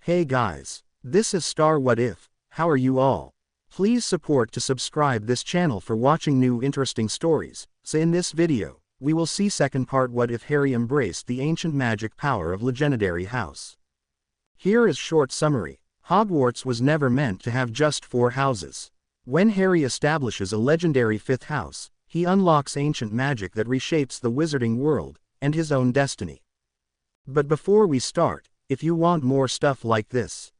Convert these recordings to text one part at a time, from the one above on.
Hey guys, this is Star What If. How are you all? Please support to subscribe this channel for watching new interesting stories. So in this video, we will see second part what if Harry embraced the ancient magic power of legendary house. Here is short summary. Hogwarts was never meant to have just 4 houses. When Harry establishes a legendary 5th house, he unlocks ancient magic that reshapes the wizarding world, and his own destiny. But before we start, if you want more stuff like this,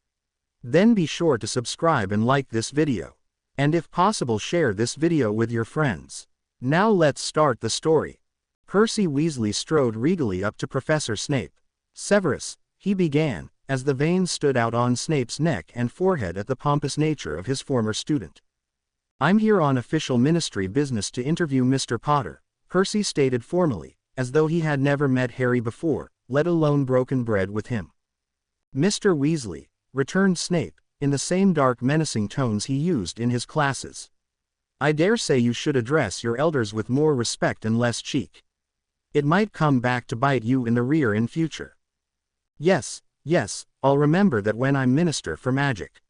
then be sure to subscribe and like this video. And if possible share this video with your friends. Now let's start the story. Percy Weasley strode regally up to Professor Snape. "Severus," he began, as the veins stood out on Snape's neck and forehead at the pompous nature of his former student. "I'm here on official ministry business to interview Mr. Potter," Percy stated formally, as though he had never met Harry before, let alone broken bread with him. "Mr. Weasley," returned Snape, in the same dark menacing tones he used in his classes. "I dare say you should address your elders with more respect and less cheek. It might come back to bite you in the rear in future." Yes, I'll remember that when I'm Minister for Magic."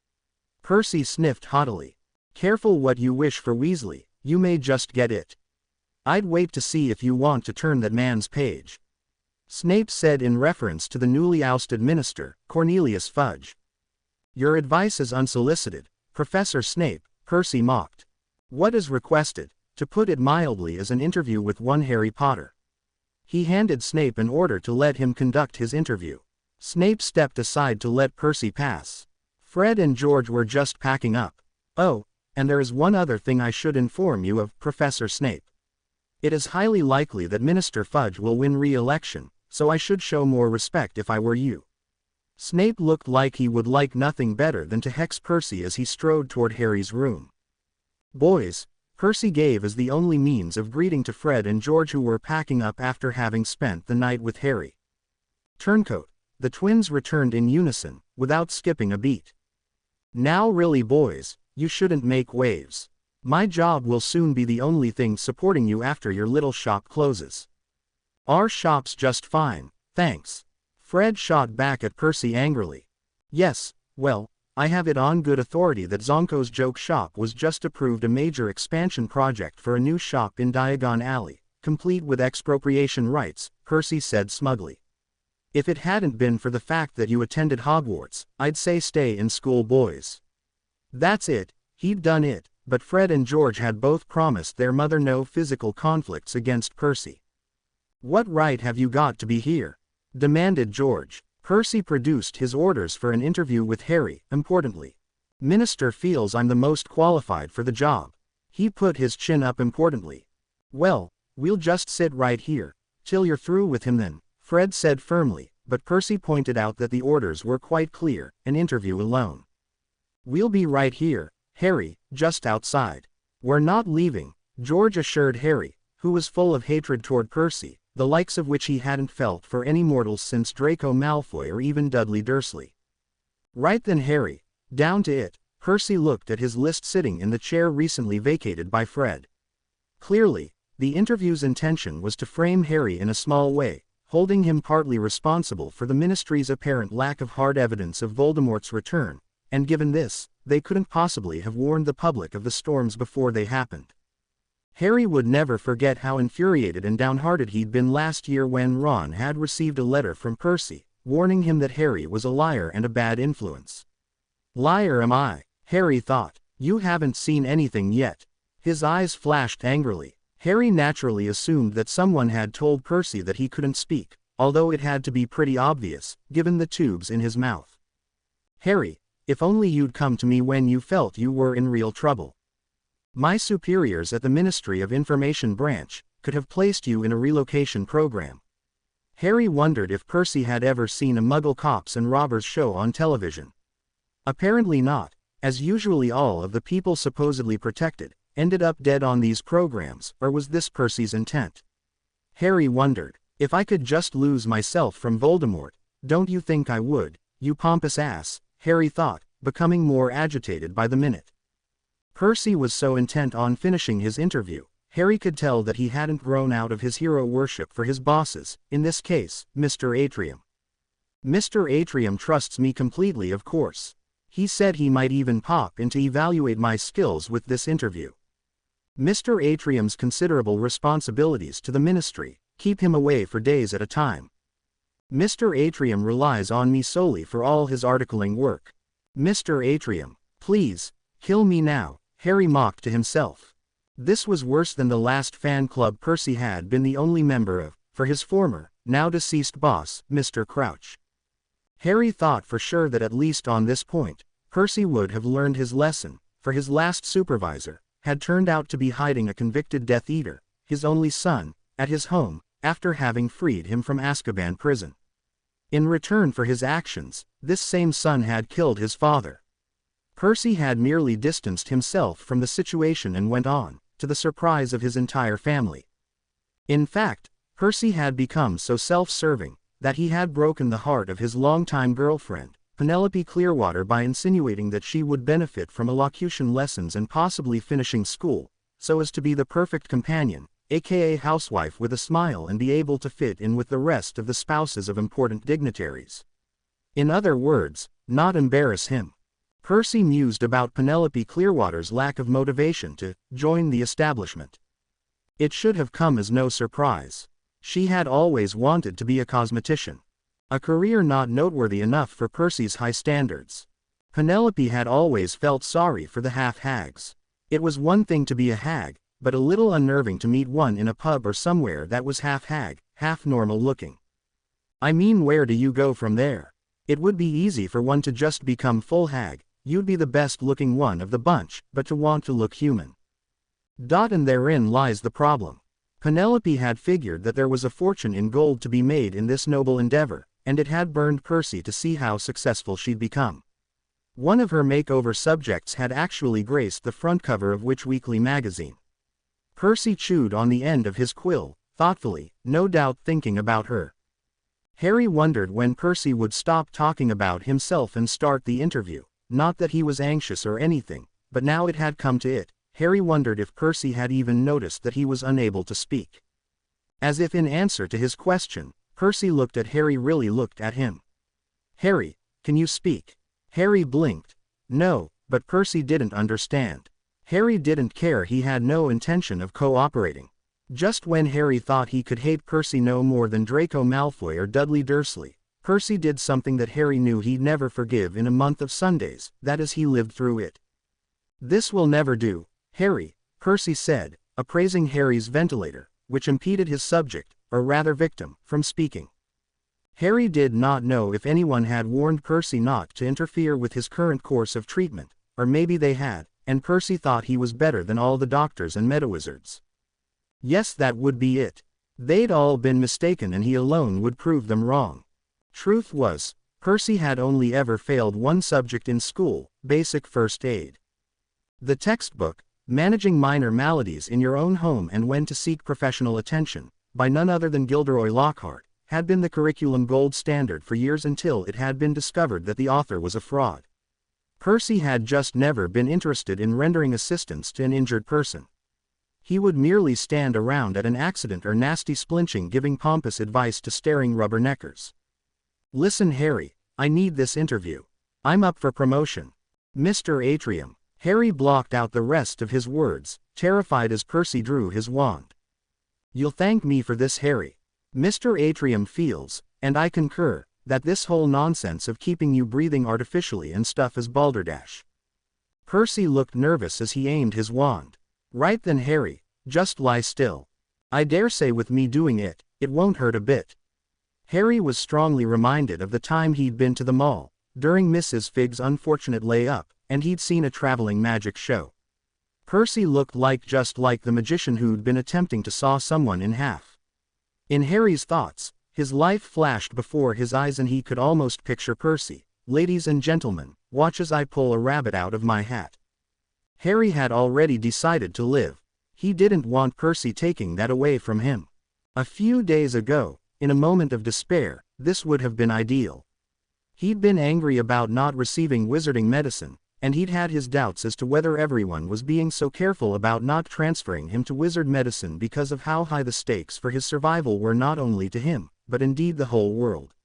Percy sniffed haughtily. "Careful what you wish for, Weasley, you may just get it. I'd wait to see if you want to turn that man's page," Snape said in reference to the newly ousted minister, Cornelius Fudge. "Your advice is unsolicited, Professor Snape," Percy mocked. "What is requested, to put it mildly, is an interview with one Harry Potter." He handed Snape an order to let him conduct his interview. Snape stepped aside to let Percy pass. Fred and George were just packing up. "Oh, and there is one other thing I should inform you of, Professor Snape. It is highly likely that Minister Fudge will win re-election, so I should show more respect if I were you." Snape looked like he would like nothing better than to hex Percy as he strode toward Harry's room. "Boys," Percy gave as the only means of greeting to Fred and George, who were packing up after having spent the night with Harry. "Turncoat," the twins returned in unison, without skipping a beat. "Now really, boys, you shouldn't make waves. My job will soon be the only thing supporting you after your little shop closes." "Our shop's just fine, thanks," Fred shot back at Percy angrily. "Yes, well, I have it on good authority that Zonko's joke shop was just approved a major expansion project for a new shop in Diagon Alley, complete with expropriation rights," Percy said smugly. "If it hadn't been for the fact that you attended Hogwarts, I'd say stay in school, boys." That's it, he'd done it, but Fred and George had both promised their mother no physical conflicts against Percy. "What right have you got to be here?" demanded George. Percy produced his orders for an interview with Harry, importantly. "Minister feels I'm the most qualified for the job." He put his chin up importantly. "Well, we'll just sit right here, till you're through with him then," Fred said firmly, but Percy pointed out that the orders were quite clear, an interview alone. "We'll be right here, Harry, just outside. We're not leaving," George assured Harry, who was full of hatred toward Percy, the likes of which he hadn't felt for any mortals since Draco Malfoy or even Dudley Dursley. "Right then, Harry, down to it." Percy looked at his list sitting in the chair recently vacated by Fred. Clearly, the interview's intention was to frame Harry in a small way, holding him partly responsible for the Ministry's apparent lack of hard evidence of Voldemort's return, and given this, they couldn't possibly have warned the public of the storms before they happened. Harry would never forget how infuriated and downhearted he'd been last year when Ron had received a letter from Percy, warning him that Harry was a liar and a bad influence. "Liar am I?" Harry thought. "You haven't seen anything yet." His eyes flashed angrily. Harry naturally assumed that someone had told Percy that he couldn't speak, although it had to be pretty obvious, given the tubes in his mouth. "Harry, if only you'd come to me when you felt you were in real trouble. My superiors at the Ministry of Information branch could have placed you in a relocation program." Harry wondered if Percy had ever seen a Muggle cops and robbers show on television. Apparently not, as usually all of the people supposedly protected ended up dead on these programs, or was this Percy's intent? Harry wondered. "If I could just lose myself from Voldemort, don't you think I would, you pompous ass?" Harry thought, becoming more agitated by the minute. Percy was so intent on finishing his interview, Harry could tell that he hadn't grown out of his hero worship for his bosses, in this case, Mr. Atrium. Mr. Atrium trusts me completely, of course. He said he might even pop in to evaluate my skills with this interview. Mr. Atrium's considerable responsibilities to the ministry keep him away for days at a time. Mr. Atrium relies on me solely for all his articling work. Mr. Atrium, please, kill me now, Harry mocked to himself. This was worse than the last fan club Percy had been the only member of, for his former, now deceased boss, Mr. Crouch. Harry thought for sure that at least on this point, Percy would have learned his lesson, for his last supervisor had turned out to be hiding a convicted Death Eater, his only son, at his home, after having freed him from Azkaban prison. In return for his actions, this same son had killed his father. Percy had merely distanced himself from the situation and went on, to the surprise of his entire family. In fact, Percy had become so self-serving that he had broken the heart of his longtime girlfriend, Penelope Clearwater, by insinuating that she would benefit from elocution lessons and possibly finishing school, so as to be the perfect companion, aka housewife with a smile, and be able to fit in with the rest of the spouses of important dignitaries. In other words, not embarrass him. Percy mused about Penelope Clearwater's lack of motivation to join the establishment. It should have come as no surprise. She had always wanted to be a cosmetician. A career not noteworthy enough for Percy's high standards. Penelope had always felt sorry for the half-hags. It was one thing to be a hag, but a little unnerving to meet one in a pub or somewhere that was half-hag, half-normal looking. I mean, where do you go from there? It would be easy for one to just become full hag, you'd be the best looking one of the bunch, but to want to look human. And therein lies the problem. Penelope had figured that there was a fortune in gold to be made in this noble endeavor, and it had burned Percy to see how successful she'd become. One of her makeover subjects had actually graced the front cover of Witch Weekly magazine. Percy chewed on the end of his quill, thoughtfully, no doubt thinking about her. Harry wondered when Percy would stop talking about himself and start the interview. Not that he was anxious or anything, but now it had come to it. Harry wondered if Percy had even noticed that he was unable to speak. As if in answer to his question, Percy looked at Harry, really looked at him. Harry, can you speak? Harry blinked. No, but Percy didn't understand. Harry didn't care, he had no intention of cooperating. Just when Harry thought he could hate Percy no more than Draco Malfoy or Dudley Dursley, Percy did something that Harry knew he'd never forgive in a month of Sundays, that is, he lived through it. This will never do, Harry, Percy said, appraising Harry's ventilator, which impeded his subject, or rather victim, from speaking. Harry did not know if anyone had warned Percy not to interfere with his current course of treatment, or maybe they had, and Percy thought he was better than all the doctors and medawizards. Yes, that would be it. They'd all been mistaken and he alone would prove them wrong. Truth was, Percy had only ever failed one subject in school, basic first aid. The textbook, Managing Minor Maladies in Your Own Home and When to Seek Professional Attention, by none other than Gilderoy Lockhart, had been the curriculum gold standard for years until it had been discovered that the author was a fraud. Percy had just never been interested in rendering assistance to an injured person. He would merely stand around at an accident or nasty splinching giving pompous advice to staring rubberneckers. Listen, Harry, I need this interview. I'm up for promotion. Mr. Atrium. Harry blocked out the rest of his words, terrified as Percy drew his wand. You'll thank me for this, Harry. Mr. Atrium feels, and I concur, that this whole nonsense of keeping you breathing artificially and stuff is balderdash. Percy looked nervous as he aimed his wand. Right then, Harry, just lie still. I dare say with me doing it, it won't hurt a bit. Harry was strongly reminded of the time he'd been to the mall, during Mrs. Figg's unfortunate lay-up, and he'd seen a traveling magic show. Percy looked just like the magician who'd been attempting to saw someone in half. In Harry's thoughts, his life flashed before his eyes and he could almost picture Percy. Ladies and gentlemen, watch as I pull a rabbit out of my hat. Harry had already decided to live. He didn't want Percy taking that away from him. A few days ago, in a moment of despair, this would have been ideal. He'd been angry about not receiving wizarding medicine, and he'd had his doubts as to whether everyone was being so careful about not transferring him to wizard medicine because of how high the stakes for his survival were, not only to him, but indeed the whole world.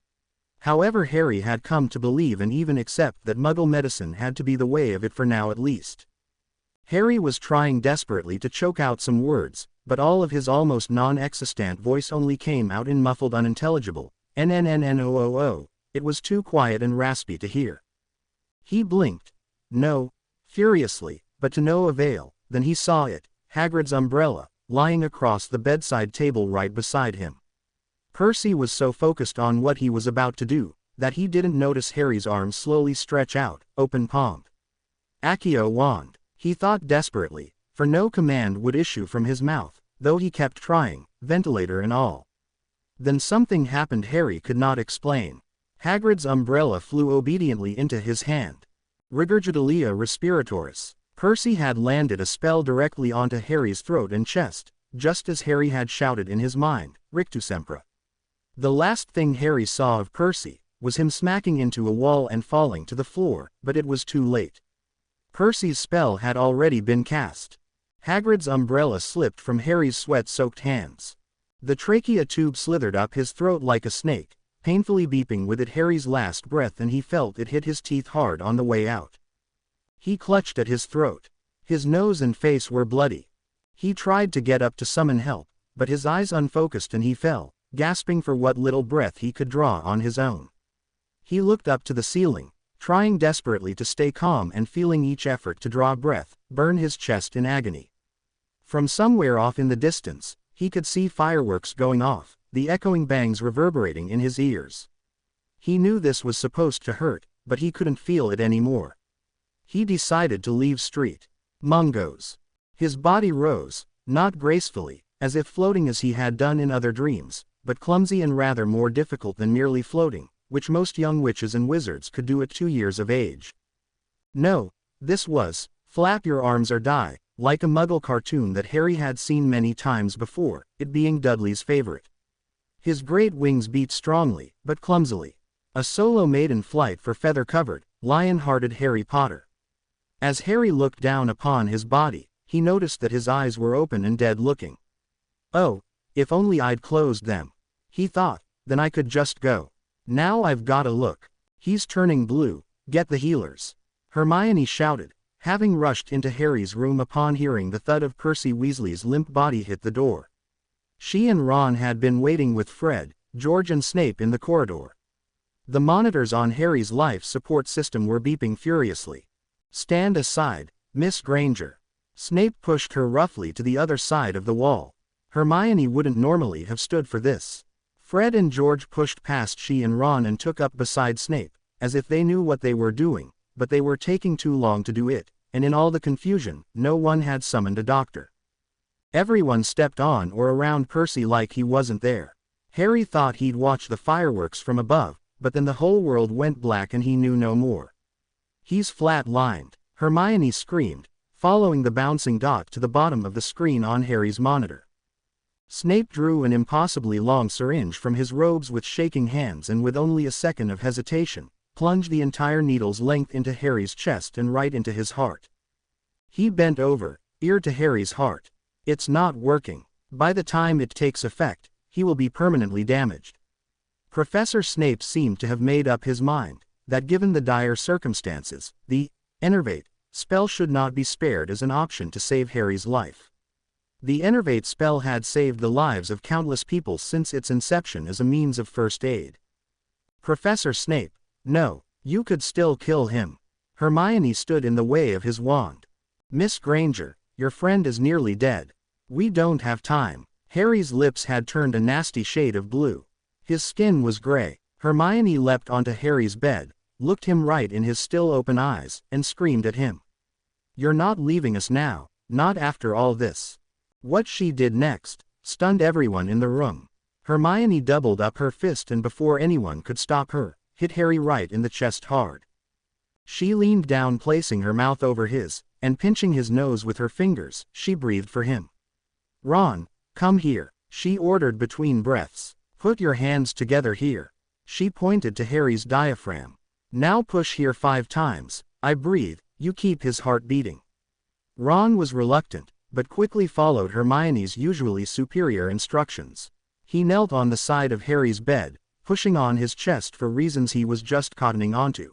However, Harry had come to believe and even accept that Muggle medicine had to be the way of it for now at least. Harry was trying desperately to choke out some words, but all of his almost non-existent voice only came out in muffled unintelligible, "NNNNOOO." It was too quiet and raspy to hear. He blinked. No. Furiously, but to no avail. Then he saw it, Hagrid's umbrella, lying across the bedside table right beside him. Percy was so focused on what he was about to do, that he didn't notice Harry's arm slowly stretch out, open-palmed. Accio wand, he thought desperately, for no command would issue from his mouth, though he kept trying, ventilator and all. Then something happened Harry could not explain. Hagrid's umbrella flew obediently into his hand. Rigurgitalia respiratoris. Percy had landed a spell directly onto Harry's throat and chest, just as Harry had shouted in his mind, Rictusempra. The last thing Harry saw of Percy was him smacking into a wall and falling to the floor, but it was too late. Percy's spell had already been cast. Hagrid's umbrella slipped from Harry's sweat-soaked hands. The trachea tube slithered up his throat like a snake, painfully beeping with it Harry's last breath, and he felt it hit his teeth hard on the way out. He clutched at his throat. His nose and face were bloody. He tried to get up to summon help, but his eyes unfocused and he fell, gasping for what little breath he could draw on his own. He looked up to the ceiling, trying desperately to stay calm and feeling each effort to draw breath burn his chest in agony. From somewhere off in the distance, he could see fireworks going off, the echoing bangs reverberating in his ears. He knew this was supposed to hurt, but he couldn't feel it anymore. He decided to leave Street Mungos. His body rose, not gracefully, as if floating as he had done in other dreams, but clumsy and rather more difficult than merely floating, which most young witches and wizards could do at 2 years of age. No, this was, flap your arms or die, like a Muggle cartoon that Harry had seen many times before, it being Dudley's favorite. His great wings beat strongly, but clumsily. A solo maiden flight for feather-covered, lion-hearted Harry Potter. As Harry looked down upon his body, he noticed that his eyes were open and dead-looking. Oh, if only I'd closed them. He thought, then I could just go. Now I've gotta look. He's turning blue, get the healers. Hermione shouted, having rushed into Harry's room upon hearing the thud of Percy Weasley's limp body hit the door. She and Ron had been waiting with Fred, George and Snape in the corridor. The monitors on Harry's life support system were beeping furiously. Stand aside, Miss Granger. Snape pushed her roughly to the other side of the wall. Hermione wouldn't normally have stood for this. Fred and George pushed past she and Ron and took up beside Snape, as if they knew what they were doing, but they were taking too long to do it, and in all the confusion, no one had summoned a doctor. Everyone stepped on or around Percy like he wasn't there. Harry thought he'd watch the fireworks from above, but then the whole world went black and he knew no more. He's flat-lined, Hermione screamed, following the bouncing dot to the bottom of the screen on Harry's monitor. Snape drew an impossibly long syringe from his robes with shaking hands and with only a second of hesitation, plunged the entire needle's length into Harry's chest and right into his heart. He bent over, ear to Harry's heart. It's not working. By the time it takes effect, he will be permanently damaged. Professor Snape seemed to have made up his mind, that given the dire circumstances, the Enervate spell should not be spared as an option to save Harry's life. The Enervate spell had saved the lives of countless people since its inception as a means of first aid. Professor Snape, no, you could still kill him. Hermione stood in the way of his wand. Miss Granger, your friend is nearly dead. We don't have time. Harry's lips had turned a nasty shade of blue. His skin was gray. Hermione leapt onto Harry's bed, looked him right in his still open eyes, and screamed at him. You're not leaving us now, not after all this. What she did next stunned everyone in the room. Hermione doubled up her fist and before anyone could stop her, hit Harry right in the chest hard. She leaned down, placing her mouth over his, and pinching his nose with her fingers, she breathed for him. Ron, come here, she ordered between breaths. Put your hands together here. She pointed to Harry's diaphragm. Now push here 5 times, I breathe, you keep his heart beating. Ron was reluctant, but quickly followed Hermione's usually superior instructions. He knelt on the side of Harry's bed, pushing on his chest for reasons he was just cottoning onto.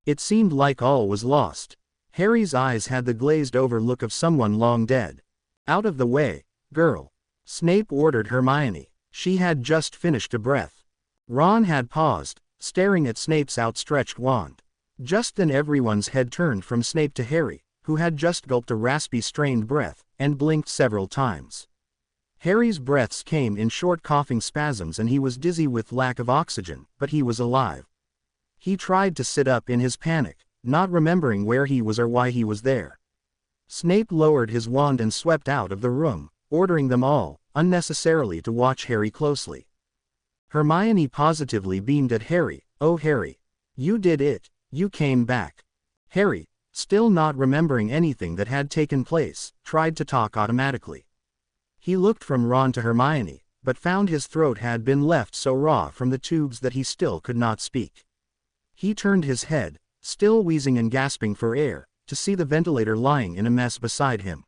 It seemed like all was lost. Harry's eyes had the glazed-over look of someone long dead. "Out of the way, girl," Snape ordered Hermione. She had just finished a breath. Ron had paused, staring at Snape's outstretched wand. Just then everyone's head turned from Snape to Harry, who had just gulped a raspy strained breath, and blinked several times. Harry's breaths came in short coughing spasms and he was dizzy with lack of oxygen, but he was alive. He tried to sit up in his panic, not remembering where he was or why he was there. Snape lowered his wand and swept out of the room, ordering them all, unnecessarily, to watch Harry closely. Hermione positively beamed at Harry. "Oh Harry. You did it, you came back." Harry, still not remembering anything that had taken place, tried to talk automatically. He looked from Ron to Hermione, but found his throat had been left so raw from the tubes that he still could not speak. He turned his head, still wheezing and gasping for air, to see the ventilator lying in a mess beside him.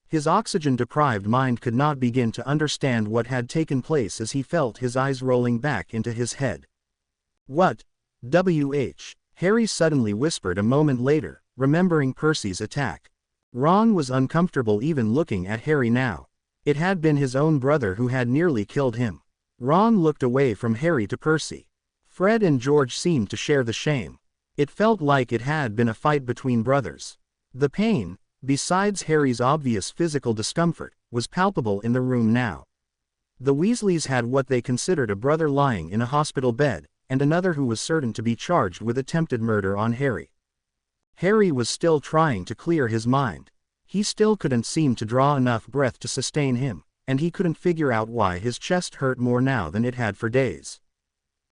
His oxygen-deprived mind could not begin to understand what had taken place as he felt his eyes rolling back into his head. "What? W.H.?" Harry suddenly whispered a moment later, remembering Percy's attack. Ron was uncomfortable even looking at Harry now. It had been his own brother who had nearly killed him. Ron looked away from Harry to Percy. Fred and George seemed to share the shame. It felt like it had been a fight between brothers. The pain, besides Harry's obvious physical discomfort, was palpable in the room now. The Weasleys had what they considered a brother lying in a hospital bed, and another who was certain to be charged with attempted murder on Harry. Harry was still trying to clear his mind. He still couldn't seem to draw enough breath to sustain him, and he couldn't figure out why his chest hurt more now than it had for days.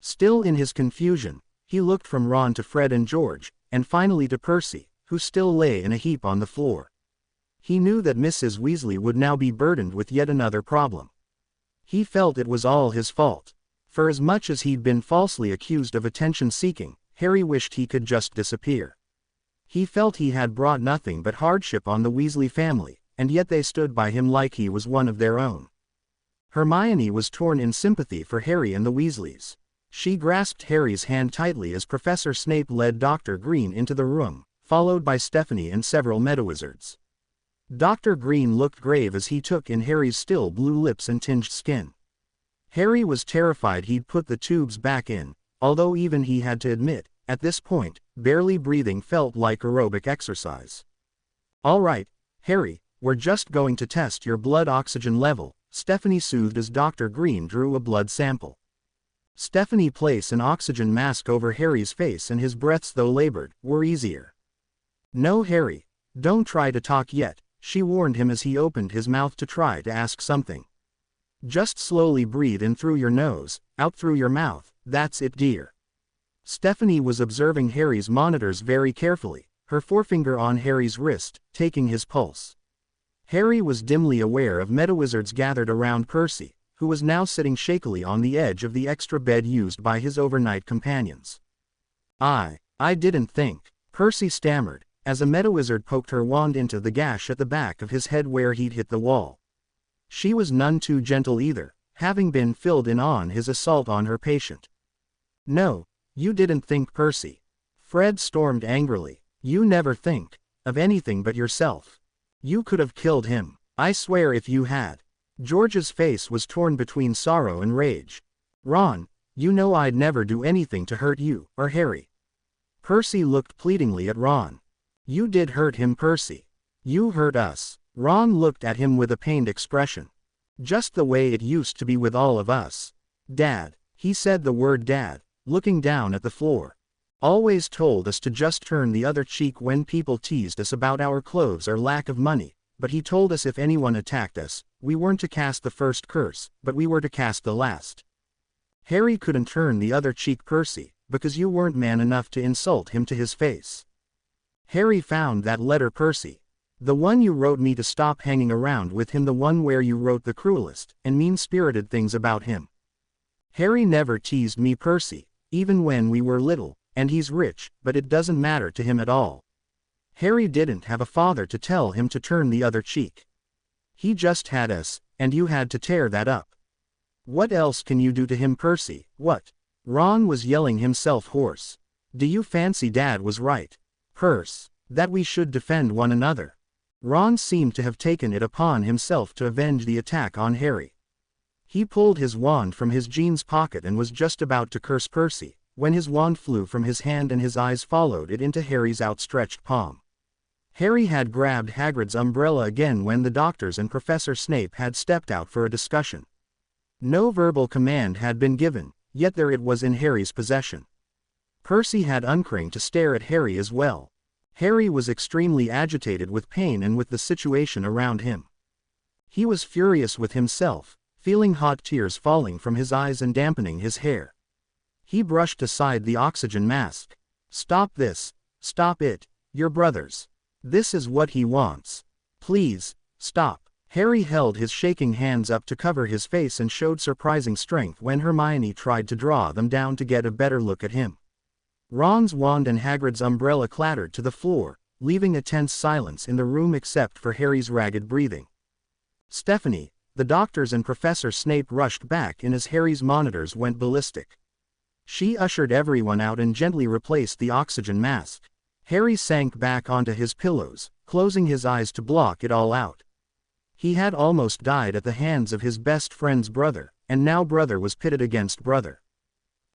Still in his confusion, he looked from Ron to Fred and George, and finally to Percy, who still lay in a heap on the floor. He knew that Mrs. Weasley would now be burdened with yet another problem. He felt it was all his fault. For as much as he'd been falsely accused of attention-seeking, Harry wished he could just disappear. He felt he had brought nothing but hardship on the Weasley family, and yet they stood by him like he was one of their own. Hermione was torn in sympathy for Harry and the Weasleys. She grasped Harry's hand tightly as Professor Snape led Dr. Green into the room, followed by Stephanie and several Medawizards. Dr. Green looked grave as he took in Harry's still blue lips and tinged skin. Harry was terrified he'd put the tubes back in, although even he had to admit, at this point, barely breathing felt like aerobic exercise. "All right, Harry, we're just going to test your blood oxygen level," Stephanie soothed as Dr. Green drew a blood sample. Stephanie placed an oxygen mask over Harry's face and his breaths, though labored, were easier. "No Harry, don't try to talk yet," she warned him as he opened his mouth to try to ask something. "Just slowly breathe in through your nose, out through your mouth, that's it dear." Stephanie was observing Harry's monitors very carefully, her forefinger on Harry's wrist, taking his pulse. Harry was dimly aware of Medawizards gathered around Percy, who was now sitting shakily on the edge of the extra bed used by his overnight companions. I didn't think," Percy stammered, as a Medawizard poked her wand into the gash at the back of his head where he'd hit the wall. She was none too gentle either, having been filled in on his assault on her patient. "No, you didn't think, Percy." Fred stormed angrily. "You never think of anything but yourself. You could have killed him. I swear if you had." George's face was torn between sorrow and rage. "Ron, you know I'd never do anything to hurt you, or Harry." Percy looked pleadingly at Ron. "You did hurt him, Percy. You hurt us." Ron looked at him with a pained expression. "Just the way it used to be with all of us. Dad," he said the word Dad, looking down at the floor, "always told us to just turn the other cheek when people teased us about our clothes or lack of money, but he told us if anyone attacked us, we weren't to cast the first curse, but we were to cast the last. Harry couldn't turn the other cheek, Percy, because you weren't man enough to insult him to his face. Harry found that letter, Percy. The one you wrote me to stop hanging around with him, the one where you wrote the cruelest and mean-spirited things about him. Harry never teased me, Percy, even when we were little, and he's rich, but it doesn't matter to him at all. Harry didn't have a father to tell him to turn the other cheek. He just had us, and you had to tear that up." What else can you do to him, Percy? What? Ron was yelling himself hoarse. Do you fancy Dad was right, Percy, that we should defend one another? Ron seemed to have taken it upon himself to avenge the attack on Harry. He pulled his wand from his jeans pocket and was just about to curse Percy, when his wand flew from his hand and his eyes followed it into Harry's outstretched palm. Harry had grabbed Hagrid's umbrella again when the doctors and Professor Snape had stepped out for a discussion. No verbal command had been given, yet there it was in Harry's possession. Percy had uncraned to stare at Harry as well. Harry was extremely agitated with pain and with the situation around him. He was furious with himself, feeling hot tears falling from his eyes and dampening his hair. He brushed aside the oxygen mask. Stop this, stop it, your brothers. This is what he wants. Please, stop. Harry held his shaking hands up to cover his face and showed surprising strength when Hermione tried to draw them down to get a better look at him. Ron's wand and Hagrid's umbrella clattered to the floor, leaving a tense silence in the room except for Harry's ragged breathing. Stephanie, the doctors and Professor Snape rushed back in as Harry's monitors went ballistic. She ushered everyone out and gently replaced the oxygen mask. Harry sank back onto his pillows, closing his eyes to block it all out. He had almost died at the hands of his best friend's brother, and now brother was pitted against brother.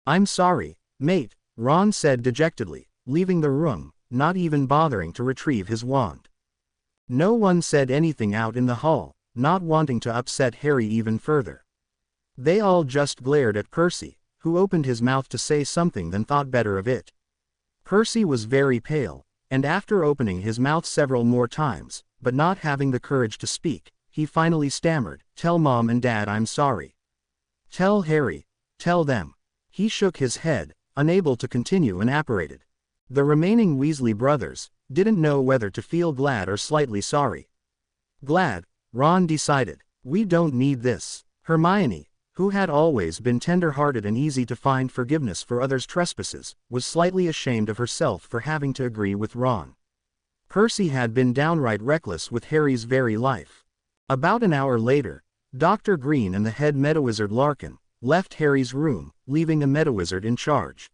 I'm sorry, mate, Ron said dejectedly, leaving the room, not even bothering to retrieve his wand. No one said anything out in the hall, not wanting to upset Harry even further. They all just glared at Percy, who opened his mouth to say something then thought better of it. Percy was very pale, and after opening his mouth several more times, but not having the courage to speak, he finally stammered, "Tell Mom and Dad I'm sorry. Tell Harry, tell them." He shook his head, unable to continue and apparated. The remaining Weasley brothers didn't know whether to feel glad or slightly sorry. Glad, Ron decided. We don't need this. Hermione, who had always been tender-hearted and easy to find forgiveness for others' trespasses, was slightly ashamed of herself for having to agree with Ron. Percy had been downright reckless with Harry's very life. About an hour later, Dr. Green and the head Medawizard Larkin left Harry's room, leaving a Medawizard in charge.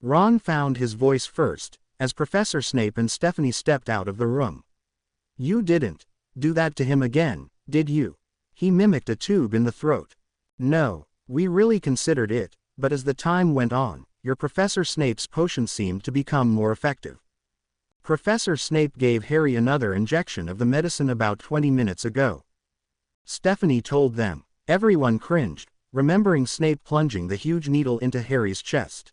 Ron found his voice first, as Professor Snape and Stephanie stepped out of the room. You didn't do that to him again, did you? He mimicked a tube in the throat. No, we really considered it, but as the time went on, your Professor Snape's potion seemed to become more effective. Professor Snape gave Harry another injection of the medicine about 20 minutes ago. Stephanie told them. Everyone cringed, remembering Snape plunging the huge needle into Harry's chest.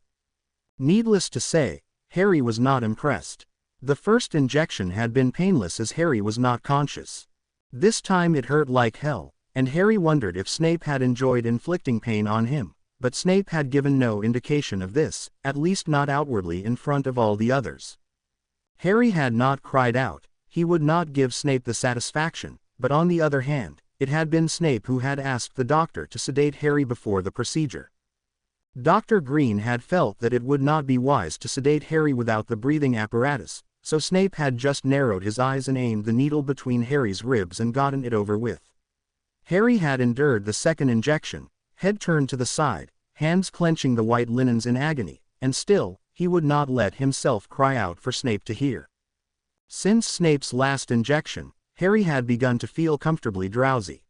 Needless to say, Harry was not impressed. The first injection had been painless as Harry was not conscious. This time it hurt like hell, and Harry wondered if Snape had enjoyed inflicting pain on him, but Snape had given no indication of this, at least not outwardly in front of all the others. Harry had not cried out, he would not give Snape the satisfaction, but on the other hand, it had been Snape who had asked the doctor to sedate Harry before the procedure. Dr. Green had felt that it would not be wise to sedate Harry without the breathing apparatus, so Snape had just narrowed his eyes and aimed the needle between Harry's ribs and gotten it over with. Harry had endured the second injection, head turned to the side, hands clenching the white linens in agony, and still, he would not let himself cry out for Snape to hear. Since Snape's last injection, Harry had begun to feel comfortably drowsy.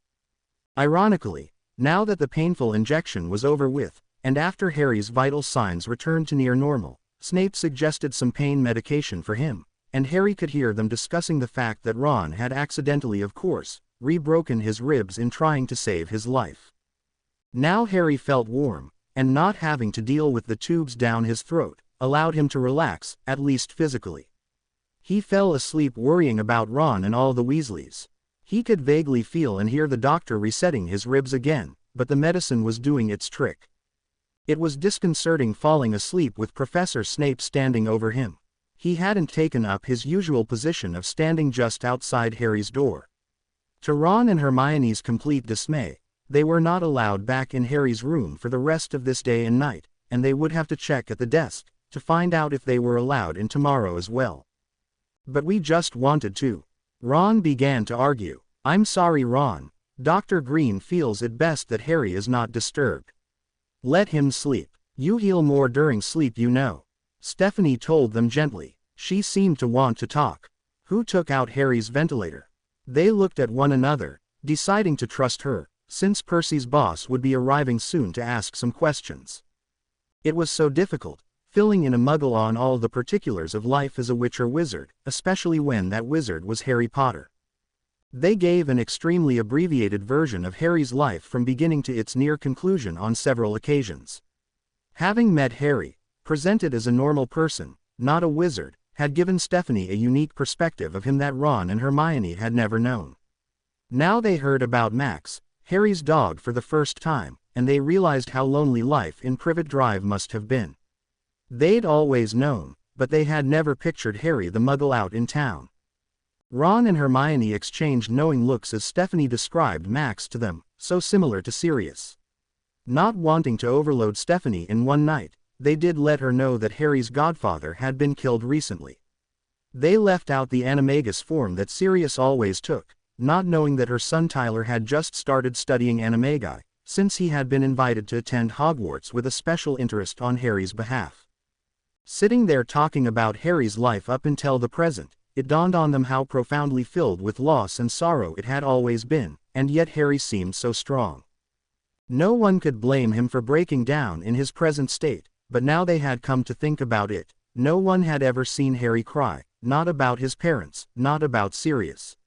Ironically, now that the painful injection was over with, and after Harry's vital signs returned to near normal, Snape suggested some pain medication for him, and Harry could hear them discussing the fact that Ron had accidentally, of course, re-broken his ribs in trying to save his life. Now Harry felt warm, and not having to deal with the tubes down his throat allowed him to relax, at least physically. He fell asleep worrying about Ron and all the Weasleys. He could vaguely feel and hear the doctor resetting his ribs again, but the medicine was doing its trick. It was disconcerting falling asleep with Professor Snape standing over him. He hadn't taken up his usual position of standing just outside Harry's door. To Ron and Hermione's complete dismay, they were not allowed back in Harry's room for the rest of this day and night, and they would have to check at the desk to find out if they were allowed in tomorrow as well. But we just wanted to. Ron began to argue. I'm sorry, Ron. Dr. Green feels it best that Harry is not disturbed. Let him sleep. You heal more during sleep, you know. Stephanie told them gently. She seemed to want to talk. Who took out Harry's ventilator? They looked at one another, deciding to trust her, since Percy's boss would be arriving soon to ask some questions. It was so difficult, filling in a muggle on all the particulars of life as a witch or wizard, especially when that wizard was Harry Potter. They gave an extremely abbreviated version of Harry's life from beginning to its near conclusion on several occasions. Having met Harry, presented as a normal person, not a wizard, had given Stephanie a unique perspective of him that Ron and Hermione had never known. Now they heard about Max, Harry's dog, for the first time, and they realized how lonely life in Privet Drive must have been. They'd always known, but they had never pictured Harry the Muggle out in town. Ron and Hermione exchanged knowing looks as Stephanie described Max to them, so similar to Sirius. Not wanting to overload Stephanie in one night, they did let her know that Harry's godfather had been killed recently. They left out the animagus form that Sirius always took, not knowing that her son Tyler had just started studying animagi, since he had been invited to attend Hogwarts with a special interest on Harry's behalf. Sitting there talking about Harry's life up until the present, it dawned on them how profoundly filled with loss and sorrow it had always been, and yet Harry seemed so strong. No one could blame him for breaking down in his present state, but now they had come to think about it, no one had ever seen Harry cry, not about his parents, not about Sirius.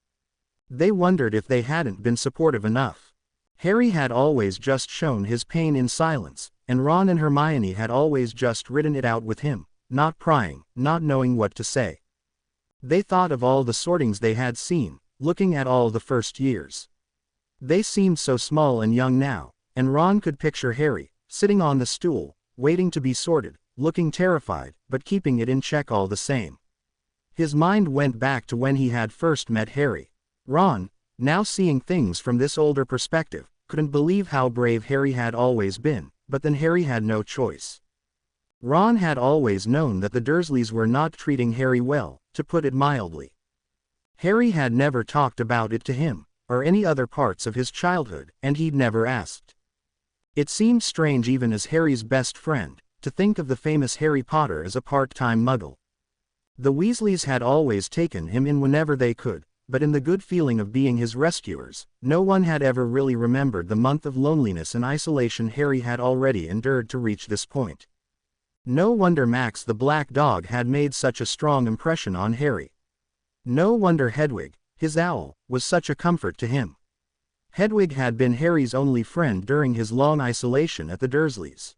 They wondered if they hadn't been supportive enough. Harry had always just shown his pain in silence, and Ron and Hermione had always just ridden it out with him, not prying, not knowing what to say. They thought of all the sortings they had seen, looking at all the first years. They seemed so small and young now, and Ron could picture Harry, sitting on the stool, waiting to be sorted, looking terrified, but keeping it in check all the same. His mind went back to when he had first met Harry. Ron, now seeing things from this older perspective, couldn't believe how brave Harry had always been, but then Harry had no choice. Ron had always known that the Dursleys were not treating Harry well, to put it mildly. Harry had never talked about it to him, or any other parts of his childhood, and he'd never asked. It seemed strange even as Harry's best friend, to think of the famous Harry Potter as a part-time Muggle. The Weasleys had always taken him in whenever they could, but in the good feeling of being his rescuers, no one had ever really remembered the month of loneliness and isolation Harry had already endured to reach this point. No wonder Max the black dog had made such a strong impression on Harry. No wonder Hedwig, his owl, was such a comfort to him. Hedwig had been Harry's only friend during his long isolation at the Dursleys.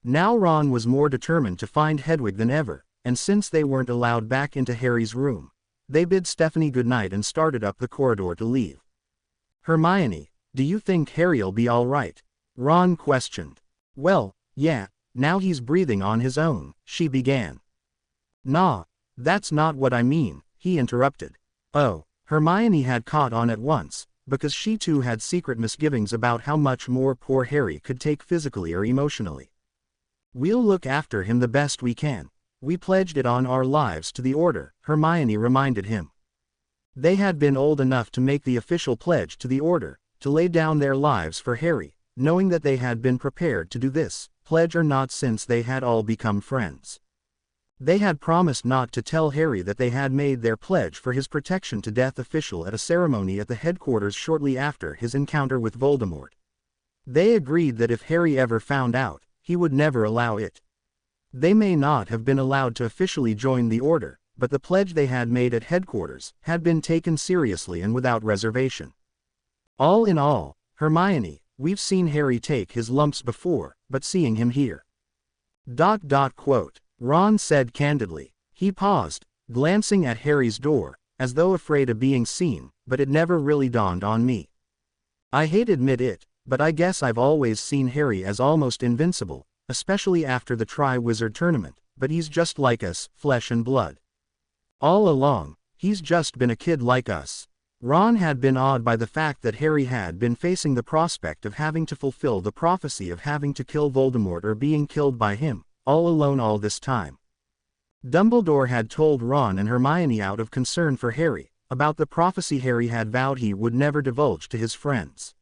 Now Ron was more determined to find Hedwig than ever, and since they weren't allowed back into Harry's room, they bid Stephanie goodnight and started up the corridor to leave. Hermione, do you think Harry'll be all right? Ron questioned. Well, yeah, now he's breathing on his own, she began. Nah, that's not what I mean, he interrupted. Oh, Hermione had caught on at once, because she too had secret misgivings about how much more poor Harry could take physically or emotionally. We'll look after him the best we can. We pledged it on our lives to the Order, Hermione reminded him. They had been old enough to make the official pledge to the Order, to lay down their lives for Harry, knowing that they had been prepared to do this, pledge or not, since they had all become friends. They had promised not to tell Harry that they had made their pledge for his protection to death official at a ceremony at the headquarters shortly after his encounter with Voldemort. They agreed that if Harry ever found out, he would never allow it. They may not have been allowed to officially join the Order, but the pledge they had made at headquarters had been taken seriously and without reservation. All in all, Hermione, we've seen Harry take his lumps before, but seeing him here. Ron said candidly. He paused, glancing at Harry's door, as though afraid of being seen, but it never really dawned on me. I hate to admit it, but I guess I've always seen Harry as almost invincible, especially after the Tri-Wizard tournament, but he's just like us, flesh and blood. All along, he's just been a kid like us. Ron had been awed by the fact that Harry had been facing the prospect of having to fulfill the prophecy of having to kill Voldemort or being killed by him, all alone all this time. Dumbledore had told Ron and Hermione out of concern for Harry, about the prophecy Harry had vowed he would never divulge to his friends.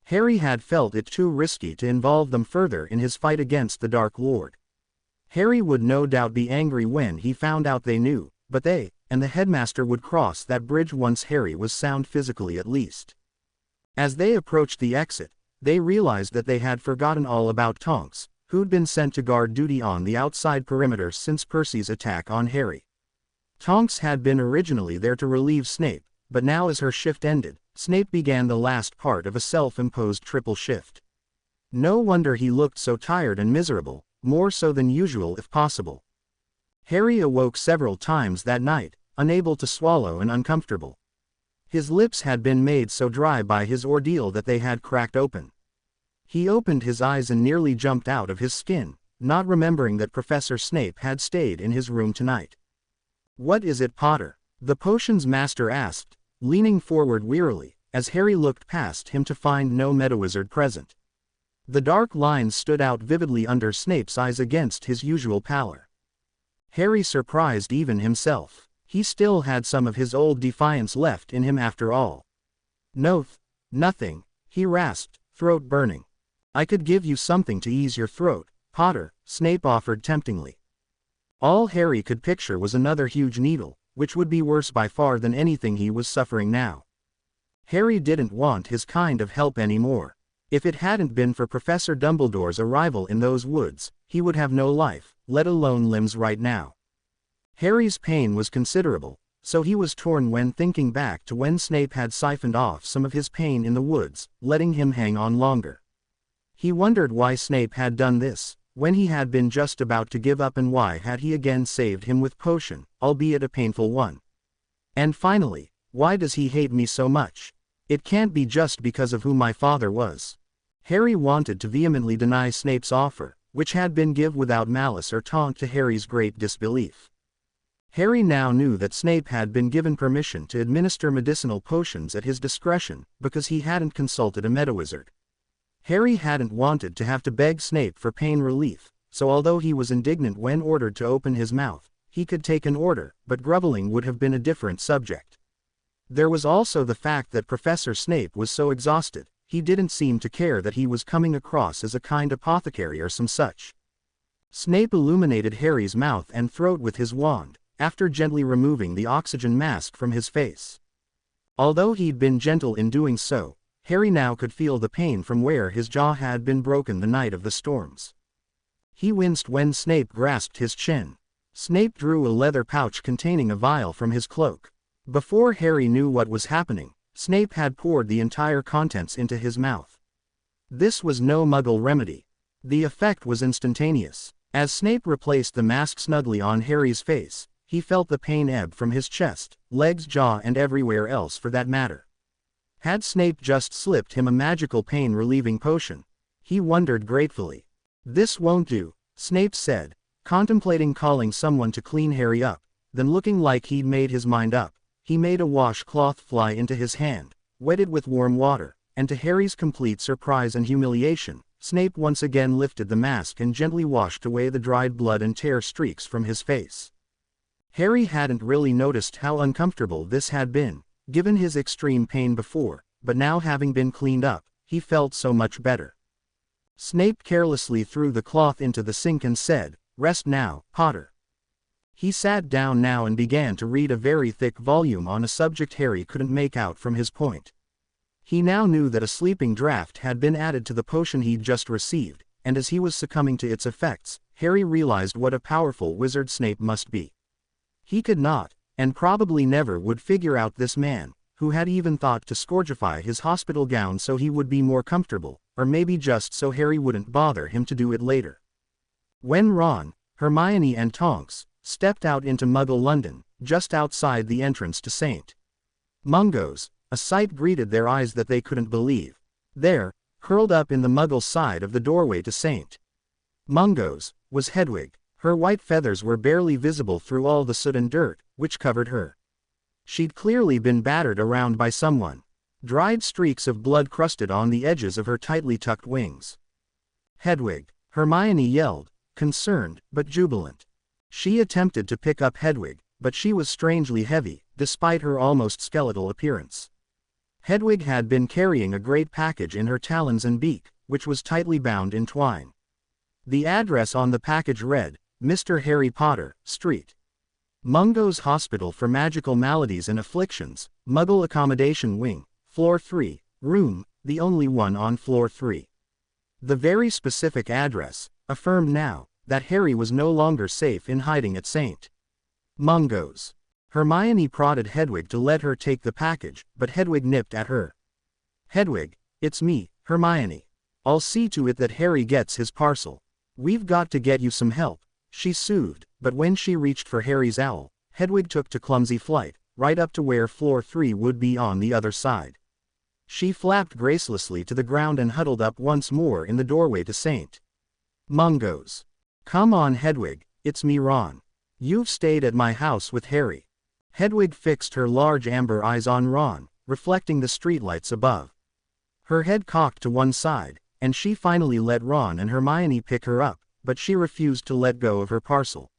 Harry had felt it too risky to involve them further in his fight against the Dark Lord. Harry would no doubt be angry when he found out they knew, but they, and the headmaster would cross that bridge once Harry was sound physically at least. As they approached the exit, they realized that they had forgotten all about Tonks, who'd been sent to guard duty on the outside perimeter since Percy's attack on Harry. Tonks had been originally there to relieve Snape, but now as her shift ended, Snape began the last part of a self-imposed triple shift. No wonder he looked so tired and miserable, more so than usual if possible. Harry awoke several times that night, unable to swallow and uncomfortable. His lips had been made so dry by his ordeal that they had cracked open. He opened his eyes and nearly jumped out of his skin, not remembering that Professor Snape had stayed in his room tonight. "What is it, Potter?" the potions master asked, leaning forward wearily, as Harry looked past him to find no Medawizard present. The dark lines stood out vividly under Snape's eyes against his usual pallor. Harry surprised even himself. He still had some of his old defiance left in him after all. Nothing, he rasped, throat burning. "I could give you something to ease your throat, Potter," Snape offered temptingly. All Harry could picture was another huge needle, which would be worse by far than anything he was suffering now. Harry didn't want his kind of help anymore. If it hadn't been for Professor Dumbledore's arrival in those woods, he would have no life, let alone limbs right now. Harry's pain was considerable, so he was torn when thinking back to when Snape had siphoned off some of his pain in the woods, letting him hang on longer. He wondered why Snape had done this, when he had been just about to give up, and why had he again saved him with potion, albeit a painful one. And finally, why does he hate me so much? It can't be just because of who my father was. Harry wanted to vehemently deny Snape's offer, which had been given without malice or taunt, to Harry's great disbelief. Harry now knew that Snape had been given permission to administer medicinal potions at his discretion, because he hadn't consulted a Medawizard. Harry hadn't wanted to have to beg Snape for pain relief, so although he was indignant when ordered to open his mouth, he could take an order, but groveling would have been a different subject. There was also the fact that Professor Snape was so exhausted, he didn't seem to care that he was coming across as a kind apothecary or some such. Snape illuminated Harry's mouth and throat with his wand, after gently removing the oxygen mask from his face. Although he'd been gentle in doing so, Harry now could feel the pain from where his jaw had been broken the night of the storms. He winced when Snape grasped his chin. Snape drew a leather pouch containing a vial from his cloak. Before Harry knew what was happening, Snape had poured the entire contents into his mouth. This was no Muggle remedy. The effect was instantaneous. As Snape replaced the mask snugly on Harry's face, he felt the pain ebb from his chest, legs, jaw, and everywhere else for that matter. Had Snape just slipped him a magical pain-relieving potion? He wondered gratefully. "This won't do," Snape said, contemplating calling someone to clean Harry up. Then, looking like he'd made his mind up, he made a washcloth fly into his hand, wetted with warm water, and to Harry's complete surprise and humiliation, Snape once again lifted the mask and gently washed away the dried blood and tear streaks from his face. Harry hadn't really noticed how uncomfortable this had been, given his extreme pain before, but now, having been cleaned up, he felt so much better. Snape carelessly threw the cloth into the sink and said, "Rest now, Potter." He sat down now and began to read a very thick volume on a subject Harry couldn't make out from his point. He now knew that a sleeping draught had been added to the potion he'd just received, and as he was succumbing to its effects, Harry realized what a powerful wizard Snape must be. He could not, and probably never would, figure out this man, who had even thought to scourgify his hospital gown so he would be more comfortable, or maybe just so Harry wouldn't bother him to do it later. When Ron, Hermione, and Tonks stepped out into Muggle London, just outside the entrance to St. Mungo's, a sight greeted their eyes that they couldn't believe. There, curled up in the Muggle side of the doorway to St. Mungo's, was Hedwig. Her white feathers were barely visible through all the soot and dirt, which covered her. She'd clearly been battered around by someone. Dried streaks of blood crusted on the edges of her tightly tucked wings. "Hedwig!" Hermione yelled, concerned, but jubilant. She attempted to pick up Hedwig, but she was strangely heavy, despite her almost skeletal appearance. Hedwig had been carrying a great package in her talons and beak, which was tightly bound in twine. The address on the package read, Mr. Harry Potter, Street. Mungo's Hospital for Magical Maladies and Afflictions, Muggle Accommodation Wing, Floor 3, Room, the only one on Floor 3. The very specific address, affirmed now, that Harry was no longer safe in hiding at St. Mungo's. Hermione prodded Hedwig to let her take the package, but Hedwig nipped at her. Hedwig, it's me, Hermione. I'll see to it that Harry gets his parcel. We've got to get you some help, she soothed, but when she reached for Harry's owl, Hedwig took to clumsy flight, right up to where Floor 3 would be on the other side. She flapped gracelessly to the ground and huddled up once more in the doorway to St. Mungo's. Come on Hedwig, it's me Ron. You've stayed at my house with Harry. Hedwig fixed her large amber eyes on Ron, reflecting the streetlights above. Her head cocked to one side, and she finally let Ron and Hermione pick her up, but she refused to let go of her parcel.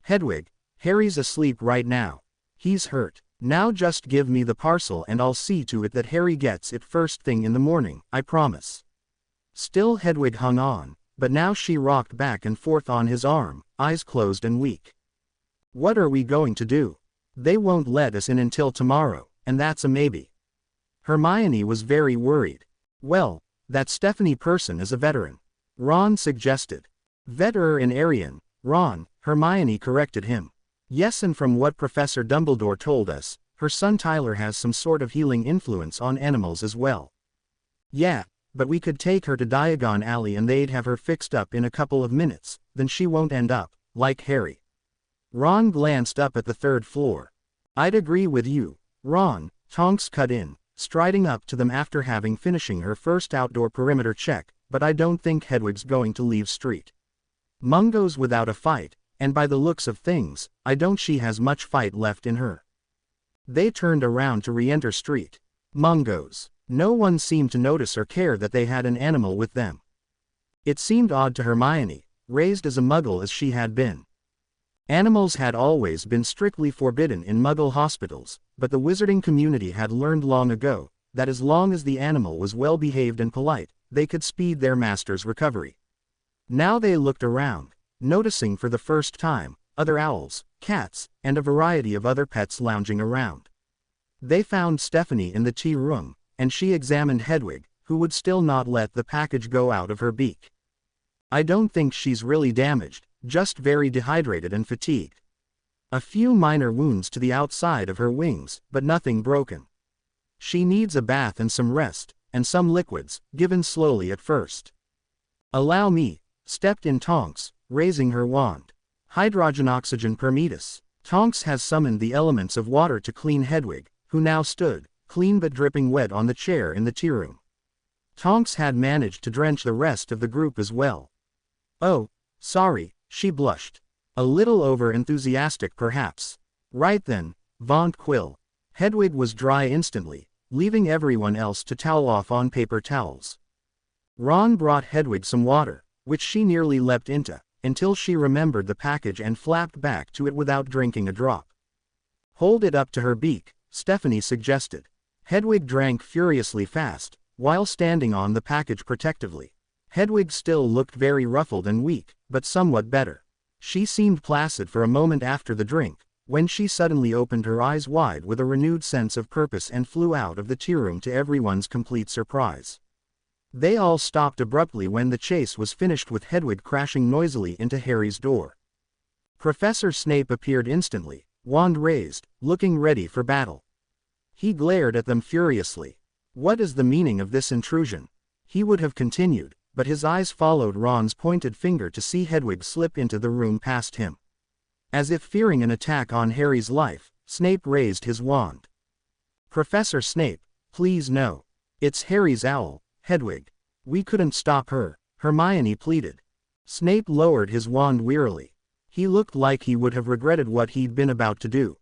Hedwig, Harry's asleep right now. He's hurt. Now just give me the parcel and I'll see to it that Harry gets it first thing in the morning, I promise. Still Hedwig hung on, but now she rocked back and forth on his arm, eyes closed and weak. What are we going to do? They won't let us in until tomorrow, and that's a maybe. Hermione was very worried. Well, that Stephanie person is a veteran. Ron suggested. Veterinarian, Ron, Hermione corrected him. Yes, and from what Professor Dumbledore told us, her son Tyler has some sort of healing influence on animals as well. Yeah, but we could take her to Diagon Alley and they'd have her fixed up in a couple of minutes, then she won't end up, like Harry. Ron glanced up at the third floor. I'd agree with you, Ron, Tonks cut in, striding up to them after having finishing her first outdoor perimeter check, but I don't think Hedwig's going to leave Street Mungo's without a fight, and by the looks of things, I don't she has much fight left in her. They turned around to re-enter Street Mungo's. No one seemed to notice or care that they had an animal with them. It seemed odd to Hermione, raised as a Muggle as she had been. Animals had always been strictly forbidden in Muggle hospitals, but the wizarding community had learned long ago, that as long as the animal was well behaved and polite, they could speed their master's recovery. Now they looked around, noticing for the first time, other owls, cats, and a variety of other pets lounging around. They found Stephanie in the tea room, and she examined Hedwig, who would still not let the package go out of her beak. I don't think she's really damaged, just very dehydrated and fatigued. A few minor wounds to the outside of her wings, but nothing broken. She needs a bath and some rest, and some liquids, given slowly at first. Allow me, stepped in Tonks, raising her wand. Hydrogen oxygen permetus. Tonks has summoned the elements of water to clean Hedwig, who now stood, clean but dripping wet on the chair in the tea room. Tonks had managed to drench the rest of the group as well. Oh, sorry, she blushed. A little over-enthusiastic perhaps. Right then, Vaunt Quill. Hedwig was dry instantly, leaving everyone else to towel off on paper towels. Ron brought Hedwig some water, which she nearly leapt into, until she remembered the package and flapped back to it without drinking a drop. Hold it up to her beak, Stephanie suggested. Hedwig drank furiously fast, while standing on the package protectively. Hedwig still looked very ruffled and weak, but somewhat better. She seemed placid for a moment after the drink, when she suddenly opened her eyes wide with a renewed sense of purpose and flew out of the tea room to everyone's complete surprise. They all stopped abruptly when the chase was finished with Hedwig crashing noisily into Harry's door. Professor Snape appeared instantly, wand raised, looking ready for battle. He glared at them furiously. What is the meaning of this intrusion? He would have continued, but his eyes followed Ron's pointed finger to see Hedwig slip into the room past him. As if fearing an attack on Harry's life, Snape raised his wand. Professor Snape, please no. It's Harry's owl, Hedwig. We couldn't stop her, Hermione pleaded. Snape lowered his wand wearily. He looked like he would have regretted what he'd been about to do.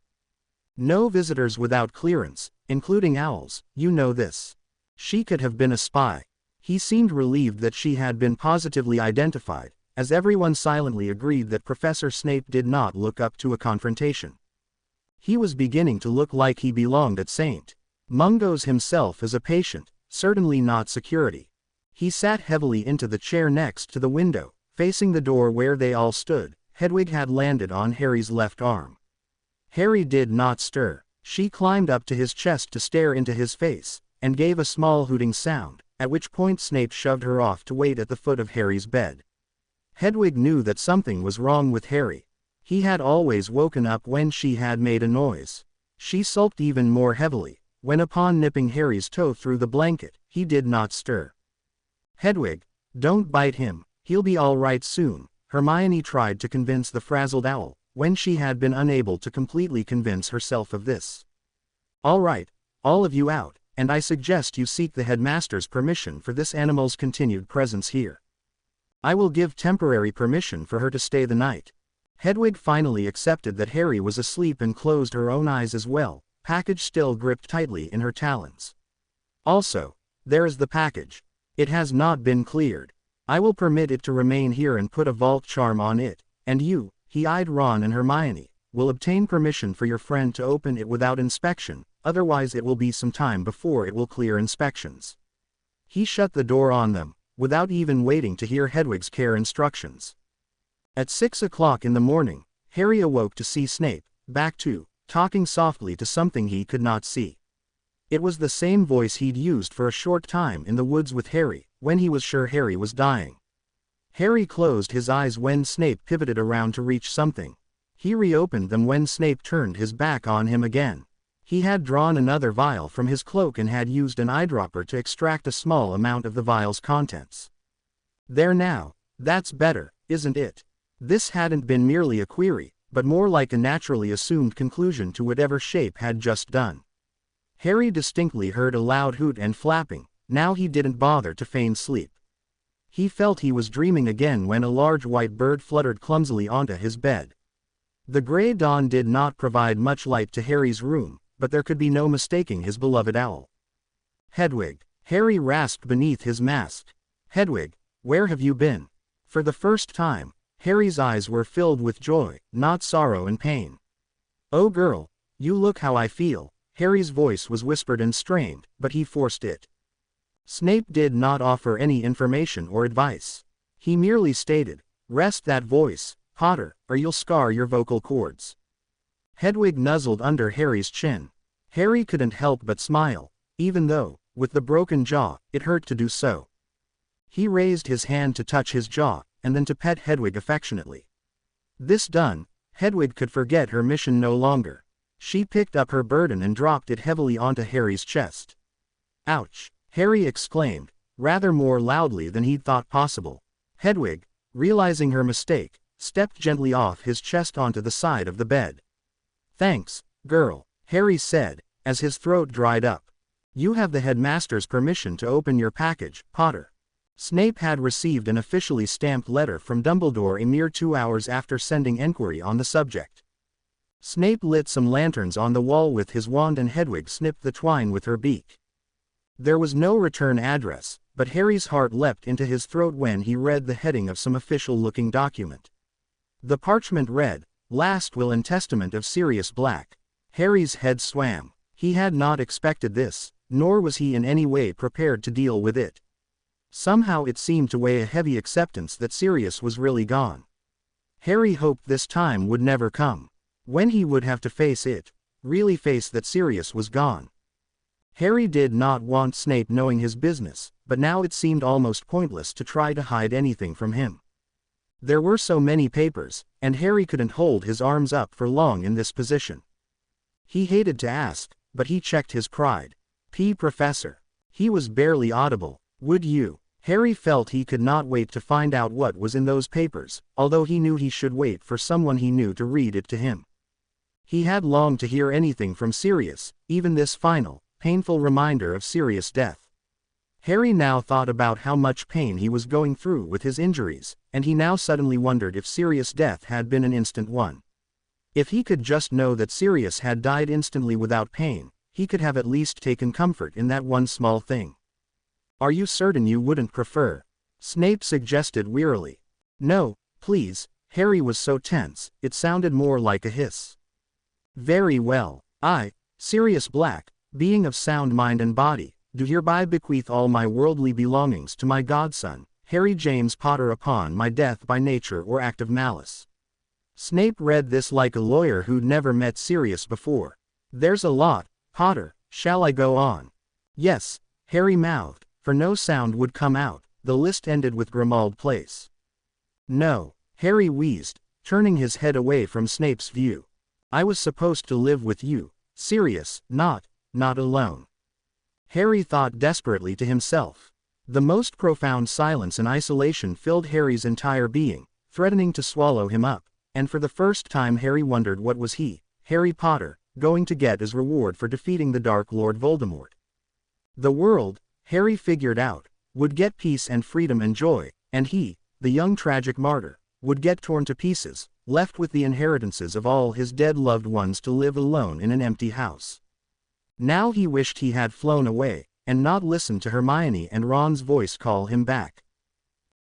No visitors without clearance, including owls, you know this. She could have been a spy. He seemed relieved that she had been positively identified, as everyone silently agreed that Professor Snape did not look up to a confrontation. He was beginning to look like he belonged at St. Mungo's himself as a patient, certainly not security. He sat heavily into the chair next to the window, facing the door where they all stood. Hedwig had landed on Harry's left arm. Harry did not stir. She climbed up to his chest to stare into his face, and gave a small hooting sound, at which point Snape shoved her off to wait at the foot of Harry's bed. Hedwig knew that something was wrong with Harry. He had always woken up when she had made a noise. She sulked even more heavily, when upon nipping Harry's toe through the blanket, he did not stir. "Hedwig, don't bite him, he'll be all right soon," Hermione tried to convince the frazzled owl, when she had been unable to completely convince herself of this. "All right, all of you out, and I suggest you seek the headmaster's permission for this animal's continued presence here. I will give temporary permission for her to stay the night." Hedwig finally accepted that Harry was asleep and closed her own eyes as well, package still gripped tightly in her talons. "Also, there is the package. It has not been cleared. I will permit it to remain here and put a vault charm on it, and you," he eyed Ron and Hermione, "will obtain permission for your friend to open it without inspection, otherwise it will be some time before it will clear inspections." He shut the door on them, without even waiting to hear Hedwig's care instructions. At 6 o'clock in the morning, Harry awoke to see Snape, back to, talking softly to something he could not see. It was the same voice he'd used for a short time in the woods with Harry, when he was sure Harry was dying. Harry closed his eyes when Snape pivoted around to reach something. He reopened them when Snape turned his back on him again. He had drawn another vial from his cloak and had used an eyedropper to extract a small amount of the vial's contents. "There now, that's better, isn't it?" This hadn't been merely a query, but more like a naturally assumed conclusion to whatever Snape had just done. Harry distinctly heard a loud hoot and flapping. Now he didn't bother to feign sleep. He felt he was dreaming again when a large white bird fluttered clumsily onto his bed. The gray dawn did not provide much light to Harry's room, but there could be no mistaking his beloved owl. "Hedwig," Harry rasped beneath his mask. "Hedwig, where have you been?" For the first time, Harry's eyes were filled with joy, not sorrow and pain. "Oh girl, you look how I feel." Harry's voice was whispered and strained, but he forced it. Snape did not offer any information or advice. He merely stated, "Rest that voice, Potter, or you'll scar your vocal cords." Hedwig nuzzled under Harry's chin. Harry couldn't help but smile, even though, with the broken jaw, it hurt to do so. He raised his hand to touch his jaw, and then to pet Hedwig affectionately. This done, Hedwig could forget her mission no longer. She picked up her burden and dropped it heavily onto Harry's chest. "Ouch!" Harry exclaimed, rather more loudly than he'd thought possible. Hedwig, realizing her mistake, stepped gently off his chest onto the side of the bed. "Thanks, girl," Harry said, as his throat dried up. "You have the headmaster's permission to open your package, Potter." Snape had received an officially stamped letter from Dumbledore a mere 2 hours after sending enquiry on the subject. Snape lit some lanterns on the wall with his wand and Hedwig snipped the twine with her beak. There was no return address, but Harry's heart leapt into his throat when he read the heading of some official-looking document. The parchment read, "Last Will and Testament of Sirius Black." Harry's head swam. He had not expected this, nor was he in any way prepared to deal with it. Somehow it seemed to weigh a heavy acceptance that Sirius was really gone. Harry hoped this time would never come, when he would have to face it, really face that Sirius was gone. Harry did not want Snape knowing his business, but now it seemed almost pointless to try to hide anything from him. There were so many papers, and Harry couldn't hold his arms up for long in this position. He hated to ask, but he checked his pride. Professor." He was barely audible. "Would you?" Harry felt he could not wait to find out what was in those papers, although he knew he should wait for someone he knew to read it to him. He had longed to hear anything from Sirius, even this final, painful reminder of Sirius' death. Harry now thought about how much pain he was going through with his injuries, and he now suddenly wondered if Sirius' death had been an instant one. If he could just know that Sirius had died instantly without pain, he could have at least taken comfort in that one small thing. "Are you certain you wouldn't prefer?" Snape suggested wearily. "No, please." Harry was so tense, it sounded more like a hiss. Very well. I, Sirius Black, being of sound mind and body, do hereby bequeath all my worldly belongings to my godson, Harry James Potter, upon my death by nature or act of malice. Snape read this like a lawyer who'd never met Sirius before. There's a lot, Potter, shall I go on? Yes, Harry mouthed, for no sound would come out. The list ended with Grimmauld Place. No, Harry wheezed, turning his head away from Snape's view. I was supposed to live with you, Sirius, not alone. Harry thought desperately to himself. The most profound silence and isolation filled Harry's entire being, threatening to swallow him up, and for the first time Harry wondered what was he, Harry Potter, going to get as reward for defeating the Dark Lord Voldemort. The world, Harry figured out, would get peace and freedom and joy, and he, the young tragic martyr, would get torn to pieces, left with the inheritances of all his dead loved ones to live alone in an empty house. Now he wished he had flown away, and not listened to Hermione and Ron's voice call him back.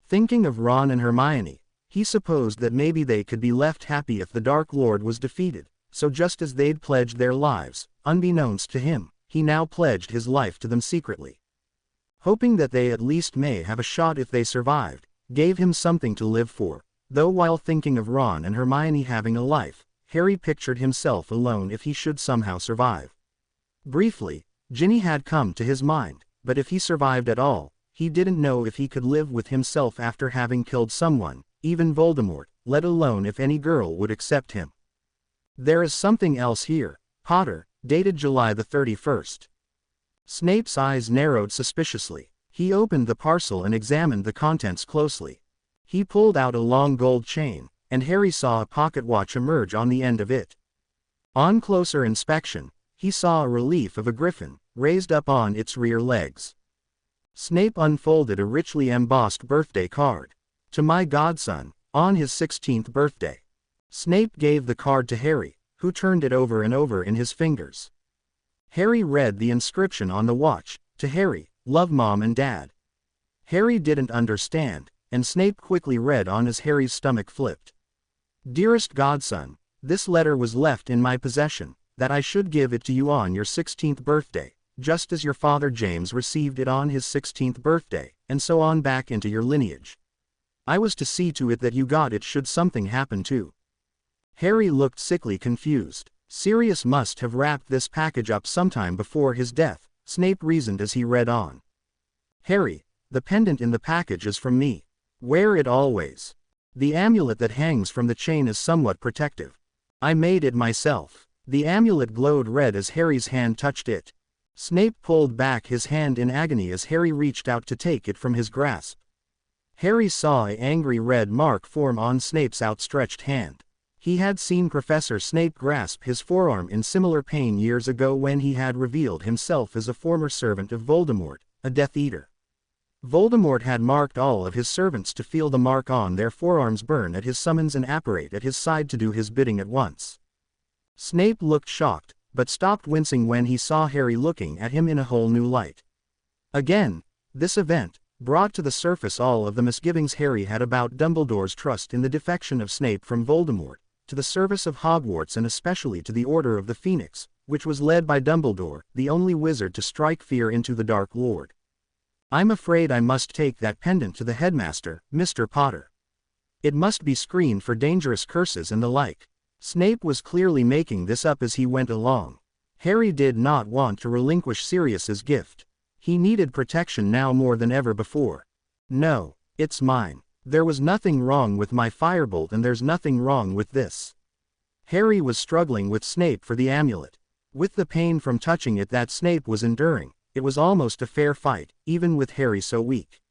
Thinking of Ron and Hermione, he supposed that maybe they could be left happy if the Dark Lord was defeated, so just as they'd pledged their lives, unbeknownst to him, he now pledged his life to them secretly. Hoping that they at least may have a shot if they survived, gave him something to live for, though while thinking of Ron and Hermione having a life, Harry pictured himself alone if he should somehow survive. Briefly, Ginny had come to his mind, but if he survived at all, he didn't know if he could live with himself after having killed someone, even Voldemort, let alone if any girl would accept him. There is something else here, Potter, dated July the 31st. Snape's eyes narrowed suspiciously. He opened the parcel and examined the contents closely. He pulled out a long gold chain, and Harry saw a pocket watch emerge on the end of it. On closer inspection, he saw a relief of a griffin, raised up on its rear legs. Snape unfolded a richly embossed birthday card. To my godson, on his 16th birthday. Snape gave the card to Harry, who turned it over and over in his fingers. Harry read the inscription on the watch, to Harry, love Mom and Dad. Harry didn't understand, and Snape quickly read on as Harry's stomach flipped. Dearest godson, this letter was left in my possession, that I should give it to you on your 16th birthday, just as your father James received it on his 16th birthday, and so on back into your lineage. I was to see to it that you got it should something happen too. Harry looked sickly confused. Sirius must have wrapped this package up sometime before his death, Snape reasoned as he read on. Harry, the pendant in the package is from me. Wear it always. The amulet that hangs from the chain is somewhat protective. I made it myself. The amulet glowed red as Harry's hand touched it. Snape pulled back his hand in agony as Harry reached out to take it from his grasp. Harry saw an angry red mark form on Snape's outstretched hand. He had seen Professor Snape grasp his forearm in similar pain years ago when he had revealed himself as a former servant of Voldemort, a Death Eater. Voldemort had marked all of his servants to feel the mark on their forearms burn at his summons and apparate at his side to do his bidding at once. Snape looked shocked, but stopped wincing when he saw Harry looking at him in a whole new light. Again, this event brought to the surface all of the misgivings Harry had about Dumbledore's trust in the defection of Snape from Voldemort, to the service of Hogwarts and especially to the Order of the Phoenix, which was led by Dumbledore, the only wizard to strike fear into the Dark Lord. I'm afraid I must take that pendant to the headmaster, Mr. Potter. It must be screened for dangerous curses and the like. Snape was clearly making this up as he went along. Harry did not want to relinquish Sirius's gift. He needed protection now more than ever before. No, it's mine. There was nothing wrong with my firebolt and there's nothing wrong with this. Harry was struggling with Snape for the amulet. With the pain from touching it that Snape was enduring, it was almost a fair fight, even with Harry so weak.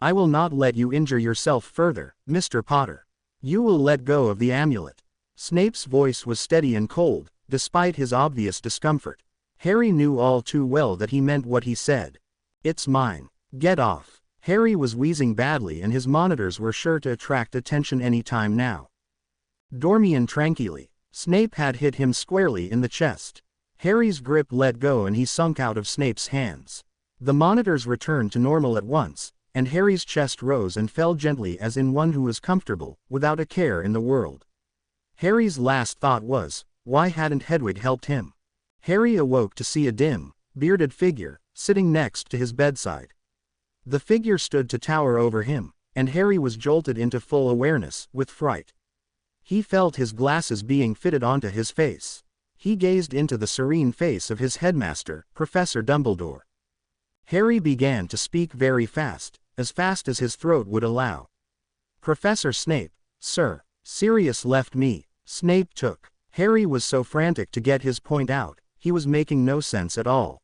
I will not let you injure yourself further, Mr. Potter. You will let go of the amulet. Snape's voice was steady and cold, despite his obvious discomfort. Harry knew all too well that he meant what he said. It's mine. Get off. Harry was wheezing badly and his monitors were sure to attract attention any time now. Dormian tranquilly. Snape had hit him squarely in the chest. Harry's grip let go and he sunk out of Snape's hands. The monitors returned to normal at once, and Harry's chest rose and fell gently as in one who was comfortable, without a care in the world. Harry's last thought was, Why hadn't Hedwig helped him? Harry awoke to see a dim, bearded figure, sitting next to his bedside. The figure stood to tower over him, and Harry was jolted into full awareness, with fright. He felt his glasses being fitted onto his face. He gazed into the serene face of his headmaster, Professor Dumbledore. Harry began to speak very fast as his throat would allow. "Professor Snape, sir, Sirius left me." Snape took. Harry was so frantic to get his point out, he was making no sense at all.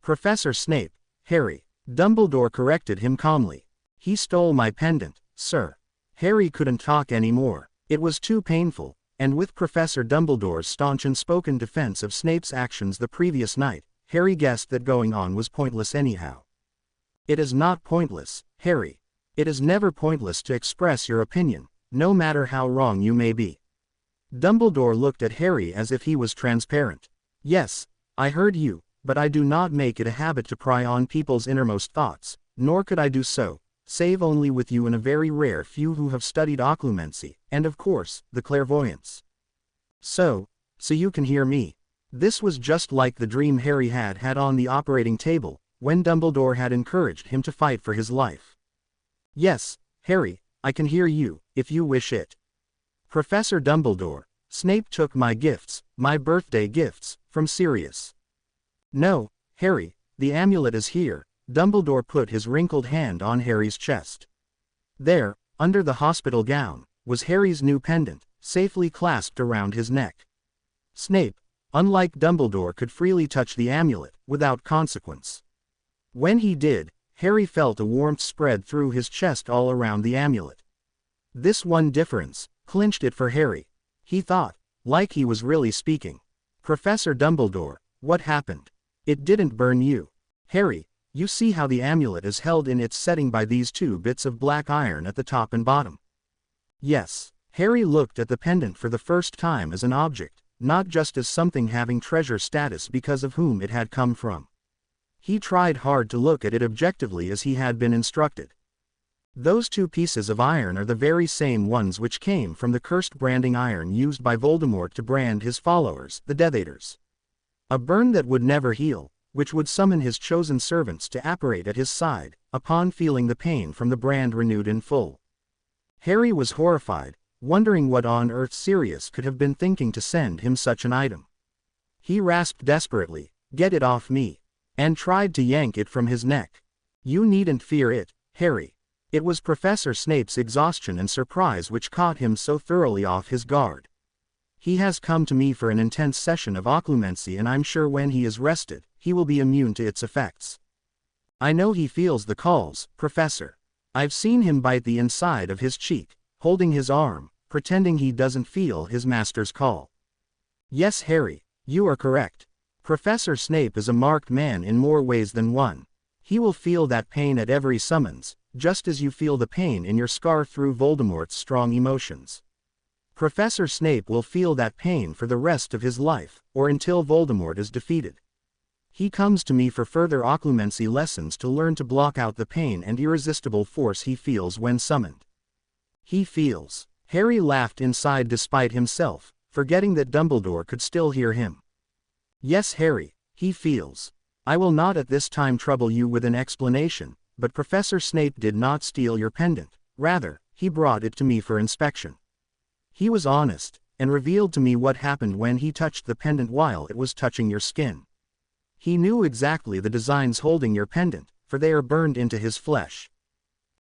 "Professor Snape, Harry," Dumbledore corrected him calmly. "He stole my pendant, sir." Harry couldn't talk anymore. It was too painful, and with Professor Dumbledore's staunch and spoken defense of Snape's actions the previous night, Harry guessed that going on was pointless anyhow. "It is not pointless, Harry. It is never pointless to express your opinion, no matter how wrong you may be." Dumbledore looked at Harry as if he was transparent. "Yes, I heard you, but I do not make it a habit to pry on people's innermost thoughts, nor could I do so, save only with you and a very rare few who have studied occlumency, and of course, the clairvoyance. So you can hear me." This was just like the dream Harry had had on the operating table, when Dumbledore had encouraged him to fight for his life. "Yes, Harry, I can hear you, if you wish it." "Professor Dumbledore, Snape took my gifts, my birthday gifts, from Sirius." "No, Harry, the amulet is here." Dumbledore put his wrinkled hand on Harry's chest. There, under the hospital gown, was Harry's new pendant, safely clasped around his neck. Snape, unlike Dumbledore, could freely touch the amulet, without consequence. When he did, Harry felt a warmth spread through his chest all around the amulet. This one difference clinched it for Harry. He thought, like he was really speaking. "Professor Dumbledore, what happened? It didn't burn you." "Harry, you see how the amulet is held in its setting by these two bits of black iron at the top and bottom?" "Yes." Harry looked at the pendant for the first time as an object, not just as something having treasure status because of whom it had come from. He tried hard to look at it objectively as he had been instructed. Those two pieces of iron are the very same ones which came from the cursed branding iron used by Voldemort to brand his followers, the Death Eaters. A burn that would never heal, which would summon his chosen servants to apparate at his side, upon feeling the pain from the brand renewed in full. Harry was horrified, wondering what on earth Sirius could have been thinking to send him such an item. He rasped desperately, "Get it off me," and tried to yank it from his neck. "You needn't fear it, Harry." It was Professor Snape's exhaustion and surprise which caught him so thoroughly off his guard. "He has come to me for an intense session of occlumency, and I'm sure when he is rested, he will be immune to its effects. I know he feels the calls, Professor. I've seen him bite the inside of his cheek, holding his arm, pretending he doesn't feel his master's call." "Yes, Harry, you are correct. Professor Snape is a marked man in more ways than one. He will feel that pain at every summons, just as you feel the pain in your scar through Voldemort's strong emotions. Professor Snape will feel that pain for the rest of his life, or until Voldemort is defeated. He comes to me for further occlumency lessons to learn to block out the pain and irresistible force he feels when summoned." "He feels." Harry laughed inside despite himself, forgetting that Dumbledore could still hear him. "Yes, Harry, he feels. I will not at this time trouble you with an explanation, but Professor Snape did not steal your pendant, rather, he brought it to me for inspection. He was honest, and revealed to me what happened when he touched the pendant while it was touching your skin. He knew exactly the designs holding your pendant, for they are burned into his flesh.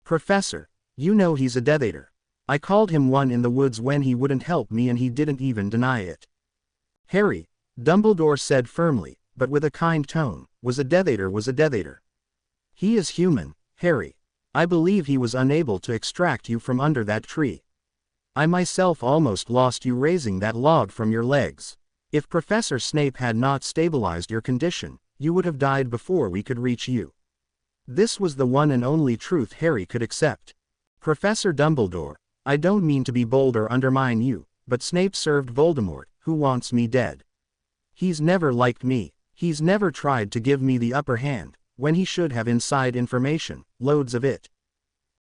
Professor, you know he's a Death Eater. I called him one in the woods when he wouldn't help me and he didn't even deny it." "Harry," Dumbledore said firmly, but with a kind tone, "was a Death Eater was a Death Eater. He is human, Harry. I believe he was unable to extract you from under that tree. I myself almost lost you raising that log from your legs. If Professor Snape had not stabilized your condition, you would have died before we could reach you." This was the one and only truth Harry could accept. "Professor Dumbledore, I don't mean to be bold or undermine you, but Snape served Voldemort, who wants me dead. He's never liked me. He's never tried to give me the upper hand, when he should have inside information, loads of it.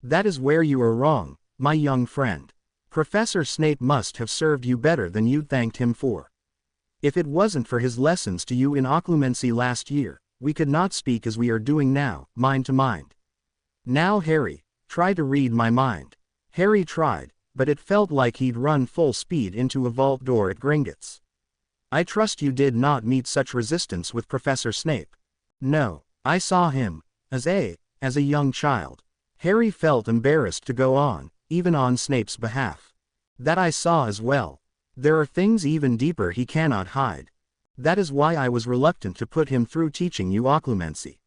That is where you are wrong, my young friend. Professor Snape must have served you better than you'd thanked him for." If it wasn't for his lessons to you in occlumency last year, we could not speak as we are doing now, mind to mind. Now Harry, try to read my mind. Harry tried, but it felt like he'd run full speed into a vault door at Gringotts. I trust you did not meet such resistance with Professor Snape. No, I saw him, as a young child. Harry felt embarrassed to go on, even on Snape's behalf. That I saw as well. There are things even deeper he cannot hide. That is why I was reluctant to put him through teaching you occlumency.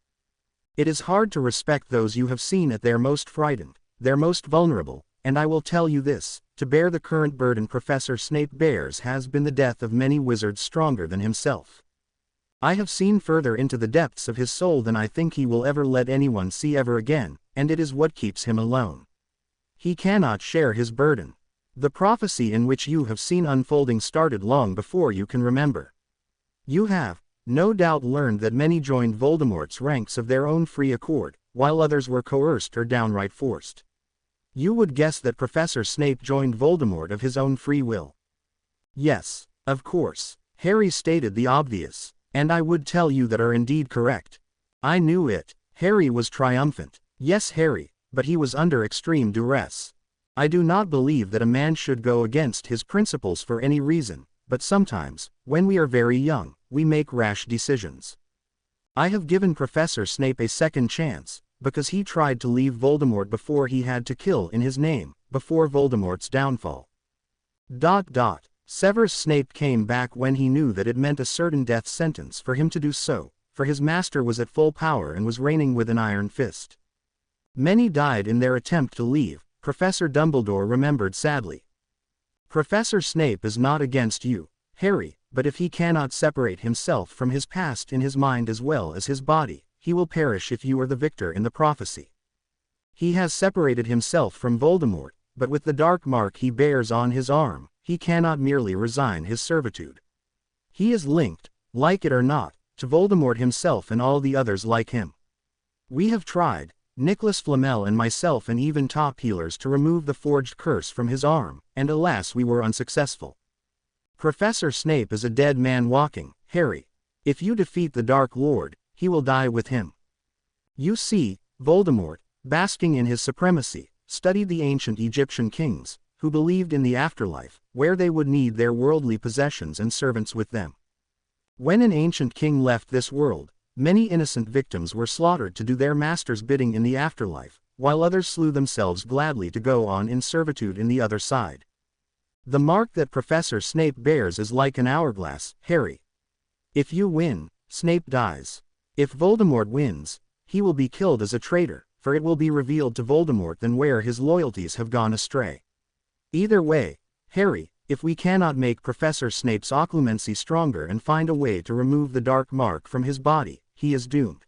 It is hard to respect those you have seen at their most frightened, their most vulnerable, and I will tell you this, to bear the current burden Professor Snape bears has been the death of many wizards stronger than himself. I have seen further into the depths of his soul than I think he will ever let anyone see ever again, and it is what keeps him alone. He cannot share his burden. The prophecy in which you have seen unfolding started long before you can remember. You have, no doubt, learned that many joined Voldemort's ranks of their own free accord, while others were coerced or downright forced. You would guess that Professor Snape joined Voldemort of his own free will. Yes, of course, Harry stated the obvious, and I would tell you that are indeed correct. I knew it. Harry was triumphant. Yes, Harry, but he was under extreme duress. I do not believe that a man should go against his principles for any reason, but sometimes, when we are very young, we make rash decisions. I have given Professor Snape a second chance, because he tried to leave Voldemort before he had to kill in his name, before Voldemort's downfall. Severus Snape came back when he knew that it meant a certain death sentence for him to do so, for his master was at full power and was reigning with an iron fist. Many died in their attempt to leave, Professor Dumbledore remembered sadly. Professor Snape is not against you, Harry, but if he cannot separate himself from his past in his mind as well as his body, he will perish if you are the victor in the prophecy. He has separated himself from Voldemort, but with the dark mark he bears on his arm, he cannot merely resign his servitude. He is linked, like it or not, to Voldemort himself and all the others like him. We have tried, Nicholas Flamel and myself and even top healers, to remove the forged curse from his arm, and alas, we were unsuccessful. Professor Snape is a dead man walking, Harry. If you defeat the Dark Lord, he will die with him. You see, Voldemort, basking in his supremacy, studied the ancient Egyptian kings, who believed in the afterlife, where they would need their worldly possessions and servants with them. When an ancient king left this world, many innocent victims were slaughtered to do their master's bidding in the afterlife, while others slew themselves gladly to go on in servitude in the other side. The mark that Professor Snape bears is like an hourglass, Harry. If you win, Snape dies. If Voldemort wins, he will be killed as a traitor, for it will be revealed to Voldemort then where his loyalties have gone astray. Either way, Harry, if we cannot make Professor Snape's occlumency stronger and find a way to remove the dark mark from his body, he is doomed.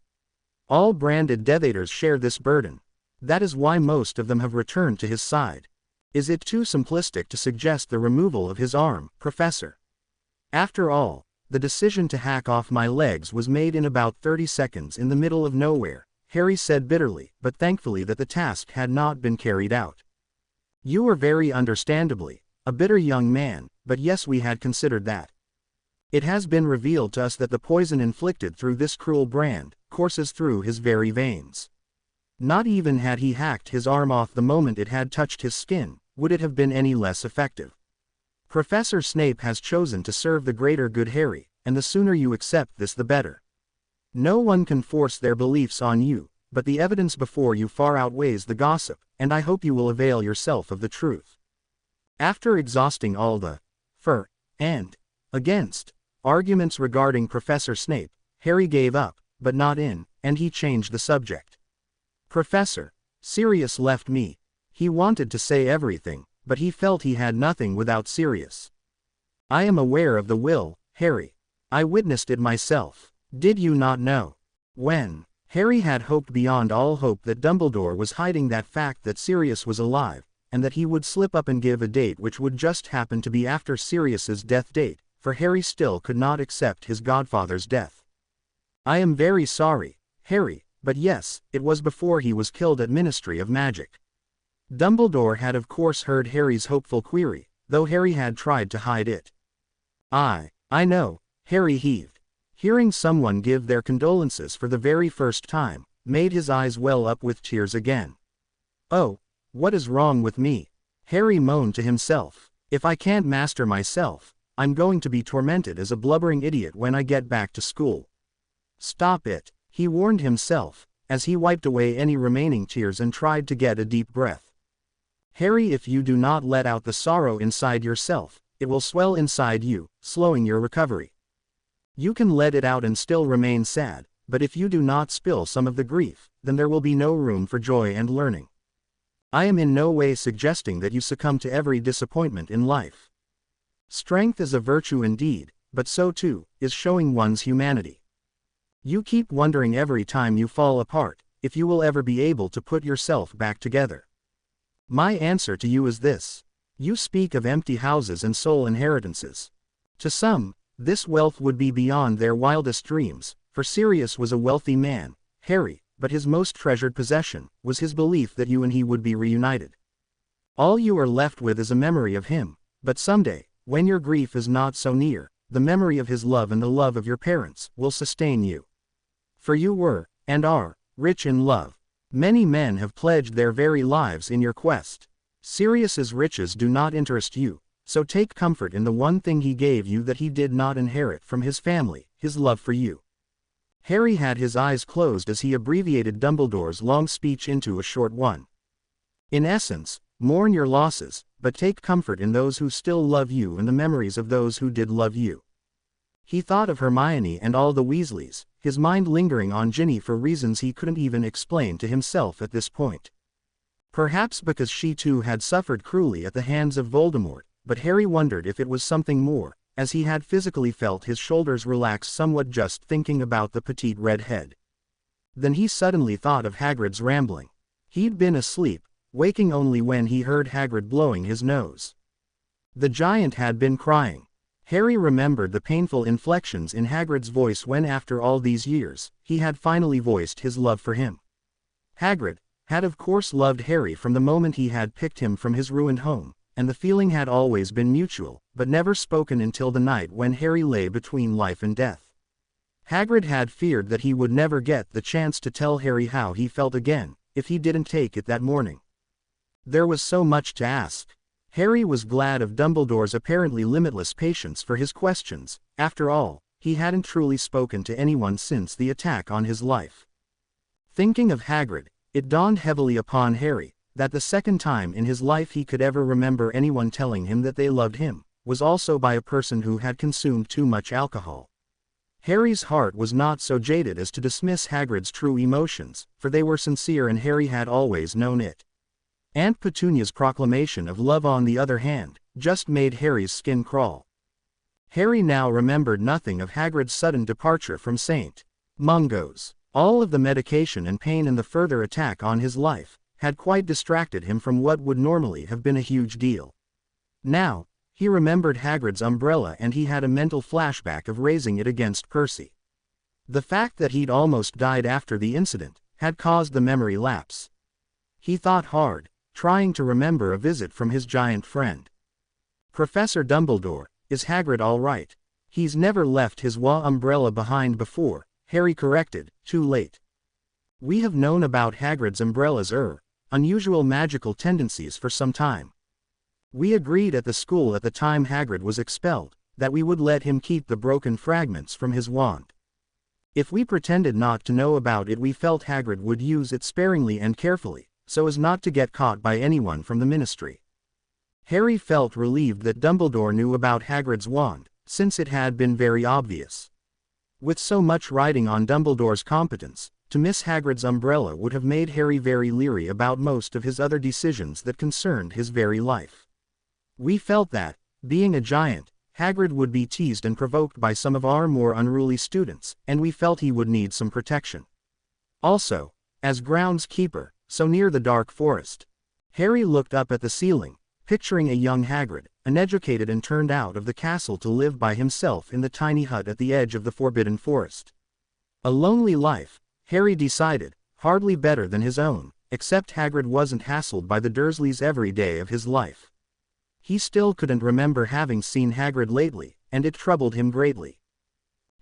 All branded Death Eaters share this burden. That is why most of them have returned to his side. Is it too simplistic to suggest the removal of his arm, Professor? After all, the decision to hack off my legs was made in about 30 seconds in the middle of nowhere, Harry said bitterly, but thankfully that the task had not been carried out. You are very understandably a bitter young man, but yes, we had considered that. It has been revealed to us that the poison inflicted through this cruel brand courses through his very veins. Not even had he hacked his arm off the moment it had touched his skin, would it have been any less effective. Professor Snape has chosen to serve the greater good, Harry, and the sooner you accept this the better. No one can force their beliefs on you, but the evidence before you far outweighs the gossip, and I hope you will avail yourself of the truth. After exhausting all the for and against arguments regarding Professor Snape, Harry gave up, but not in, and he changed the subject. Professor, Sirius left me. He wanted to say everything, but he felt he had nothing without Sirius. I am aware of the will, Harry. I witnessed it myself. Did you not know? When Harry had hoped beyond all hope that Dumbledore was hiding that fact that Sirius was alive, and that he would slip up and give a date which would just happen to be after Sirius's death date, for Harry still could not accept his godfather's death. I am very sorry, Harry, but yes, it was before he was killed at Ministry of Magic. Dumbledore had of course heard Harry's hopeful query, though Harry had tried to hide it. I know, Harry heaved. Hearing someone give their condolences for the very first time, made his eyes well up with tears again. Oh, what is wrong with me? Harry moaned to himself. If I can't master myself, I'm going to be tormented as a blubbering idiot when I get back to school. Stop it, he warned himself, as he wiped away any remaining tears and tried to get a deep breath. Harry, if you do not let out the sorrow inside yourself, it will swell inside you, slowing your recovery. You can let it out and still remain sad, but if you do not spill some of the grief, then there will be no room for joy and learning. I am in no way suggesting that you succumb to every disappointment in life. Strength is a virtue indeed, but so too is showing one's humanity. You keep wondering every time you fall apart, if you will ever be able to put yourself back together. My answer to you is this. You speak of empty houses and sole inheritances. To some, this wealth would be beyond their wildest dreams, for Sirius was a wealthy man, Harry, but his most treasured possession was his belief that you and he would be reunited. All you are left with is a memory of him, but someday, when your grief is not so near, the memory of his love and the love of your parents will sustain you. For you were, and are, rich in love. Many men have pledged their very lives in your quest. Sirius's riches do not interest you, so take comfort in the one thing he gave you that he did not inherit from his family, his love for you. Harry had his eyes closed as he abbreviated Dumbledore's long speech into a short one. In essence, mourn your losses, but take comfort in those who still love you and the memories of those who did love you. He thought of Hermione and all the Weasleys, his mind lingering on Ginny for reasons he couldn't even explain to himself at this point. Perhaps because she too had suffered cruelly at the hands of Voldemort, but Harry wondered if it was something more, as he had physically felt his shoulders relax somewhat just thinking about the petite red head. Then he suddenly thought of Hagrid's rambling. He'd been asleep, waking only when he heard Hagrid blowing his nose. The giant had been crying. Harry remembered the painful inflections in Hagrid's voice when after all these years, he had finally voiced his love for him. Hagrid had of course loved Harry from the moment he had picked him from his ruined home, and the feeling had always been mutual, but never spoken until the night when Harry lay between life and death. Hagrid had feared that he would never get the chance to tell Harry how he felt again, if he didn't take it that morning. There was so much to ask. Harry was glad of Dumbledore's apparently limitless patience for his questions. After all, he hadn't truly spoken to anyone since the attack on his life. Thinking of Hagrid, it dawned heavily upon Harry that the second time in his life he could ever remember anyone telling him that they loved him was also by a person who had consumed too much alcohol. Harry's heart was not so jaded as to dismiss Hagrid's true emotions, for they were sincere and Harry had always known it. Aunt Petunia's proclamation of love, on the other hand, just made Harry's skin crawl. Harry now remembered nothing of Hagrid's sudden departure from St. Mungo's. All of the medication and pain and the further attack on his life had quite distracted him from what would normally have been a huge deal. Now, he remembered Hagrid's umbrella and he had a mental flashback of raising it against Percy. The fact that he'd almost died after the incident had caused the memory lapse. He thought hard, trying to remember a visit from his giant friend. Professor Dumbledore, is Hagrid all right? He's never left his umbrella behind before, Harry corrected, too late. We have known about Hagrid's umbrella's unusual magical tendencies for some time. We agreed at the school at the time Hagrid was expelled, that we would let him keep the broken fragments from his wand. If we pretended not to know about it, we felt Hagrid would use it sparingly and carefully, so as not to get caught by anyone from the ministry. Harry felt relieved that Dumbledore knew about Hagrid's wand, since it had been very obvious. With so much riding on Dumbledore's competence, to miss Hagrid's umbrella would have made Harry very leery about most of his other decisions that concerned his very life. We felt that, being a giant, Hagrid would be teased and provoked by some of our more unruly students, and we felt he would need some protection. Also, as groundskeeper, so near the dark forest. Harry looked up at the ceiling, picturing a young Hagrid, uneducated and turned out of the castle to live by himself in the tiny hut at the edge of the forbidden forest. A lonely life, Harry decided, hardly better than his own, except Hagrid wasn't hassled by the Dursleys every day of his life. He still couldn't remember having seen Hagrid lately, and it troubled him greatly.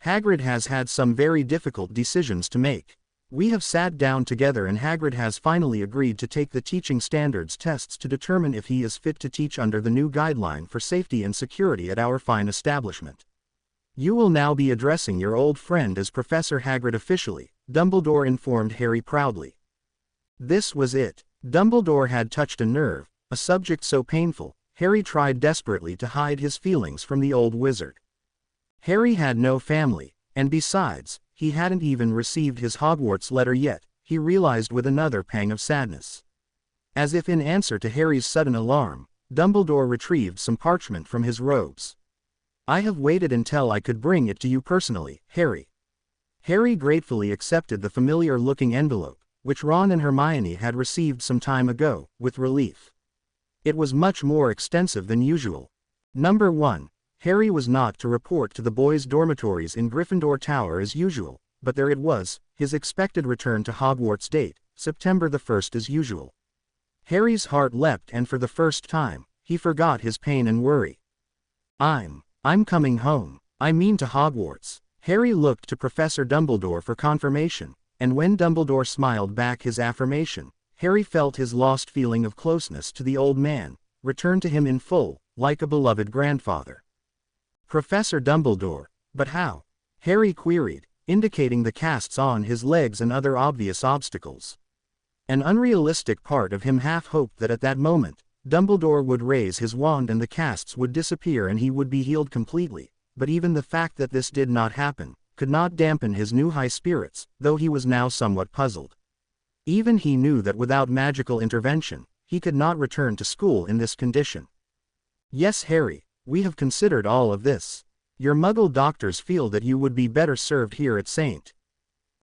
Hagrid has had some very difficult decisions to make. We have sat down together and Hagrid has finally agreed to take the teaching standards tests to determine if he is fit to teach under the new guideline for safety and security at our fine establishment. You will now be addressing your old friend as Professor Hagrid officially, Dumbledore informed Harry proudly. This was it. Dumbledore had touched a nerve, a subject so painful, Harry tried desperately to hide his feelings from the old wizard. Harry had no family, and besides, he hadn't even received his Hogwarts letter yet, he realized with another pang of sadness. As if in answer to Harry's sudden alarm, Dumbledore retrieved some parchment from his robes. I have waited until I could bring it to you personally, Harry. Harry gratefully accepted the familiar-looking envelope, which Ron and Hermione had received some time ago, with relief. It was much more extensive than usual. Number 1. Harry was not to report to the boys' dormitories in Gryffindor Tower as usual, but there it was, his expected return to Hogwarts date, September the 1st as usual. Harry's heart leapt and for the first time, he forgot his pain and worry. I'm coming home. I mean to Hogwarts. Harry looked to Professor Dumbledore for confirmation, and when Dumbledore smiled back his affirmation, Harry felt his lost feeling of closeness to the old man return to him in full, like a beloved grandfather. Professor Dumbledore, but how? Harry queried, indicating the casts on his legs and other obvious obstacles. An unrealistic part of him half hoped that at that moment, Dumbledore would raise his wand and the casts would disappear and he would be healed completely, but even the fact that this did not happen could not dampen his new high spirits, though he was now somewhat puzzled. Even he knew that without magical intervention, he could not return to school in this condition. Yes, Harry, we have considered all of this. Your Muggle doctors feel that you would be better served here at St.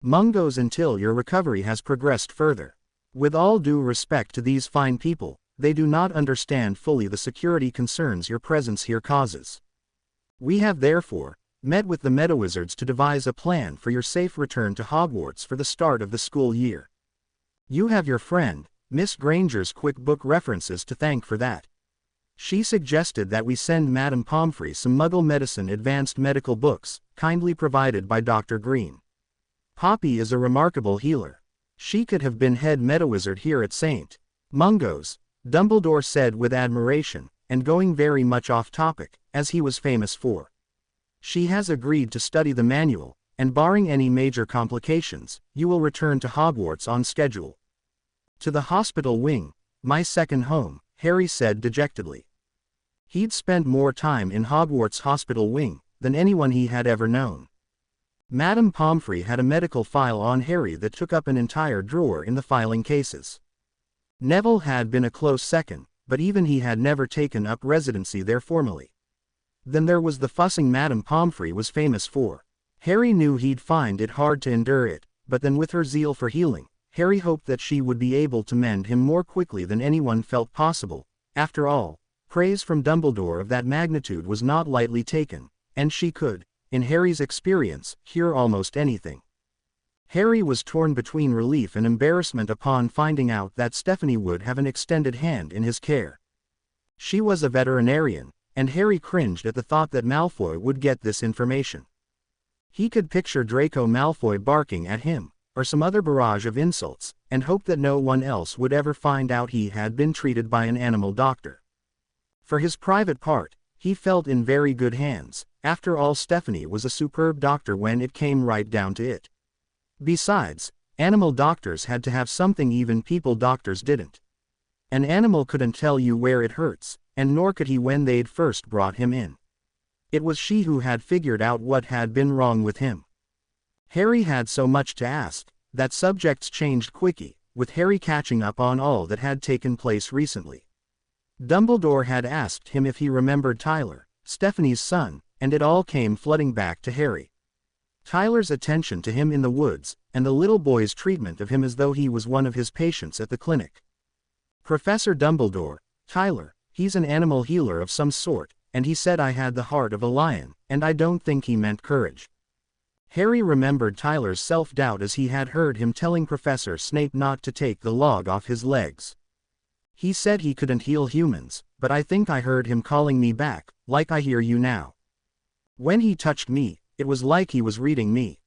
Mungo's until your recovery has progressed further. With all due respect to these fine people, they do not understand fully the security concerns your presence here causes. We have therefore met with the Medawizards to devise a plan for your safe return to Hogwarts for the start of the school year. You have your friend, Miss Granger's quick book references to thank for that. She suggested that we send Madame Pomfrey some Muggle medicine advanced medical books, kindly provided by Dr. Green. Poppy is a remarkable healer. She could have been head Medawizard here at St. Mungo's, Dumbledore said with admiration, and going very much off topic, as he was famous for. She has agreed to study the manual, and barring any major complications, you will return to Hogwarts on schedule. To the hospital wing, my second home, Harry said dejectedly. He'd spent more time in Hogwarts hospital wing than anyone he had ever known. Madame Pomfrey had a medical file on Harry that took up an entire drawer in the filing cases. Neville had been a close second, but even he had never taken up residency there formally. Then there was the fussing Madame Pomfrey was famous for. Harry knew he'd find it hard to endure it, but then with her zeal for healing, Harry hoped that she would be able to mend him more quickly than anyone felt possible. After all, praise from Dumbledore of that magnitude was not lightly taken, and she could, in Harry's experience, cure almost anything. Harry was torn between relief and embarrassment upon finding out that Stephanie would have an extended hand in his care. She was a veterinarian, and Harry cringed at the thought that Malfoy would get this information. He could picture Draco Malfoy barking at him, or some other barrage of insults, and hoped that no one else would ever find out he had been treated by an animal doctor. For his private part, he felt in very good hands. After all, Stephanie was a superb doctor when it came right down to it. Besides, animal doctors had to have something even people doctors didn't. An animal couldn't tell you where it hurts, and nor could he when they'd first brought him in. It was she who had figured out what had been wrong with him. Harry had so much to ask, that subjects changed quickly, with Harry catching up on all that had taken place recently. Dumbledore had asked him if he remembered Tyler, Stephanie's son, and it all came flooding back to Harry. Tyler's attention to him in the woods, and the little boy's treatment of him as though he was one of his patients at the clinic. Professor Dumbledore, Tyler, he's an animal healer of some sort, and he said I had the heart of a lion, and I don't think he meant courage. Harry remembered Tyler's self-doubt as he had heard him telling Professor Snape not to take the log off his legs. He said he couldn't heal humans, but I think I heard him calling me back, like I hear you now. When he touched me, it was like he was reading me."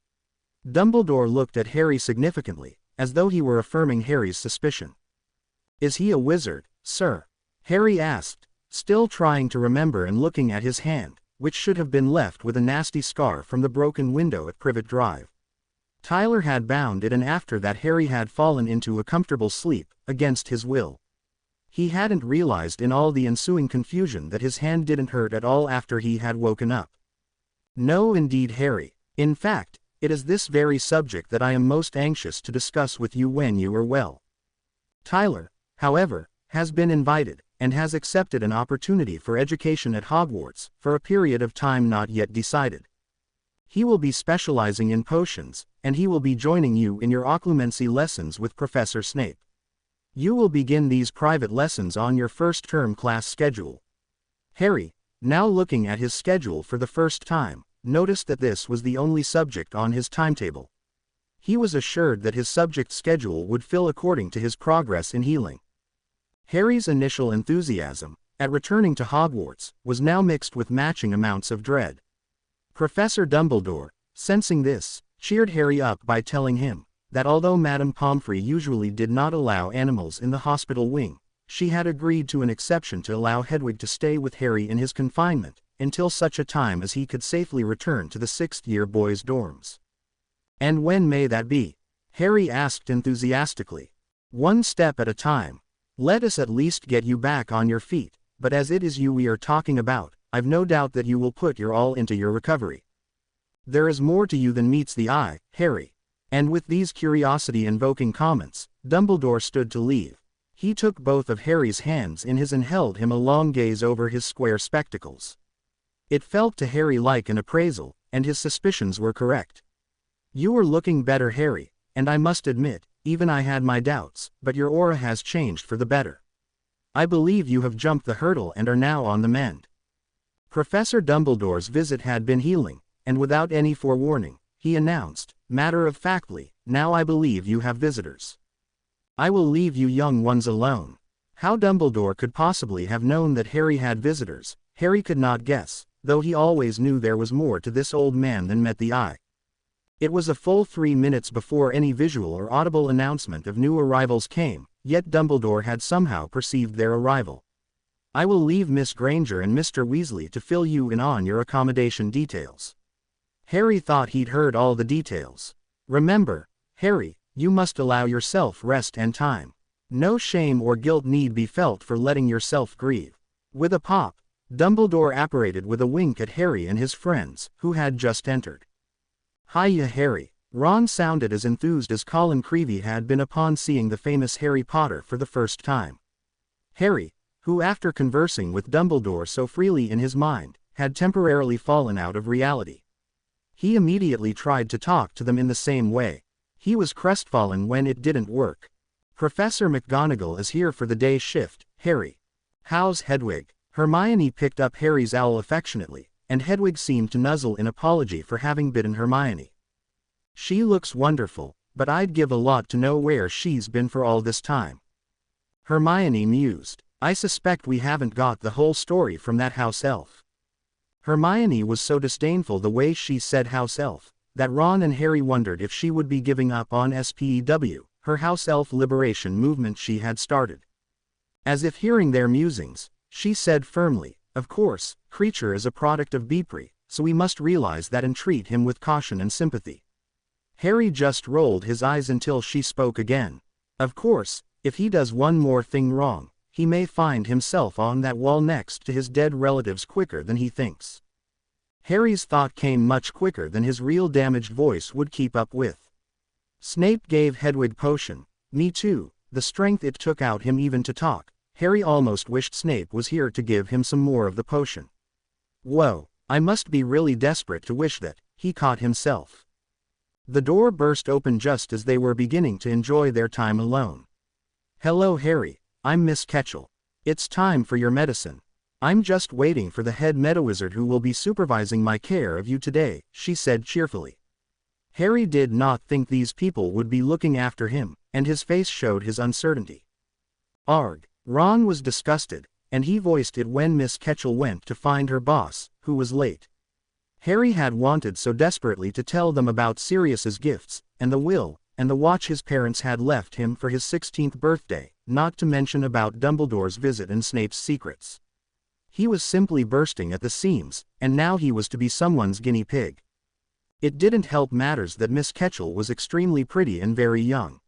Dumbledore looked at Harry significantly, as though he were affirming Harry's suspicion. "Is he a wizard, sir?" Harry asked, still trying to remember and looking at his hand, which should have been left with a nasty scar from the broken window at Privet Drive. Tyler had bound it, and after that Harry had fallen into a comfortable sleep, against his will. He hadn't realized in all the ensuing confusion that his hand didn't hurt at all after he had woken up. "No indeed, Harry. In fact, it is this very subject that I am most anxious to discuss with you when you are well." Tyler, however, has been invited, and has accepted an opportunity for education at Hogwarts, for a period of time not yet decided. He will be specializing in potions, and he will be joining you in your occlumency lessons with Professor Snape. You will begin these private lessons on your first-term class schedule. Harry, now looking at his schedule for the first time, noticed that this was the only subject on his timetable. He was assured that his subject schedule would fill according to his progress in healing. Harry's initial enthusiasm, at returning to Hogwarts, was now mixed with matching amounts of dread. Professor Dumbledore, sensing this, cheered Harry up by telling him that although Madame Pomfrey usually did not allow animals in the hospital wing, she had agreed to an exception to allow Hedwig to stay with Harry in his confinement, until such a time as he could safely return to the sixth-year boys' dorms. "And when may that be?" Harry asked enthusiastically. "One step at a time. Let us at least get you back on your feet, but as it is you we are talking about, I've no doubt that you will put your all into your recovery. There is more to you than meets the eye, Harry." And with these curiosity-invoking comments, Dumbledore stood to leave. He took both of Harry's hands in his and held him a long gaze over his square spectacles. It felt to Harry like an appraisal, and his suspicions were correct. "You are looking better, Harry, and I must admit, even I had my doubts, but your aura has changed for the better. I believe you have jumped the hurdle and are now on the mend." Professor Dumbledore's visit had been healing, and without any forewarning, he announced, matter-of-factly, "Now I believe you have visitors. I will leave you young ones alone." How Dumbledore could possibly have known that Harry had visitors, Harry could not guess, though he always knew there was more to this old man than met the eye. It was a full 3 minutes before any visual or audible announcement of new arrivals came, yet Dumbledore had somehow perceived their arrival. "I will leave Miss Granger and Mr. Weasley to fill you in on your accommodation details." Harry thought he'd heard all the details. "Remember, Harry, you must allow yourself rest and time. No shame or guilt need be felt for letting yourself grieve." With a pop, Dumbledore apparated with a wink at Harry and his friends, who had just entered. "Hiya, Harry." Ron sounded as enthused as Colin Creevey had been upon seeing the famous Harry Potter for the first time. Harry, who after conversing with Dumbledore so freely in his mind, had temporarily fallen out of reality. He immediately tried to talk to them in the same way. He was crestfallen when it didn't work. "Professor McGonagall is here for the day shift, Harry. How's Hedwig?" Hermione picked up Harry's owl affectionately, and Hedwig seemed to nuzzle in apology for having bitten Hermione. "She looks wonderful, but I'd give a lot to know where she's been for all this time." Hermione mused. "I suspect we haven't got the whole story from that house elf." Hermione was so disdainful the way she said house elf, that Ron and Harry wondered if she would be giving up on SPEW, her house elf liberation movement she had started. As if hearing their musings, she said firmly, "Of course, Creature is a product of Beepre, so we must realize that and treat him with caution and sympathy." Harry just rolled his eyes until she spoke again. "Of course, if he does one more thing wrong, he may find himself on that wall next to his dead relatives quicker than he thinks." Harry's thought came much quicker than his real damaged voice would keep up with. "Snape gave Hedwig potion, me too, the strength it took out him even to talk." Harry almost wished Snape was here to give him some more of the potion. "Whoa, I must be really desperate to wish that," he caught himself. The door burst open just as they were beginning to enjoy their time alone. "Hello, Harry, I'm Miss Ketchel. It's time for your medicine. I'm just waiting for the head medawizard who will be supervising my care of you today," she said cheerfully. Harry did not think these people would be looking after him, and his face showed his uncertainty. "Arg." Ron was disgusted, and he voiced it when Miss Ketchel went to find her boss, who was late. Harry had wanted so desperately to tell them about Sirius's gifts, and the will, and the watch his parents had left him for his 16th birthday, not to mention about Dumbledore's visit and Snape's secrets. He was simply bursting at the seams, and now he was to be someone's guinea pig. It didn't help matters that Miss Ketchel was extremely pretty and very young.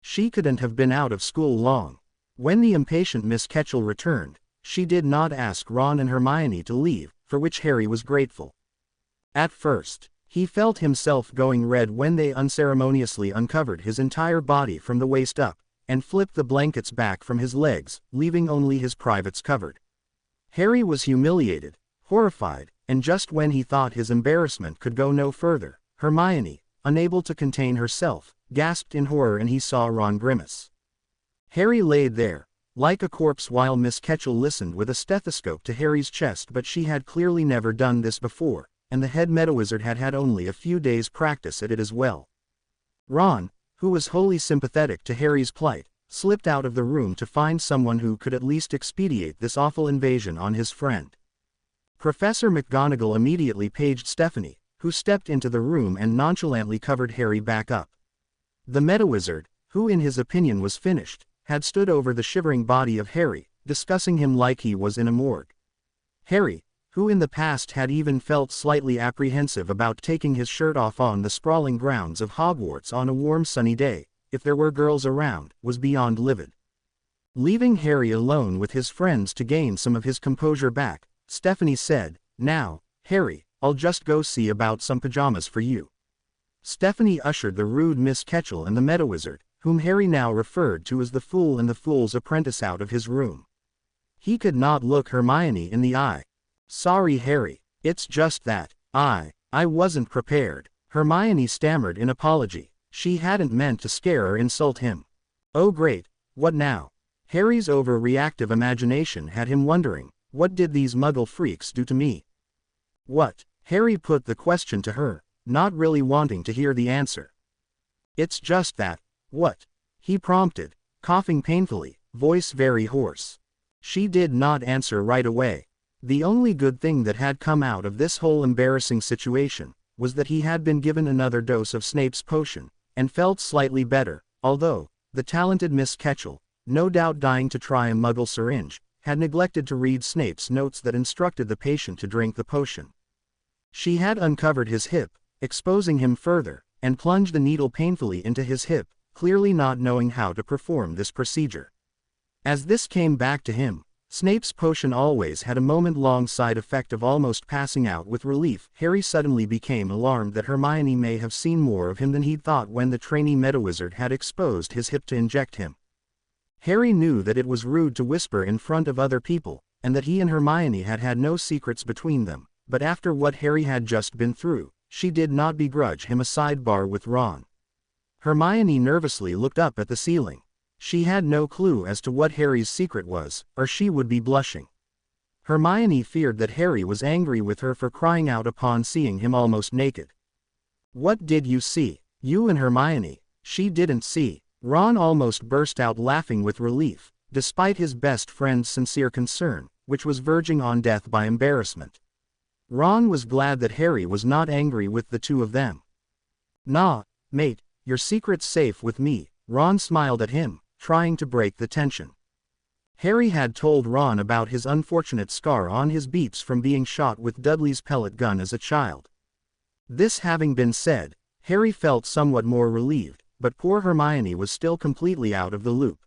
She couldn't have been out of school long. When the impatient Miss Ketchel returned, she did not ask Ron and Hermione to leave, for which Harry was grateful. At first, he felt himself going red when they unceremoniously uncovered his entire body from the waist up, and flipped the blankets back from his legs, leaving only his privates covered. Harry was humiliated, horrified, and just when he thought his embarrassment could go no further, Hermione, unable to contain herself, gasped in horror and he saw Ron grimace. Harry laid there, like a corpse while Miss Ketchel listened with a stethoscope to Harry's chest, but she had clearly never done this before, and the head Medawizard had had only a few days' practice at it as well. Ron, who was wholly sympathetic to Harry's plight, slipped out of the room to find someone who could at least expedite this awful invasion on his friend. Professor McGonagall immediately paged Stephanie, who stepped into the room and nonchalantly covered Harry back up. The Medawizard, who in his opinion was finished, had stood over the shivering body of Harry, discussing him like he was in a morgue. Harry, who in the past had even felt slightly apprehensive about taking his shirt off on the sprawling grounds of Hogwarts on a warm sunny day, if there were girls around, was beyond livid. Leaving Harry alone with his friends to gain some of his composure back, Stephanie said, "Now, Harry, I'll just go see about some pajamas for you." Stephanie ushered the rude Miss Ketchel and the Medawizard, whom Harry now referred to as the Fool and the Fool's Apprentice, out of his room. He could not look Hermione in the eye. "Sorry, Harry, it's just that, I wasn't prepared," Hermione stammered in apology. She hadn't meant to scare or insult him. Oh great, what now? Harry's overreactive imagination had him wondering, what did these Muggle freaks do to me? What? Harry put the question to her, not really wanting to hear the answer. "It's just that, what?" he prompted, coughing painfully, voice very hoarse. She did not answer right away. The only good thing that had come out of this whole embarrassing situation was that he had been given another dose of Snape's potion, and felt slightly better, although the talented Miss Ketchel, no doubt dying to try a Muggle syringe, had neglected to read Snape's notes that instructed the patient to drink the potion. She had uncovered his hip, exposing him further, and plunged the needle painfully into his hip, clearly not knowing how to perform this procedure. As this came back to him, Snape's potion always had a moment-long side effect of almost passing out with relief. Harry suddenly became alarmed that Hermione may have seen more of him than he'd thought when the trainee Medawizard had exposed his hip to inject him. Harry knew that it was rude to whisper in front of other people, and that he and Hermione had had no secrets between them, but after what Harry had just been through, she did not begrudge him a sidebar with Ron. Hermione nervously looked up at the ceiling. She had no clue as to what Harry's secret was, or she would be blushing. Hermione feared that Harry was angry with her for crying out upon seeing him almost naked. "What did you see, you and Hermione?" "She didn't see." Ron almost burst out laughing with relief, despite his best friend's sincere concern, which was verging on death by embarrassment. Ron was glad that Harry was not angry with the two of them. "Nah, mate, your secret's safe with me," Ron smiled at him, trying to break the tension. Harry had told Ron about his unfortunate scar on his beeps from being shot with Dudley's pellet gun as a child. This having been said, Harry felt somewhat more relieved, but poor Hermione was still completely out of the loop.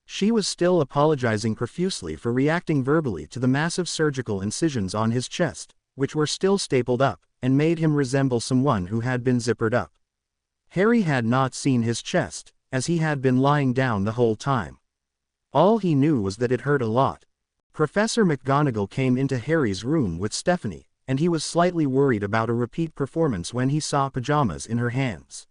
She was still apologizing profusely for reacting verbally to the massive surgical incisions on his chest, which were still stapled up, and made him resemble someone who had been zippered up. Harry had not seen his chest, as he had been lying down the whole time. All he knew was that it hurt a lot. Professor McGonagall came into Harry's room with Stephanie, and he was slightly worried about a repeat performance when he saw pajamas in her hands.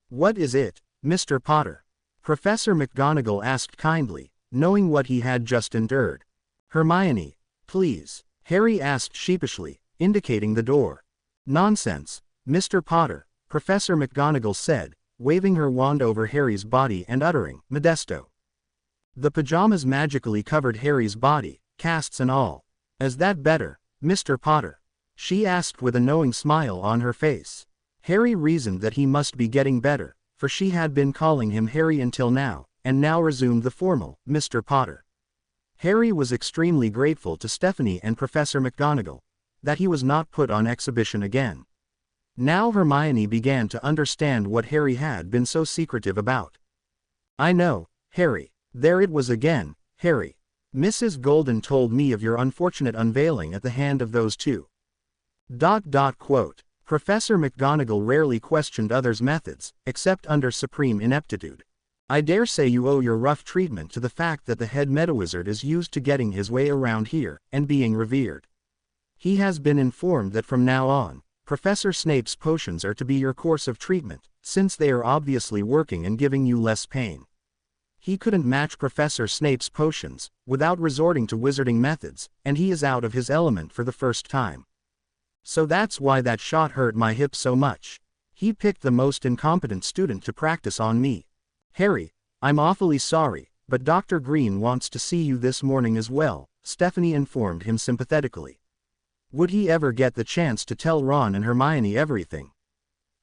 "What is it, Mr. Potter?" Professor McGonagall asked kindly, knowing what he had just endured. "Hermione, please," Harry asked sheepishly, indicating the door. "Nonsense, Mr. Potter," Professor McGonagall said, waving her wand over Harry's body and uttering, "Modesto." The pajamas magically covered Harry's body, casts and all. "Is that better, Mr. Potter?" she asked with a knowing smile on her face. Harry reasoned that he must be getting better, for she had been calling him Harry until now, and now resumed the formal, Mr. Potter. Harry was extremely grateful to Stephanie and Professor McGonagall that he was not put on exhibition again. Now Hermione began to understand what Harry had been so secretive about. I know, Harry. There it was again, Harry. Mrs. Golden told me of your unfortunate unveiling at the hand of those two. Quote. Professor McGonagall rarely questioned others' methods, except under supreme ineptitude. I dare say you owe your rough treatment to the fact that the head Medawizard is used to getting his way around here, and being revered. He has been informed that from now on, Professor Snape's potions are to be your course of treatment, since they are obviously working and giving you less pain. He couldn't match Professor Snape's potions, without resorting to wizarding methods, and he is out of his element for the first time. So that's why that shot hurt my hip so much. He picked the most incompetent student to practice on me. Harry, I'm awfully sorry, but Dr. Green wants to see you this morning as well, Stephanie informed him sympathetically. Would he ever get the chance to tell Ron and Hermione everything?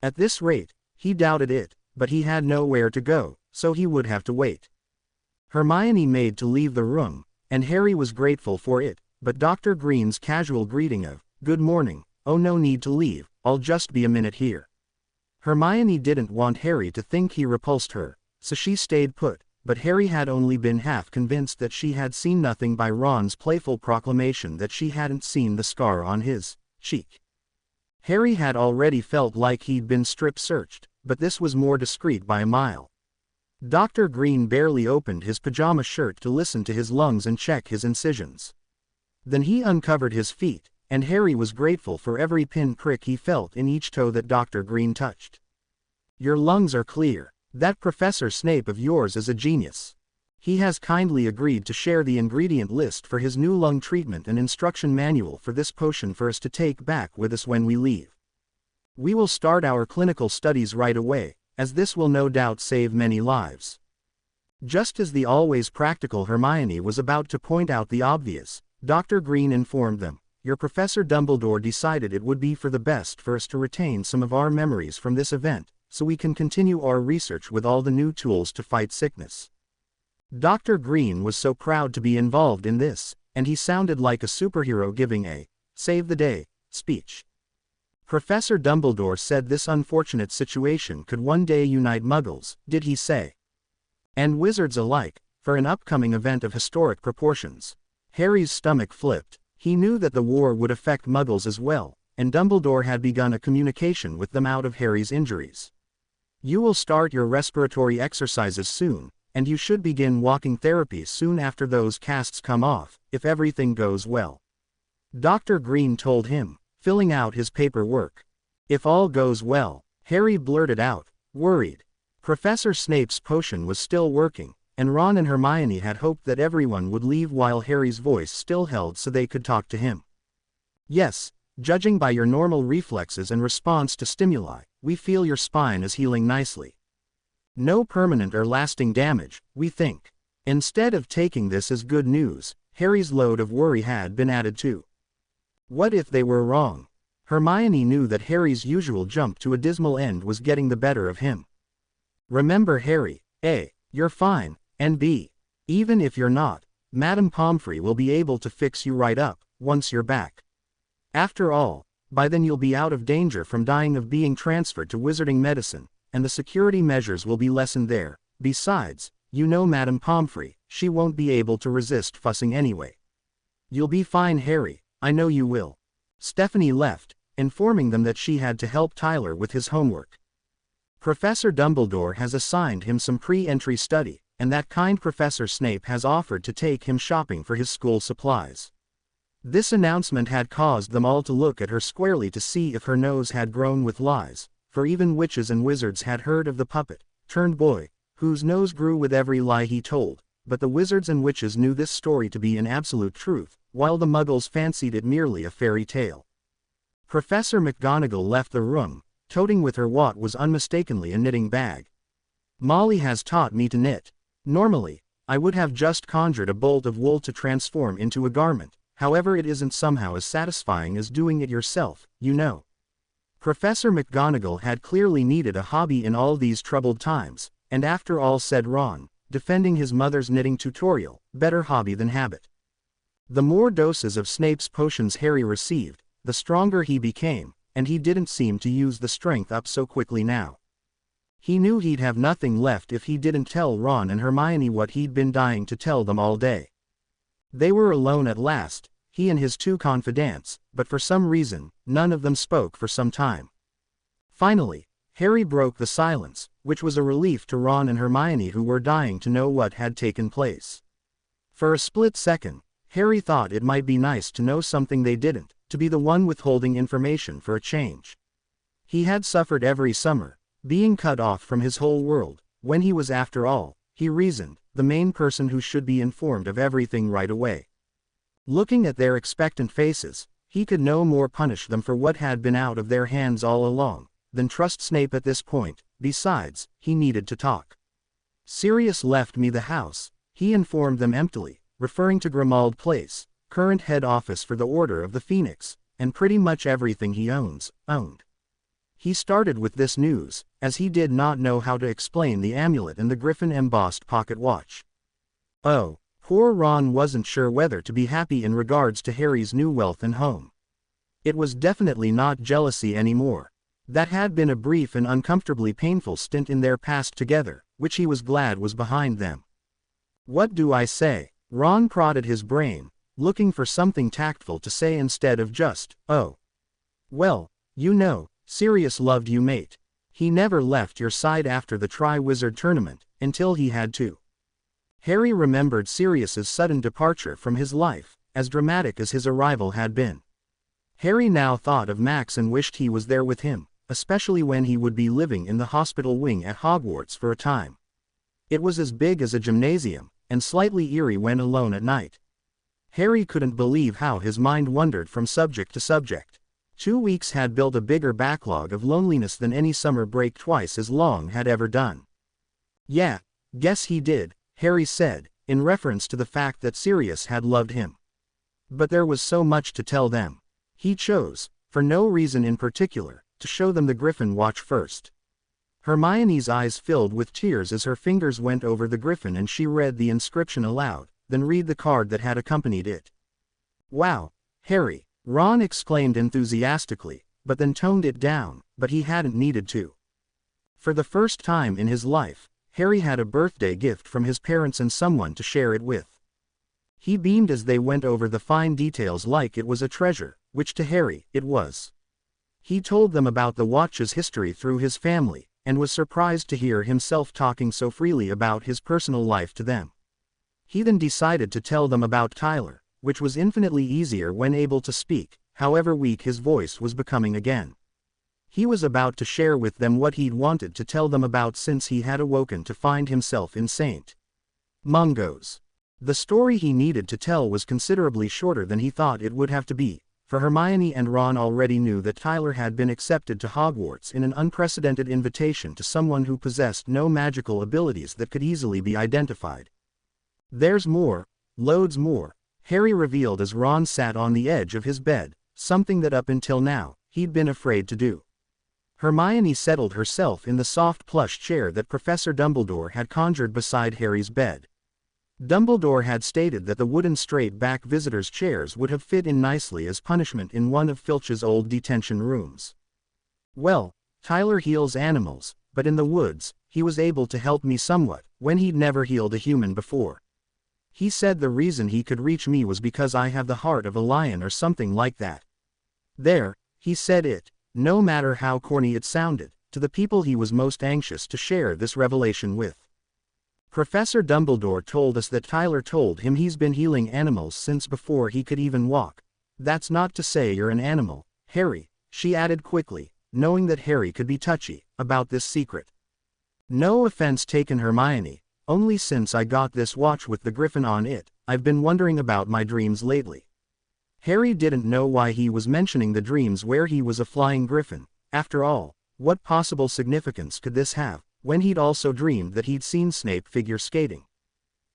At this rate, he doubted it, but he had nowhere to go, so he would have to wait. Hermione made to leave the room, and Harry was grateful for it, but Dr. Green's casual greeting of, "Good morning, oh no need to leave, I'll just be a minute here." Hermione didn't want Harry to think he repulsed her, so she stayed put, but Harry had only been half convinced that she had seen nothing by Ron's playful proclamation that she hadn't seen the scar on his cheek. Harry had already felt like he'd been strip-searched, but this was more discreet by a mile. Dr. Green barely opened his pajama shirt to listen to his lungs and check his incisions. Then he uncovered his feet, and Harry was grateful for every pin-prick he felt in each toe that Dr. Green touched. Your lungs are clear. That Professor Snape of yours is a genius. He has kindly agreed to share the ingredient list for his new lung treatment and instruction manual for this potion for us to take back with us when we leave. We will start our clinical studies right away, as this will no doubt save many lives. Just as the always practical Hermione was about to point out the obvious, Dr. Green informed them, your Professor Dumbledore decided it would be for the best for us to retain some of our memories from this event, so we can continue our research with all the new tools to fight sickness. Dr. Green was so proud to be involved in this, and he sounded like a superhero giving a save the day speech. Professor Dumbledore said this unfortunate situation could one day unite Muggles, did he say? And wizards alike, for an upcoming event of historic proportions. Harry's stomach flipped. He knew that the war would affect Muggles as well, and Dumbledore had begun a communication with them out of Harry's injuries. You will start your respiratory exercises soon, and you should begin walking therapy soon after those casts come off, if everything goes well. Dr. Green told him, filling out his paperwork. If all goes well, Harry blurted out, worried. Professor Snape's potion was still working, and Ron and Hermione had hoped that everyone would leave while Harry's voice still held so they could talk to him. Yes, judging by your normal reflexes and response to stimuli, we feel your spine is healing nicely. No permanent or lasting damage, we think. Instead of taking this as good news, Harry's load of worry had been added to. What if they were wrong? Hermione knew that Harry's usual jump to a dismal end was getting the better of him. Remember Harry, A, you're fine, and B, even if you're not, Madame Pomfrey will be able to fix you right up, once you're back. After all, by then you'll be out of danger from dying of being transferred to wizarding medicine, and the security measures will be lessened there. Besides, you know Madame Pomfrey, she won't be able to resist fussing anyway. You'll be fine Harry, I know you will. Stephanie left, informing them that she had to help Tyler with his homework. Professor Dumbledore has assigned him some pre-entry study, and that kind Professor Snape has offered to take him shopping for his school supplies. This announcement had caused them all to look at her squarely to see if her nose had grown with lies, for even witches and wizards had heard of the puppet-turned-boy, whose nose grew with every lie he told, but the wizards and witches knew this story to be an absolute truth, while the Muggles fancied it merely a fairy tale. Professor McGonagall left the room, toting with her what was unmistakably a knitting bag. Molly has taught me to knit. Normally, I would have just conjured a bolt of wool to transform into a garment, however it isn't somehow as satisfying as doing it yourself, you know. Professor McGonagall had clearly needed a hobby in all these troubled times, and after all, said Ron, defending his mother's knitting tutorial, better hobby than habit. The more doses of Snape's potions Harry received, the stronger he became, and he didn't seem to use the strength up so quickly now. He knew he'd have nothing left if he didn't tell Ron and Hermione what he'd been dying to tell them all day. They were alone at last, he and his two confidants, but for some reason, none of them spoke for some time. Finally, Harry broke the silence, which was a relief to Ron and Hermione, who were dying to know what had taken place. For a split second, Harry thought it might be nice to know something they didn't, to be the one withholding information for a change. He had suffered every summer, being cut off from his whole world, when he was, after all, he reasoned, the main person who should be informed of everything right away. Looking at their expectant faces, he could no more punish them for what had been out of their hands all along, than trust Snape at this point. Besides, he needed to talk. Sirius left me the house, he informed them emptily, referring to Grimmauld Place, current head office for the Order of the Phoenix, and pretty much everything he owned. He started with this news, as he did not know how to explain the amulet and the griffin embossed pocket watch. Oh, poor Ron wasn't sure whether to be happy in regards to Harry's new wealth and home. It was definitely not jealousy anymore. That had been a brief and uncomfortably painful stint in their past together, which he was glad was behind them. What do I say? Ron prodded his brain, looking for something tactful to say instead of just, oh. Well, you know, Sirius loved you, mate. He never left your side after the Tri-Wizard tournament, until he had to. Harry remembered Sirius's sudden departure from his life, as dramatic as his arrival had been. Harry now thought of Max and wished he was there with him, especially when he would be living in the hospital wing at Hogwarts for a time. It was as big as a gymnasium, and slightly eerie when alone at night. Harry couldn't believe how his mind wandered from subject to subject. 2 weeks had built a bigger backlog of loneliness than any summer break twice as long had ever done. Yeah, guess he did, Harry said, in reference to the fact that Sirius had loved him. But there was so much to tell them. He chose, for no reason in particular, to show them the griffin watch first. Hermione's eyes filled with tears as her fingers went over the griffin and she read the inscription aloud, then read the card that had accompanied it. Wow, Harry, Ron exclaimed enthusiastically, but then toned it down, but he hadn't needed to. For the first time in his life, Harry had a birthday gift from his parents and someone to share it with. He beamed as they went over the fine details like it was a treasure, which to Harry, it was. He told them about the watch's history through his family, and was surprised to hear himself talking so freely about his personal life to them. He then decided to tell them about Tyler, which was infinitely easier when able to speak, however weak his voice was becoming again. He was about to share with them what he'd wanted to tell them about since he had awoken to find himself in St. Mungo's. The story he needed to tell was considerably shorter than he thought it would have to be, for Hermione and Ron already knew that Tyler had been accepted to Hogwarts in an unprecedented invitation to someone who possessed no magical abilities that could easily be identified. There's more, loads more, Harry revealed as Ron sat on the edge of his bed, something that up until now, he'd been afraid to do. Hermione settled herself in the soft plush chair that Professor Dumbledore had conjured beside Harry's bed. Dumbledore had stated that the wooden straight-back visitors' chairs would have fit in nicely as punishment in one of Filch's old detention rooms. Well, Tyler heals animals, but in the woods, he was able to help me somewhat, when he'd never healed a human before. He said the reason he could reach me was because I have the heart of a lion or something like that. There, he said it, no matter how corny it sounded, to the people he was most anxious to share this revelation with. Professor Dumbledore told us that Tyler told him he's been healing animals since before he could even walk. That's not to say you're an animal, Harry, she added quickly, knowing that Harry could be touchy about this secret. No offense taken, Hermione, only since I got this watch with the griffin on it, I've been wondering about my dreams lately. Harry didn't know why he was mentioning the dreams where he was a flying griffin. After all, what possible significance could this have, when he'd also dreamed that he'd seen Snape figure skating?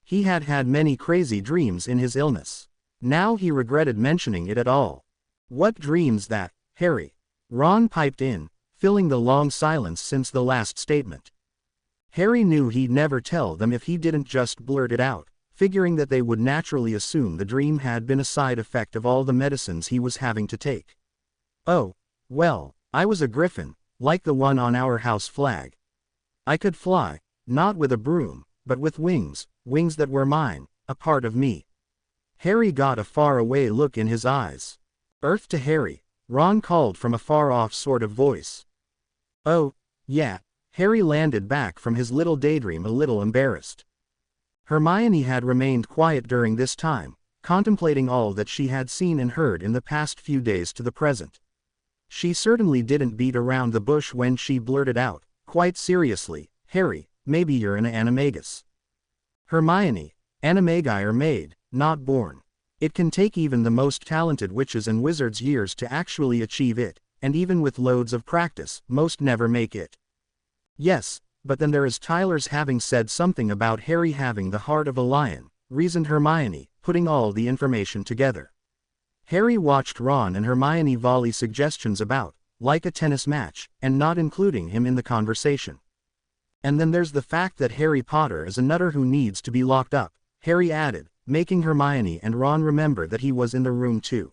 He had had many crazy dreams in his illness. Now he regretted mentioning it at all. What dreams that, Harry? Ron piped in, filling the long silence since the last statement. Harry knew he'd never tell them if he didn't just blurt it out, figuring that they would naturally assume the dream had been a side effect of all the medicines he was having to take. Oh, well, I was a griffin, like the one on our house flag. I could fly, not with a broom, but with wings, wings that were mine, a part of me. Harry got a far-away look in his eyes. Earth to Harry, Ron called from a far-off sort of voice. Oh, yeah, Harry landed back from his little daydream a little embarrassed. Hermione had remained quiet during this time, contemplating all that she had seen and heard in the past few days to the present. She certainly didn't beat around the bush when she blurted out, quite seriously, Harry, maybe you're an animagus. Hermione, animagi are made, not born. It can take even the most talented witches and wizards years to actually achieve it, and even with loads of practice, most never make it. Yes, but then there is Tyler's having said something about Harry having the heart of a lion, reasoned Hermione, putting all the information together. Harry watched Ron and Hermione volley suggestions about, like a tennis match, and not including him in the conversation. And then there's the fact that Harry Potter is a nutter who needs to be locked up, Harry added, making Hermione and Ron remember that he was in the room too.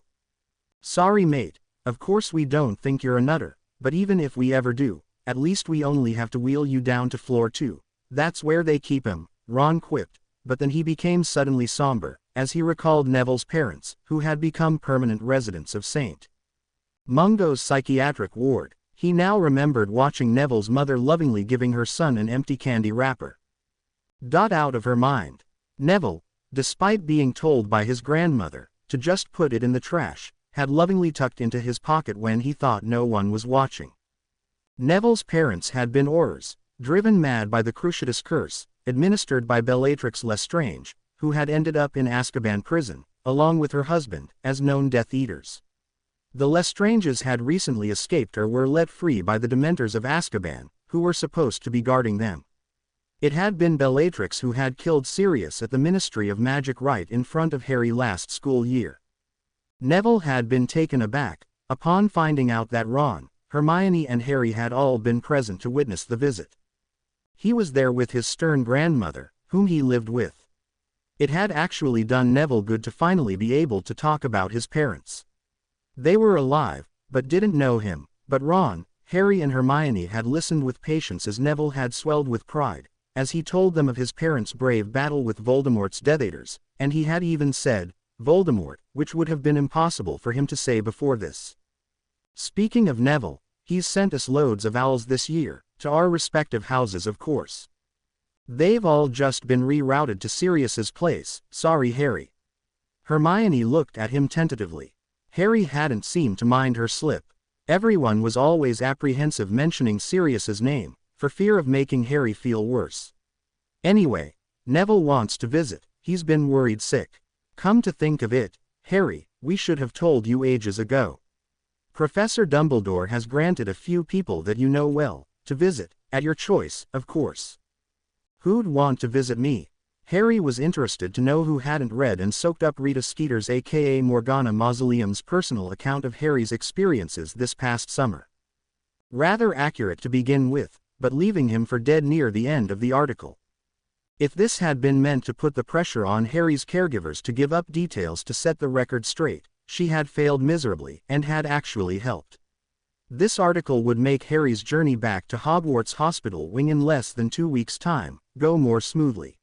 Sorry mate, of course we don't think you're a nutter, but even if we ever do, at least we only have to wheel you down to floor 2. That's where they keep him, Ron quipped, but then he became suddenly somber, as he recalled Neville's parents, who had become permanent residents of St. Mungo's psychiatric ward. He now remembered watching Neville's mother lovingly giving her son an empty candy wrapper. Out of her mind. Neville, despite being told by his grandmother to just put it in the trash, had lovingly tucked into his pocket when he thought no one was watching. Neville's parents had been Aurors, driven mad by the Cruciatus curse, administered by Bellatrix Lestrange, who had ended up in Azkaban prison, along with her husband, as known Death Eaters. The Lestranges had recently escaped or were let free by the Dementors of Azkaban, who were supposed to be guarding them. It had been Bellatrix who had killed Sirius at the Ministry of Magic right in front of Harry last school year. Neville had been taken aback, upon finding out that Ron, Hermione and Harry had all been present to witness the visit. He was there with his stern grandmother, whom he lived with. It had actually done Neville good to finally be able to talk about his parents. They were alive, but didn't know him, but Ron, Harry and Hermione had listened with patience as Neville had swelled with pride, as he told them of his parents' brave battle with Voldemort's Death Eaters, and he had even said, Voldemort, which would have been impossible for him to say before this. Speaking of Neville, he's sent us loads of owls this year, to our respective houses of course. They've all just been rerouted to Sirius's place, sorry Harry. Hermione looked at him tentatively. Harry hadn't seemed to mind her slip. Everyone was always apprehensive mentioning Sirius's name, for fear of making Harry feel worse. Anyway, Neville wants to visit, he's been worried sick. Come to think of it, Harry, we should have told you ages ago. Professor Dumbledore has granted a few people that you know well, to visit, at your choice, of course. Who'd want to visit me? Harry was interested to know who hadn't read and soaked up Rita Skeeter's aka Morgana Mausoleum's personal account of Harry's experiences this past summer. Rather accurate to begin with, but leaving him for dead near the end of the article. If this had been meant to put the pressure on Harry's caregivers to give up details to set the record straight, she had failed miserably and had actually helped. This article would make Harry's journey back to Hogwarts Hospital Wing in less than 2 weeks' time go more smoothly.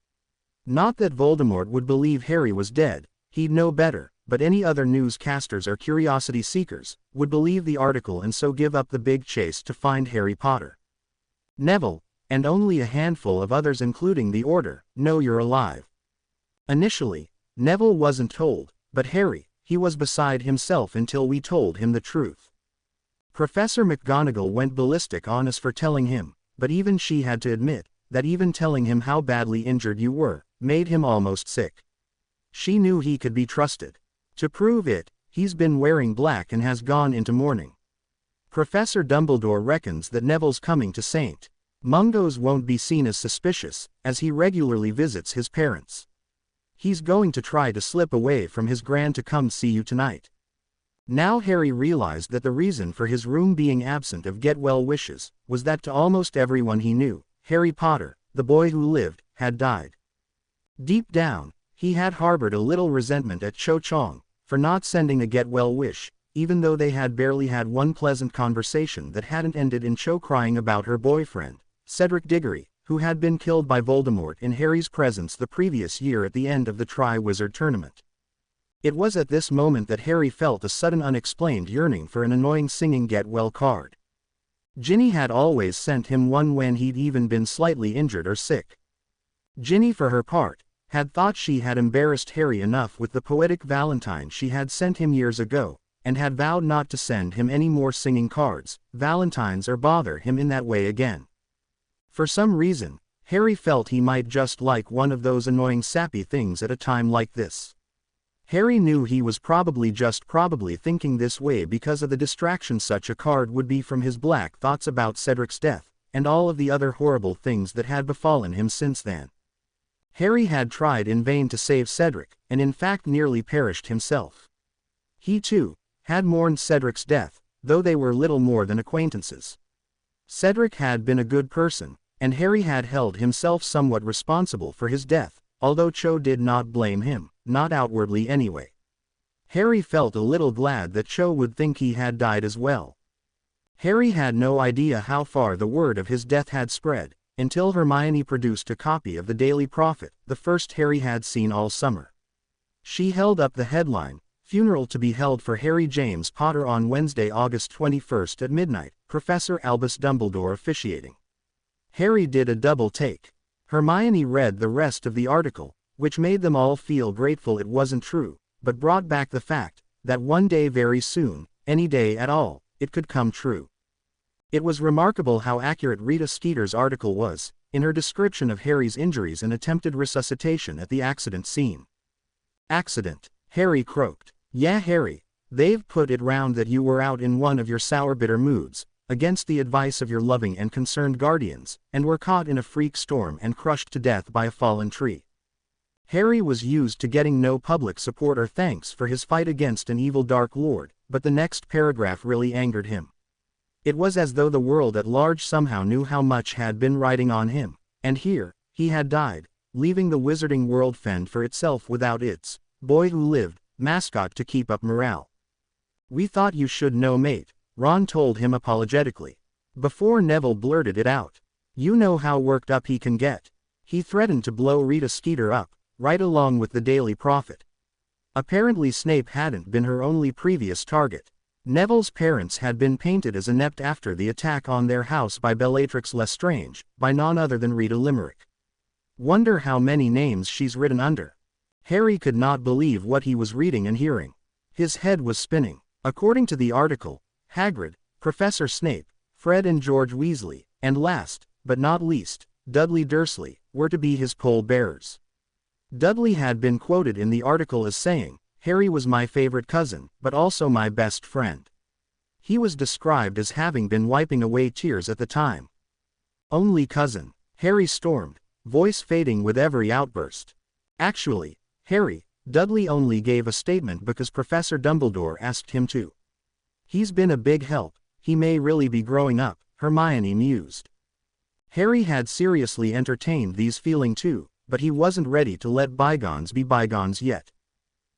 Not that Voldemort would believe Harry was dead, he'd know better, but any other newscasters or curiosity seekers would believe the article and so give up the big chase to find Harry Potter. Neville, and only a handful of others including the Order, know you're alive. Initially, Neville wasn't told, but Harry, he was beside himself until we told him the truth. Professor McGonagall went ballistic on us for telling him, but even she had to admit that even telling him how badly injured you were made him almost sick. She knew he could be trusted. To prove it, he's been wearing black and has gone into mourning. Professor Dumbledore reckons that Neville's coming to St. Mungo's won't be seen as suspicious, as he regularly visits his parents. He's going to try to slip away from his gran to come see you tonight." Now Harry realized that the reason for his room being absent of get-well wishes was that to almost everyone he knew, Harry Potter, the boy who lived, had died. Deep down, he had harbored a little resentment at Cho Chang for not sending a get-well wish, even though they had barely had one pleasant conversation that hadn't ended in Cho crying about her boyfriend, Cedric Diggory, who had been killed by Voldemort in Harry's presence the previous year at the end of the Tri-Wizard tournament. It was at this moment that Harry felt a sudden unexplained yearning for an annoying singing get-well card. Ginny had always sent him one when he'd even been slightly injured or sick. Ginny, for her part, had thought she had embarrassed Harry enough with the poetic Valentine she had sent him years ago, and had vowed not to send him any more singing cards, valentines, or bother him in that way again. For some reason, Harry felt he might just like one of those annoying sappy things at a time like this. Harry knew he was probably thinking this way because of the distraction such a card would be from his black thoughts about Cedric's death, and all of the other horrible things that had befallen him since then. Harry had tried in vain to save Cedric, and in fact nearly perished himself. He too had mourned Cedric's death, though they were little more than acquaintances. Cedric had been a good person, and Harry had held himself somewhat responsible for his death, although Cho did not blame him, not outwardly anyway. Harry felt a little glad that Cho would think he had died as well. Harry had no idea how far the word of his death had spread, until Hermione produced a copy of the Daily Prophet, the first Harry had seen all summer. She held up the headline, "Funeral to be held for Harry James Potter on Wednesday, August 21st at midnight, Professor Albus Dumbledore officiating." Harry did a double take. Hermione read the rest of the article, which made them all feel grateful it wasn't true, but brought back the fact that one day very soon, any day at all, it could come true. It was remarkable how accurate Rita Skeeter's article was, in her description of Harry's injuries and attempted resuscitation at the accident scene. "Accident," Harry croaked. "Yeah, Harry, they've put it round that you were out in one of your sour bitter moods, against the advice of your loving and concerned guardians, and were caught in a freak storm and crushed to death by a fallen tree." Harry was used to getting no public support or thanks for his fight against an evil Dark Lord, but the next paragraph really angered him. It was as though the world at large somehow knew how much had been riding on him, and here, he had died, leaving the wizarding world fend for itself without its boy who lived mascot to keep up morale. "We thought you should know, mate," Ron told him apologetically. Before Neville blurted it out. You know how worked up he can get. He threatened to blow Rita Skeeter up, right along with the Daily Prophet. Apparently Snape hadn't been her only previous target. Neville's parents had been painted as inept after the attack on their house by Bellatrix Lestrange, by none other than Rita Limerick. Wonder how many names she's written under. Harry could not believe what he was reading and hearing. His head was spinning. According to the article, Hagrid, Professor Snape, Fred and George Weasley, and last, but not least, Dudley Dursley, were to be his pole-bearers. Dudley had been quoted in the article as saying, "Harry was my favorite cousin, but also my best friend." He was described as having been wiping away tears at the time. "Only cousin," Harry stormed, voice fading with every outburst. "Actually, Harry, Dudley only gave a statement because Professor Dumbledore asked him to. He's been a big help, he may really be growing up," Hermione mused. Harry had seriously entertained these feelings too, but he wasn't ready to let bygones be bygones yet.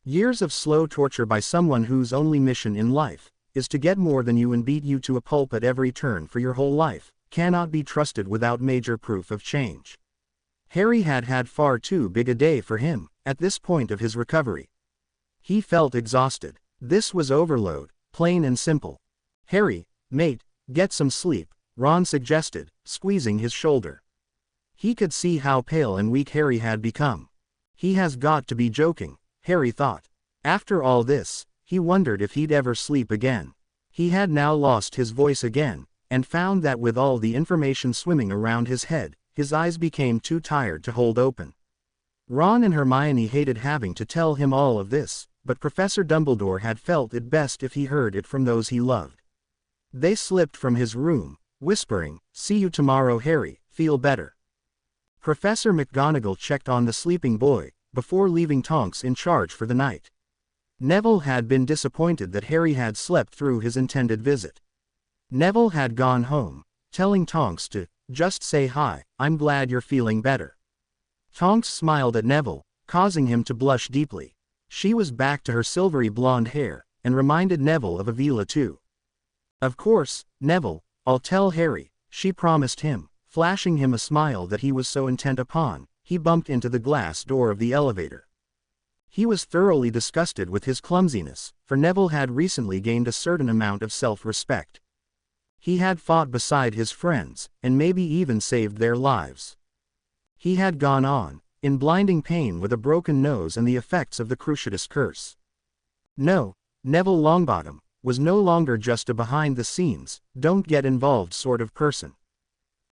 Years of slow torture by someone whose only mission in life is to get more than you and beat you to a pulp at every turn for your whole life, cannot be trusted without major proof of change. Harry had had far too big a day for him, at this point of his recovery. He felt exhausted. This was overload, plain and simple. "Harry, mate, get some sleep," Ron suggested, squeezing his shoulder. He could see how pale and weak Harry had become. He has got to be joking, Harry thought. After all this, he wondered if he'd ever sleep again. He had now lost his voice again, and found that with all the information swimming around his head, his eyes became too tired to hold open. Ron and Hermione hated having to tell him all of this, but Professor Dumbledore had felt it best if he heard it from those he loved. They slipped from his room, whispering, "See you tomorrow, Harry, feel better." Professor McGonagall checked on the sleeping boy, before leaving Tonks in charge for the night. Neville had been disappointed that Harry had slept through his intended visit. Neville had gone home, telling Tonks to just say hi, "I'm glad you're feeling better." Tonks smiled at Neville, causing him to blush deeply. She was back to her silvery blonde hair, and reminded Neville of Avila too. "Of course, Neville, I'll tell Harry," she promised him, flashing him a smile that he was so intent upon. He bumped into the glass door of the elevator. He was thoroughly disgusted with his clumsiness, for Neville had recently gained a certain amount of self-respect. He had fought beside his friends, and maybe even saved their lives. He had gone on, in blinding pain with a broken nose and the effects of the Cruciatus curse. No, Neville Longbottom was no longer just a behind-the-scenes, don't-get-involved sort of person.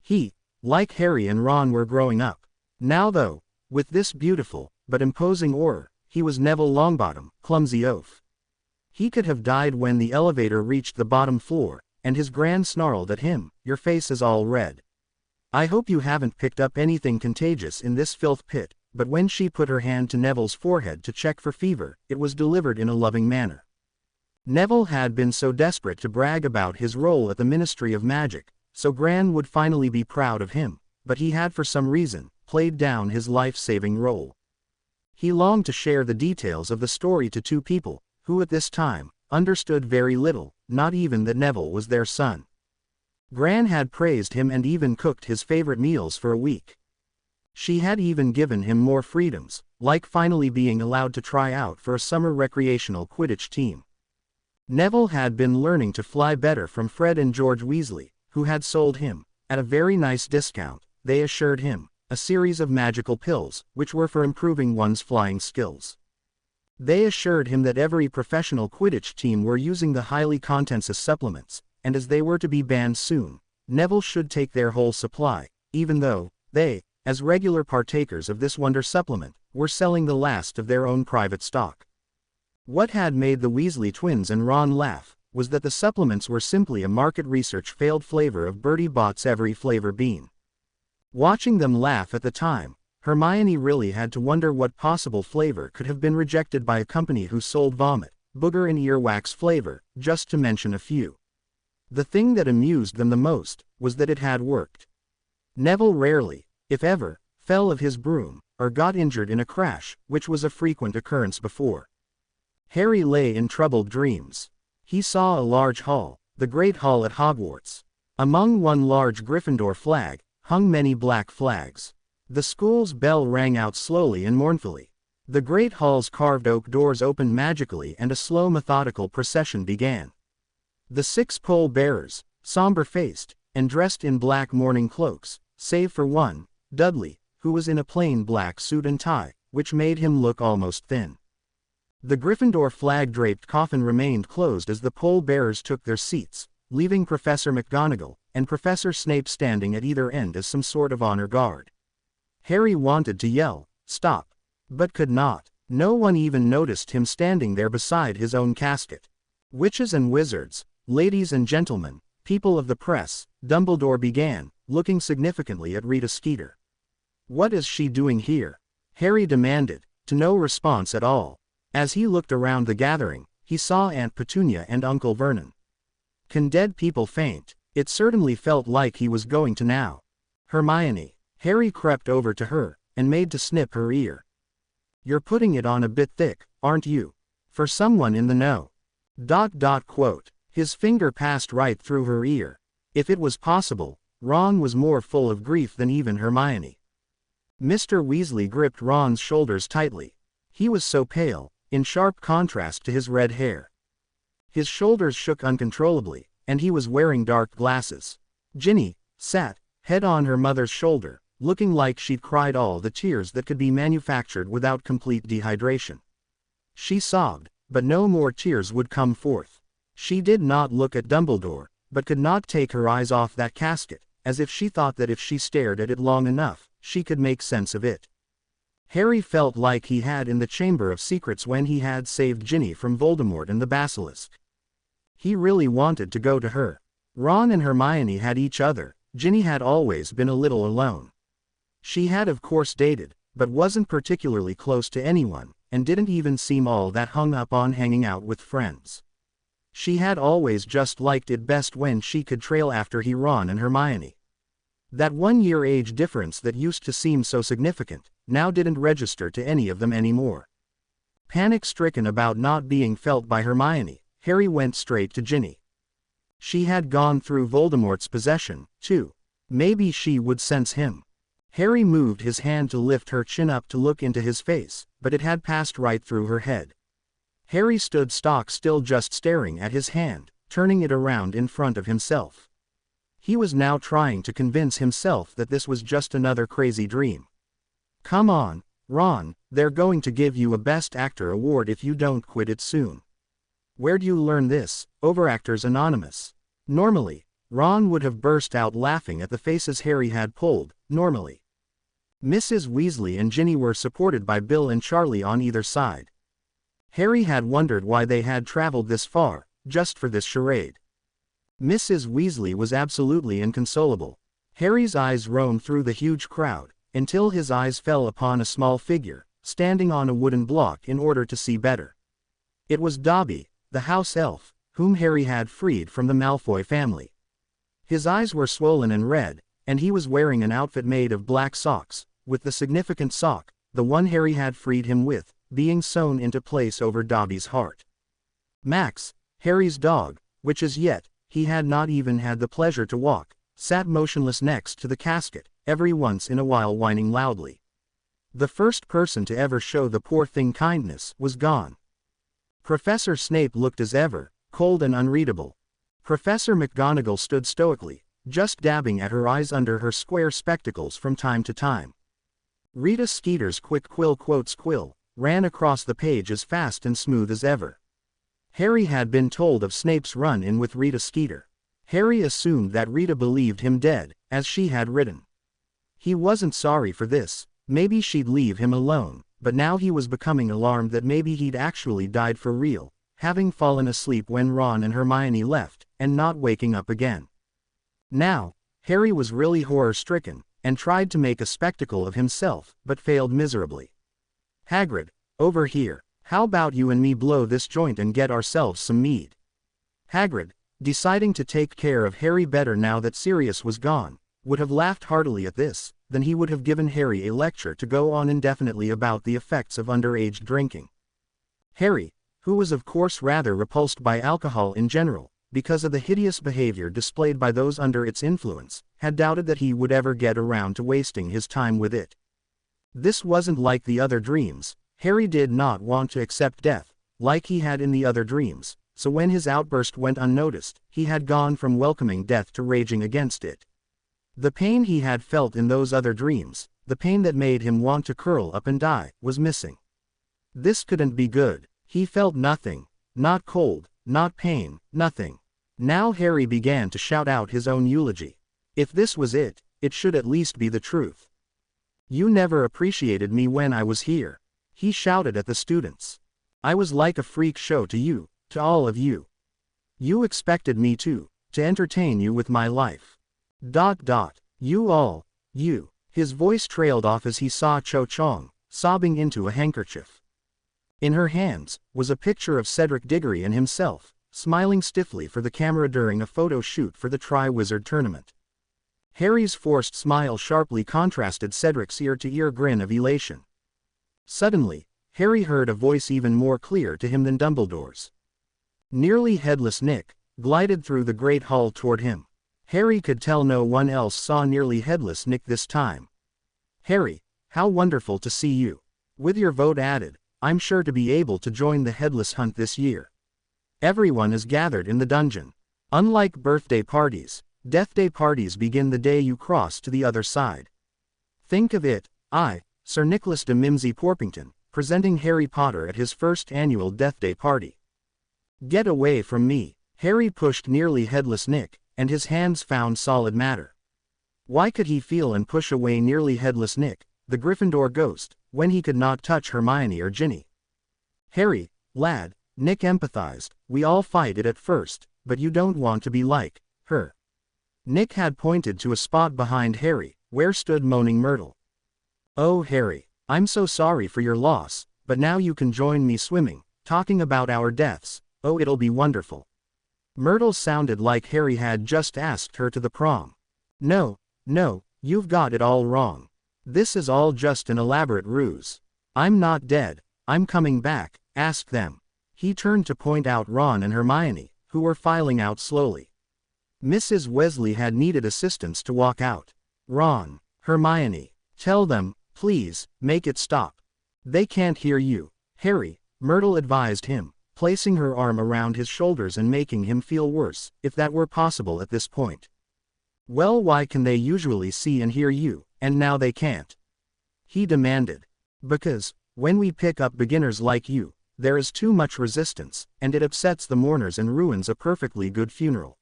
He, like Harry and Ron, were growing up. Now though, with this beautiful, but imposing aura, he was Neville Longbottom, clumsy oaf. He could have died when the elevator reached the bottom floor, and his grand snarled at him, "Your face is all red. I hope you haven't picked up anything contagious in this filth pit," but when she put her hand to Neville's forehead to check for fever, it was delivered in a loving manner. Neville had been so desperate to brag about his role at the Ministry of Magic, so Gran would finally be proud of him, but he had for some reason played down his life-saving role. He longed to share the details of the story to two people, who at this time understood very little, not even that Neville was their son. Gran had praised him and even cooked his favorite meals for a week. She had even given him more freedoms, like finally being allowed to try out for a summer recreational Quidditch team. Neville had been learning to fly better from Fred and George Weasley, who had sold him, at a very nice discount, they assured him, a series of magical pills, which were for improving one's flying skills. They assured him that every professional Quidditch team were using the highly contentious supplements, and as they were to be banned soon, Neville should take their whole supply, even though they, as regular partakers of this wonder supplement, were selling the last of their own private stock. What had made the Weasley twins and Ron laugh was that the supplements were simply a market research failed flavor of Bertie Bott's every flavor bean. Watching them laugh at the time, Hermione really had to wonder what possible flavor could have been rejected by a company who sold vomit, booger and earwax flavor, just to mention a few. The thing that amused them the most was that it had worked. Neville rarely, if ever, fell of his broom, or got injured in a crash, which was a frequent occurrence before. Harry lay in troubled dreams. He saw a large hall, the Great Hall at Hogwarts. Among one large Gryffindor flag, hung many black flags. The school's bell rang out slowly and mournfully. The Great Hall's carved oak doors opened magically and a slow methodical procession began. The 6 pole-bearers, somber-faced, and dressed in black mourning cloaks, save for one, Dudley, who was in a plain black suit and tie, which made him look almost thin. The Gryffindor flag-draped coffin remained closed as the pole-bearers took their seats, leaving Professor McGonagall and Professor Snape standing at either end as some sort of honor guard. Harry wanted to yell, "Stop!" but could not. No one even noticed him standing there beside his own casket. "Witches and wizards, ladies and gentlemen, people of the press," Dumbledore began, looking significantly at Rita Skeeter. "What is she doing here?" Harry demanded, to no response at all. As he looked around the gathering, he saw Aunt Petunia and Uncle Vernon. Can dead people faint? It certainly felt like he was going to now. Hermione. Harry crept over to her, and made to snip her ear. "You're putting it on a bit thick, aren't you? For someone in the know." Quote. His finger passed right through her ear. If it was possible, Ron was more full of grief than even Hermione. Mr. Weasley gripped Ron's shoulders tightly. He was so pale, in sharp contrast to his red hair. His shoulders shook uncontrollably, and he was wearing dark glasses. Ginny sat, head on her mother's shoulder, looking like she'd cried all the tears that could be manufactured without complete dehydration. She sobbed, but no more tears would come forth. She did not look at Dumbledore, but could not take her eyes off that casket, as if she thought that if she stared at it long enough, she could make sense of it. Harry felt like he had in the Chamber of Secrets when he had saved Ginny from Voldemort and the Basilisk. He really wanted to go to her. Ron and Hermione had each other, Ginny had always been a little alone. She had of course dated, but wasn't particularly close to anyone, and didn't even seem all that hung up on hanging out with friends. She had always just liked it best when she could trail after Ron and Hermione. That 1-year age difference that used to seem so significant, now didn't register to any of them anymore. Panic-stricken about not being felt by Hermione, Harry went straight to Ginny. She had gone through Voldemort's possession, too. Maybe she would sense him. Harry moved his hand to lift her chin up to look into his face, but it had passed right through her head. Harry stood stock still, just staring at his hand, turning it around in front of himself. He was now trying to convince himself that this was just another crazy dream. Come on, Ron, they're going to give you a Best Actor award if you don't quit it soon. Where'd you learn this, Overactors Anonymous? Normally, Ron would have burst out laughing at the faces Harry had pulled. Normally, Mrs. Weasley and Ginny were supported by Bill and Charlie on either side. Harry had wondered why they had traveled this far, just for this charade. Mrs. Weasley was absolutely inconsolable. Harry's eyes roamed through the huge crowd, until his eyes fell upon a small figure, standing on a wooden block in order to see better. It was Dobby, the house elf, whom Harry had freed from the Malfoy family. His eyes were swollen and red, and he was wearing an outfit made of black socks, with the significant sock, the one Harry had freed him with, being sewn into place over Dobby's heart. Max, Harry's dog, which as yet, he had not even had the pleasure to walk, sat motionless next to the casket, every once in a while whining loudly. The first person to ever show the poor thing kindness was gone. Professor Snape looked as ever, cold and unreadable. Professor McGonagall stood stoically, just dabbing at her eyes under her square spectacles from time to time. Rita Skeeter's quick quill quotes quill ran across the page as fast and smooth as ever. Harry had been told of Snape's run-in with Rita Skeeter. Harry assumed that Rita believed him dead, as she had written. He wasn't sorry for this, maybe she'd leave him alone, but now he was becoming alarmed that maybe he'd actually died for real, having fallen asleep when Ron and Hermione left, and not waking up again. Now, Harry was really horror-stricken, and tried to make a spectacle of himself, but failed miserably. Hagrid, over here, how about you and me blow this joint and get ourselves some mead? Hagrid, deciding to take care of Harry better now that Sirius was gone, would have laughed heartily at this, then he would have given Harry a lecture to go on indefinitely about the effects of underage drinking. Harry, who was of course rather repulsed by alcohol in general, because of the hideous behavior displayed by those under its influence, had doubted that he would ever get around to wasting his time with it. This wasn't like the other dreams. Harry did not want to accept death, like he had in the other dreams, so when his outburst went unnoticed, he had gone from welcoming death to raging against it. The pain he had felt in those other dreams, the pain that made him want to curl up and die, was missing. This couldn't be good. He felt nothing, not cold, not pain, nothing. Now Harry began to shout out his own eulogy. If this was it, it should at least be the truth. You never appreciated me when I was here, he shouted at the students. I was like a freak show to you, to all of you. You expected me to entertain you with my life. You all, you. His voice trailed off as he saw Cho Chang, sobbing into a handkerchief. In her hands, was a picture of Cedric Diggory and himself, smiling stiffly for the camera during a photo shoot for the Triwizard Tournament. Harry's forced smile sharply contrasted Cedric's ear-to-ear grin of elation. Suddenly, Harry heard a voice even more clear to him than Dumbledore's. Nearly headless Nick glided through the great hall toward him. Harry could tell no one else saw nearly headless Nick this time. Harry, how wonderful to see you. With your vote added, I'm sure to be able to join the headless hunt this year. Everyone is gathered in the dungeon. Unlike birthday parties, Death Day parties begin the day you cross to the other side. Think of it, Sir Nicholas de Mimsy Porpington, presenting Harry Potter at his first annual Death Day party. Get away from me. Harry pushed nearly headless Nick, and his hands found solid matter. Why could he feel and push away nearly headless Nick, the Gryffindor ghost, when he could not touch Hermione or Ginny? Harry, lad, Nick empathized, we all fight it at first, but you don't want to be like her. Nick had pointed to a spot behind Harry, where stood moaning Myrtle. Oh Harry, I'm so sorry for your loss, but now you can join me swimming, talking about our deaths. Oh, it'll be wonderful. Myrtle sounded like Harry had just asked her to the prom. No, no, you've got it all wrong. This is all just an elaborate ruse. I'm not dead, I'm coming back, ask them. He turned to point out Ron and Hermione, who were filing out slowly. Mrs. Weasley had needed assistance to walk out. Ron, Hermione, tell them, please, make it stop. They can't hear you. Harry, Myrtle advised him, placing her arm around his shoulders and making him feel worse, if that were possible at this point. Well, why can they usually see and hear you, and now they can't? He demanded. Because, when we pick up beginners like you, there is too much resistance, and it upsets the mourners and ruins a perfectly good funeral.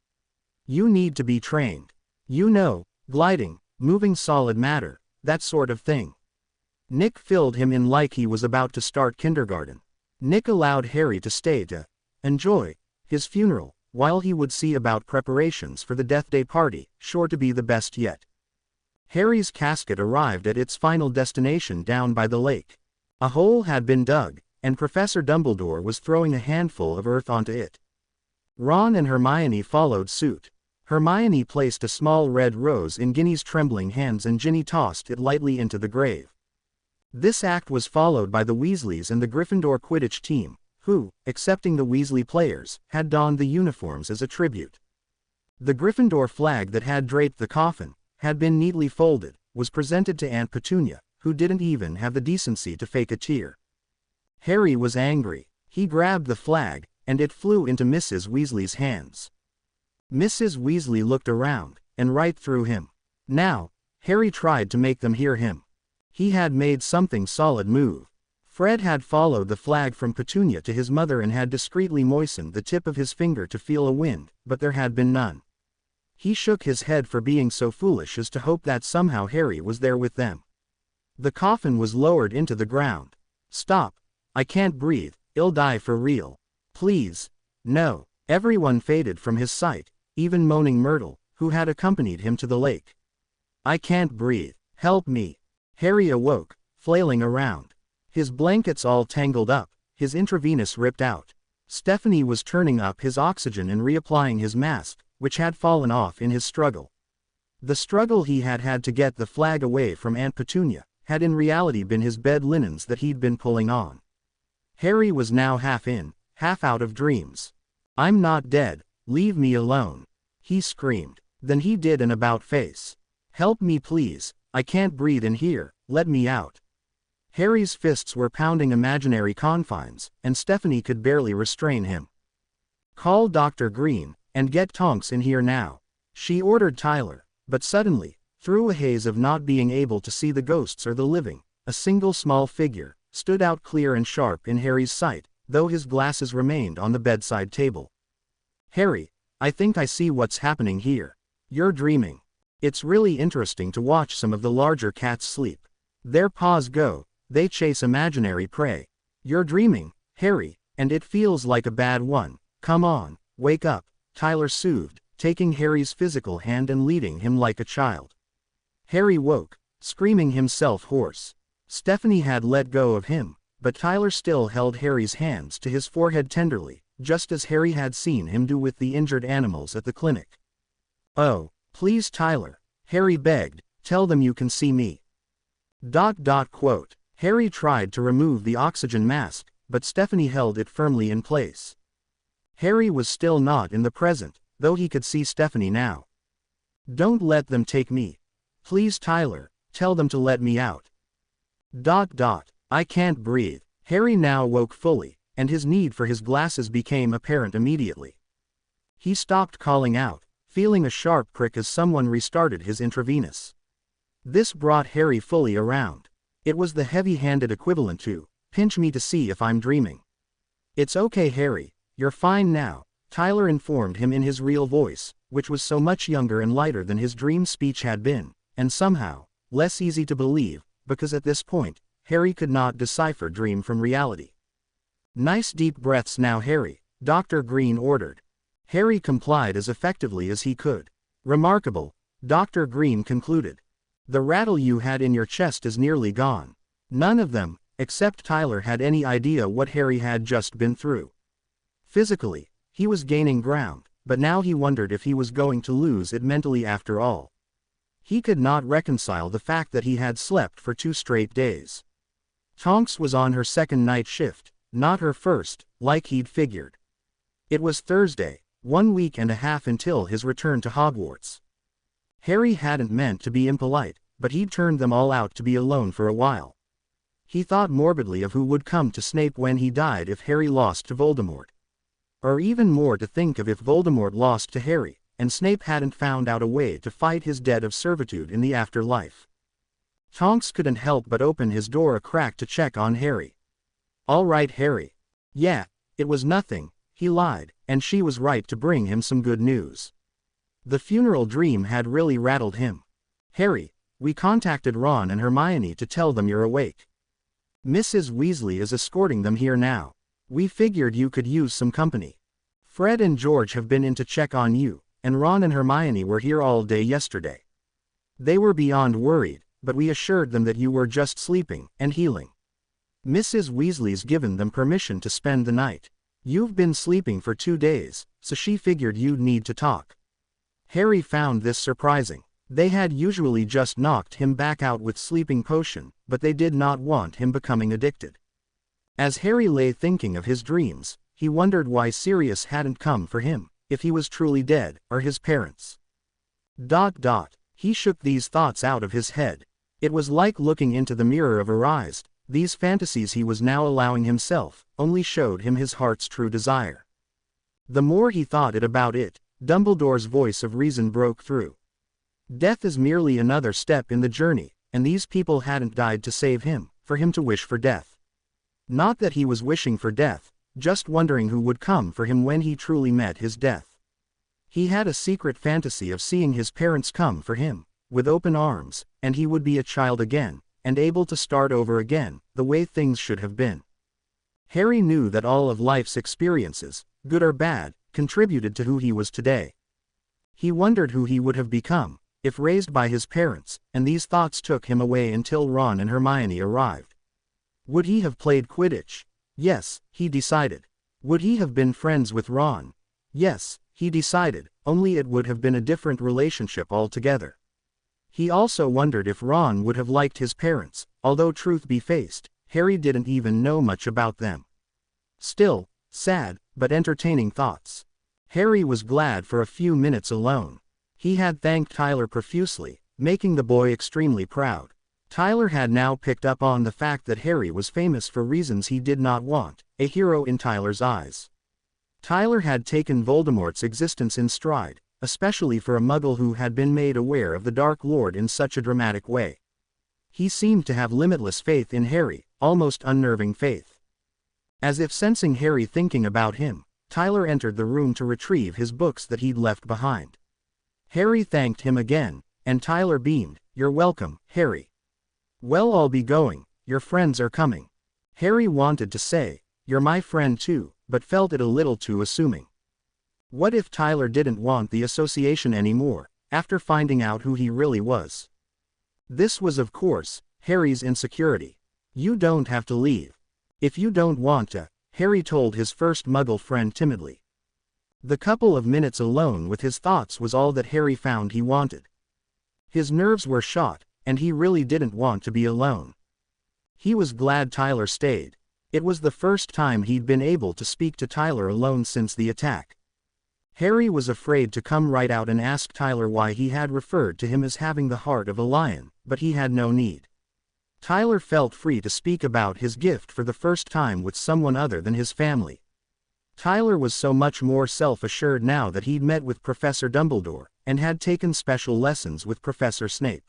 You need to be trained. You know, gliding, moving solid matter, that sort of thing. Nick filled him in like he was about to start kindergarten. Nick allowed Harry to stay to enjoy his funeral, while he would see about preparations for the Death Day party, sure to be the best yet. Harry's casket arrived at its final destination down by the lake. A hole had been dug, and Professor Dumbledore was throwing a handful of earth onto it. Ron and Hermione followed suit. Hermione placed a small red rose in Ginny's trembling hands and Ginny tossed it lightly into the grave. This act was followed by the Weasleys and the Gryffindor Quidditch team, who, excepting the Weasley players, had donned the uniforms as a tribute. The Gryffindor flag that had draped the coffin, had been neatly folded, was presented to Aunt Petunia, who didn't even have the decency to fake a tear. Harry was angry. He grabbed the flag, and it flew into Mrs. Weasley's hands. Mrs. Weasley looked around, and right through him. Now, Harry tried to make them hear him. He had made something solid move. Fred had followed the flag from Petunia to his mother and had discreetly moistened the tip of his finger to feel a wind, but there had been none. He shook his head for being so foolish as to hope that somehow Harry was there with them. The coffin was lowered into the ground. Stop. I can't breathe, I'll die for real. Please. No. Everyone faded from his sight, even moaning Myrtle, who had accompanied him to the lake. I can't breathe. Help me. Harry awoke, flailing around. His blankets all tangled up, his intravenous ripped out. Stephanie was turning up his oxygen and reapplying his mask, which had fallen off in his struggle. The struggle he had had to get the flag away from Aunt Petunia, had in reality been his bed linens that he'd been pulling on. Harry was now half in, half out of dreams. I'm not dead, leave me alone. He screamed. Then he did an about-face. Help me please, I can't breathe in here, let me out. Harry's fists were pounding imaginary confines, and Stephanie could barely restrain him. Call Dr. Green, and get Tonks in here now. She ordered Tyler, but suddenly, through a haze of not being able to see the ghosts or the living, a single small figure stood out clear and sharp in Harry's sight, though his glasses remained on the bedside table. Harry, I think I see what's happening here. You're dreaming. It's really interesting to watch some of the larger cats sleep. Their paws go, they chase imaginary prey. You're dreaming, Harry, and it feels like a bad one. Come on, wake up, Tyler soothed, taking Harry's physical hand and leading him like a child. Harry woke, screaming himself hoarse. Stephanie had let go of him, but Tyler still held Harry's hands to his forehead tenderly, just as Harry had seen him do with the injured animals at the clinic. Oh, please Tyler, Harry begged, tell them you can see me. ... Harry tried to remove the oxygen mask, but Stephanie held it firmly in place. Harry was still not in the present, though he could see Stephanie now. Don't let them take me. Please Tyler, tell them to let me out. ... I can't breathe. Harry now woke fully, and his need for his glasses became apparent immediately. He stopped calling out, feeling a sharp prick as someone restarted his intravenous. This brought Harry fully around. It was the heavy-handed equivalent to, pinch me to see if I'm dreaming. It's okay Harry, you're fine now, Tyler informed him in his real voice, which was so much younger and lighter than his dream speech had been, and somehow, less easy to believe, because at this point, Harry could not decipher dream from reality. Nice deep breaths now Harry, Dr. Green ordered. Harry complied as effectively as he could. Remarkable, Dr. Green concluded. The rattle you had in your chest is nearly gone. None of them, except Tyler, had any idea what Harry had just been through. Physically, he was gaining ground, but now he wondered if he was going to lose it mentally after all. He could not reconcile the fact that he had slept for 2 straight days. Tonks was on her second night shift, not her first, like he'd figured. It was Thursday, 1 week and a half until his return to Hogwarts. Harry hadn't meant to be impolite, but he'd turned them all out to be alone for a while. He thought morbidly of who would come to Snape when he died if Harry lost to Voldemort. Or even more to think of if Voldemort lost to Harry, and Snape hadn't found out a way to fight his debt of servitude in the afterlife. Tonks couldn't help but open his door a crack to check on Harry. "All right, Harry." "Yeah, it was nothing," he lied, and she was right to bring him some good news. The funeral dream had really rattled him. "Harry, we contacted Ron and Hermione to tell them you're awake. Mrs. Weasley is escorting them here now. We figured you could use some company. Fred and George have been in to check on you, and Ron and Hermione were here all day yesterday. They were beyond worried, but we assured them that you were just sleeping and healing. Mrs. Weasley's given them permission to spend the night. You've been sleeping for 2 days, so she figured you'd need to talk." Harry found this surprising. They had usually just knocked him back out with sleeping potion, but they did not want him becoming addicted. As Harry lay thinking of his dreams, he wondered why Sirius hadn't come for him, if he was truly dead, or his parents. He shook these thoughts out of his head. It was like looking into the mirror of her eyes. These fantasies he was now allowing himself only showed him his heart's true desire. The more he thought about it, Dumbledore's voice of reason broke through. Death is merely another step in the journey, and these people hadn't died to save him, for him to wish for death. Not that he was wishing for death, just wondering who would come for him when he truly met his death. He had a secret fantasy of seeing his parents come for him, with open arms, and he would be a child again, and able to start over again, the way things should have been. Harry knew that all of life's experiences, good or bad, contributed to who he was today. He wondered who he would have become, if raised by his parents, and these thoughts took him away until Ron and Hermione arrived. Would he have played Quidditch? Yes, he decided. Would he have been friends with Ron? Yes, he decided, only it would have been a different relationship altogether. He also wondered if Ron would have liked his parents, although truth be faced, Harry didn't even know much about them. Still, sad, but entertaining thoughts. Harry was glad for a few minutes alone. He had thanked Tyler profusely, making the boy extremely proud. Tyler had now picked up on the fact that Harry was famous for reasons he did not want, a hero in Tyler's eyes. Tyler had taken Voldemort's existence in stride, especially for a Muggle who had been made aware of the Dark Lord in such a dramatic way. He seemed to have limitless faith in Harry, almost unnerving faith. As if sensing Harry thinking about him, Tyler entered the room to retrieve his books that he'd left behind. Harry thanked him again, and Tyler beamed, "You're welcome, Harry." "Well, I'll be going, your friends are coming." Harry wanted to say, "You're my friend too," but felt it a little too assuming. What if Tyler didn't want the association anymore, after finding out who he really was? This was, of course, Harry's insecurity. "You don't have to leave. If you don't want to," Harry told his first Muggle friend timidly. The couple of minutes alone with his thoughts was all that Harry found he wanted. His nerves were shot, and he really didn't want to be alone. He was glad Tyler stayed. It was the first time he'd been able to speak to Tyler alone since the attack. Harry was afraid to come right out and ask Tyler why he had referred to him as having the heart of a lion, but he had no need. Tyler felt free to speak about his gift for the first time with someone other than his family. Tyler was so much more self-assured now that he'd met with Professor Dumbledore, and had taken special lessons with Professor Snape.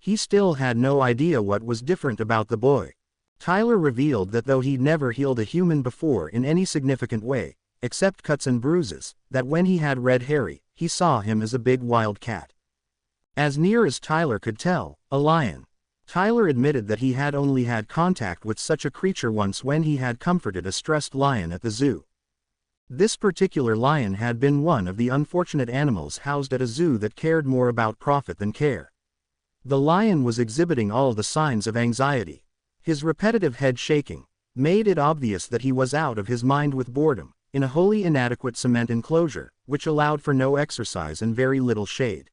He still had no idea what was different about the boy. Tyler revealed that though he'd never healed a human before in any significant way, except cuts and bruises, that when he had read Harry, he saw him as a big wild cat. As near as Tyler could tell, a lion. Tyler admitted that he had only had contact with such a creature once when he had comforted a stressed lion at the zoo. This particular lion had been one of the unfortunate animals housed at a zoo that cared more about profit than care. The lion was exhibiting all the signs of anxiety. His repetitive head shaking made it obvious that he was out of his mind with boredom, in a wholly inadequate cement enclosure, which allowed for no exercise and very little shade.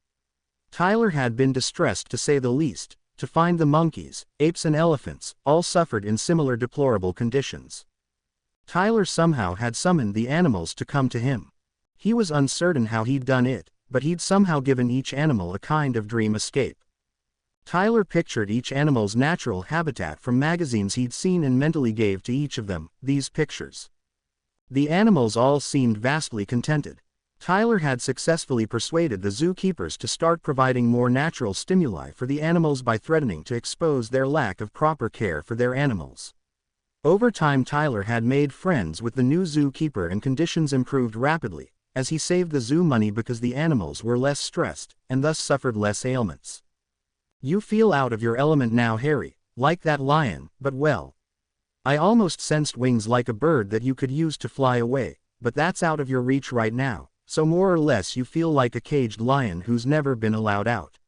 Tyler had been distressed to say the least, to find the monkeys, apes and elephants, all suffered in similar deplorable conditions. Tyler somehow had summoned the animals to come to him. He was uncertain how he'd done it, but he'd somehow given each animal a kind of dream escape. Tyler pictured each animal's natural habitat from magazines he'd seen and mentally gave to each of them these pictures. The animals all seemed vastly contented. Tyler had successfully persuaded the zookeepers to start providing more natural stimuli for the animals by threatening to expose their lack of proper care for their animals. Over time Tyler had made friends with the new zookeeper and conditions improved rapidly, as he saved the zoo money because the animals were less stressed, and thus suffered less ailments. "You feel out of your element now, Harry, like that lion, but well. I almost sensed wings like a bird that you could use to fly away, but that's out of your reach right now, so more or less you feel like a caged lion who's never been allowed out."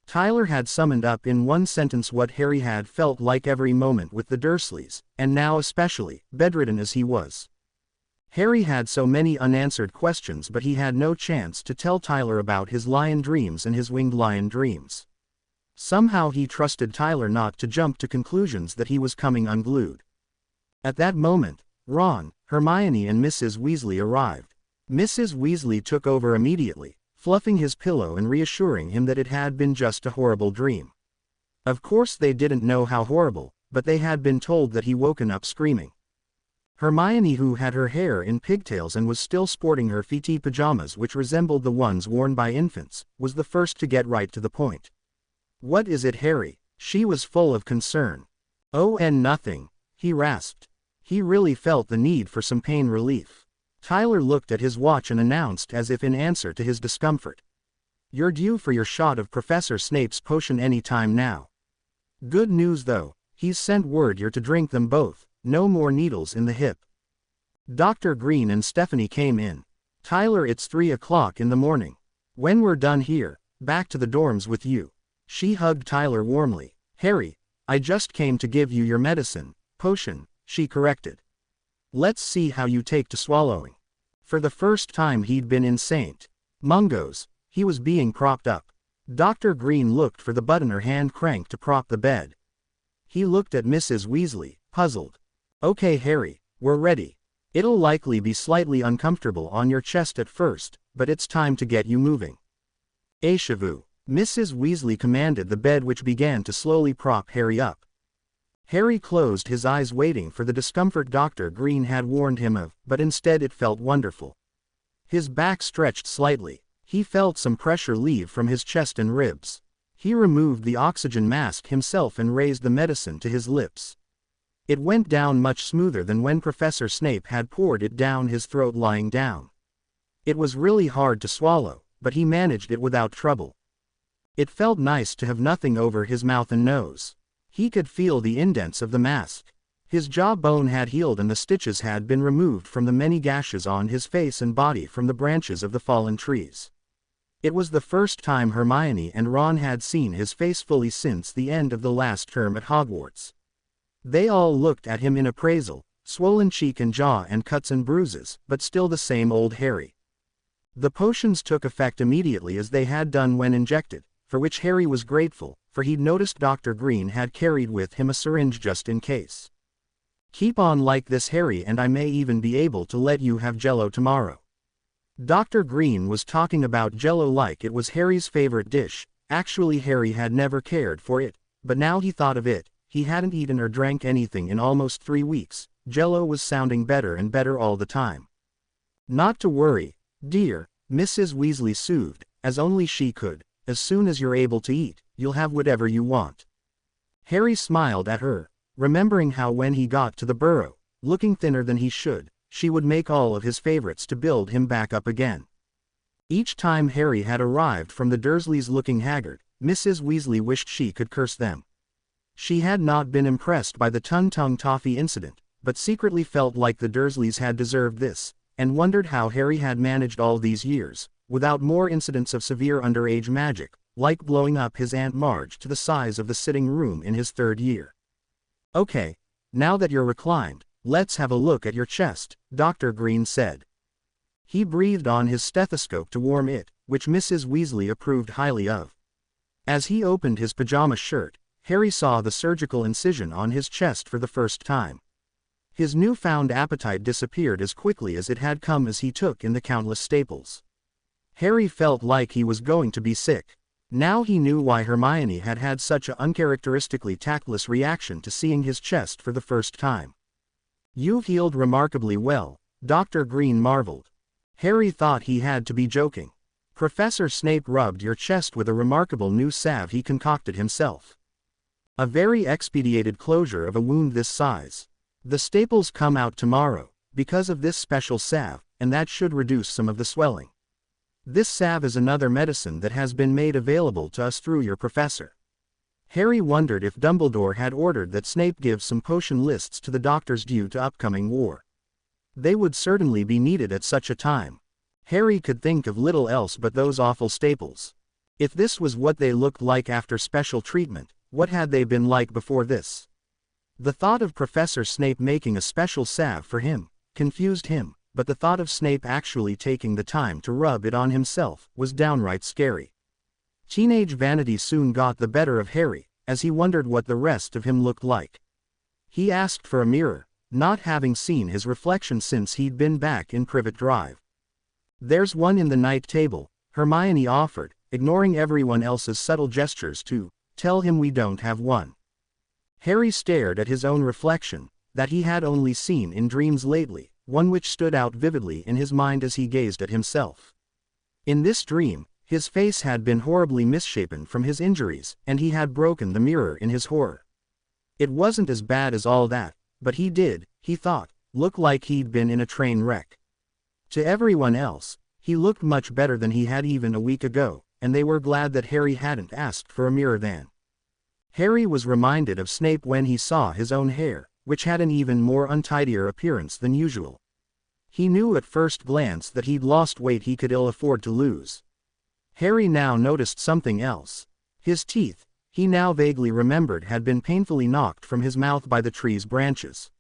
Tyler had summoned up in one sentence what Harry had felt like every moment with the Dursleys, and now especially, bedridden as he was. Harry had so many unanswered questions, but he had no chance to tell Tyler about his lion dreams and his winged lion dreams. Somehow he trusted Tyler not to jump to conclusions that he was coming unglued. At that moment, Ron, Hermione and Mrs. Weasley arrived. Mrs. Weasley took over immediately, fluffing his pillow and reassuring him that it had been just a horrible dream. Of course they didn't know how horrible, but they had been told that he woken up screaming. Hermione, who had her hair in pigtails and was still sporting her fiti pajamas which resembled the ones worn by infants, was the first to get right to the point. "What is it, Harry?" She was full of concern. "Oh, and nothing," he rasped. He really felt the need for some pain relief. Tyler looked at his watch and announced as if in answer to his discomfort. "You're due for your shot of Professor Snape's potion any time now. Good news though, he's sent word you're to drink them both, no more needles in the hip." Dr. Green and Stephanie came in. "Tyler, it's 3 o'clock in the morning. When we're done here, back to the dorms with you." She hugged Tyler warmly. "Harry, I just came to give you your medicine, potion," she corrected. "Let's see how you take to swallowing." For the first time he'd been in St. Mungo's, he was being propped up. Dr. Green looked for the button her hand cranked to prop the bed. He looked at Mrs. Weasley, puzzled. "Okay, Harry, we're ready. It'll likely be slightly uncomfortable on your chest at first, but it's time to get you moving." "Achevu," Mrs. Weasley commanded the bed, which began to slowly prop Harry up. Harry closed his eyes waiting for the discomfort Dr. Green had warned him of, but instead it felt wonderful. His back stretched slightly. He felt some pressure leave from his chest and ribs. He removed the oxygen mask himself and raised the medicine to his lips. It went down much smoother than when Professor Snape had poured it down his throat lying down. It was really hard to swallow, but he managed it without trouble. It felt nice to have nothing over his mouth and nose. He could feel the indents of the mask. His jawbone had healed and the stitches had been removed from the many gashes on his face and body from the branches of the fallen trees. It was the first time Hermione and Ron had seen his face fully since the end of the last term at Hogwarts. They all looked at him in appraisal, swollen cheek and jaw and cuts and bruises, but still the same old Harry. The potions took effect immediately as they had done when injected, for which Harry was grateful, for he'd noticed Dr. Green had carried with him a syringe just in case. "Keep on like this, Harry, and I may even be able to let you have Jello tomorrow." Dr. Green was talking about Jello like it was Harry's favorite dish. Actually, Harry had never cared for it, but now he thought of it, he hadn't eaten or drank anything in almost 3 weeks. Jello was sounding better and better all the time. "Not to worry, dear," Mrs. Weasley soothed, as only she could. "As soon as you're able to eat, you'll have whatever you want." Harry smiled at her, remembering how when he got to the burrow, looking thinner than he should, she would make all of his favorites to build him back up again. Each time Harry had arrived from the Dursleys looking haggard, Mrs. Weasley wished she could curse them. She had not been impressed by the Tung-Tung Toffee incident, but secretly felt like the Dursleys had deserved this, and wondered how Harry had managed all these years, without more incidents of severe underage magic, like blowing up his Aunt Marge to the size of the sitting room in his 3rd year. Okay, now that you're reclined, let's have a look at your chest, Dr. Green said. He breathed on his stethoscope to warm it, which Mrs. Weasley approved highly of. As he opened his pajama shirt, Harry saw the surgical incision on his chest for the first time. His newfound appetite disappeared as quickly as it had come as he took in the countless staples. Harry felt like he was going to be sick. Now he knew why Hermione had had such an uncharacteristically tactless reaction to seeing his chest for the first time. "You've healed remarkably well," Dr. Green marveled. Harry thought he had to be joking. "Professor Snape rubbed your chest with a remarkable new salve he concocted himself. A very expedited closure of a wound this size. The staples come out tomorrow, because of this special salve, and that should reduce some of the swelling. This salve is another medicine that has been made available to us through your professor." Harry wondered if Dumbledore had ordered that Snape give some potion lists to the doctors due to upcoming war. They would certainly be needed at such a time. Harry could think of little else but those awful staples. If this was what they looked like after special treatment, what had they been like before this? The thought of Professor Snape making a special salve for him confused him, but the thought of Snape actually taking the time to rub it on himself was downright scary. Teenage vanity soon got the better of Harry, as he wondered what the rest of him looked like. He asked for a mirror, not having seen his reflection since he'd been back in Privet Drive. "There's one in the night table," Hermione offered, ignoring everyone else's subtle gestures to tell him we don't have one. Harry stared at his own reflection, that he had only seen in dreams lately, one which stood out vividly in his mind as he gazed at himself. In this dream, his face had been horribly misshapen from his injuries, and he had broken the mirror in his horror. It wasn't as bad as all that, but he did, he thought, look like he'd been in a train wreck. To everyone else, he looked much better than he had even a week ago, and they were glad that Harry hadn't asked for a mirror then. Harry was reminded of Snape when he saw his own hair, which had an even more untidier appearance than usual. He knew at first glance that he'd lost weight he could ill afford to lose. Harry now noticed something else. His teeth, he now vaguely remembered, had been painfully knocked from his mouth by the tree's branches.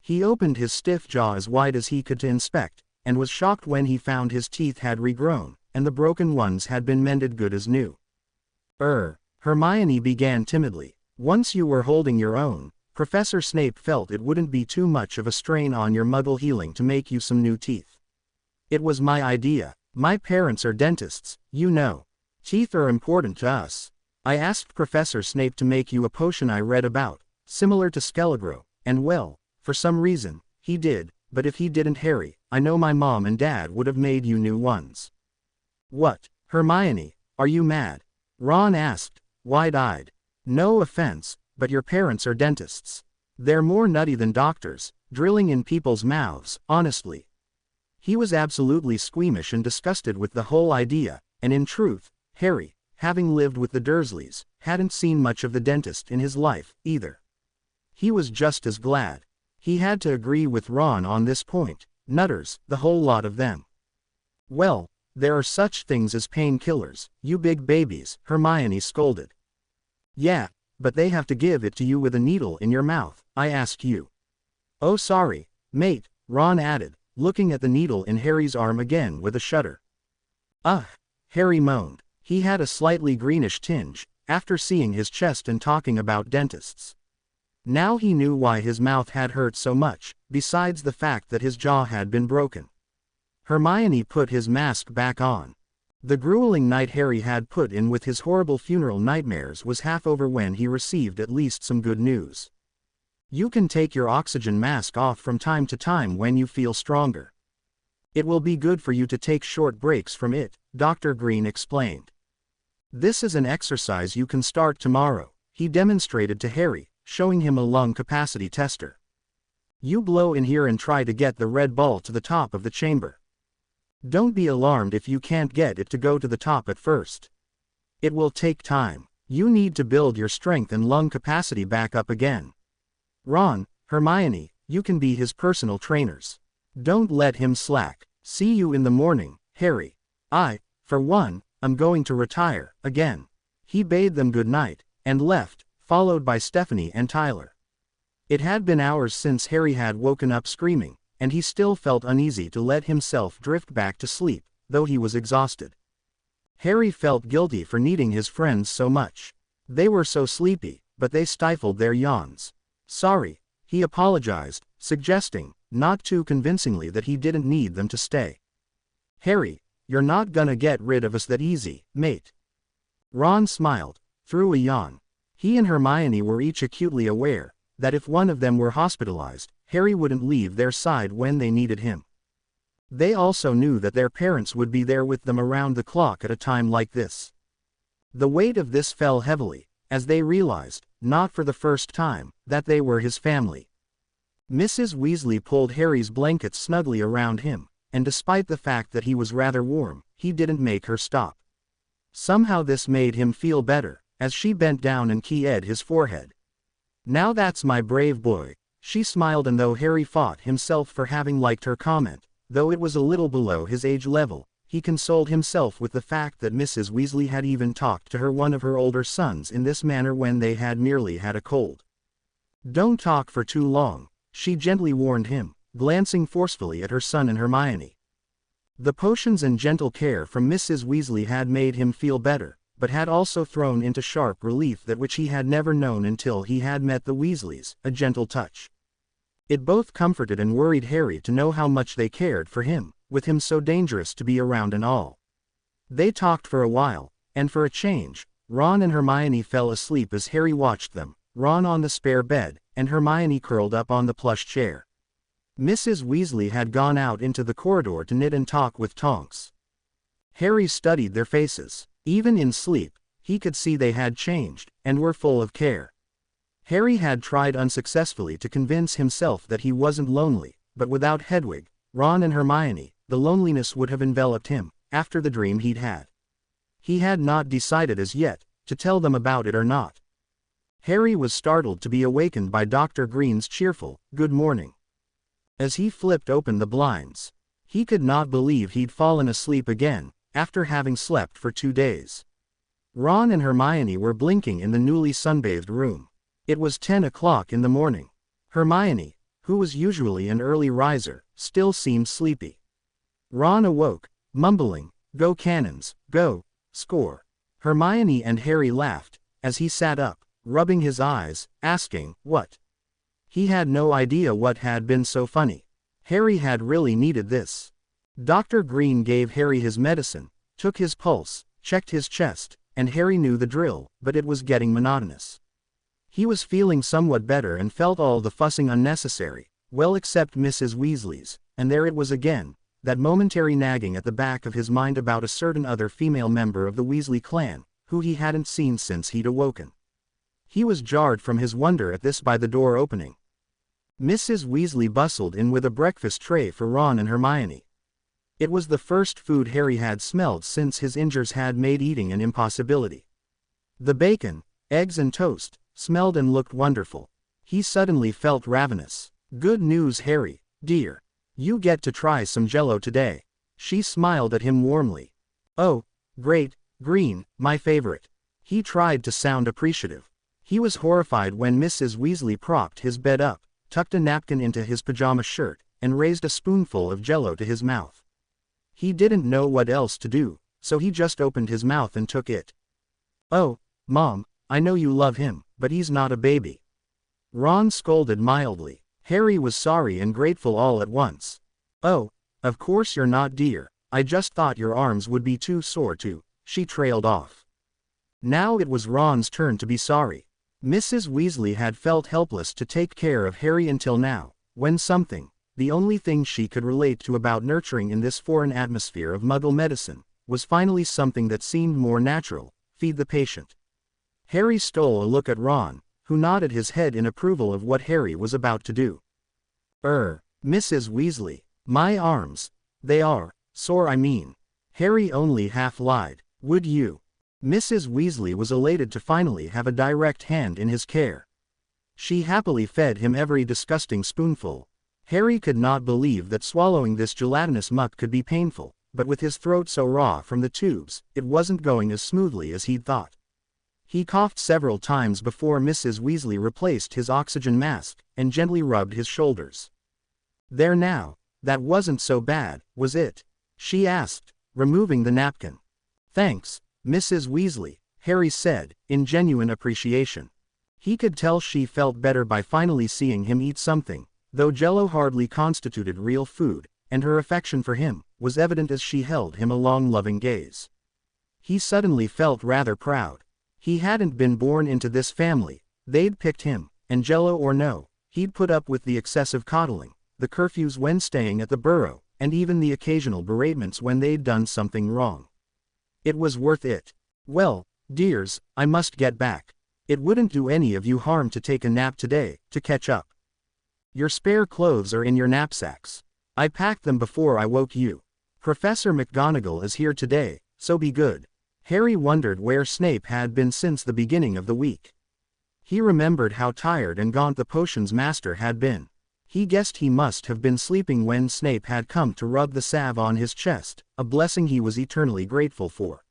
He opened his stiff jaw as wide as he could to inspect, and was shocked when he found his teeth had regrown, and the broken ones had been mended good as new. Hermione began timidly. "Once you were holding your own, Professor Snape felt it wouldn't be too much of a strain on your muggle healing to make you some new teeth. It was my idea. My parents are dentists, you know. Teeth are important to us. I asked Professor Snape to make you a potion I read about, similar to Skelegro, and well, for some reason, he did, but if he didn't, Harry, I know my mom and dad would have made you new ones." "What, Hermione, are you mad?" Ron asked, wide-eyed. "No offense, but your parents are dentists. They're more nutty than doctors, drilling in people's mouths, honestly." He was absolutely squeamish and disgusted with the whole idea, and in truth, Harry, having lived with the Dursleys, hadn't seen much of the dentist in his life, either. He was just as glad. He had to agree with Ron on this point. Nutters, the whole lot of them. "Well, there are such things as painkillers, you big babies," Hermione scolded. "Yeah, but they have to give it to you with a needle in your mouth, I ask you." "Oh sorry, mate," Ron added, looking at the needle in Harry's arm again with a shudder. "Ugh," Harry moaned. He had a slightly greenish tinge, after seeing his chest and talking about dentists. Now he knew why his mouth had hurt so much, besides the fact that his jaw had been broken. Hermione put his mask back on. The grueling night Harry had put in with his horrible funeral nightmares was half over when he received at least some good news. "You can take your oxygen mask off from time to time when you feel stronger. It will be good for you to take short breaks from it," Dr. Green explained. "This is an exercise you can start tomorrow," he demonstrated to Harry, showing him a lung capacity tester. "You blow in here and try to get the red ball to the top of the chamber. Don't be alarmed if you can't get it to go to the top at first. It will take time. You need to build your strength and lung capacity back up again. Ron, Hermione, you can be his personal trainers. Don't let him slack. See you in the morning, Harry. I, for one, am going to retire, again." He bade them good night, and left, followed by Stephanie and Tyler. It had been hours since Harry had woken up screaming, and he still felt uneasy to let himself drift back to sleep, though he was exhausted. Harry felt guilty for needing his friends so much. They were so sleepy, but they stifled their yawns. Sorry, he apologized, suggesting, not too convincingly, that he didn't need them to stay. Harry, you're not gonna get rid of us that easy, mate. Ron smiled, through a yawn. He and Hermione were each acutely aware that if one of them were hospitalized, Harry wouldn't leave their side when they needed him. They also knew that their parents would be there with them around the clock at a time like this. The weight of this fell heavily, as they realized, not for the first time, that they were his family. Mrs. Weasley pulled Harry's blankets snugly around him, and despite the fact that he was rather warm, he didn't make her stop. Somehow this made him feel better, as she bent down and kissed his forehead. "Now that's my brave boy," she smiled, and though Harry fought himself for having liked her comment, though it was a little below his age level, he consoled himself with the fact that Mrs. Weasley had even talked to one of her older sons in this manner when they had merely had a cold. "Don't talk for too long," she gently warned him, glancing forcefully at her son and Hermione. The potions and gentle care from Mrs. Weasley had made him feel better, but had also thrown into sharp relief that which he had never known until he had met the Weasleys, a gentle touch. It both comforted and worried Harry to know how much they cared for him, with him so dangerous to be around and all. They talked for a while, and for a change, Ron and Hermione fell asleep as Harry watched them, Ron on the spare bed, and Hermione curled up on the plush chair. Mrs. Weasley had gone out into the corridor to knit and talk with Tonks. Harry studied their faces. Even in sleep, he could see they had changed, and were full of care. Harry had tried unsuccessfully to convince himself that he wasn't lonely, but without Hedwig, Ron and Hermione, the loneliness would have enveloped him, after the dream he'd had. He had not decided as yet, to tell them about it or not. Harry was startled to be awakened by Dr. Green's cheerful, "Good morning." As he flipped open the blinds, he could not believe he'd fallen asleep again, after having slept for 2 days. Ron and Hermione were blinking in the newly sunbathed room. It was 10 o'clock in the morning. Hermione, who was usually an early riser, still seemed sleepy. Ron awoke, mumbling, "Go cannons, go, score." Hermione and Harry laughed, as he sat up, rubbing his eyes, asking, "What?" He had no idea what had been so funny. Harry had really needed this. Dr. Green gave Harry his medicine, took his pulse, checked his chest, and Harry knew the drill, but it was getting monotonous. He was feeling somewhat better and felt all the fussing unnecessary, well except Mrs. Weasley's, and there it was again, that momentary nagging at the back of his mind about a certain other female member of the Weasley clan, who he hadn't seen since he'd awoken. He was jarred from his wonder at this by the door opening. Mrs. Weasley bustled in with a breakfast tray for Ron and Hermione. It was the first food Harry had smelled since his injuries had made eating an impossibility. The bacon, eggs and toast, smelled and looked wonderful. He suddenly felt ravenous. "Good news, Harry, dear. You get to try some Jell-O today." She smiled at him warmly. "Oh, great, Green, my favorite." He tried to sound appreciative. He was horrified when Mrs. Weasley propped his bed up, tucked a napkin into his pajama shirt, and raised a spoonful of Jell-O to his mouth. He didn't know what else to do, so he just opened his mouth and took it. "Oh, Mom, I know you love him, but he's not a baby." Ron scolded mildly. Harry was sorry and grateful all at once. "Oh, of course you're not, dear. I just thought your arms would be too sore to," she trailed off. Now it was Ron's turn to be sorry. Mrs. Weasley had felt helpless to take care of Harry until now, when something, the only thing she could relate to about nurturing in this foreign atmosphere of Muggle medicine, was finally something that seemed more natural: feed the patient. Harry stole a look at Ron, who nodded his head in approval of what Harry was about to do. Mrs. Weasley, my arms, they are sore, I mean." Harry only half lied. "Would you?" Mrs. Weasley was elated to finally have a direct hand in his care. She happily fed him every disgusting spoonful. Harry could not believe that swallowing this gelatinous muck could be painful, but with his throat so raw from the tubes, it wasn't going as smoothly as he'd thought. He coughed several times before Mrs. Weasley replaced his oxygen mask, and gently rubbed his shoulders. "There now, that wasn't so bad, was it?" she asked, removing the napkin. "Thanks, Mrs. Weasley," Harry said, in genuine appreciation. He could tell she felt better by finally seeing him eat something, though Jell-O hardly constituted real food, and her affection for him was evident as she held him a long loving gaze. He suddenly felt rather proud. He hadn't been born into this family, they'd picked him, and Jell-O or no, he'd put up with the excessive coddling, the curfews when staying at the Burrow, and even the occasional beratements when they'd done something wrong. It was worth it. "Well, dears, I must get back. It wouldn't do any of you harm to take a nap today, to catch up. Your spare clothes are in your knapsacks. I packed them before I woke you. Professor McGonagall is here today, so be good." Harry wondered where Snape had been since the beginning of the week. He remembered how tired and gaunt the potions master had been. He guessed he must have been sleeping when Snape had come to rub the salve on his chest, a blessing he was eternally grateful for.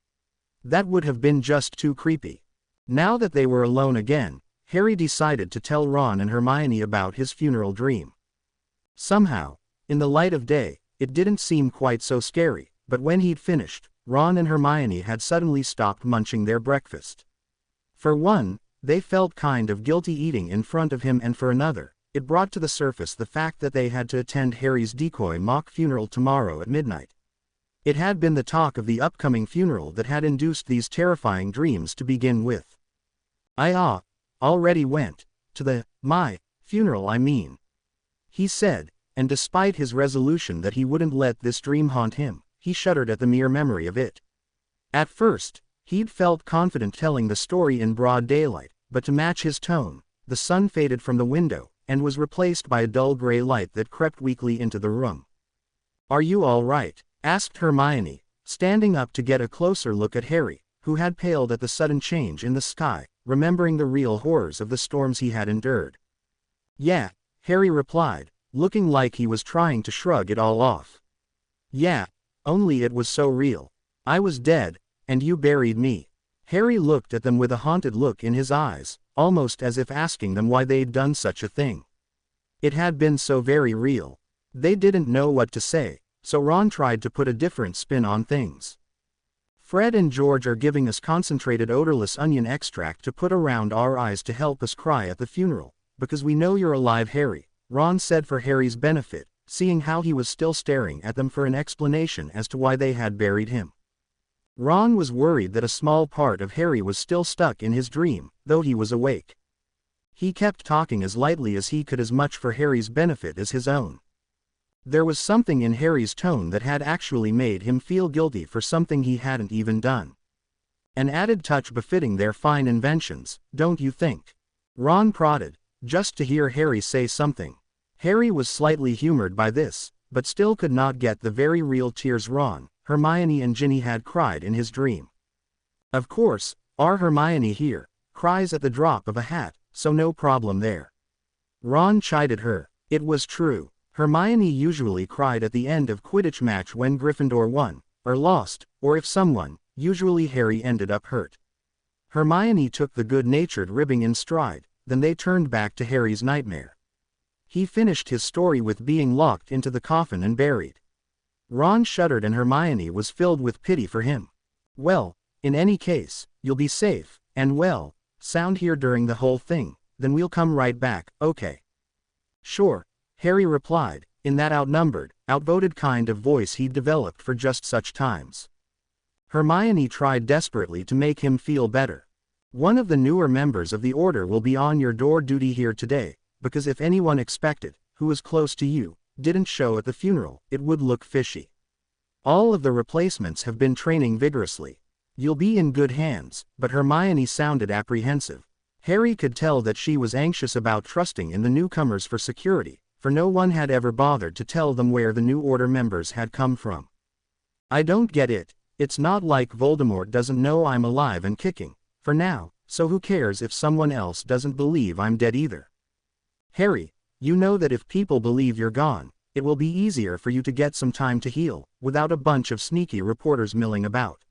That would have been just too creepy. Now that they were alone again, Harry decided to tell Ron and Hermione about his funeral dream. Somehow, in the light of day, it didn't seem quite so scary, but when he'd finished, Ron and Hermione had suddenly stopped munching their breakfast. For one, they felt kind of guilty eating in front of him, and for another, it brought to the surface the fact that they had to attend Harry's decoy mock funeral tomorrow at midnight. It had been the talk of the upcoming funeral that had induced these terrifying dreams to begin with. "I already went to my funeral, I mean," he said, and despite his resolution that he wouldn't let this dream haunt him, he shuddered at the mere memory of it. At first, he'd felt confident telling the story in broad daylight, but to match his tone, the sun faded from the window, and was replaced by a dull gray light that crept weakly into the room. "Are you all right?" asked Hermione, standing up to get a closer look at Harry, who had paled at the sudden change in the sky, remembering the real horrors of the storms he had endured. "Yeah," Harry replied, looking like he was trying to shrug it all off. "Yeah, only it was so real. I was dead, and you buried me." Harry looked at them with a haunted look in his eyes, almost as if asking them why they'd done such a thing. It had been so very real. They didn't know what to say, so Ron tried to put a different spin on things. "Fred and George are giving us concentrated odorless onion extract to put around our eyes to help us cry at the funeral, because we know you're alive, Harry," Ron said for Harry's benefit, seeing how he was still staring at them for an explanation as to why they had buried him. Ron was worried that a small part of Harry was still stuck in his dream, though he was awake. He kept talking as lightly as he could, as much for Harry's benefit as his own. There was something in Harry's tone that had actually made him feel guilty for something he hadn't even done. An added touch befitting their fine inventions, don't you think? Ron prodded, just to hear Harry say something. Harry was slightly humored by this, but still could not get the very real tears Ron, Hermione and Ginny had cried in his dream. Of course, our Hermione here cries at the drop of a hat, so no problem there. Ron chided her. It was true. Hermione usually cried at the end of Quidditch match when Gryffindor won, or lost, or if someone, usually Harry, ended up hurt. Hermione took the good-natured ribbing in stride, then they turned back to Harry's nightmare. He finished his story with being locked into the coffin and buried. Ron shuddered and Hermione was filled with pity for him. "Well, in any case, you'll be safe, and well, sound here during the whole thing, then we'll come right back, okay?" "Sure," Harry replied, in that outnumbered, outvoted kind of voice he'd developed for just such times. Hermione tried desperately to make him feel better. "One of the newer members of the Order will be on your door duty here today, because if anyone expected, who was close to you, didn't show at the funeral, it would look fishy. All of the replacements have been training vigorously. You'll be in good hands," but Hermione sounded apprehensive. Harry could tell that she was anxious about trusting in the newcomers for security, for no one had ever bothered to tell them where the new Order members had come from. "I don't get it. It's not like Voldemort doesn't know I'm alive and kicking, for now, so who cares if someone else doesn't believe I'm dead either? Harry, you know that if people believe you're gone, it will be easier for you to get some time to heal, without a bunch of sneaky reporters milling about.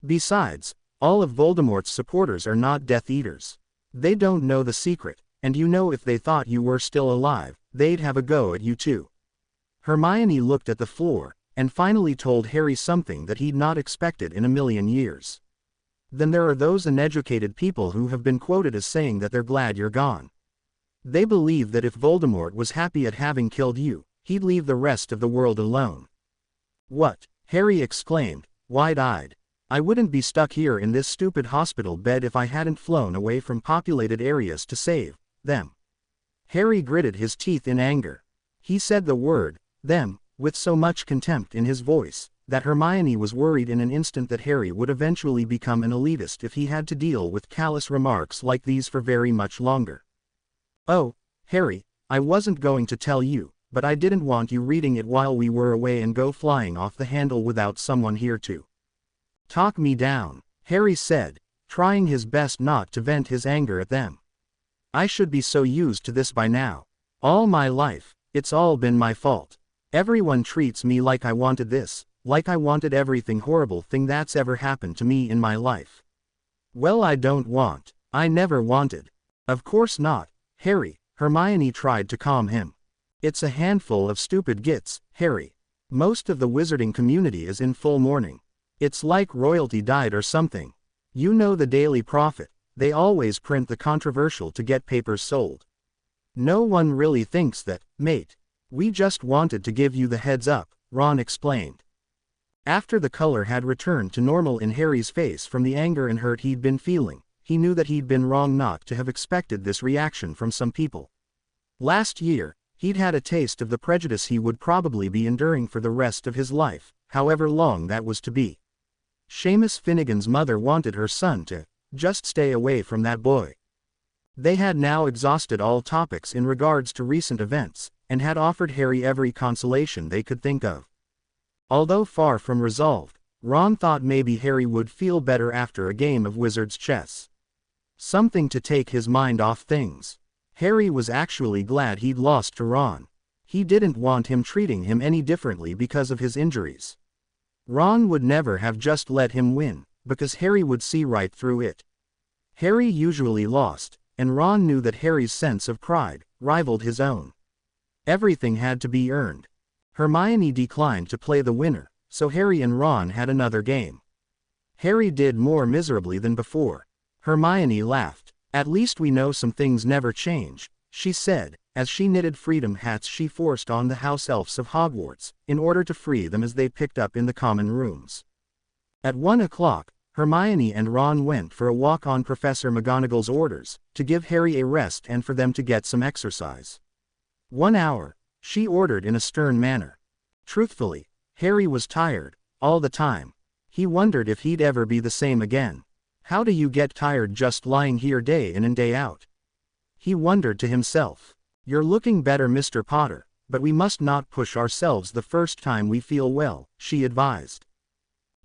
Besides, All of Voldemort's supporters are not Death Eaters. They don't know the secret, and you know if they thought you were still alive, they'd have a go at you too. Hermione looked at the floor, and finally told Harry something that he'd not expected in a million years. Then there are those uneducated people who have been quoted as saying that they're glad you're gone. They believe that if Voldemort was happy at having killed you, he'd leave the rest of the world alone. What? Harry exclaimed, wide-eyed. I wouldn't be stuck here in this stupid hospital bed if I hadn't flown away from populated areas to save them. Harry gritted his teeth in anger. He said the word, them, with so much contempt in his voice, that Hermione was worried in an instant that Harry would eventually become an elitist if he had to deal with callous remarks like these for very much longer. Oh, Harry, I wasn't going to tell you, but I didn't want you reading it while we were away and go flying off the handle without someone here to talk me down, Harry said, trying his best not to vent his anger at them. I should be so used to this by now. All my life, it's all been my fault. Everyone treats me like I wanted this, like I wanted everything horrible thing that's ever happened to me in my life. Well, I don't want. I never wanted. Of course not, Harry, Hermione tried to calm him. It's a handful of stupid gits, Harry. Most of the wizarding community is in full mourning. It's like royalty died or something. You know the Daily Prophet, they always print the controversial to get papers sold. No one really thinks that, mate. We just wanted to give you the heads up, Ron explained. After the color had returned to normal in Harry's face from the anger and hurt he'd been feeling, he knew that he'd been wrong not to have expected this reaction from some people. Last year, he'd had a taste of the prejudice he would probably be enduring for the rest of his life, however long that was to be. Seamus Finnegan's mother wanted her son to just stay away from that boy. They had now exhausted all topics in regards to recent events, and had offered Harry every consolation they could think of. Although far from resolved, Ron thought maybe Harry would feel better after a game of wizard's chess. Something to take his mind off things. Harry was actually glad he'd lost to Ron. He didn't want him treating him any differently because of his injuries. Ron would never have just let him win, because Harry would see right through it. Harry usually lost, and Ron knew that Harry's sense of pride rivaled his own. Everything had to be earned. Hermione declined to play the winner, so Harry and Ron had another game. Harry did more miserably than before. Hermione laughed. At least we know some things never change, she said, as she knitted freedom hats she forced on the house elves of Hogwarts, in order to free them as they picked up in the common rooms. At 1 o'clock, Hermione and Ron went for a walk on Professor McGonagall's orders, to give Harry a rest and for them to get some exercise. 1 hour, she ordered in a stern manner. Truthfully, Harry was tired, all the time. He wondered if he'd ever be the same again. How do you get tired just lying here day in and day out? He wondered to himself. You're looking better, Mr. Potter, but we must not push ourselves the first time we feel well, she advised.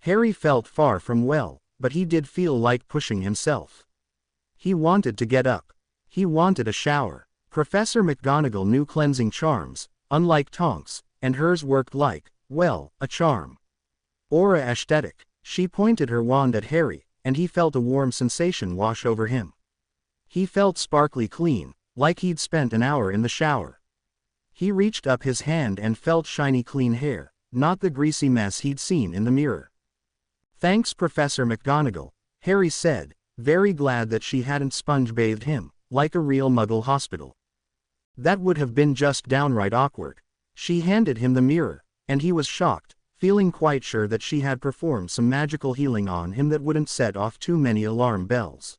Harry felt far from well, but he did feel like pushing himself. He wanted to get up. He wanted a shower. Professor McGonagall knew cleansing charms, unlike Tonks, and hers worked like, well, a charm. Aura aesthetic. She pointed her wand at Harry, and he felt a warm sensation wash over him. He felt sparkly clean, like he'd spent an hour in the shower. He reached up his hand and felt shiny clean hair, not the greasy mess he'd seen in the mirror. Thanks, Professor McGonagall, Harry said, very glad that she hadn't sponge-bathed him, like a real Muggle hospital. That would have been just downright awkward. She handed him the mirror, and he was shocked, feeling quite sure that she had performed some magical healing on him that wouldn't set off too many alarm bells.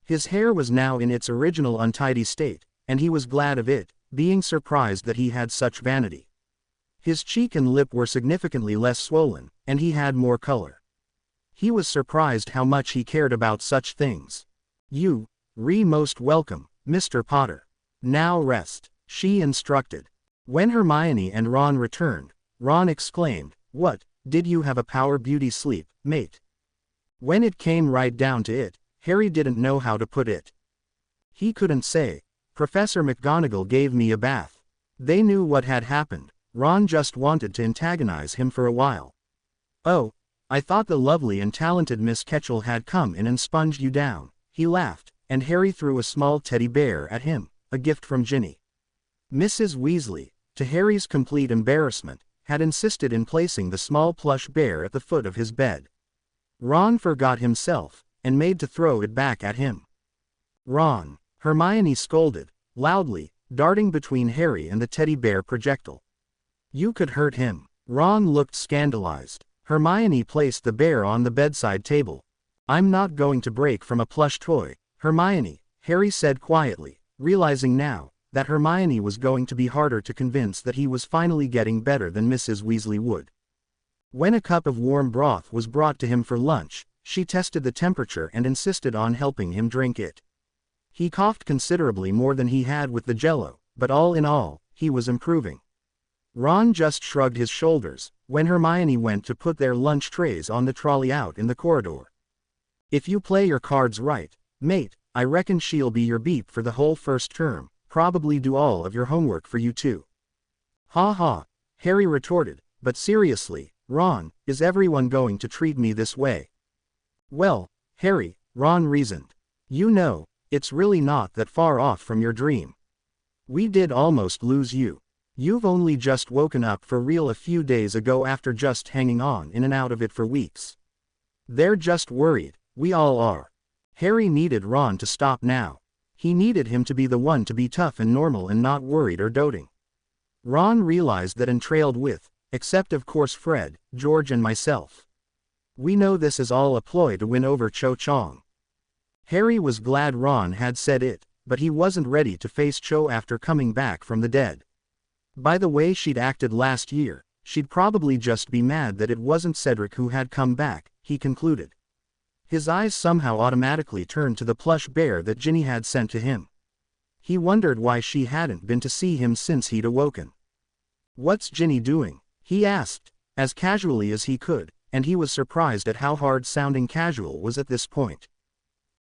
His hair was now in its original untidy state, and he was glad of it, being surprised that he had such vanity. His cheek and lip were significantly less swollen, and he had more color. He was surprised how much he cared about such things. You, most welcome, Mr. Potter. Now rest, she instructed. When Hermione and Ron returned, Ron exclaimed, "What, did you have a power beauty sleep, mate?" When it came right down to it, Harry didn't know how to put it. He couldn't say. Professor McGonagall gave me a bath. They knew what had happened. Ron just wanted to antagonize him for a while. Oh, I thought the lovely and talented Miss Ketchel had come in and sponged you down." He laughed, and Harry threw a small teddy bear at him, a gift from Ginny. Mrs. Weasley, to Harry's complete embarrassment, had insisted in placing the small plush bear at the foot of his bed. Ron forgot himself, and made to throw it back at him. "Ron!" Hermione scolded, loudly, darting between Harry and the teddy bear projectile. "You could hurt him." Ron looked scandalized. Hermione placed the bear on the bedside table. "I'm not going to break from a plush toy, Hermione," Harry said quietly, realizing now that Hermione was going to be harder to convince that he was finally getting better than Mrs. Weasley would. When a cup of warm broth was brought to him for lunch, she tested the temperature and insisted on helping him drink it. He coughed considerably more than he had with the jello, but all in all, he was improving. Ron just shrugged his shoulders when Hermione went to put their lunch trays on the trolley out in the corridor. "If you play your cards right, mate, I reckon she'll be your beep for the whole first term, probably do all of your homework for you too." "Ha ha," Harry retorted, "but seriously, Ron, is everyone going to treat me this way?" "Well, Harry," Ron reasoned, "you know, it's really not that far off from your dream. We did almost lose you. You've only just woken up for real a few days ago after just hanging on in and out of it for weeks. They're just worried, we all are." Harry needed Ron to stop now. He needed him to be the one to be tough and normal and not worried or doting. Ron realized that and trailed with, "Except of course Fred, George and myself. We know this is all a ploy to win over Cho Chang." Harry was glad Ron had said it, but he wasn't ready to face Cho after coming back from the dead. By the way she'd acted last year, she'd probably just be mad that it wasn't Cedric who had come back, he concluded. His eyes somehow automatically turned to the plush bear that Ginny had sent to him. He wondered why she hadn't been to see him since he'd awoken. "What's Ginny doing?" he asked, as casually as he could, and he was surprised at how hard-sounding casual was at this point.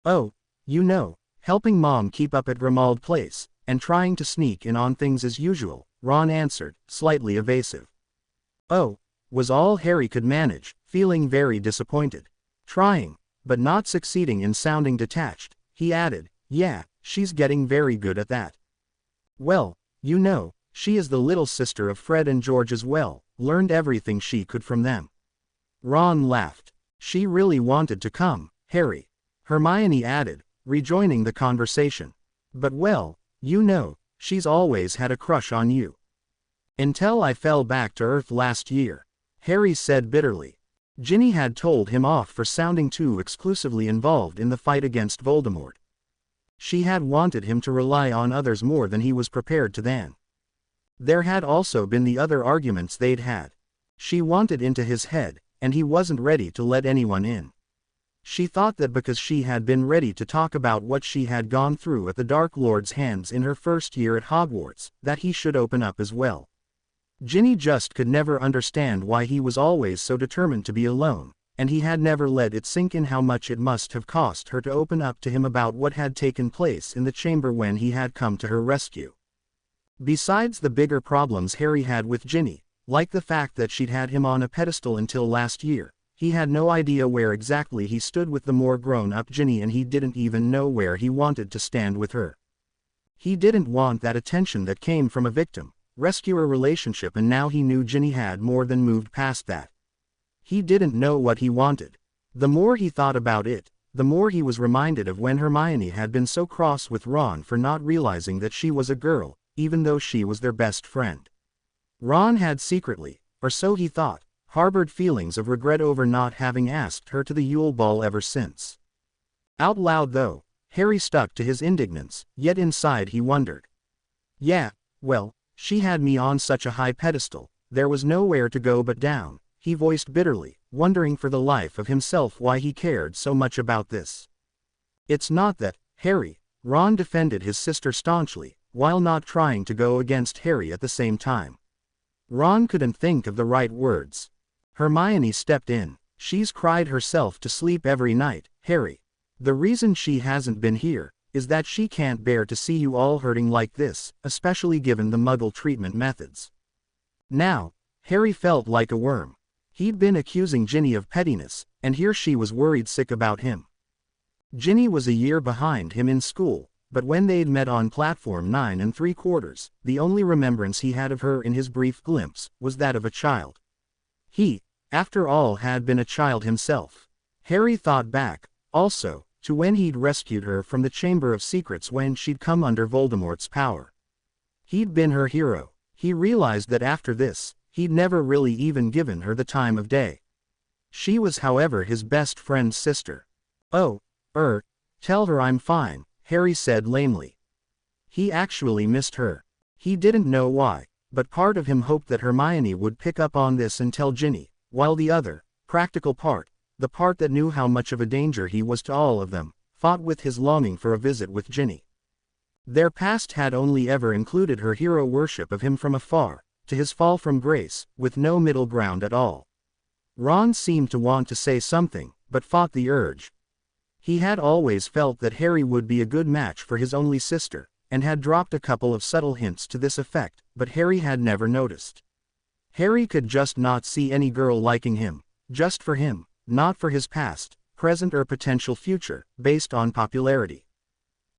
"Oh, you know, helping Mom keep up at Grimmauld Place, and trying to sneak in on things as usual," Ron answered, slightly evasive. "Oh," was all Harry could manage, feeling very disappointed. Trying, but not succeeding in sounding detached, he added, "Yeah, she's getting very good at that. Well, you know, she is the little sister of Fred and George as well, learned everything she could from them." Ron laughed. "She really wanted to come, Harry," Hermione added, rejoining the conversation. "But well, you know, she's always had a crush on you." "Until I fell back to Earth last year," Harry said bitterly. Ginny had told him off for sounding too exclusively involved in the fight against Voldemort. She had wanted him to rely on others more than he was prepared to then. There had also been the other arguments they'd had. She wanted into his head, and he wasn't ready to let anyone in. She thought that because she had been ready to talk about what she had gone through at the Dark Lord's hands in her first year at Hogwarts, that he should open up as well. Ginny just could never understand why he was always so determined to be alone, and he had never let it sink in how much it must have cost her to open up to him about what had taken place in the chamber when he had come to her rescue. Besides the bigger problems Harry had with Ginny, like the fact that she'd had him on a pedestal until last year, he had no idea where exactly he stood with the more grown-up Ginny, and he didn't even know where he wanted to stand with her. He didn't want that attention that came from a victim-rescuer relationship, and now he knew Ginny had more than moved past that. He didn't know what he wanted. The more he thought about it, the more he was reminded of when Hermione had been so cross with Ron for not realizing that she was a girl, even though she was their best friend. Ron had secretly, or so he thought, harbored feelings of regret over not having asked her to the Yule Ball ever since. Out loud though, Harry stuck to his indignance, yet inside he wondered. "Yeah, well, she had me on such a high pedestal, there was nowhere to go but down," he voiced bitterly, wondering for the life of himself why he cared so much about this. "It's not that, Harry," Ron defended his sister staunchly, while not trying to go against Harry at the same time. Ron couldn't think of the right words. Hermione stepped in. "She's cried herself to sleep every night, Harry. The reason she hasn't been here is that she can't bear to see you all hurting like this, especially given the Muggle treatment methods." Now, Harry felt like a worm. He'd been accusing Ginny of pettiness, and here she was worried sick about him. Ginny was a year behind him in school, but when they'd met on platform 9 3/4, the only remembrance he had of her in his brief glimpse was that of a child. He, after all, had been a child himself. Harry thought back, also, to when he'd rescued her from the Chamber of Secrets when she'd come under Voldemort's power. He'd been her hero. He realized that after this, he'd never really even given her the time of day. She was, however, his best friend's sister. "Oh, tell her I'm fine," Harry said lamely. He actually missed her. He didn't know why, but part of him hoped that Hermione would pick up on this and tell Ginny, while the other, practical part, the part that knew how much of a danger he was to all of them, fought with his longing for a visit with Ginny. Their past had only ever included her hero worship of him from afar, to his fall from grace, with no middle ground at all. Ron seemed to want to say something, but fought the urge. He had always felt that Harry would be a good match for his only sister, and had dropped a couple of subtle hints to this effect, but Harry had never noticed. Harry could just not see any girl liking him, just for him, not for his past, present or potential future, based on popularity.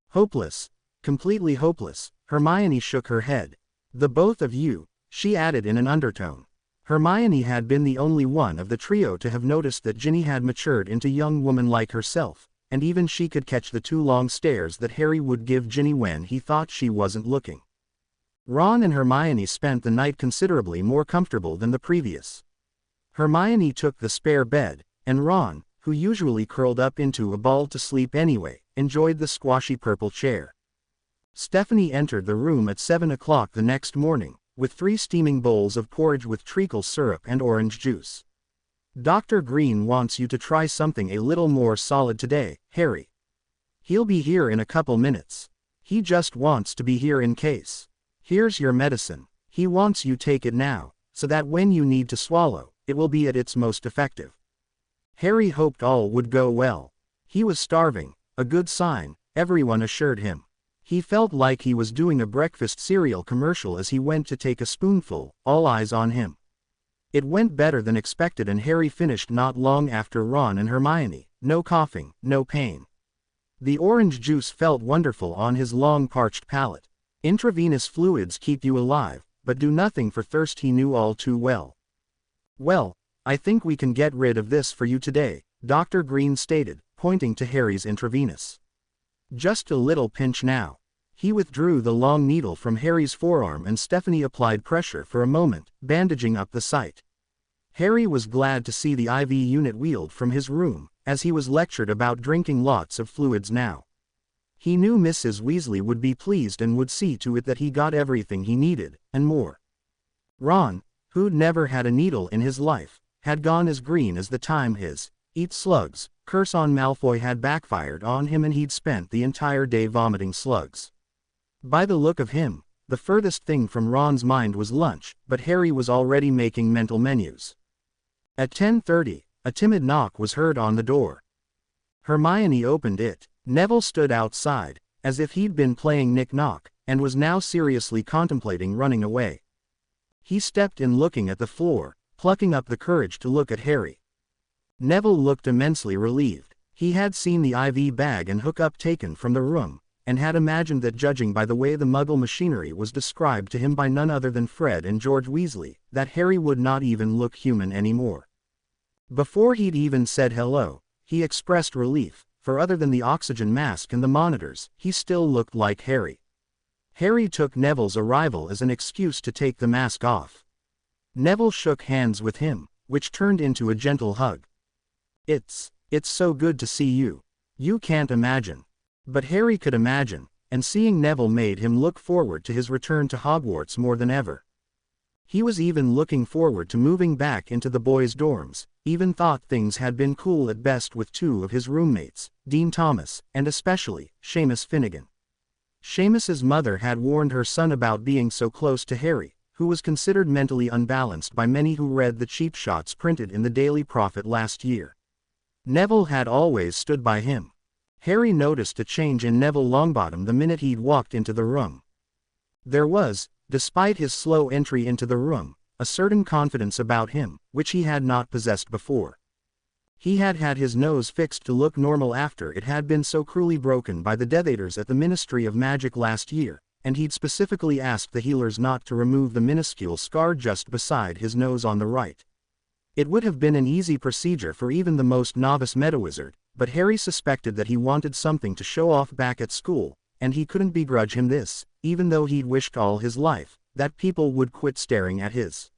Hopeless. Completely hopeless. Hermione shook her head. "The both of you," she added in an undertone. Hermione had been the only one of the trio to have noticed that Ginny had matured into a young woman like herself, and even she could catch the 2 long stares that Harry would give Ginny when he thought she wasn't looking. Ron and Hermione spent the night considerably more comfortable than the previous. Hermione took the spare bed, and Ron, who usually curled up into a ball to sleep anyway, enjoyed the squashy purple chair. Stephanie entered the room at 7 o'clock the next morning, with 3 steaming bowls of porridge with treacle syrup and orange juice. "Dr. Green wants you to try something a little more solid today, Harry. He'll be here in a couple minutes. He just wants to be here in case. Here's your medicine. He wants you take it now, so that when you need to swallow, it will be at its most effective." Harry hoped all would go well. He was starving, a good sign, everyone assured him. He felt like he was doing a breakfast cereal commercial as he went to take a spoonful, all eyes on him. It went better than expected and Harry finished not long after Ron and Hermione, no coughing, no pain. The orange juice felt wonderful on his long parched palate. Intravenous fluids keep you alive, but do nothing for thirst, he knew all too well. "Well, I think we can get rid of this for you today," Dr. Green stated, pointing to Harry's intravenous. "Just a little pinch now." He withdrew the long needle from Harry's forearm and Stephanie applied pressure for a moment, bandaging up the site. Harry was glad to see the IV unit wheeled from his room, as he was lectured about drinking lots of fluids now. He knew Mrs. Weasley would be pleased and would see to it that he got everything he needed, and more. Ron, who'd never had a needle in his life, had gone as green as the time his "eat slugs" curse on Malfoy had backfired on him and he'd spent the entire day vomiting slugs. By the look of him, the furthest thing from Ron's mind was lunch, but Harry was already making mental menus. At 10:30, a timid knock was heard on the door. Hermione opened it. Neville stood outside, as if he'd been playing knick-knock, and was now seriously contemplating running away. He stepped in looking at the floor, plucking up the courage to look at Harry. Neville looked immensely relieved. He had seen the IV bag and hookup taken from the room, and had imagined that, judging by the way the Muggle machinery was described to him by none other than Fred and George Weasley, that Harry would not even look human anymore. Before he'd even said hello, he expressed relief, for other than the oxygen mask and the monitors, he still looked like Harry. Harry took Neville's arrival as an excuse to take the mask off. Neville shook hands with him, which turned into a gentle hug. It's so good to see you. You can't imagine." But Harry could imagine, and seeing Neville made him look forward to his return to Hogwarts more than ever. He was even looking forward to moving back into the boys' dorms, even thought things had been cool at best with 2 of his roommates, Dean Thomas, and especially, Seamus Finnegan. Seamus's mother had warned her son about being so close to Harry, who was considered mentally unbalanced by many who read the cheap shots printed in the Daily Prophet last year. Neville had always stood by him. Harry noticed a change in Neville Longbottom the minute he'd walked into the room. There was, despite his slow entry into the room, a certain confidence about him, which he had not possessed before. He had had his nose fixed to look normal after it had been so cruelly broken by the Death Eaters at the Ministry of Magic last year, and he'd specifically asked the healers not to remove the minuscule scar just beside his nose on the right. It would have been an easy procedure for even the most novice metawizard, but Harry suspected that he wanted something to show off back at school, and he couldn't begrudge him this, even though he'd wished all his life that people would quit staring at his.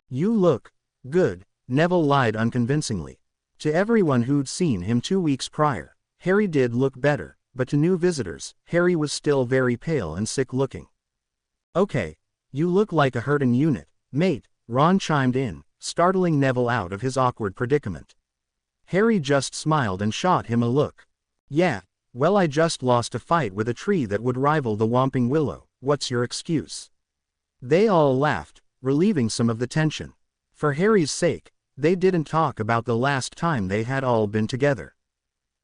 "You look good," Neville lied unconvincingly. To everyone who'd seen him 2 weeks prior, Harry did look better, but to new visitors, Harry was still very pale and sick-looking. "Okay, you look like a hurtin' unit, mate," Ron chimed in, startling Neville out of his awkward predicament. Harry just smiled and shot him a look. "Yeah, well, I just lost a fight with a tree that would rival the Whomping Willow. What's your excuse?" They all laughed, relieving some of the tension. For Harry's sake, they didn't talk about the last time they had all been together.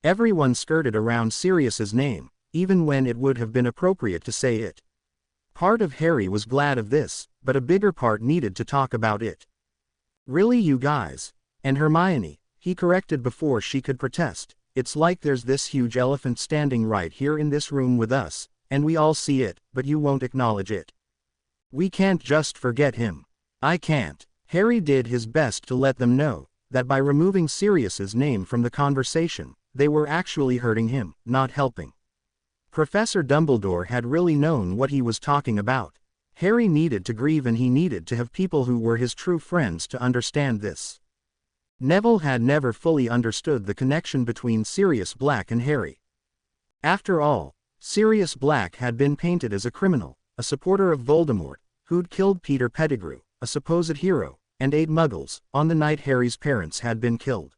Everyone skirted around Sirius's name, even when it would have been appropriate to say it. Part of Harry was glad of this, but a bigger part needed to talk about it. "Really, you guys? And Hermione," he corrected before she could protest, "it's like there's this huge elephant standing right here in this room with us, and we all see it, but you won't acknowledge it. We can't just forget him." "I can't." Harry did his best to let them know that by removing Sirius's name from the conversation, they were actually hurting him, not helping. Professor Dumbledore had really known what he was talking about. Harry needed to grieve, and he needed to have people who were his true friends to understand this. Neville had never fully understood the connection between Sirius Black and Harry. After all, Sirius Black had been painted as a criminal, a supporter of Voldemort, who'd killed Peter Pettigrew, a supposed hero, and 8 Muggles, on the night Harry's parents had been killed.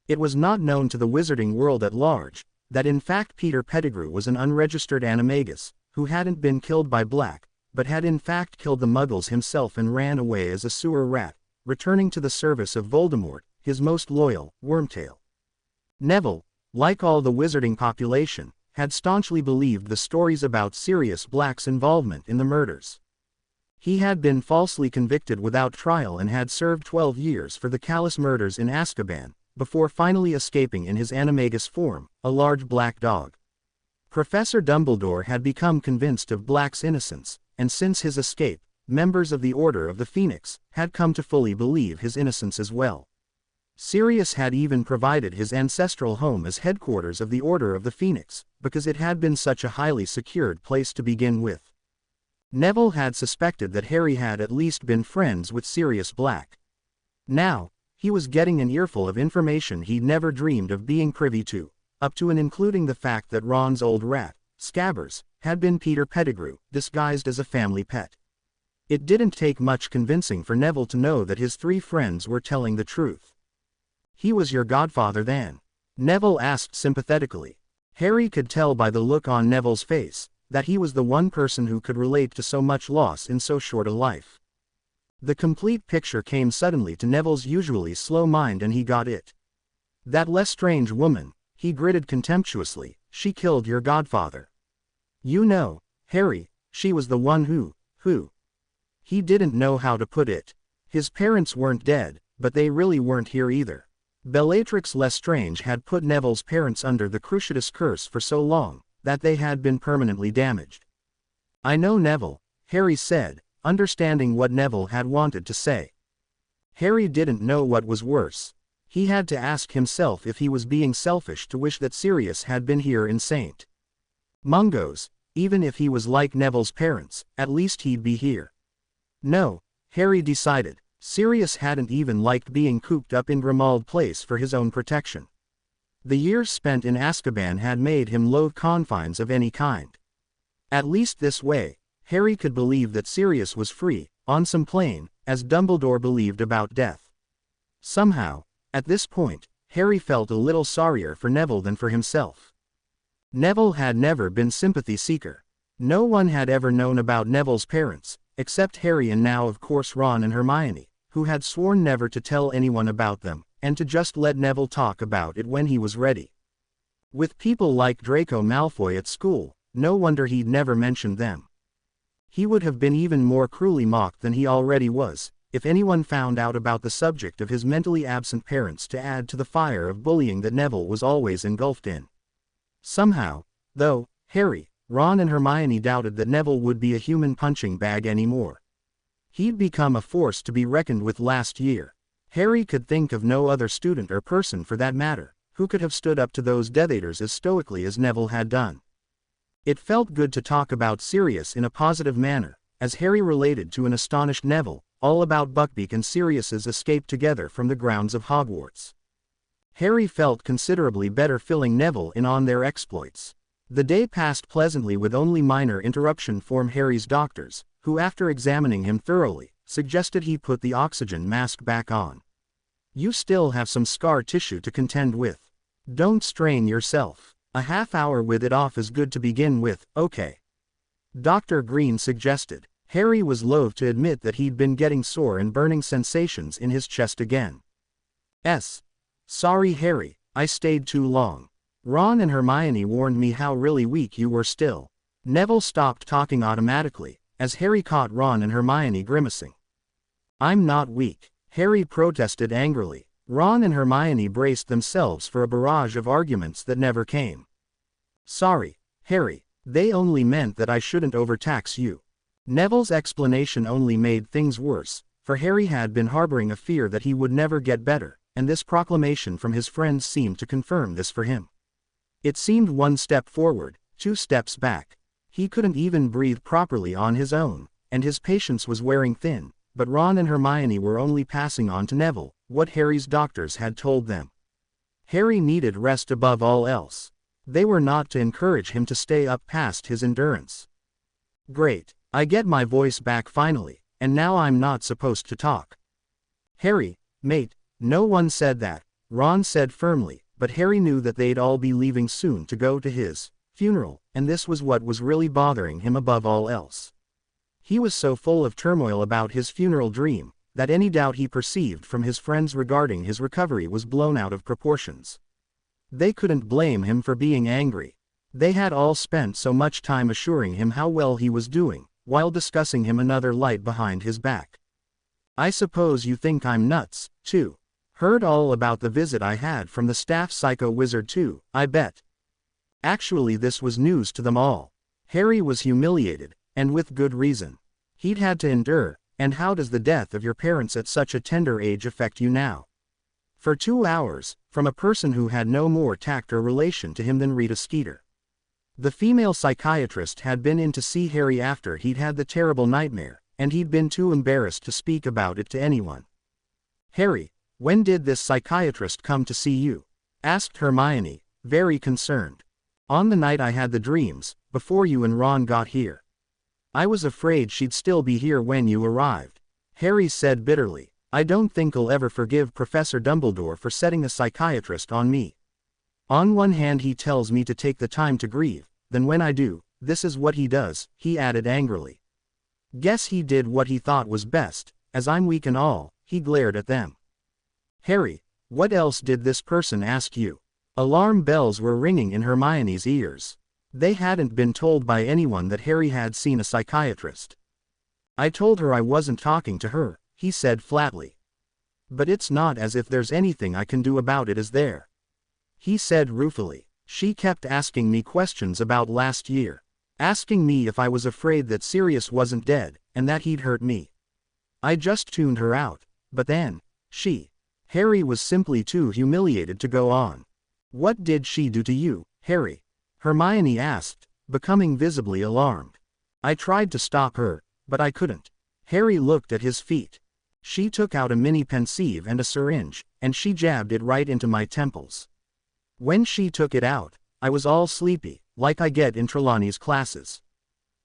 It was not known to the wizarding world at large that in fact Peter Pettigrew was an unregistered animagus, who hadn't been killed by Black, but had in fact killed the Muggles himself and ran away as a sewer rat, returning to the service of Voldemort, his most loyal, Wormtail. Neville, like all the wizarding population, had staunchly believed the stories about Sirius Black's involvement in the murders. He had been falsely convicted without trial and had served 12 years for the callous murders in Azkaban, before finally escaping in his animagus form, a large black dog. Professor Dumbledore had become convinced of Black's innocence, and since his escape, members of the Order of the Phoenix had come to fully believe his innocence as well. Sirius had even provided his ancestral home as headquarters of the Order of the Phoenix, because it had been such a highly secured place to begin with. Neville had suspected that Harry had at least been friends with Sirius Black. Now, he was getting an earful of information he'd never dreamed of being privy to, up to and including the fact that Ron's old rat, Scabbers, had been Peter Pettigrew, disguised as a family pet. It didn't take much convincing for Neville to know that his 3 friends were telling the truth. "He was your godfather then?" Neville asked sympathetically. Harry could tell by the look on Neville's face that he was the one person who could relate to so much loss in so short a life. The complete picture came suddenly to Neville's usually slow mind, and he got it. "That Lestrange woman," he gritted contemptuously, "she killed your godfather. You know, Harry, she was the one who. He didn't know how to put it. His parents weren't dead, but they really weren't here either." Bellatrix Lestrange had put Neville's parents under the Cruciatus curse for so long that they had been permanently damaged. "I know, Neville," Harry said, understanding what Neville had wanted to say. Harry didn't know what was worse. He had to ask himself if he was being selfish to wish that Sirius had been here in St. Mungo's. Even if he was like Neville's parents, at least he'd be here. No, Harry decided, Sirius hadn't even liked being cooped up in Grimmauld Place for his own protection. The years spent in Azkaban had made him loathe confines of any kind. At least this way, Harry could believe that Sirius was free, on some plane, as Dumbledore believed about death. Somehow, at this point, Harry felt a little sorrier for Neville than for himself. Neville had never been sympathy seeker. No one had ever known about Neville's parents, except Harry and now of course Ron and Hermione, who had sworn never to tell anyone about them, and to just let Neville talk about it when he was ready. With people like Draco Malfoy at school, no wonder he'd never mentioned them. He would have been even more cruelly mocked than he already was, if anyone found out about the subject of his mentally absent parents, to add to the fire of bullying that Neville was always engulfed in. Somehow, though, Harry, Ron and Hermione doubted that Neville would be a human punching bag anymore. He'd become a force to be reckoned with last year. Harry could think of no other student or person for that matter who could have stood up to those Death Eaters as stoically as Neville had done. It felt good to talk about Sirius in a positive manner, as Harry related to an astonished Neville, all about Buckbeak and Sirius's escape together from the grounds of Hogwarts. Harry felt considerably better filling Neville in on their exploits. The day passed pleasantly with only minor interruption from Harry's doctors, who after examining him thoroughly, suggested he put the oxygen mask back on. You still have some scar tissue to contend with. Don't strain yourself. A half hour with it off is good to begin with, okay? Dr. Green suggested. Harry was loath to admit that he'd been getting sore and burning sensations in his chest again. Sorry Harry, I stayed too long. Ron and Hermione warned me how really weak you were still. Neville stopped talking automatically, as Harry caught Ron and Hermione grimacing. I'm not weak, Harry protested angrily. Ron and Hermione braced themselves for a barrage of arguments that never came. Sorry, Harry, they only meant that I shouldn't overtax you. Neville's explanation only made things worse, for Harry had been harboring a fear that he would never get better, and this proclamation from his friends seemed to confirm this for him. It seemed one step forward, 2 steps back. He couldn't even breathe properly on his own, and his patience was wearing thin, but Ron and Hermione were only passing on to Neville what Harry's doctors had told them. Harry needed rest above all else. They were not to encourage him to stay up past his endurance. Great, I get my voice back finally, and now I'm not supposed to talk. Harry, mate, no one said that, Ron said firmly, but Harry knew that they'd all be leaving soon to go to his funeral, and this was what was really bothering him above all else. He was so full of turmoil about his funeral dream, that any doubt he perceived from his friends regarding his recovery was blown out of proportions. They couldn't blame him for being angry. They had all spent so much time assuring him how well he was doing, while discussing him another light behind his back. I suppose you think I'm nuts, too. Heard all about the visit I had from the staff psycho wizard too, I bet. Actually this was news to them all. Harry was humiliated, and with good reason. He'd had to endure, and how does the death of your parents at such a tender age affect you now? For 2 hours, from a person who had no more tact or relation to him than Rita Skeeter. The female psychiatrist had been in to see Harry after he'd had the terrible nightmare, and he'd been too embarrassed to speak about it to anyone. Harry, when did this psychiatrist come to see you? Asked Hermione, very concerned. On the night I had the dreams, before you and Ron got here. I was afraid she'd still be here when you arrived. Harry said bitterly, I don't think I'll ever forgive Professor Dumbledore for setting a psychiatrist on me. On one hand he tells me to take the time to grieve, then when I do, this is what he does, he added angrily. Guess he did what he thought was best, as I'm weak and all, he glared at them. Harry, what else did this person ask you? Alarm bells were ringing in Hermione's ears. They hadn't been told by anyone that Harry had seen a psychiatrist. I told her I wasn't talking to her, he said flatly. But it's not as if there's anything I can do about it, is there? He said ruefully. She kept asking me questions about last year. Asking me if I was afraid that Sirius wasn't dead, and that he'd hurt me. I just tuned her out, but then, Harry was simply too humiliated to go on. What did she do to you, Harry? Hermione asked, becoming visibly alarmed. I tried to stop her, but I couldn't. Harry looked at his feet. She took out a mini pensieve and a syringe, and she jabbed it right into my temples. When she took it out, I was all sleepy, like I get in Trelawney's classes.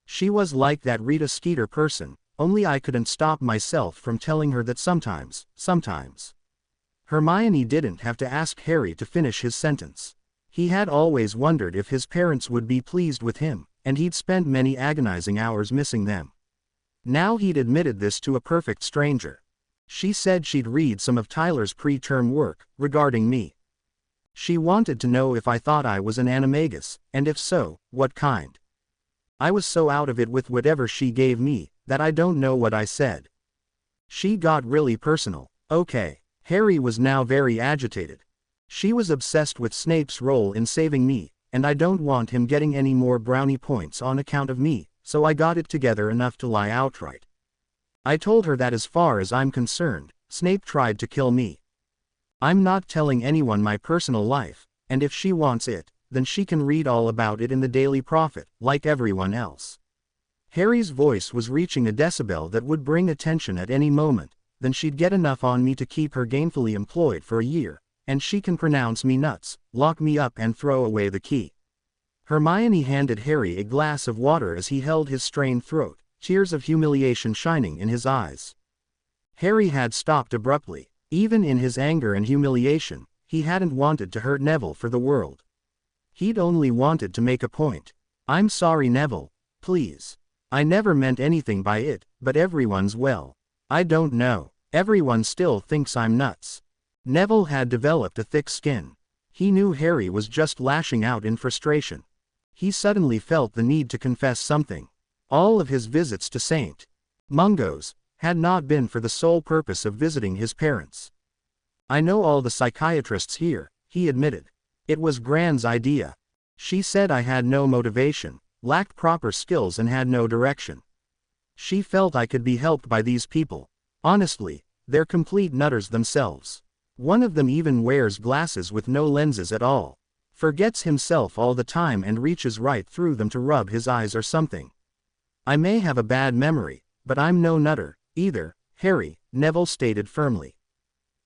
She was like that Rita Skeeter person, only I couldn't stop myself from telling her that sometimes. Hermione didn't have to ask Harry to finish his sentence. He had always wondered if his parents would be pleased with him, and he'd spent many agonizing hours missing them. Now he'd admitted this to a perfect stranger. She said she'd read some of Tyler's pre-term work, regarding me. She wanted to know if I thought I was an animagus, and if so, what kind. I was so out of it with whatever she gave me, that I don't know what I said. She got really personal. Okay. Harry was now very agitated. She was obsessed with Snape's role in saving me, and I don't want him getting any more brownie points on account of me, so I got it together enough to lie outright. I told her that as far as I'm concerned, Snape tried to kill me. I'm not telling anyone my personal life, and if she wants it, then she can read all about it in the Daily Prophet, like everyone else. Harry's voice was reaching a decibel that would bring attention at any moment. Then she'd get enough on me to keep her gainfully employed for a year, and she can pronounce me nuts, lock me up and throw away the key. Hermione handed Harry a glass of water as he held his strained throat, tears of humiliation shining in his eyes. Harry had stopped abruptly. Even in his anger and humiliation, he hadn't wanted to hurt Neville for the world. He'd only wanted to make a point. I'm sorry, Neville, please. I never meant anything by it, but everyone's well. I don't know. Everyone still thinks I'm nuts. Neville had developed a thick skin. He knew Harry was just lashing out in frustration. He suddenly felt the need to confess something. All of his visits to St. Mungo's had not been for the sole purpose of visiting his parents. I know all the psychiatrists here, he admitted. It was Gran's idea. She said I had no motivation, lacked proper skills and had no direction. She felt I could be helped by these people. Honestly, they're complete nutters themselves. One of them even wears glasses with no lenses at all. Forgets himself all the time and reaches right through them to rub his eyes or something. I may have a bad memory, but I'm no nutter, either, Harry, Neville stated firmly.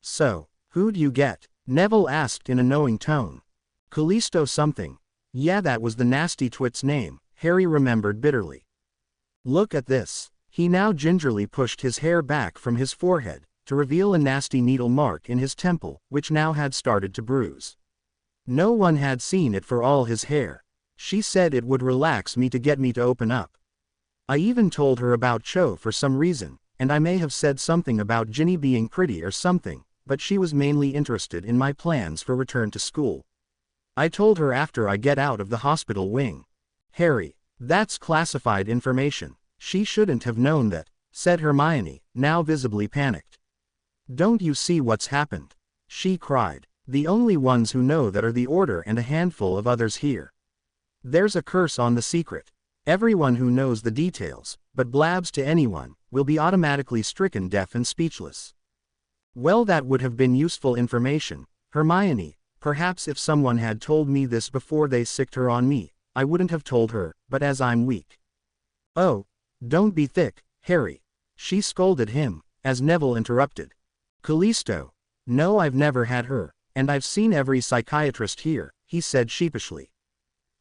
So, who'd you get? Neville asked in a knowing tone. Callisto something. Yeah, that was the nasty twit's name, Harry remembered bitterly. Look at this. He now gingerly pushed his hair back from his forehead, to reveal a nasty needle mark in his temple, which now had started to bruise. No one had seen it for all his hair. She said it would relax me to get me to open up. I even told her about Cho for some reason, and I may have said something about Ginny being pretty or something, but she was mainly interested in my plans for return to school. I told her after I get out of the hospital wing. Harry, that's classified information. She shouldn't have known that, said Hermione, now visibly panicked. Don't you see what's happened? She cried. The only ones who know that are the Order and a handful of others here. There's a curse on the secret. Everyone who knows the details, but blabs to anyone, will be automatically stricken deaf and speechless. Well, that would have been useful information, Hermione. Perhaps if someone had told me this before they sicked her on me, I wouldn't have told her, but as I'm weak. Oh, don't be thick, Harry. She scolded him, as Neville interrupted. Callisto. No, I've never had her, and I've seen every psychiatrist here, he said sheepishly.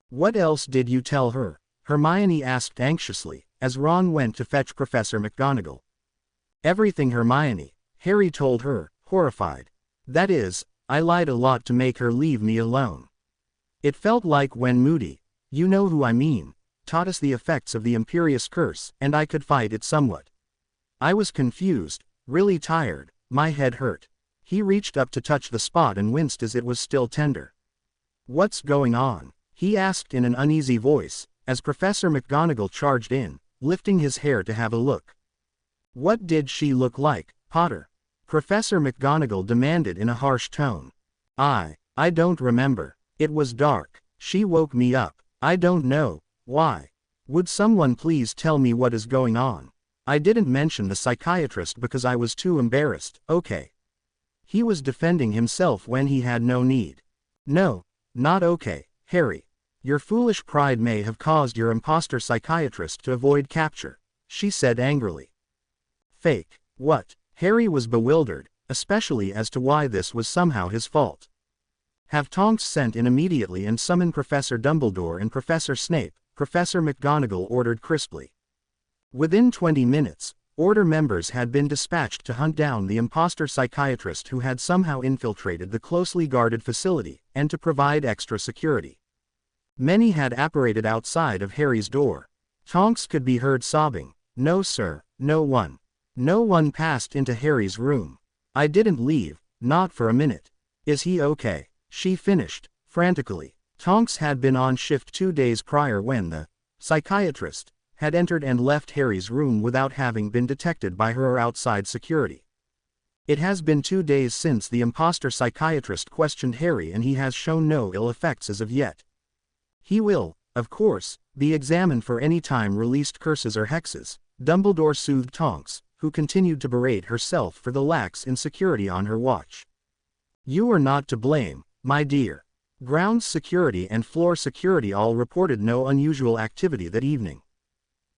What else did you tell her? Hermione asked anxiously, as Ron went to fetch Professor McGonagall. Everything, Hermione, Harry told her, horrified. That is, I lied a lot to make her leave me alone. It felt like when Moody, you know who I mean, taught us the effects of the Imperious Curse, and I could fight it somewhat. I was confused, really tired, my head hurt. He reached up to touch the spot and winced as it was still tender. What's going on? He asked in an uneasy voice, as Professor McGonagall charged in, lifting his hair to have a look. What did she look like, Potter? Professor McGonagall demanded in a harsh tone. I don't remember. It was dark. She woke me up. I don't know why. Would someone please tell me what is going on? I didn't mention the psychiatrist because I was too embarrassed, okay. He was defending himself when he had no need. No, not okay, Harry. Your foolish pride may have caused your imposter psychiatrist to avoid capture, she said angrily. Fake. What? Harry was bewildered, especially as to why this was somehow his fault. Have Tonks sent in immediately and summon Professor Dumbledore and Professor Snape, Professor McGonagall ordered crisply. Within 20 minutes, Order members had been dispatched to hunt down the imposter psychiatrist who had somehow infiltrated the closely guarded facility, and to provide extra security. Many had apparated outside of Harry's door. Tonks could be heard sobbing, "No sir, no one. No one passed into Harry's room. I didn't leave, not for a minute. Is he okay?" She finished, frantically. Tonks had been on shift 2 days prior when the psychiatrist had entered and left Harry's room without having been detected by her or outside security. It has been 2 days since the imposter psychiatrist questioned Harry and he has shown no ill effects as of yet. He will, of course, be examined for any time-released curses or hexes, Dumbledore soothed Tonks, who continued to berate herself for the lax insecurity on her watch. You are not to blame, my dear. Grounds security and floor security all reported no unusual activity that evening.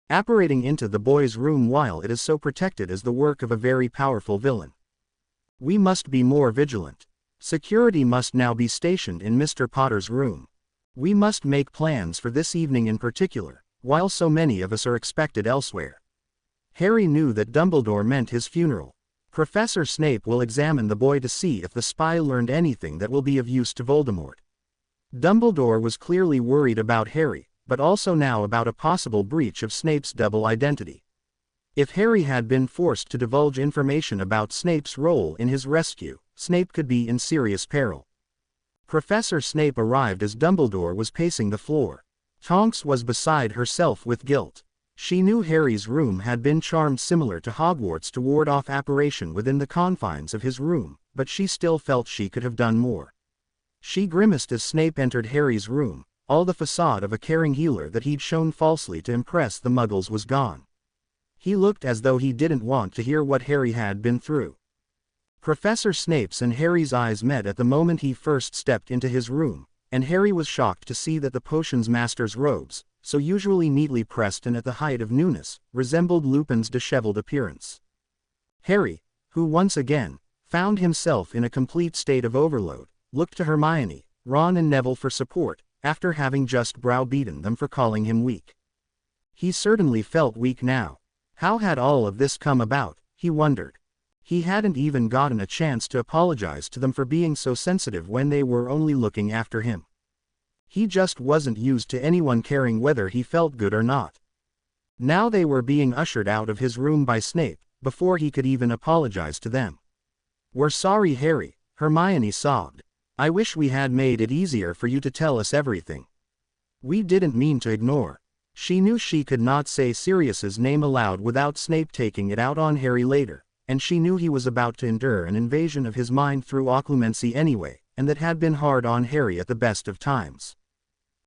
Apparating into the boys' room while it is so protected is the work of a very powerful villain. We must be more vigilant. Security must now be stationed in Mr. Potter's room. We must make plans for this evening in particular, while so many of us are expected elsewhere. Harry knew that Dumbledore meant his funeral. Professor Snape will examine the boy to see if the spy learned anything that will be of use to Voldemort. Dumbledore was clearly worried about Harry, but also now about a possible breach of Snape's double identity. If Harry had been forced to divulge information about Snape's role in his rescue, Snape could be in serious peril. Professor Snape arrived as Dumbledore was pacing the floor. Tonks was beside herself with guilt. She knew Harry's room had been charmed similar to Hogwarts to ward off apparition within the confines of his room, but she still felt she could have done more. She grimaced as Snape entered Harry's room. All the facade of a caring healer that he'd shown falsely to impress the Muggles was gone. He looked as though he didn't want to hear what Harry had been through. Professor Snape's and Harry's eyes met at the moment he first stepped into his room, and Harry was shocked to see that the potions master's robes, so usually neatly pressed and at the height of newness, resembled Lupin's disheveled appearance. Harry, who once again found himself in a complete state of overload, looked to Hermione, Ron and Neville for support, after having just browbeaten them for calling him weak. He certainly felt weak now. How had all of this come about, he wondered. He hadn't even gotten a chance to apologize to them for being so sensitive when they were only looking after him. He just wasn't used to anyone caring whether he felt good or not. Now they were being ushered out of his room by Snape, before he could even apologize to them. We're sorry, Harry, Hermione sobbed. I wish we had made it easier for you to tell us everything. We didn't mean to ignore. She knew she could not say Sirius's name aloud without Snape taking it out on Harry later, and she knew he was about to endure an invasion of his mind through occlumency anyway, and that had been hard on Harry at the best of times.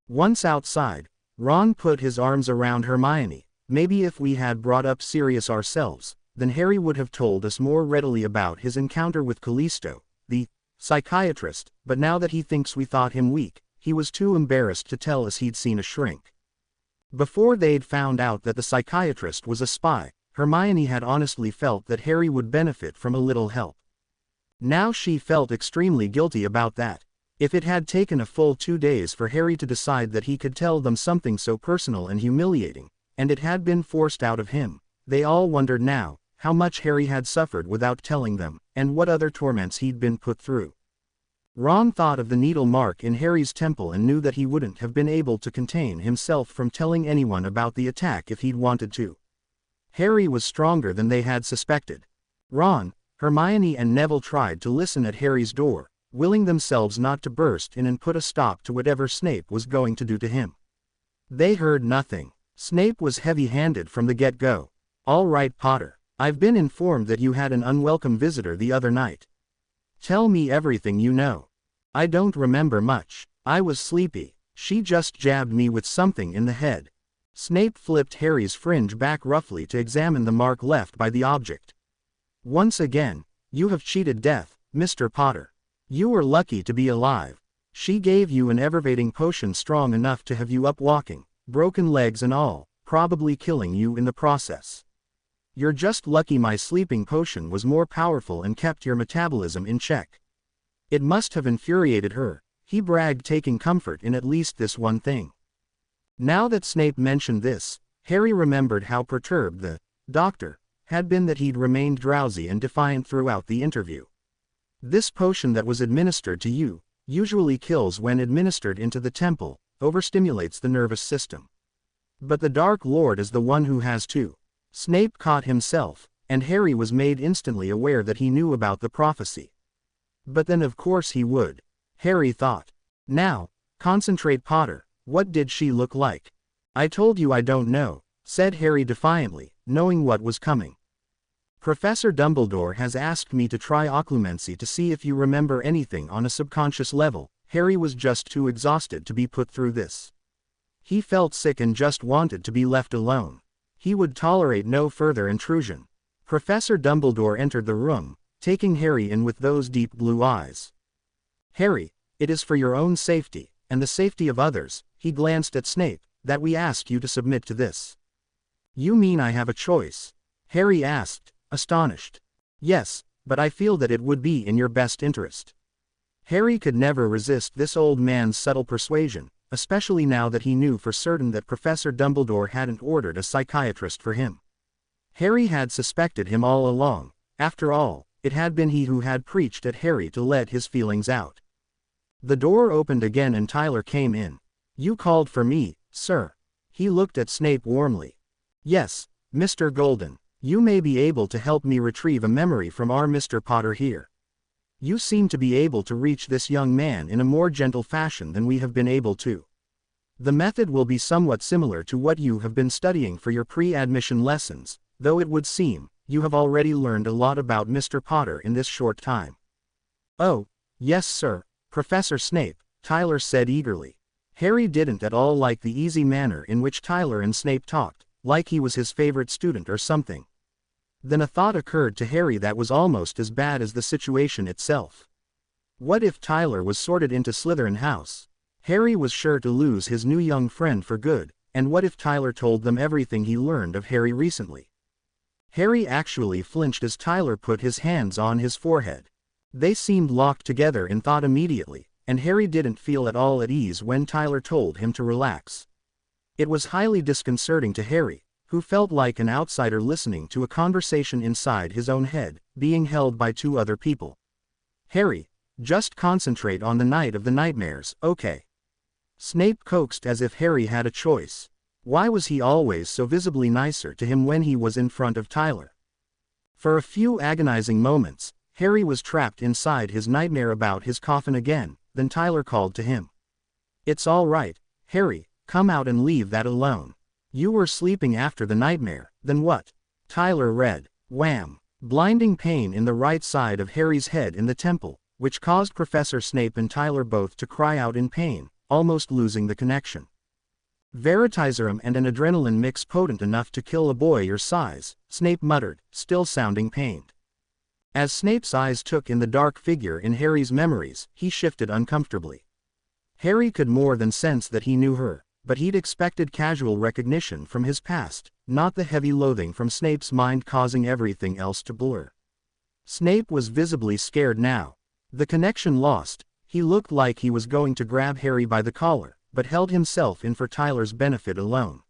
Once outside, Ron put his arms around Hermione. Maybe if we had brought up Sirius ourselves, then Harry would have told us more readily about his encounter with Callisto, the psychiatrist, but now that he thinks we thought him weak, he was too embarrassed to tell us he'd seen a shrink. Before they'd found out that the psychiatrist was a spy, Hermione had honestly felt that Harry would benefit from a little help. Now she felt extremely guilty about that. If it had taken a full 2 days for Harry to decide that he could tell them something so personal and humiliating, and it had been forced out of him, they all wondered now how much Harry had suffered without telling them, and what other torments he'd been put through. Ron thought of the needle mark in Harry's temple and knew that he wouldn't have been able to contain himself from telling anyone about the attack if he'd wanted to. Harry was stronger than they had suspected. Ron, Hermione and Neville tried to listen at Harry's door, willing themselves not to burst in and put a stop to whatever Snape was going to do to him. They heard nothing. Snape was heavy-handed from the get-go. All right, Potter. I've been informed that you had an unwelcome visitor the other night. Tell me everything you know. I don't remember much. I was sleepy. She just jabbed me with something in the head. Snape flipped Harry's fringe back roughly to examine the mark left by the object. Once again, you have cheated death, Mr. Potter. You were lucky to be alive. She gave you an enervating potion strong enough to have you up walking, broken legs and all, probably killing you in the process. You're just lucky my sleeping potion was more powerful and kept your metabolism in check. It must have infuriated her, he bragged, taking comfort in at least this one thing. Now that Snape mentioned this, Harry remembered how perturbed the doctor had been that he'd remained drowsy and defiant throughout the interview. This potion that was administered to you usually kills when administered into the temple, overstimulates the nervous system. But the Dark Lord is the one who has to. Snape caught himself, and Harry was made instantly aware that he knew about the prophecy. But then of course he would. Harry thought. Now, concentrate, Potter. What did she look like? I told you I don't know. said Harry defiantly, knowing what was coming. Professor Dumbledore has asked me to try occlumency to see if you remember anything on a subconscious level. Harry was just too exhausted to be put through this. He felt sick and just wanted to be left alone. He would tolerate no further intrusion. Professor Dumbledore entered the room, taking Harry in with those deep blue eyes. "Harry, it is for your own safety, and the safety of others," he glanced at Snape, "that we ask you to submit to this." "You mean I have a choice?" Harry asked, astonished. "Yes, but I feel that it would be in your best interest." Harry could never resist this old man's subtle persuasion, especially now that he knew for certain that Professor Dumbledore hadn't ordered a psychiatrist for him. Harry had suspected him all along. After all, it had been he who had preached at Harry to let his feelings out. The door opened again and Tyler came in. "You called for me, sir." He looked at Snape warmly. "Yes, Mr. Golden. You may be able to help me retrieve a memory from our Mr. Potter here. You seem to be able to reach this young man in a more gentle fashion than we have been able to. The method will be somewhat similar to what you have been studying for your pre-admission lessons, though it would seem you have already learned a lot about Mr. Potter in this short time." "Oh, yes sir, Professor Snape," Tyler said eagerly. Harry didn't at all like the easy manner in which Tyler and Snape talked, like he was his favorite student or something. Then a thought occurred to Harry that was almost as bad as the situation itself. What if Tyler was sorted into Slytherin House? Harry was sure to lose his new young friend for good, and what if Tyler told them everything he learned of Harry recently? Harry actually flinched as Tyler put his hands on his forehead. They seemed locked together in thought immediately, and Harry didn't feel at all at ease when Tyler told him to relax. It was highly disconcerting to Harry, who felt like an outsider listening to a conversation inside his own head, being held by two other people. "Harry, just concentrate on the night of the nightmares, okay?" Snape coaxed as if Harry had a choice. Why was he always so visibly nicer to him when he was in front of Tyler? For a few agonizing moments, Harry was trapped inside his nightmare about his coffin again. Then Tyler called to him. "It's all right, Harry, come out and leave that alone. You were sleeping after the nightmare." "Then what?" Tyler read. Wham! Blinding pain in the right side of Harry's head in the temple, which caused Professor Snape and Tyler both to cry out in pain, almost losing the connection. "Veritaserum and an adrenaline mix potent enough to kill a boy your size," Snape muttered, still sounding pained. As Snape's eyes took in the dark figure in Harry's memories, he shifted uncomfortably. Harry could more than sense that he knew her, but he'd expected casual recognition from his past, not the heavy loathing from Snape's mind causing everything else to blur. Snape was visibly scared now. The connection lost, he looked like he was going to grab Harry by the collar, but held himself in for Tyler's benefit alone.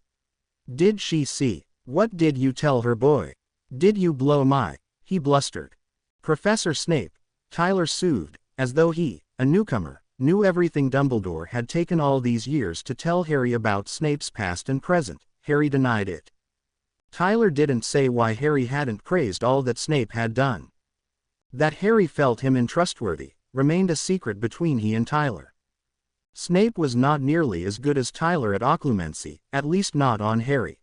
"Did she see? What did you tell her, boy? Did you blow my?" he blustered. "Professor Snape," Tyler soothed, as though he, a newcomer, knew everything Dumbledore had taken all these years to tell Harry about Snape's past and present. Harry denied it. Tyler didn't say why Harry hadn't praised all that Snape had done. That Harry felt him untrustworthy remained a secret between he and Tyler. Snape was not nearly as good as Tyler at occlumency, at least not on Harry.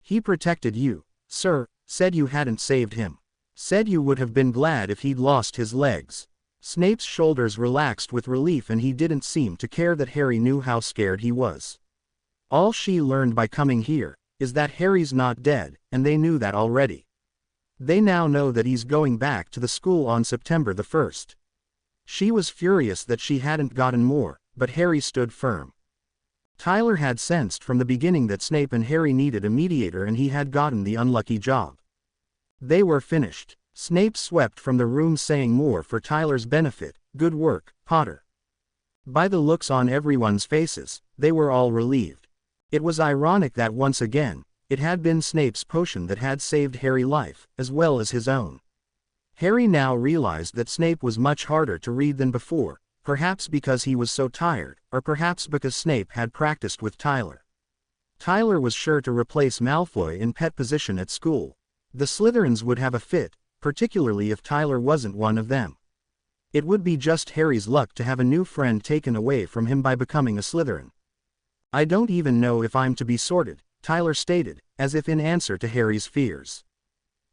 "He protected you, sir, said you hadn't saved him. Said you would have been glad if he'd lost his legs." Snape's shoulders relaxed with relief and he didn't seem to care that Harry knew how scared he was. "All she learned by coming here is that Harry's not dead, and they knew that already. They now know that he's going back to the school on September the 1st. She was furious that she hadn't gotten more, but Harry stood firm. Tyler had sensed from the beginning that Snape and Harry needed a mediator and he had gotten the unlucky job. They were finished. Snape swept from the room saying more for Tyler's benefit, "Good work, Potter." By the looks on everyone's faces, they were all relieved. It was ironic that once again, it had been Snape's potion that had saved Harry's life, as well as his own. Harry now realized that Snape was much harder to read than before, perhaps because he was so tired, or perhaps because Snape had practiced with Tyler. Tyler was sure to replace Malfoy in pet position at school. The Slytherins would have a fit, particularly if Tyler wasn't one of them. It would be just Harry's luck to have a new friend taken away from him by becoming a Slytherin. "I don't even know if I'm to be sorted," Tyler stated, as if in answer to Harry's fears.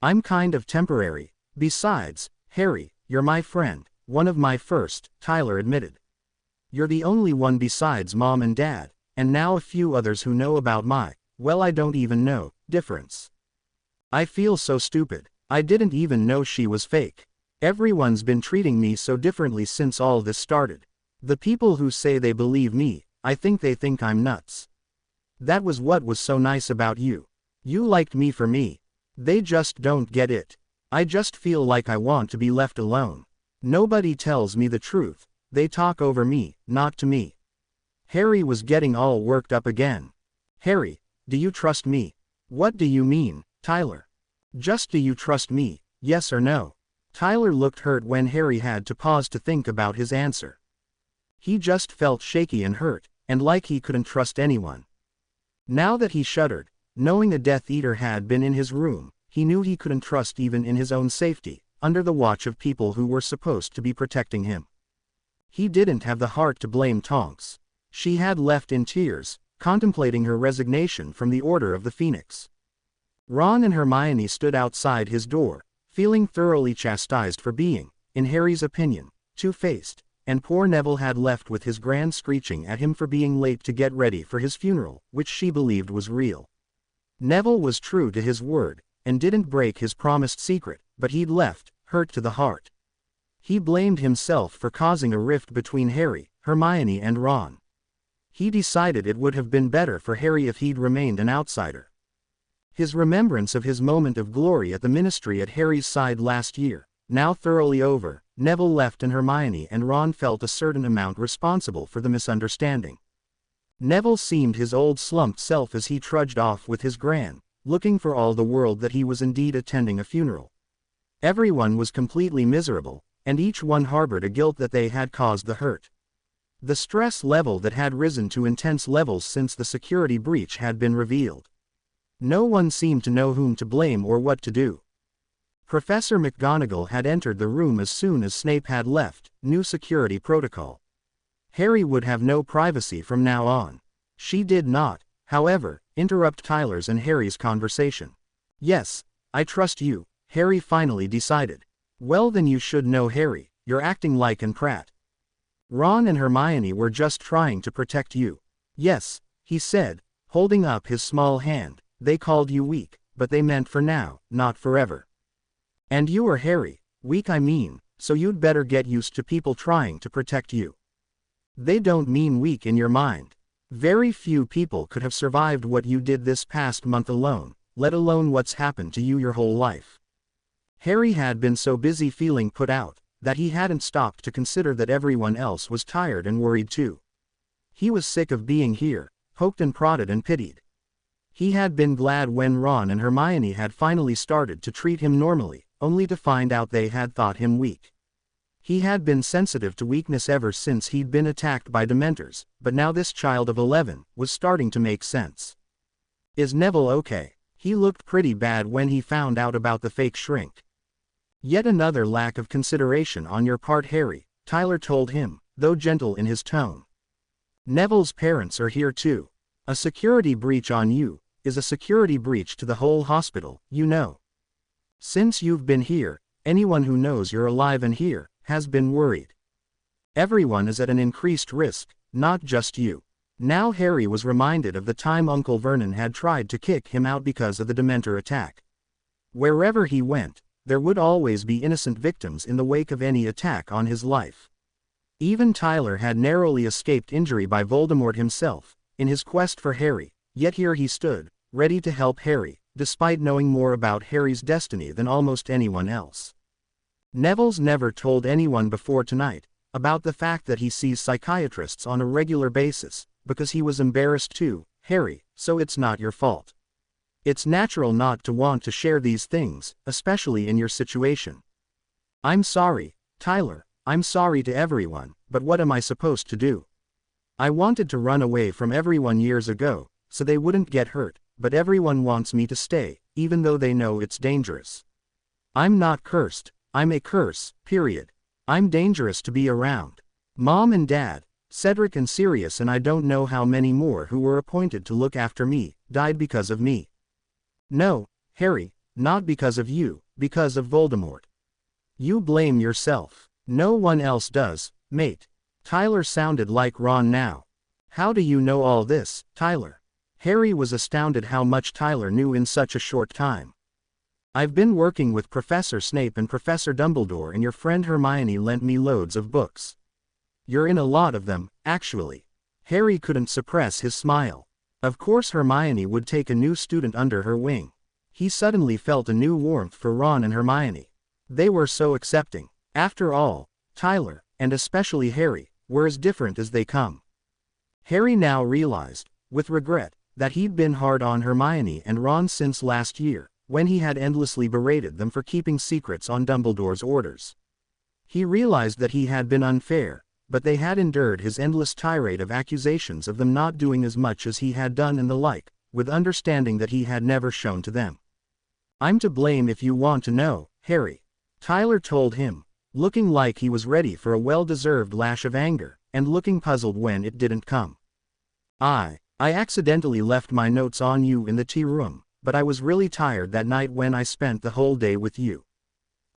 I'm kind of temporary. Besides, Harry, you're my friend, one of my first, Tyler admitted. You're the only one besides Mom and Dad, and now a few others who know about my, well, I don't even know, difference. I feel so stupid. I didn't even know she was fake. Everyone's been treating me so differently since all this started. The people who say they believe me, I think they think I'm nuts. That was what was so nice about you. You liked me for me. They just don't get it. I just feel like I want to be left alone. Nobody tells me the truth. They talk over me, not to me. Harry was getting all worked up again. Harry, do you trust me? What do you mean, Tyler? Just do you trust me, yes or no? Tyler looked hurt when Harry had to pause to think about his answer. He just felt shaky and hurt, and like he couldn't trust anyone. Now that he shuddered, knowing a Death Eater had been in his room, he knew he couldn't trust even in his own safety, under the watch of people who were supposed to be protecting him. He didn't have the heart to blame Tonks. She had left in tears, contemplating her resignation from the Order of the Phoenix. Ron and Hermione stood outside his door, feeling thoroughly chastised for being, in Harry's opinion, two-faced, and poor Neville had left with his gran screeching at him for being late to get ready for his funeral, which she believed was real. Neville was true to his word, and didn't break his promised secret, but he'd left, hurt to the heart. He blamed himself for causing a rift between Harry, Hermione and Ron. He decided it would have been better for Harry if he'd remained an outsider. His remembrance of his moment of glory at the Ministry at Harry's side last year, now thoroughly over, Neville left and Hermione and Ron felt a certain amount responsible for the misunderstanding. Neville seemed his old slumped self as he trudged off with his gran, looking for all the world that he was indeed attending a funeral. Everyone was completely miserable, and each one harbored a guilt that they had caused the hurt. The stress level that had risen to intense levels since the security breach had been revealed. No one seemed to know whom to blame or what to do. Professor McGonagall had entered the room as soon as Snape had left, new security protocol. Harry would have no privacy from now on. She did not, however, interrupt Tyler's and Harry's conversation. Yes, I trust you, Harry finally decided. Well then you should know Harry, you're acting like an prat. Ron and Hermione were just trying to protect you. Yes, he said, holding up his small hand, they called you weak, but they meant for now, not forever. And you are Harry, weak I mean, so you'd better get used to people trying to protect you. They don't mean weak in your mind. Very few people could have survived what you did this past month alone, let alone what's happened to you your whole life. Harry had been so busy feeling put out, that he hadn't stopped to consider that everyone else was tired and worried too. He was sick of being here, poked and prodded and pitied. He had been glad when Ron and Hermione had finally started to treat him normally, only to find out they had thought him weak. He had been sensitive to weakness ever since he'd been attacked by Dementors, but now this child of 11 was starting to make sense. Is Neville okay? He looked pretty bad when he found out about the fake shrink. Yet another lack of consideration on your part, Harry, Tyler told him, though gentle in his tone. Neville's parents are here too. A security breach on you is a security breach to the whole hospital, you know. Since you've been here, anyone who knows you're alive and here has been worried. Everyone is at an increased risk, not just you. Now Harry was reminded of the time Uncle Vernon had tried to kick him out because of the Dementor attack. Wherever he went, there would always be innocent victims in the wake of any attack on his life. Even Tyler had narrowly escaped injury by Voldemort himself, in his quest for Harry, yet here he stood, ready to help Harry, despite knowing more about Harry's destiny than almost anyone else. Neville's never told anyone before tonight about the fact that he sees psychiatrists on a regular basis, because he was embarrassed too, Harry, so it's not your fault. It's natural not to want to share these things, especially in your situation. I'm sorry, Tyler, I'm sorry to everyone, but what am I supposed to do? I wanted to run away from everyone years ago, so they wouldn't get hurt, but everyone wants me to stay, even though they know it's dangerous. I'm not cursed, I'm a curse, period. I'm dangerous to be around. Mom and Dad, Cedric and Sirius and I don't know how many more who were appointed to look after me, died because of me. No, Harry, not because of you, because of Voldemort. You blame yourself. No one else does, mate. Tyler sounded like Ron now. How do you know all this, Tyler? Harry was astounded how much Tyler knew in such a short time. I've been working with Professor Snape and Professor Dumbledore, and your friend Hermione lent me loads of books. You're in a lot of them, actually. Harry couldn't suppress his smile. Of course Hermione would take a new student under her wing. He suddenly felt a new warmth for Ron and Hermione. They were so accepting. After all, Tyler, and especially Harry, were as different as they come. Harry now realized, with regret, that he'd been hard on Hermione and Ron since last year, when he had endlessly berated them for keeping secrets on Dumbledore's orders. He realized that he had been unfair, but they had endured his endless tirade of accusations of them not doing as much as he had done and the like, with understanding that he had never shown to them. I'm to blame if you want to know, Harry. Tyler told him, looking like he was ready for a well-deserved lash of anger, and looking puzzled when it didn't come. I accidentally left my notes on you in the tea room, but I was really tired that night when I spent the whole day with you.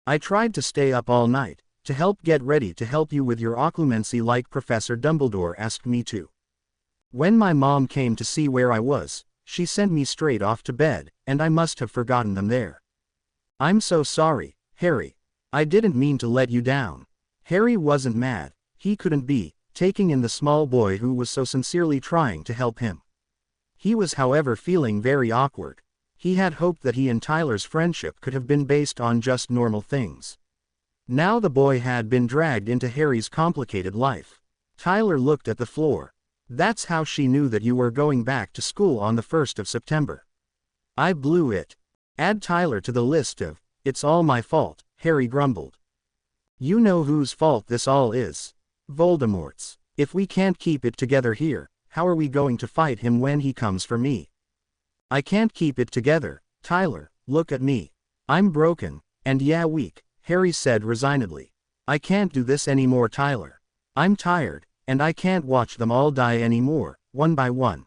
I tried to stay up all night, to help get ready to help you with your occlumency like Professor Dumbledore asked me to. When my mom came to see where I was, she sent me straight off to bed, and I must have forgotten them there. I'm so sorry, Harry. I didn't mean to let you down. Harry wasn't mad, he couldn't be, taking in the small boy who was so sincerely trying to help him. He was however feeling very awkward. He had hoped that he and Tyler's friendship could have been based on just normal things. Now the boy had been dragged into Harry's complicated life. Tyler looked at the floor. That's how she knew that you were going back to school on the 1st of September. I blew it. Add Tyler to the list of, it's all my fault, Harry grumbled. You know whose fault this all is. Voldemort's. If we can't keep it together here, how are we going to fight him when he comes for me? I can't keep it together, Tyler, look at me. I'm broken, and yeah weak, Harry said resignedly. I can't do this anymore, Tyler. I'm tired, and I can't watch them all die anymore, one by one.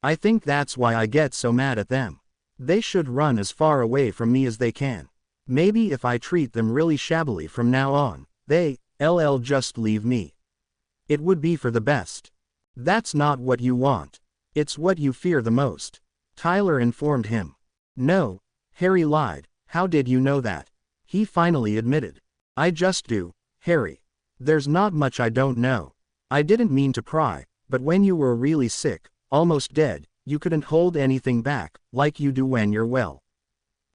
I think that's why I get so mad at them. They should run as far away from me as they can. Maybe if I treat them really shabbily from now on, they'll just leave me. It would be for the best. That's not what you want. It's what you fear the most. Tyler informed him. No, Harry lied. How did you know that? He finally admitted. I just do, Harry. There's not much I don't know. I didn't mean to pry, but when you were really sick, almost dead, you couldn't hold anything back, like you do when you're well.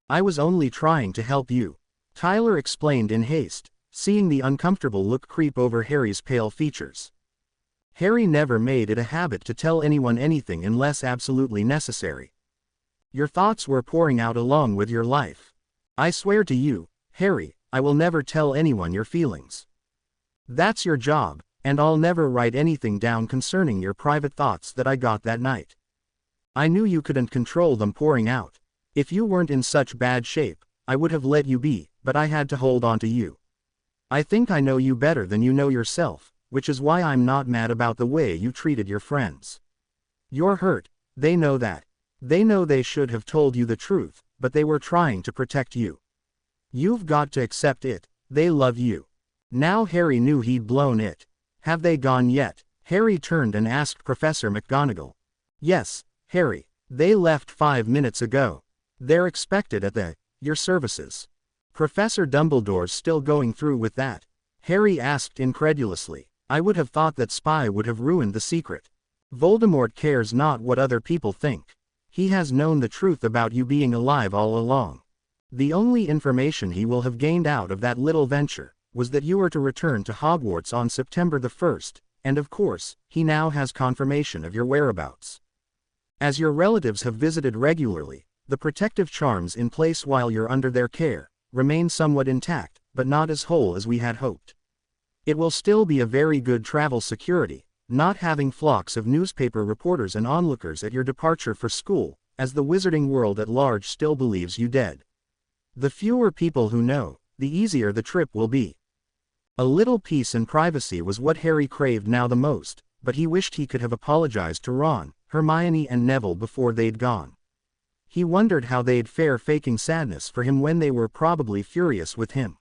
I was only trying to help you. Tyler explained in haste, seeing the uncomfortable look creep over Harry's pale features. Harry never made it a habit to tell anyone anything unless absolutely necessary. Your thoughts were pouring out along with your life. I swear to you, Harry, I will never tell anyone your feelings. That's your job, and I'll never write anything down concerning your private thoughts that I got that night. I knew you couldn't control them pouring out. If you weren't in such bad shape, I would have let you be, but I had to hold on to you. I think I know you better than you know yourself, which is why I'm not mad about the way you treated your friends. You're hurt, they know that. They know they should have told you the truth, but they were trying to protect you. You've got to accept it, they love you. Now Harry knew he'd blown it. Have they gone yet? Harry turned and asked Professor McGonagall. Yes, Harry, they left 5 minutes ago. They're expected at your services. Professor Dumbledore's still going through with that? Harry asked incredulously. I would have thought that spy would have ruined the secret. Voldemort cares not what other people think. He has known the truth about you being alive all along. The only information he will have gained out of that little venture was that you are to return to Hogwarts on September the 1st, and of course, he now has confirmation of your whereabouts. As your relatives have visited regularly, the protective charms in place while you're under their care remain somewhat intact, but not as whole as we had hoped. It will still be a very good travel security, not having flocks of newspaper reporters and onlookers at your departure for school, as the wizarding world at large still believes you dead. The fewer people who know, the easier the trip will be. A little peace and privacy was what Harry craved now the most, but he wished he could have apologized to Ron, Hermione and Neville before they'd gone. He wondered how they'd fare faking sadness for him when they were probably furious with him.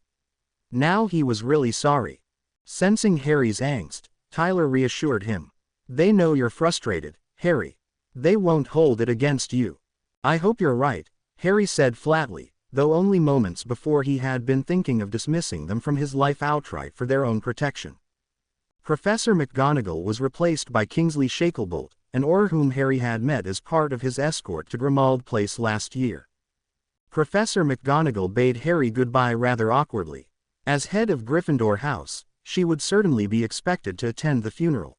Now he was really sorry. Sensing Harry's angst, Tyler reassured him. They know you're frustrated, Harry. They won't hold it against you. I hope you're right, Harry said flatly, though only moments before he had been thinking of dismissing them from his life outright for their own protection. Professor McGonagall was replaced by Kingsley Shacklebolt, an Auror whom Harry had met as part of his escort to Grimmauld Place last year. Professor McGonagall bade Harry goodbye rather awkwardly. As head of Gryffindor House, she would certainly be expected to attend the funeral.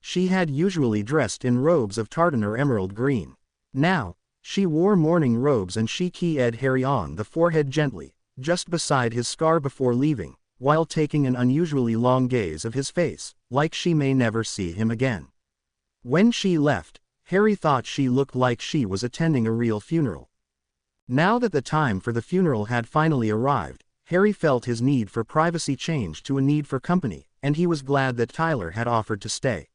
She had usually dressed in robes of tartan or emerald green. Now, she wore mourning robes, and she kissed Harry on the forehead gently, just beside his scar before leaving, while taking an unusually long gaze of his face, like she may never see him again. When she left, Harry thought she looked like she was attending a real funeral. Now that the time for the funeral had finally arrived, Harry felt his need for privacy changed to a need for company, and he was glad that Tyler had offered to stay.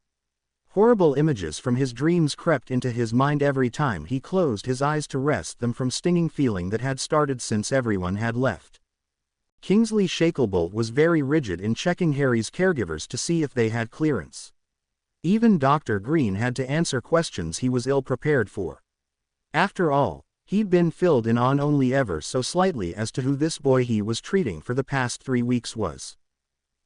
Horrible images from his dreams crept into his mind every time he closed his eyes to wrest them from stinging feeling that had started since everyone had left. Kingsley Shacklebolt was very rigid in checking Harry's caregivers to see if they had clearance. Even Dr. Green had to answer questions he was ill-prepared for. After all, he'd been filled in on only ever so slightly as to who this boy he was treating for the past 3 weeks was.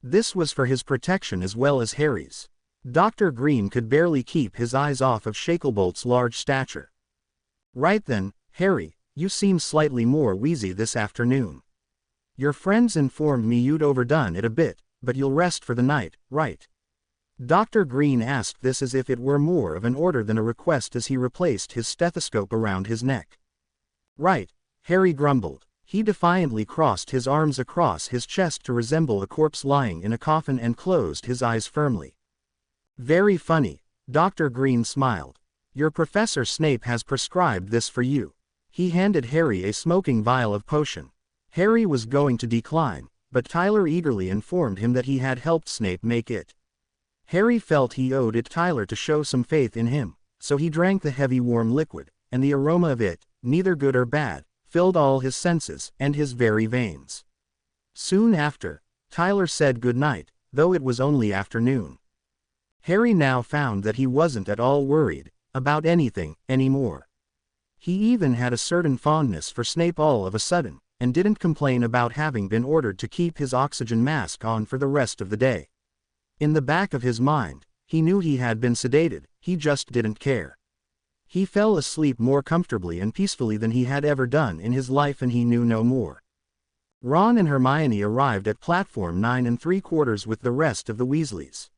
This was for his protection as well as Harry's. Dr. Green could barely keep his eyes off of Shacklebolt's large stature. Right then, Harry, you seem slightly more wheezy this afternoon. Your friends informed me you'd overdone it a bit, but you'll rest for the night, right? Dr. Green asked this as if it were more of an order than a request as he replaced his stethoscope around his neck. Right, Harry grumbled. He defiantly crossed his arms across his chest to resemble a corpse lying in a coffin and closed his eyes firmly. Very funny, Dr. Green smiled. Your Professor Snape has prescribed this for you. He handed Harry a smoking vial of potion. Harry was going to decline, but Tyler eagerly informed him that he had helped Snape make it. Harry felt he owed it to Tyler to show some faith in him, so he drank the heavy warm liquid, and the aroma of it, neither good or bad, filled all his senses and his very veins. Soon after, Tyler said good night, though it was only afternoon. Harry now found that he wasn't at all worried about anything anymore. He even had a certain fondness for Snape all of a sudden, and didn't complain about having been ordered to keep his oxygen mask on for the rest of the day. In the back of his mind, he knew he had been sedated, he just didn't care. He fell asleep more comfortably and peacefully than he had ever done in his life, and he knew no more. Ron and Hermione arrived at platform 9 3/4 with the rest of the Weasleys.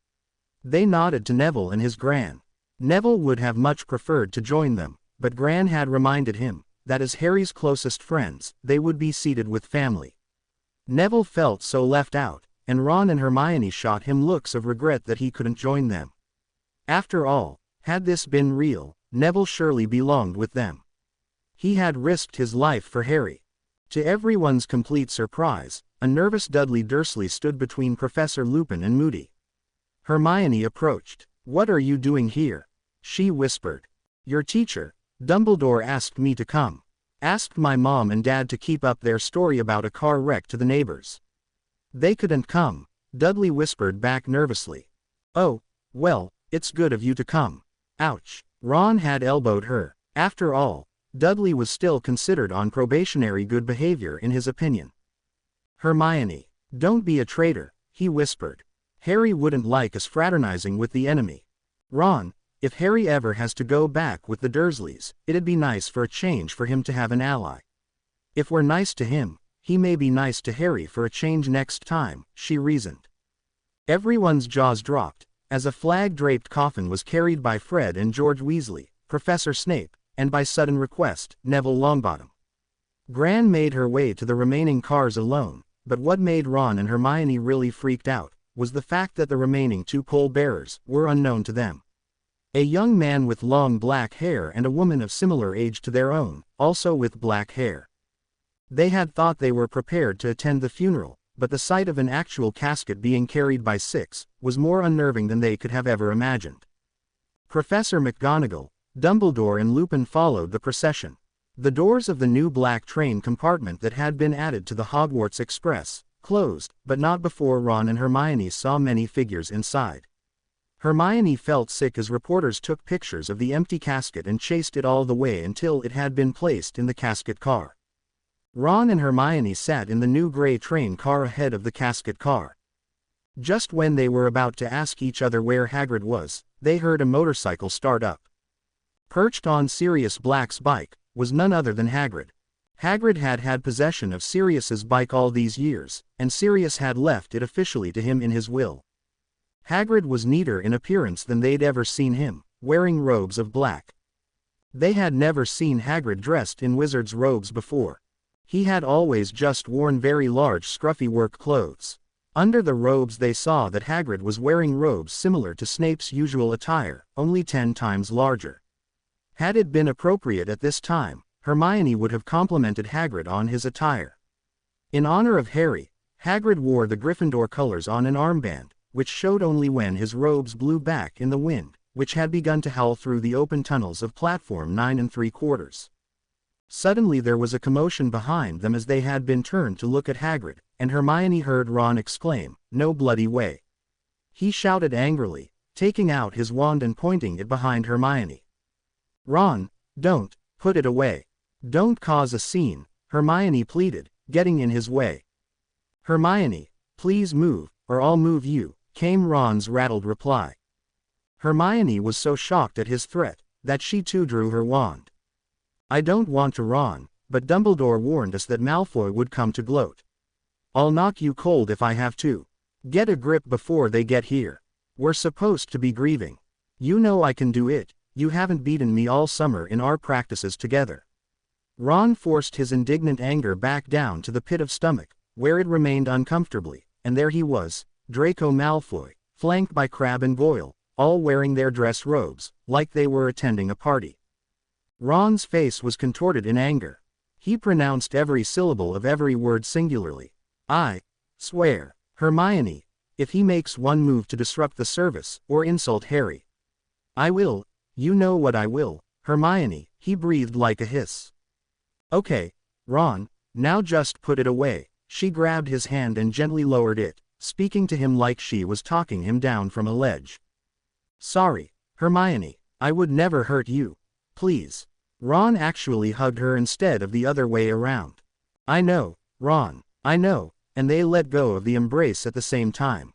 They nodded to Neville and his Gran. Neville would have much preferred to join them, but Gran had reminded him that as Harry's closest friends, they would be seated with family. Neville felt so left out, and Ron and Hermione shot him looks of regret that he couldn't join them. After all, had this been real, Neville surely belonged with them. He had risked his life for Harry. To everyone's complete surprise, a nervous Dudley Dursley stood between Professor Lupin and Moody. Hermione approached. "What are you doing here?" she whispered. "Your teacher, Dumbledore, asked me to come. Asked my mom and dad to keep up their story about a car wreck to the neighbors. They couldn't come," Dudley whispered back nervously. "Oh, well, it's good of you to come." Ouch. Ron had elbowed her. After all, Dudley was still considered on probationary good behavior in his opinion. "Hermione, don't be a traitor," he whispered. "Harry wouldn't like us fraternizing with the enemy. Ron, if Harry ever has to go back with the Dursleys, it'd be nice for a change for him to have an ally. If we're nice to him, he may be nice to Harry for a change next time," she reasoned. Everyone's jaws dropped, as a flag-draped coffin was carried by Fred and George Weasley, Professor Snape, and by sudden request, Neville Longbottom. Gran made her way to the remaining cars alone, but what made Ron and Hermione really freaked out was the fact that the remaining 2 pallbearers were unknown to them. A young man with long black hair and a woman of similar age to their own, also with black hair. They had thought they were prepared to attend the funeral, but the sight of an actual casket being carried by 6 was more unnerving than they could have ever imagined. Professor McGonagall, Dumbledore and Lupin followed the procession. The doors of the new black train compartment that had been added to the Hogwarts Express closed, but not before Ron and Hermione saw many figures inside. Hermione felt sick as reporters took pictures of the empty casket and chased it all the way until it had been placed in the casket car. Ron and Hermione sat in the new gray train car ahead of the casket car. Just when they were about to ask each other where Hagrid was, they heard a motorcycle start up. Perched on Sirius Black's bike was none other than Hagrid. Hagrid had had possession of Sirius's bike all these years, and Sirius had left it officially to him in his will. Hagrid was neater in appearance than they'd ever seen him, wearing robes of black. They had never seen Hagrid dressed in wizard's robes before. He had always just worn very large scruffy work clothes. Under the robes they saw that Hagrid was wearing robes similar to Snape's usual attire, only 10 times larger. Had it been appropriate at this time, Hermione would have complimented Hagrid on his attire. In honor of Harry, Hagrid wore the Gryffindor colors on an armband, which showed only when his robes blew back in the wind, which had begun to howl through the open tunnels of platform 9 3/4. Suddenly there was a commotion behind them as they had been turned to look at Hagrid, and Hermione heard Ron exclaim, "No bloody way." He shouted angrily, taking out his wand and pointing it behind Hermione. "Ron, don't, put it away. Don't cause a scene," Hermione pleaded, getting in his way. "Hermione, please move, or I'll move you," came Ron's rattled reply. Hermione was so shocked at his threat, that she too drew her wand. "I don't want to, Ron, but Dumbledore warned us that Malfoy would come to gloat. I'll knock you cold if I have to. Get a grip before they get here. We're supposed to be grieving. You know I can do it, you haven't beaten me all summer in our practices together." Ron forced his indignant anger back down to the pit of stomach, where it remained uncomfortably, and there he was, Draco Malfoy, flanked by Crabbe and Goyle, all wearing their dress robes, like they were attending a party. Ron's face was contorted in anger. He pronounced every syllable of every word singularly. "I swear, Hermione, if he makes one move to disrupt the service, or insult Harry, I will, you know what I will, Hermione," he breathed like a hiss. "Okay, Ron, now just put it away." She grabbed his hand and gently lowered it, speaking to him like she was talking him down from a ledge. "Sorry, Hermione, I would never hurt you. Please." Ron actually hugged her instead of the other way around. "I know, Ron, I know," and they let go of the embrace at the same time.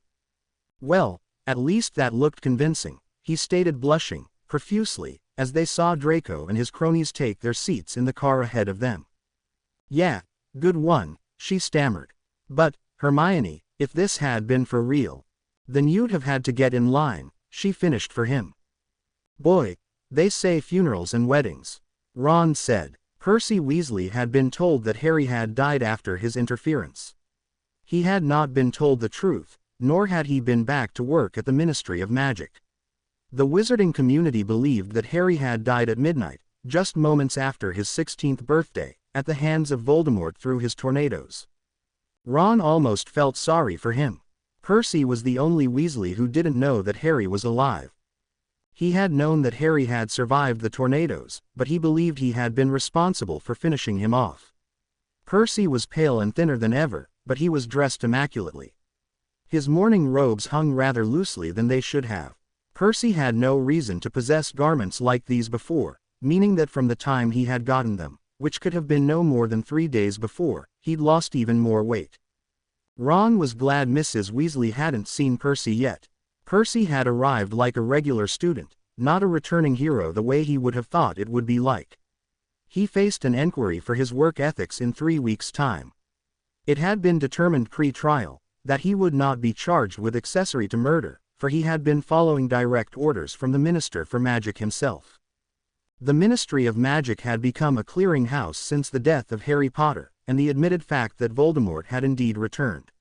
"Well, at least that looked convincing," he stated, blushing profusely, as they saw Draco and his cronies take their seats in the car ahead of them. "Yeah, good one," she stammered. "But, Hermione, if this had been for real, then you'd have had to get in line," she finished for him. "Boy, they say funerals and weddings," Ron said. Percy Weasley had been told that Harry had died after his interference. He had not been told the truth, nor had he been back to work at the Ministry of Magic. The wizarding community believed that Harry had died at midnight, just moments after his 16th birthday, at the hands of Voldemort through his tornadoes. Ron almost felt sorry for him. Percy was the only Weasley who didn't know that Harry was alive. He had known that Harry had survived the tornadoes, but he believed he had been responsible for finishing him off. Percy was pale and thinner than ever, but he was dressed immaculately. His mourning robes hung rather loosely than they should have. Percy had no reason to possess garments like these before, meaning that from the time he had gotten them, which could have been no more than 3 days before, he'd lost even more weight. Ron was glad Mrs. Weasley hadn't seen Percy yet. Percy had arrived like a regular student, not a returning hero the way he would have thought it would be like. He faced an enquiry for his work ethics in 3 weeks' time. It had been determined pre-trial that he would not be charged with accessory to murder, for he had been following direct orders from the Minister for Magic himself. The Ministry of Magic had become a clearinghouse since the death of Harry Potter, and the admitted fact that Voldemort had indeed returned.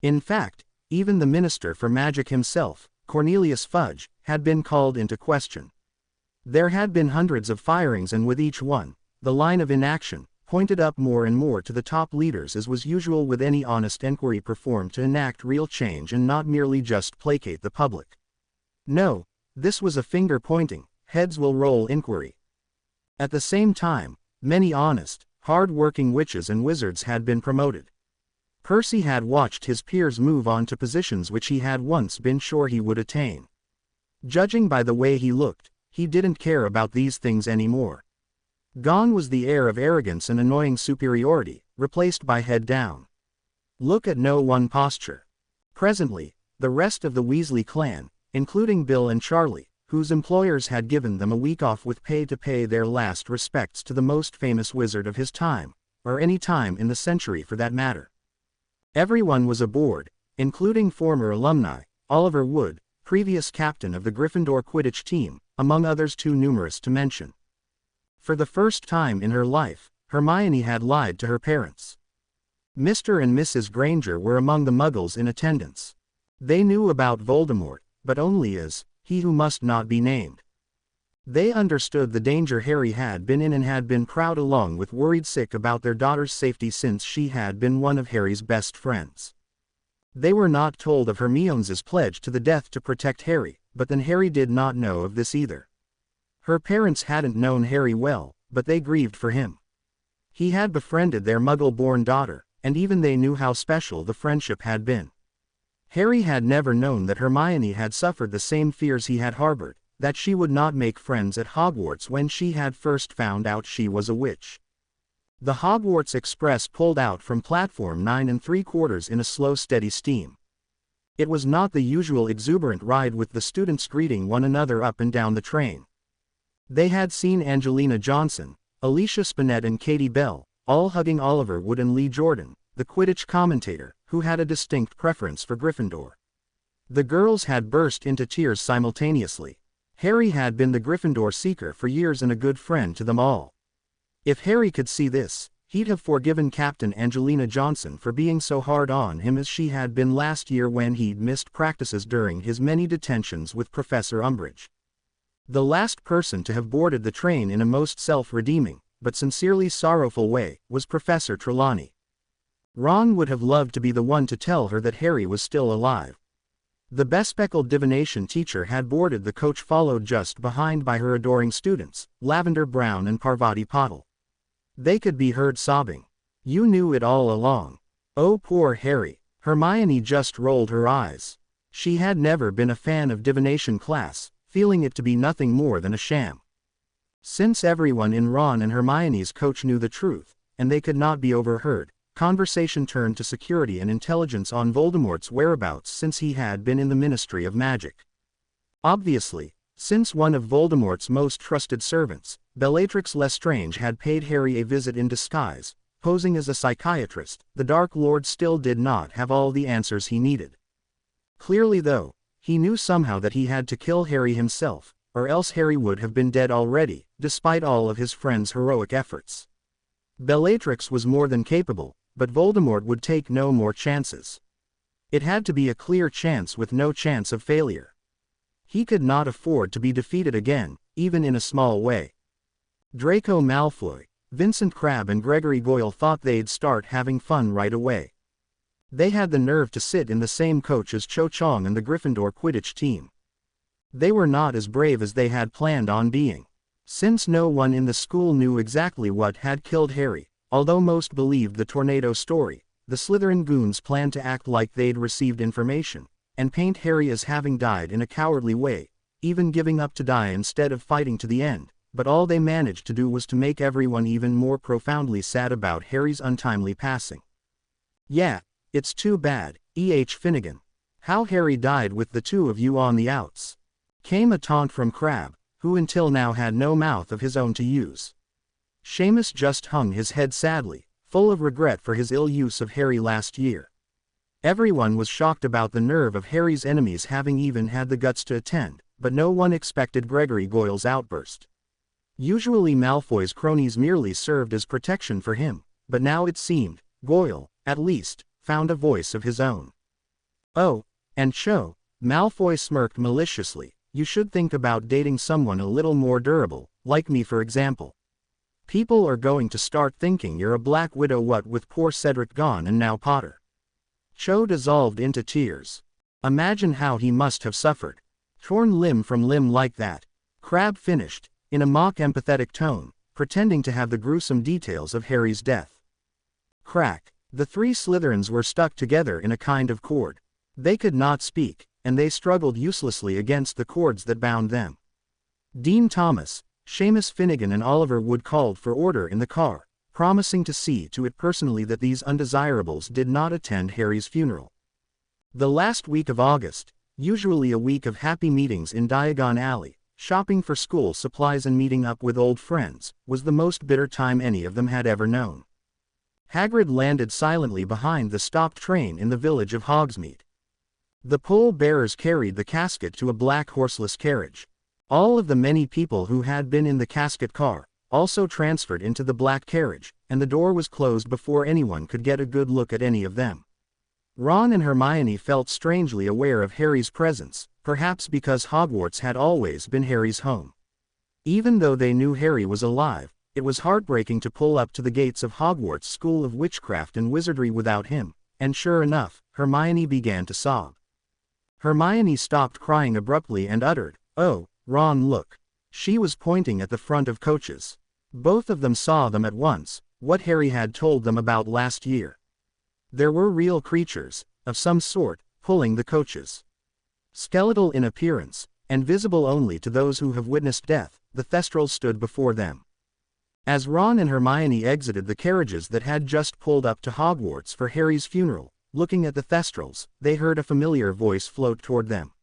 In fact, even the Minister for Magic himself, Cornelius Fudge, had been called into question. There had been hundreds of firings, and with each one, the line of inaction pointed up more and more to the top leaders, as was usual with any honest inquiry performed to enact real change and not merely just placate the public. No, this was a finger-pointing, heads-will-roll inquiry. At the same time, many honest, hard-working witches and wizards had been promoted. Percy had watched his peers move on to positions which he had once been sure he would attain. Judging by the way he looked, he didn't care about these things anymore. Gone was the air of arrogance and annoying superiority, replaced by head down. Look at no one posture. Presently, the rest of the Weasley clan, including Bill and Charlie, whose employers had given them a week off with pay to pay their last respects to the most famous wizard of his time, or any time in the century for that matter. Everyone was aboard, including former alumni, Oliver Wood, previous captain of the Gryffindor Quidditch team, among others too numerous to mention. For the first time in her life, Hermione had lied to her parents. Mr. and Mrs. Granger were among the Muggles in attendance. They knew about Voldemort, but only as he who must not be named. They understood the danger Harry had been in and had been proud along with worried sick about their daughter's safety since she had been one of Harry's best friends. They were not told of Hermione's pledge to the death to protect Harry, but then Harry did not know of this either. Her parents hadn't known Harry well, but they grieved for him. He had befriended their Muggle-born daughter, and even they knew how special the friendship had been. Harry had never known that Hermione had suffered the same fears he had harbored, that she would not make friends at Hogwarts when she had first found out she was a witch. The Hogwarts Express pulled out from platform 9 3/4 in a slow steady steam. It was not the usual exuberant ride with the students greeting one another up and down the train. They had seen Angelina Johnson, Alicia Spinett and Katie Bell, all hugging Oliver Wood and Lee Jordan, the Quidditch commentator, who had a distinct preference for Gryffindor. The girls had burst into tears simultaneously. Harry had been the Gryffindor seeker for years and a good friend to them all. If Harry could see this, he'd have forgiven Captain Angelina Johnson for being so hard on him as she had been last year when he'd missed practices during his many detentions with Professor Umbridge. The last person to have boarded the train in a most self-redeeming, but sincerely sorrowful way, was Professor Trelawney. Ron would have loved to be the one to tell her that Harry was still alive. The bespectacled divination teacher had boarded the coach followed just behind by her adoring students, Lavender Brown and Parvati Patil. They could be heard sobbing. "You knew it all along. Oh poor Harry." Hermione just rolled her eyes. She had never been a fan of divination class, feeling it to be nothing more than a sham. Since everyone in Ron and Hermione's coach knew the truth, and they could not be overheard, conversation turned to security and intelligence on Voldemort's whereabouts since he had been in the Ministry of Magic. Obviously, since one of Voldemort's most trusted servants, Bellatrix Lestrange had paid Harry a visit in disguise, posing as a psychiatrist, the Dark Lord still did not have all the answers he needed. Clearly though, he knew somehow that he had to kill Harry himself, or else Harry would have been dead already, despite all of his friends' heroic efforts. Bellatrix was more than capable, but Voldemort would take no more chances. It had to be a clear chance with no chance of failure. He could not afford to be defeated again, even in a small way. Draco Malfoy, Vincent Crabbe and Gregory Goyle thought they'd start having fun right away. They had the nerve to sit in the same coach as Cho Chang and the Gryffindor Quidditch team. They were not as brave as they had planned on being. Since no one in the school knew exactly what had killed Harry, although most believed the tornado story, the Slytherin goons planned to act like they'd received information, and paint Harry as having died in a cowardly way, even giving up to die instead of fighting to the end, but all they managed to do was to make everyone even more profoundly sad about Harry's untimely passing. "Yeah, it's too bad, E.H. Finnegan. How Harry died with the two of you on the outs," came a taunt from Crabbe, who until now had no mouth of his own to use. Seamus just hung his head sadly, full of regret for his ill use of Harry last year. Everyone was shocked about the nerve of Harry's enemies having even had the guts to attend, but no one expected Gregory Goyle's outburst. Usually Malfoy's cronies merely served as protection for him, but now it seemed, Goyle, at least, found a voice of his own. "Oh, and Cho," Malfoy smirked maliciously, "you should think about dating someone a little more durable, like me for example." People are going to start thinking you're a Black Widow, what with poor Cedric gone and now Potter. Cho dissolved into tears. Imagine how he must have suffered. Torn limb from limb like that. Crabbe finished, in a mock empathetic tone, pretending to have the gruesome details of Harry's death. Crack. The three Slytherins were stuck together in a kind of cord. They could not speak, and they struggled uselessly against the cords that bound them. Dean Thomas, Seamus Finnegan and Oliver Wood called for order in the car, promising to see to it personally that these undesirables did not attend Harry's funeral. The last week of August, usually a week of happy meetings in Diagon Alley, shopping for school supplies and meeting up with old friends, was the most bitter time any of them had ever known. Hagrid landed silently behind the stopped train in the village of Hogsmeade. The pole-bearers carried the casket to a black horseless carriage. All of the many people who had been in the casket car also transferred into the black carriage, and the door was closed before anyone could get a good look at any of them. Ron and Hermione felt strangely aware of Harry's presence, perhaps because Hogwarts had always been Harry's home. Even though they knew Harry was alive, it was heartbreaking to pull up to the gates of Hogwarts School of Witchcraft and Wizardry without him, and sure enough, Hermione began to sob. Hermione stopped crying abruptly and uttered, "Oh, Ron, look." She was pointing at the front of coaches. Both of them saw them at once, what Harry had told them about last year. There were real creatures, of some sort, pulling the coaches. Skeletal in appearance, and visible only to those who have witnessed death, the Thestrals stood before them. As Ron and Hermione exited the carriages that had just pulled up to Hogwarts for Harry's funeral, looking at the Thestrals, they heard a familiar voice float toward them.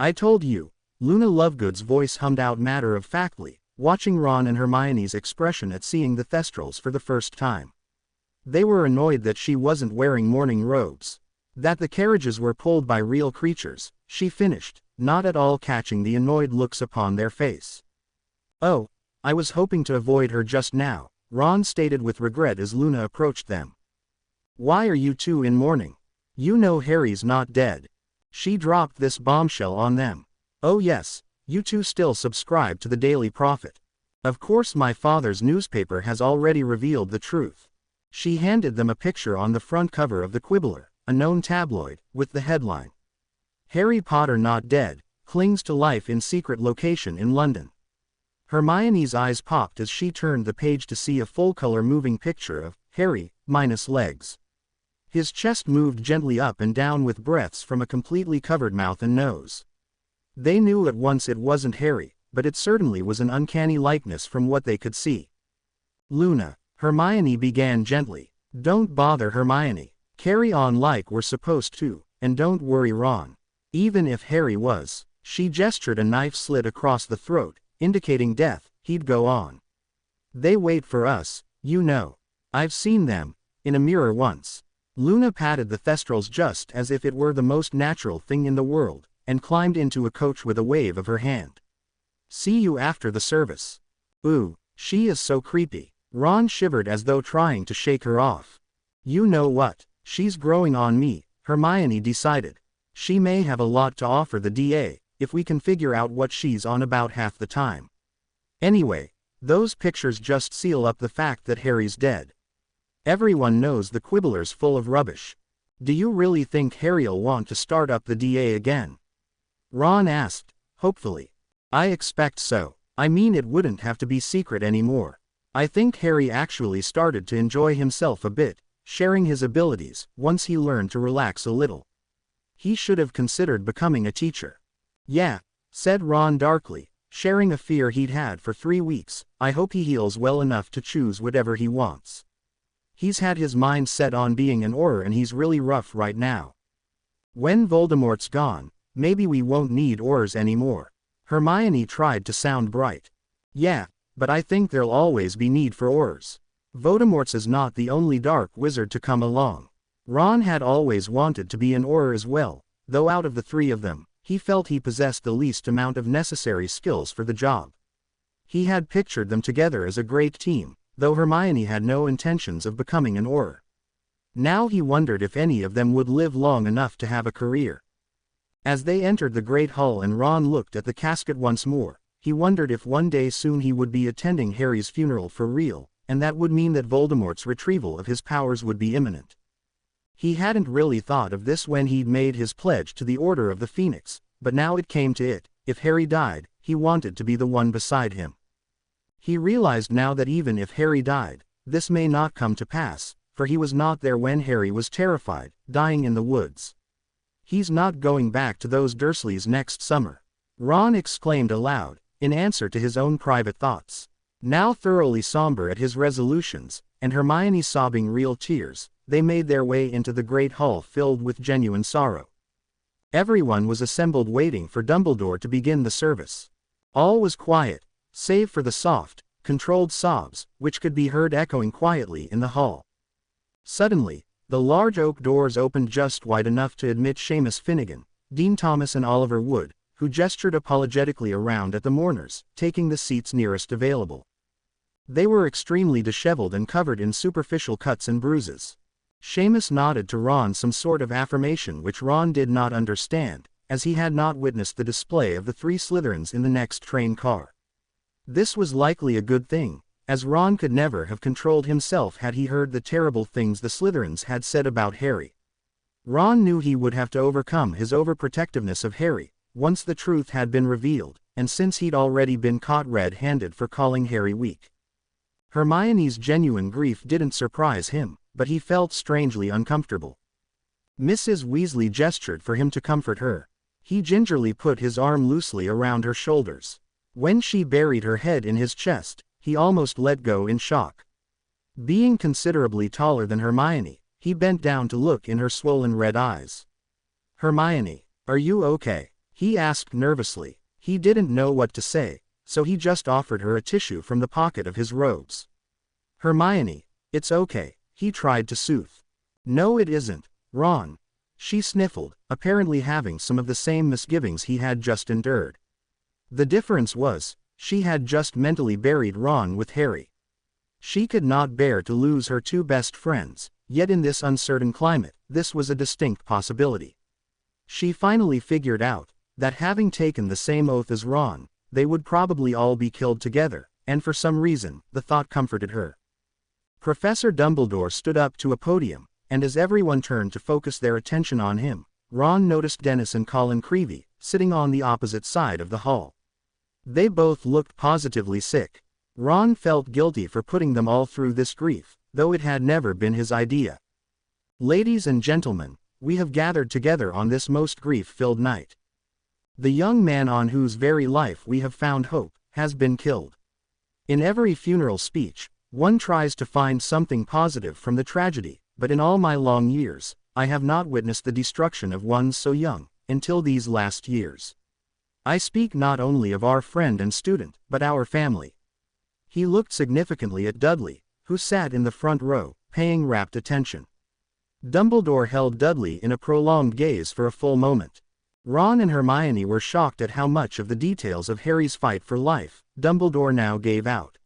"I told you," Luna Lovegood's voice hummed out matter-of-factly, watching Ron and Hermione's expression at seeing the Thestrals for the first time. They were annoyed that she wasn't wearing mourning robes. That the carriages were pulled by real creatures, she finished, not at all catching the annoyed looks upon their face. "Oh, I was hoping to avoid her just now," Ron stated with regret as Luna approached them. "Why are you two in mourning? You know Harry's not dead." She dropped this bombshell on them. "Oh yes, you two still subscribe to the Daily Prophet. Of course my father's newspaper has already revealed the truth." She handed them a picture on the front cover of the Quibbler, a known tabloid, with the headline, "Harry Potter Not Dead, Clings to Life in Secret Location in London." Hermione's eyes popped as she turned the page to see a full-color moving picture of Harry, minus legs. His chest moved gently up and down with breaths from a completely covered mouth and nose. They knew at once it wasn't Harry, but it certainly was an uncanny likeness from what they could see. "Luna," Hermione began gently. "Don't bother Hermione. Carry on like we're supposed to, and don't worry Ron. Even if Harry was," she gestured a knife slit across the throat, indicating death, "he'd go on. They wait for us, you know. I've seen them, in a mirror once." Luna patted the Thestrals just as if it were the most natural thing in the world, and climbed into a coach with a wave of her hand. "See you after the service." "Ooh, she is so creepy." Ron shivered as though trying to shake her off. "You know what, she's growing on me," Hermione decided. "She may have a lot to offer the DA, if we can figure out what she's on about half the time. Anyway, those pictures just seal up the fact that Harry's dead. Everyone knows the Quibbler's full of rubbish. Do you really think Harry'll want to start up the DA again?" Ron asked, hopefully. "I expect so. I mean, it wouldn't have to be secret anymore. I think Harry actually started to enjoy himself a bit, sharing his abilities, once he learned to relax a little. He should have considered becoming a teacher." "Yeah," said Ron darkly, sharing a fear he'd had for 3 weeks. "I hope he heals well enough to choose whatever he wants. He's had his mind set on being an Auror and he's really rough right now. When Voldemort's gone, maybe we won't need Aurors anymore." Hermione tried to sound bright. "Yeah, but I think there'll always be need for Aurors. Voldemort's is not the only dark wizard to come along." Ron had always wanted to be an Auror as well, though out of the three of them, he felt he possessed the least amount of necessary skills for the job. He had pictured them together as a great team, though Hermione had no intentions of becoming an Auror. Now he wondered if any of them would live long enough to have a career. As they entered the Great Hall and Ron looked at the casket once more, He wondered if one day soon he would be attending Harry's funeral for real, and that would mean that Voldemort's retrieval of his powers would be imminent. He hadn't really thought of this when he'd made his pledge to the Order of the Phoenix, but now it came to it: if Harry died, he wanted to be the one beside him. He realized now that even if Harry died, this may not come to pass, for he was not there when Harry was terrified, dying in the woods. He's not going back to those Dursleys next summer, Ron exclaimed aloud, in answer to his own private thoughts. Now thoroughly somber at his resolutions, and Hermione sobbing real tears, they made their way into the great hall filled with genuine sorrow. Everyone was assembled waiting for Dumbledore to begin the service. All was quiet, save for the soft, controlled sobs, which could be heard echoing quietly in the hall. Suddenly, the large oak doors opened just wide enough to admit Seamus Finnegan, Dean Thomas and Oliver Wood, who gestured apologetically around at the mourners, taking the seats nearest available. They were extremely disheveled and covered in superficial cuts and bruises. Seamus nodded to Ron some sort of affirmation which Ron did not understand, as he had not witnessed the display of the 3 Slytherins in the next train car. This was likely a good thing, as Ron could never have controlled himself had he heard the terrible things the Slytherins had said about Harry. Ron knew he would have to overcome his overprotectiveness of Harry, once the truth had been revealed, and since he'd already been caught red-handed for calling Harry weak. Hermione's genuine grief didn't surprise him, but he felt strangely uncomfortable. Mrs. Weasley gestured for him to comfort her. He gingerly put his arm loosely around her shoulders. When she buried her head in his chest, he almost let go in shock. Being considerably taller than Hermione, he bent down to look in her swollen red eyes. "Hermione, are you okay?" he asked nervously. He didn't know what to say, so he just offered her a tissue from the pocket of his robes. "Hermione, it's okay," he tried to soothe. "No it isn't, Ron." She sniffled, apparently having some of the same misgivings he had just endured. The difference was, she had just mentally buried Ron with Harry. She could not bear to lose her 2 best friends, yet in this uncertain climate, this was a distinct possibility. She finally figured out that having taken the same oath as Ron, they would probably all be killed together, and for some reason, the thought comforted her. Professor Dumbledore stood up to a podium, and as everyone turned to focus their attention on him, Ron noticed Dennis and Colin Creevey, sitting on the opposite side of the hall. They both looked positively sick. Ron felt guilty for putting them all through this grief, though it had never been his idea. "Ladies and gentlemen, we have gathered together on this most grief-filled night. The young man on whose very life we have found hope, has been killed. In every funeral speech, one tries to find something positive from the tragedy, but in all my long years, I have not witnessed the destruction of one so young, until these last years. I speak not only of our friend and student, but our family." He looked significantly at Dudley, who sat in the front row, paying rapt attention. Dumbledore held Dudley in a prolonged gaze for a full moment. Ron and Hermione were shocked at how much of the details of Harry's fight for life Dumbledore now gave out.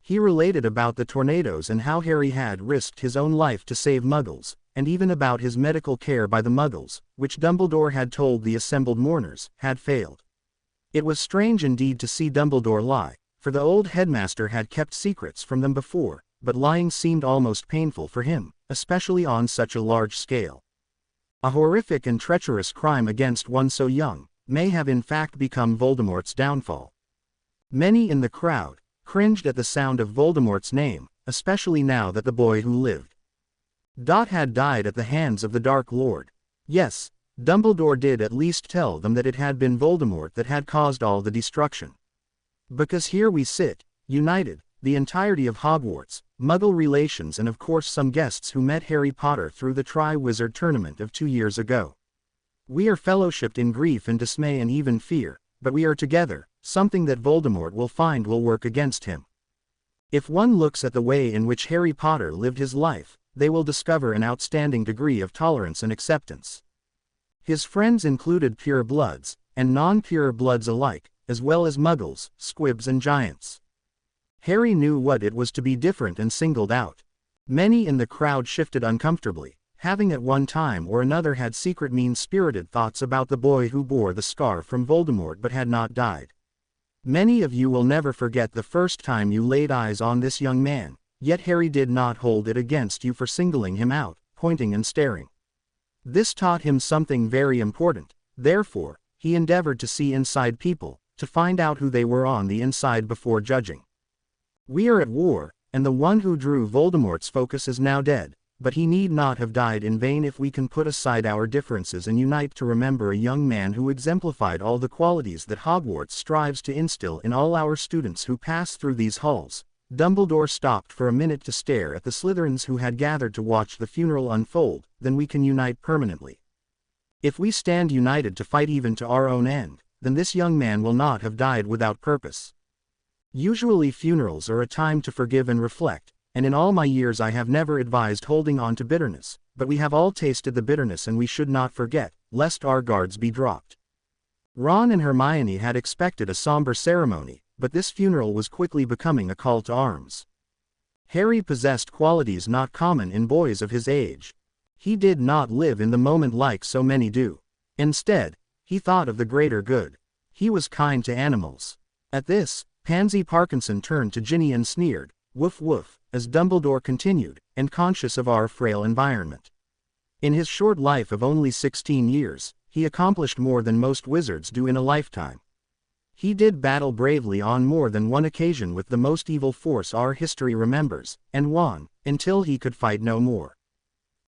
He related about the tornadoes and how Harry had risked his own life to save Muggles, and even about his medical care by the Muggles, which Dumbledore had told the assembled mourners, had failed. It was strange indeed to see Dumbledore lie, for the old headmaster had kept secrets from them before, but lying seemed almost painful for him, especially on such a large scale. A horrific and treacherous crime against one so young, may have in fact become Voldemort's downfall. Many in the crowd cringed at the sound of Voldemort's name, especially now that the boy who lived had died at the hands of the Dark Lord. Yes, Dumbledore did at least tell them that it had been Voldemort that had caused all the destruction. Because here we sit, united, the entirety of Hogwarts, Muggle relations and of course some guests who met Harry Potter through the Tri-Wizard Tournament of 2 years ago. We are fellowshipped in grief and dismay and even fear, but we are together, something that Voldemort will find will work against him. If one looks at the way in which Harry Potter lived his life, they will discover an outstanding degree of tolerance and acceptance. His friends included pure bloods, and non-pure bloods alike, as well as Muggles, Squibs and Giants. Harry knew what it was to be different and singled out. Many in the crowd shifted uncomfortably, having at one time or another had secret mean-spirited thoughts about the boy who bore the scar from Voldemort but had not died. Many of you will never forget the first time you laid eyes on this young man, yet Harry did not hold it against you for singling him out, pointing and staring. This taught him something very important. Therefore, he endeavored to see inside people, to find out who they were on the inside before judging. We are at war, and the one who drew Voldemort's focus is now dead, but he need not have died in vain if we can put aside our differences and unite to remember a young man who exemplified all the qualities that Hogwarts strives to instill in all our students who pass through these halls. Dumbledore stopped for a minute to stare at the Slytherins who had gathered to watch the funeral unfold. Then we can unite permanently. If we stand united to fight even to our own end, then this young man will not have died without purpose. Usually funerals are a time to forgive and reflect, and in all my years I have never advised holding on to bitterness, but we have all tasted the bitterness and we should not forget, lest our guards be dropped. Ron and Hermione had expected a somber ceremony, but this funeral was quickly becoming a call to arms. Harry possessed qualities not common in boys of his age. He did not live in the moment like so many do. Instead, he thought of the greater good. He was kind to animals. At this, Pansy Parkinson turned to Ginny and sneered, "Woof woof," as Dumbledore continued, and conscious of our frail environment. In his short life of only 16 years, he accomplished more than most wizards do in a lifetime. He did battle bravely on more than one occasion with the most evil force our history remembers, and won, until he could fight no more.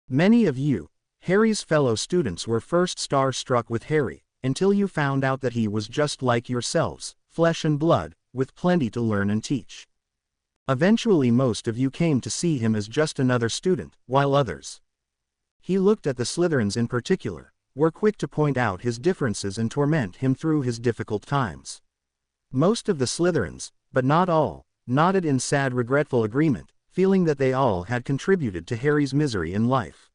Many of you, Harry's fellow students, were first star-struck with Harry, until you found out that he was just like yourselves, flesh and blood, with plenty to learn and teach. Eventually most of you came to see him as just another student, while others, he looked at the Slytherins in particular, were quick to point out his differences and torment him through his difficult times. Most of the Slytherins, but not all, nodded in sad regretful agreement, feeling that they all had contributed to Harry's misery in life.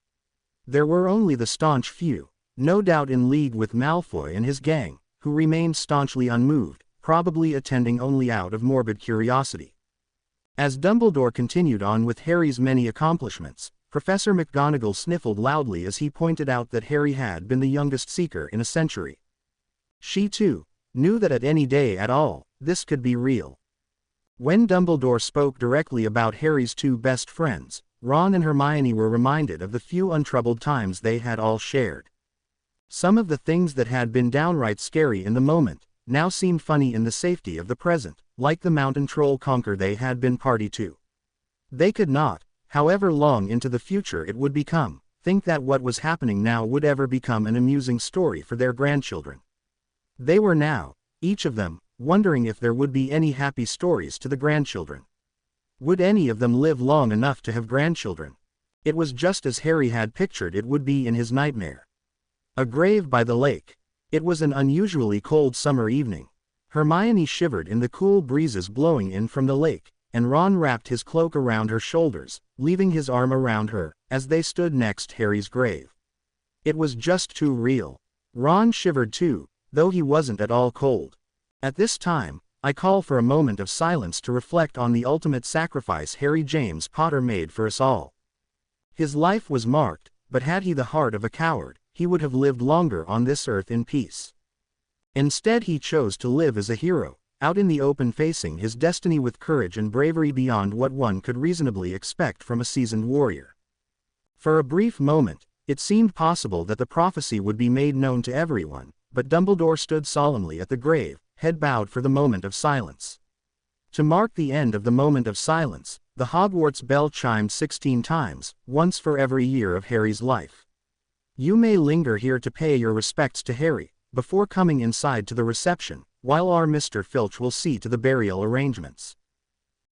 There were only the staunch few, no doubt in league with Malfoy and his gang, who remained staunchly unmoved, probably attending only out of morbid curiosity. As Dumbledore continued on with Harry's many accomplishments, Professor McGonagall sniffled loudly as he pointed out that Harry had been the youngest Seeker in a century. She too knew that at any day at all, this could be real. When Dumbledore spoke directly about Harry's two best friends, Ron and Hermione were reminded of the few untroubled times they had all shared. Some of the things that had been downright scary in the moment, now seemed funny in the safety of the present, like the mountain troll conquer they had been party to. They could not, however long into the future it would become, think that what was happening now would ever become an amusing story for their grandchildren. They were now, each of them, wondering if there would be any happy stories to the grandchildren. Would any of them live long enough to have grandchildren? It was just as Harry had pictured it would be in his nightmare. A grave by the lake. It was an unusually cold summer evening. Hermione shivered in the cool breezes blowing in from the lake, and Ron wrapped his cloak around her shoulders, leaving his arm around her, as they stood next Harry's grave. It was just too real. Ron shivered too, though he wasn't at all cold. At this time, I call for a moment of silence to reflect on the ultimate sacrifice Harry James Potter made for us all. His life was marked, but had he the heart of a coward, he would have lived longer on this earth in peace. Instead he chose to live as a hero, out in the open facing his destiny with courage and bravery beyond what one could reasonably expect from a seasoned warrior. For a brief moment, it seemed possible that the prophecy would be made known to everyone, but Dumbledore stood solemnly at the grave, head bowed for the moment of silence. To mark the end of the moment of silence, the Hogwarts bell chimed 16 times, once for every year of Harry's life. You may linger here to pay your respects to Harry, before coming inside to the reception, while our Mr. Filch will see to the burial arrangements.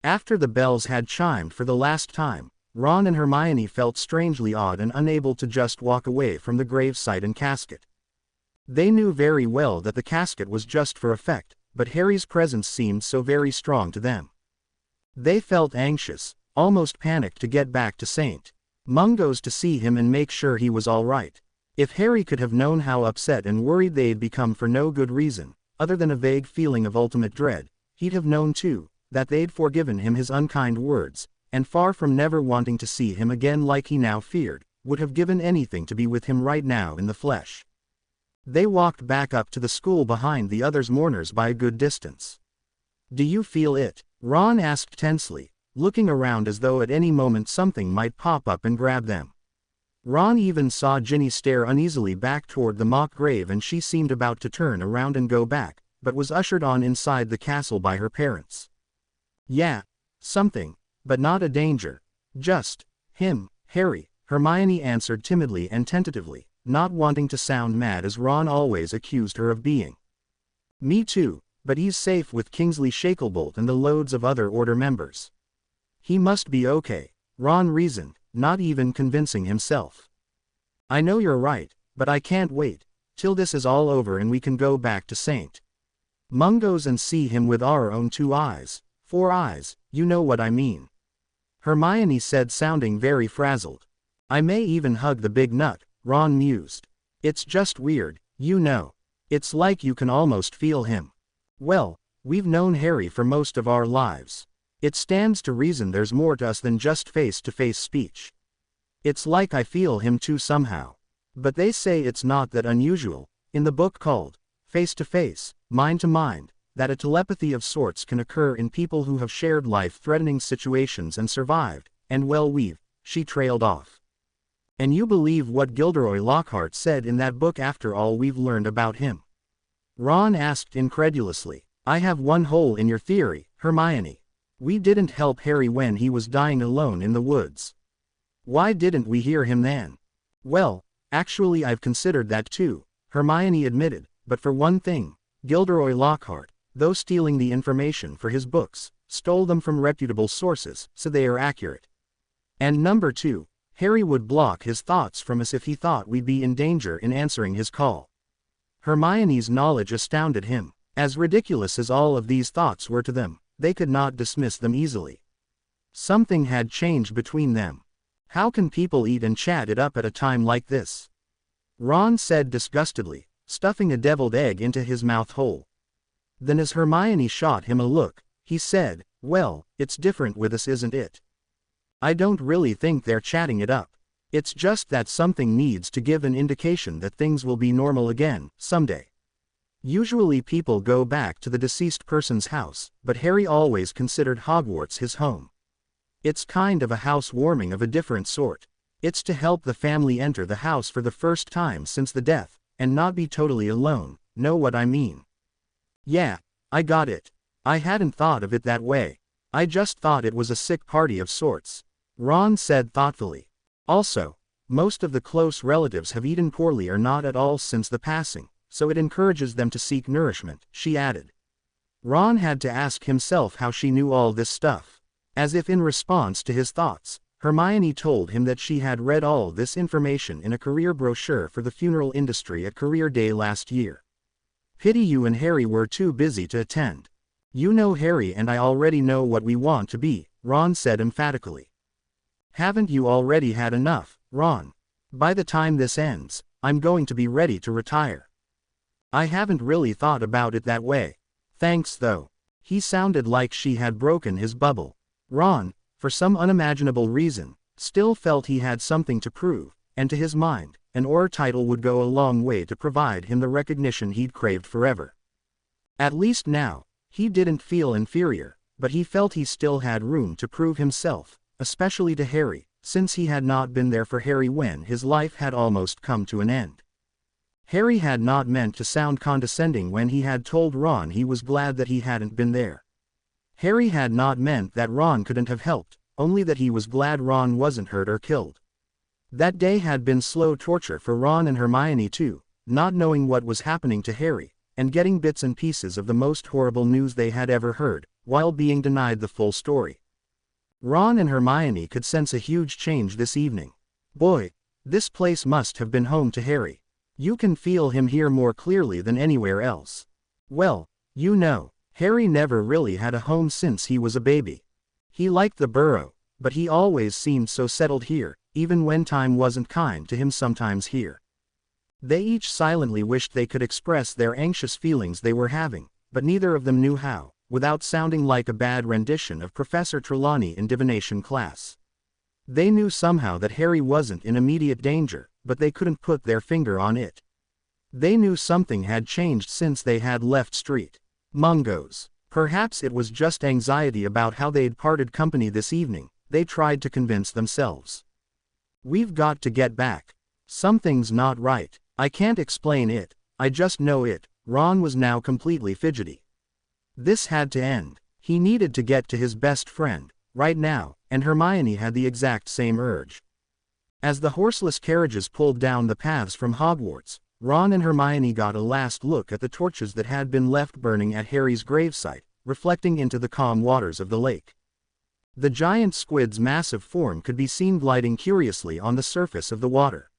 After the bells had chimed for the last time, Ron and Hermione felt strangely odd and unable to just walk away from the gravesite and casket. They knew very well that the casket was just for effect, but Harry's presence seemed so very strong to them. They felt anxious, almost panicked to get back to St. Mungo's to see him and make sure he was all right. If Harry could have known how upset and worried they'd become for no good reason, other than a vague feeling of ultimate dread, he'd have known too, that they'd forgiven him his unkind words, and far from never wanting to see him again like he now feared, would have given anything to be with him right now in the flesh. They walked back up to the school behind the others' mourners by a good distance. Do you feel it? Ron asked tensely, looking around as though at any moment something might pop up and grab them. Ron even saw Ginny stare uneasily back toward the mock grave, and she seemed about to turn around and go back, but was ushered on inside the castle by her parents. Yeah, something, but not a danger. Just him, Harry, Hermione answered timidly and tentatively, not wanting to sound mad as Ron always accused her of being. Me too, but he's safe with Kingsley Shacklebolt and the loads of other Order members. He must be okay, Ron reasoned, not even convincing himself. I know you're right, but I can't wait till this is all over and we can go back to St. Mungo's and see him with our own 2 eyes, 4 eyes, you know what I mean. Hermione said, sounding very frazzled. I may even hug the big nut, Ron mused. It's just weird, you know. It's like you can almost feel him. Well, we've known Harry for most of our lives. It stands to reason there's more to us than just face-to-face speech. It's like I feel him too somehow. But they say it's not that unusual, in the book called Face-to-Face, Mind-to-Mind, that a telepathy of sorts can occur in people who have shared life-threatening situations and survived, and she trailed off. And you believe what Gilderoy Lockhart said in that book after all we've learned about him? Ron asked incredulously. I have one hole in your theory, Hermione. We didn't help Harry when he was dying alone in the woods. Why didn't we hear him then? Well, actually I've considered that too, Hermione admitted, but for one thing, Gilderoy Lockhart, though stealing the information for his books, stole them from reputable sources, so they are accurate. And number 2, Harry would block his thoughts from us if he thought we'd be in danger in answering his call. Hermione's knowledge astounded him. As ridiculous as all of these thoughts were to them, they could not dismiss them easily. Something had changed between them. How can people eat and chat it up at a time like this? Ron said disgustedly, stuffing a deviled egg into his mouth hole. Then as Hermione shot him a look, he said, well, it's different with us, isn't it? I don't really think they're chatting it up. It's just that something needs to give an indication that things will be normal again, someday. Usually people go back to the deceased person's house, but Harry always considered Hogwarts his home. It's kind of a housewarming of a different sort. It's to help the family enter the house for the first time since the death, and not be totally alone, know what I mean? Yeah, I got it. I hadn't thought of it that way. I just thought it was a sick party of sorts, Ron said thoughtfully. Also, most of the close relatives have eaten poorly or not at all since the passing, so it encourages them to seek nourishment, she added. Ron had to ask himself how she knew all this stuff. As if in response to his thoughts, Hermione told him that she had read all this information in a career brochure for the funeral industry at Career Day last year. Pity you and Harry were too busy to attend. You know Harry and I already know what we want to be, Ron said emphatically. Haven't you already had enough, Ron? By the time this ends, I'm going to be ready to retire. I haven't really thought about it that way. Thanks though. He sounded like she had broken his bubble. Ron, for some unimaginable reason, still felt he had something to prove, and to his mind, an Auror title would go a long way to provide him the recognition he'd craved forever. At least now, he didn't feel inferior, but he felt he still had room to prove himself, especially to Harry, since he had not been there for Harry when his life had almost come to an end. Harry had not meant to sound condescending when he had told Ron he was glad that he hadn't been there. Harry had not meant that Ron couldn't have helped, only that he was glad Ron wasn't hurt or killed. That day had been slow torture for Ron and Hermione too, not knowing what was happening to Harry, and getting bits and pieces of the most horrible news they had ever heard, while being denied the full story. Ron and Hermione could sense a huge change this evening. Boy, this place must have been home to Harry. You can feel him here more clearly than anywhere else. Well, you know, Harry never really had a home since he was a baby. He liked the burrow, but he always seemed so settled here, even when time wasn't kind to him sometimes here. They each silently wished they could express their anxious feelings they were having, but neither of them knew how, without sounding like a bad rendition of Professor Trelawney in divination class. They knew somehow that Harry wasn't in immediate danger, but they couldn't put their finger on it. They knew something had changed since they had left St. Mungo's. Perhaps it was just anxiety about how they'd parted company this evening, they tried to convince themselves. We've got to get back. Something's not right. I can't explain it, I just know it. Ron was now completely fidgety. This had to end. He needed to get to his best friend, right now, and Hermione had the exact same urge. As the horseless carriages pulled down the paths from Hogwarts, Ron and Hermione got a last look at the torches that had been left burning at Harry's gravesite, reflecting into the calm waters of the lake. The giant squid's massive form could be seen gliding curiously on the surface of the water.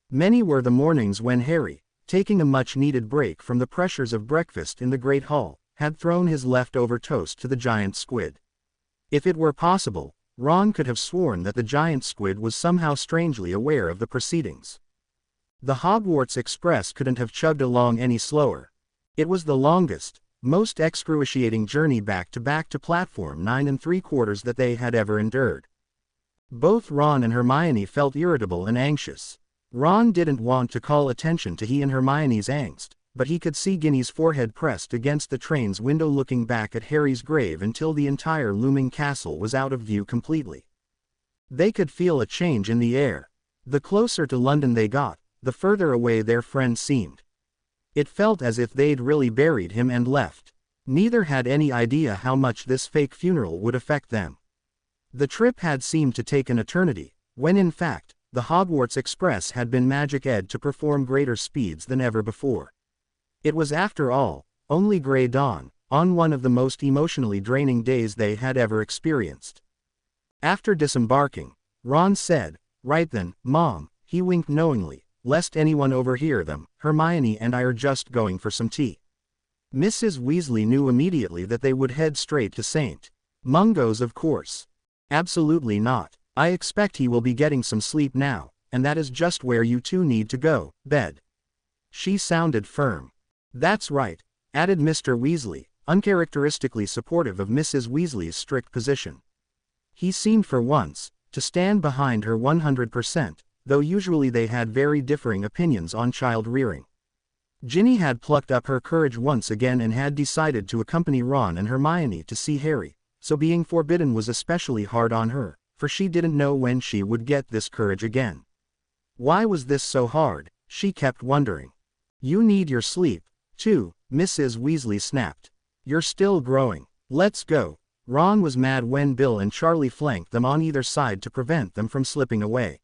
Many were the mornings when Harry, taking a much-needed break from the pressures of breakfast in the Great Hall, had thrown his leftover toast to the giant squid. If it were possible, Ron could have sworn that the giant squid was somehow strangely aware of the proceedings. The Hogwarts Express couldn't have chugged along any slower. It was the longest, most excruciating journey back to platform 9 3/4 that they had ever endured. Both Ron and Hermione felt irritable and anxious. Ron didn't want to call attention to he and Hermione's angst, but he could see Ginny's forehead pressed against the train's window looking back at Harry's grave until the entire looming castle was out of view completely. They could feel a change in the air. The closer to London they got, the further away their friend seemed. It felt as if they'd really buried him and left. Neither had any idea how much this fake funeral would affect them. The trip had seemed to take an eternity, when in fact, the Hogwarts Express had been magic-ed to perform greater speeds than ever before. It was after all, only grey dawn, on one of the most emotionally draining days they had ever experienced. After disembarking, Ron said, "Right then, Mom," he winked knowingly, lest anyone overhear them, "Hermione and I are just going for some tea." Mrs. Weasley knew immediately that they would head straight to St. Mungo's, of course. "Absolutely not. I expect he will be getting some sleep now, and that is just where you two need to go, bed." She sounded firm. "That's right," added Mr. Weasley, uncharacteristically supportive of Mrs. Weasley's strict position. He seemed for once to stand behind her 100%, though usually they had very differing opinions on child rearing. Ginny had plucked up her courage once again and had decided to accompany Ron and Hermione to see Harry, so being forbidden was especially hard on her, for she didn't know when she would get this courage again. Why was this so hard, she kept wondering. "You need your sleep, too," Mrs. Weasley snapped. "You're still growing. Let's go." Ron was mad when Bill and Charlie flanked them on either side to prevent them from slipping away.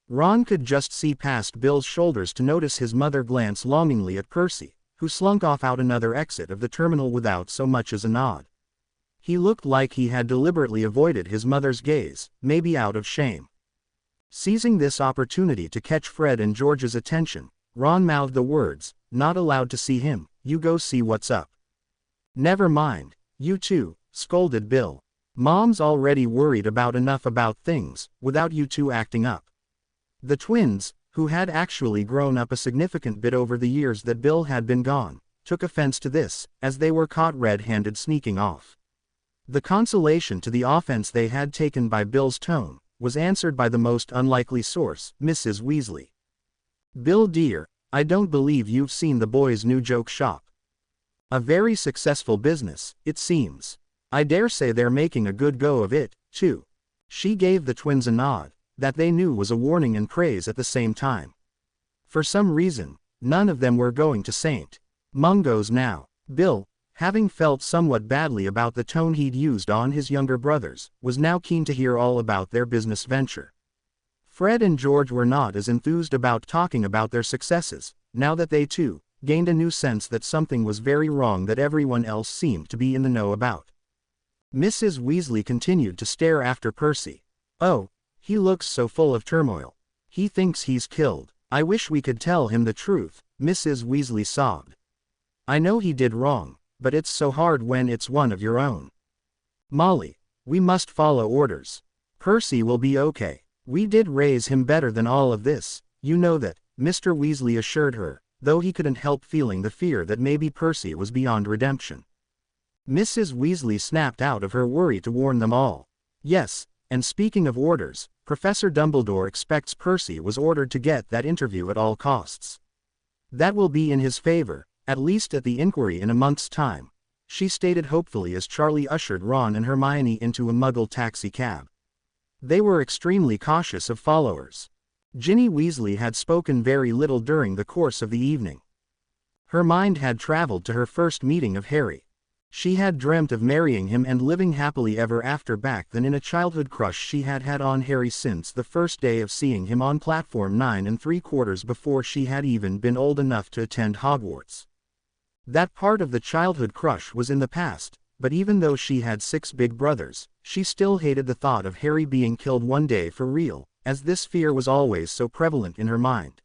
Ron could just see past Bill's shoulders to notice his mother glance longingly at Percy, who slunk off out another exit of the terminal without so much as a nod. He looked like he had deliberately avoided his mother's gaze, maybe out of shame. Seizing this opportunity to catch Fred and George's attention, Ron mouthed the words, "Not allowed to see him, you go see what's up." "Never mind, you two," scolded Bill. "Mom's already worried enough about things, without you two acting up." The twins, who had actually grown up a significant bit over the years that Bill had been gone, took offense to this, as they were caught red-handed sneaking off. The consolation to the offense they had taken by Bill's tone was answered by the most unlikely source, Mrs. Weasley. "Bill dear, I don't believe you've seen the boys' new joke shop. A very successful business, it seems. I dare say they're making a good go of it, too." She gave the twins a nod, that they knew was a warning and praise at the same time. For some reason, none of them were going to St. Mungo's now. Bill, having felt somewhat badly about the tone he'd used on his younger brothers, was now keen to hear all about their business venture. Fred and George were not as enthused about talking about their successes, now that they too gained a new sense that something was very wrong that everyone else seemed to be in the know about. Mrs. Weasley continued to stare after Percy. "Oh, he looks so full of turmoil. He thinks he's killed. I wish we could tell him the truth," Mrs. Weasley sobbed. "I know he did wrong, but it's so hard when it's one of your own. Molly, we must follow orders. Percy will be okay. We did raise him better than all of this, you know that," Mr. Weasley assured her, though he couldn't help feeling the fear that maybe Percy was beyond redemption. Mrs. Weasley snapped out of her worry to warn them all. "Yes, and speaking of orders, Professor Dumbledore expects Percy was ordered to get that interview at all costs. That will be in his favor, at least at the inquiry in a month's time." she stated hopefully as Charlie ushered Ron and Hermione into a Muggle taxi cab. They were extremely cautious of followers. Ginny Weasley had spoken very little during the course of the evening. Her mind had traveled to her first meeting of Harry. She had dreamt of marrying him and living happily ever after back then in a childhood crush she had had on Harry since the first day of seeing him on platform 9 3/4 before she had even been old enough to attend Hogwarts. That part of the childhood crush was in the past, but even though she had 6 big brothers, she still hated the thought of Harry being killed one day for real, as this fear was always so prevalent in her mind.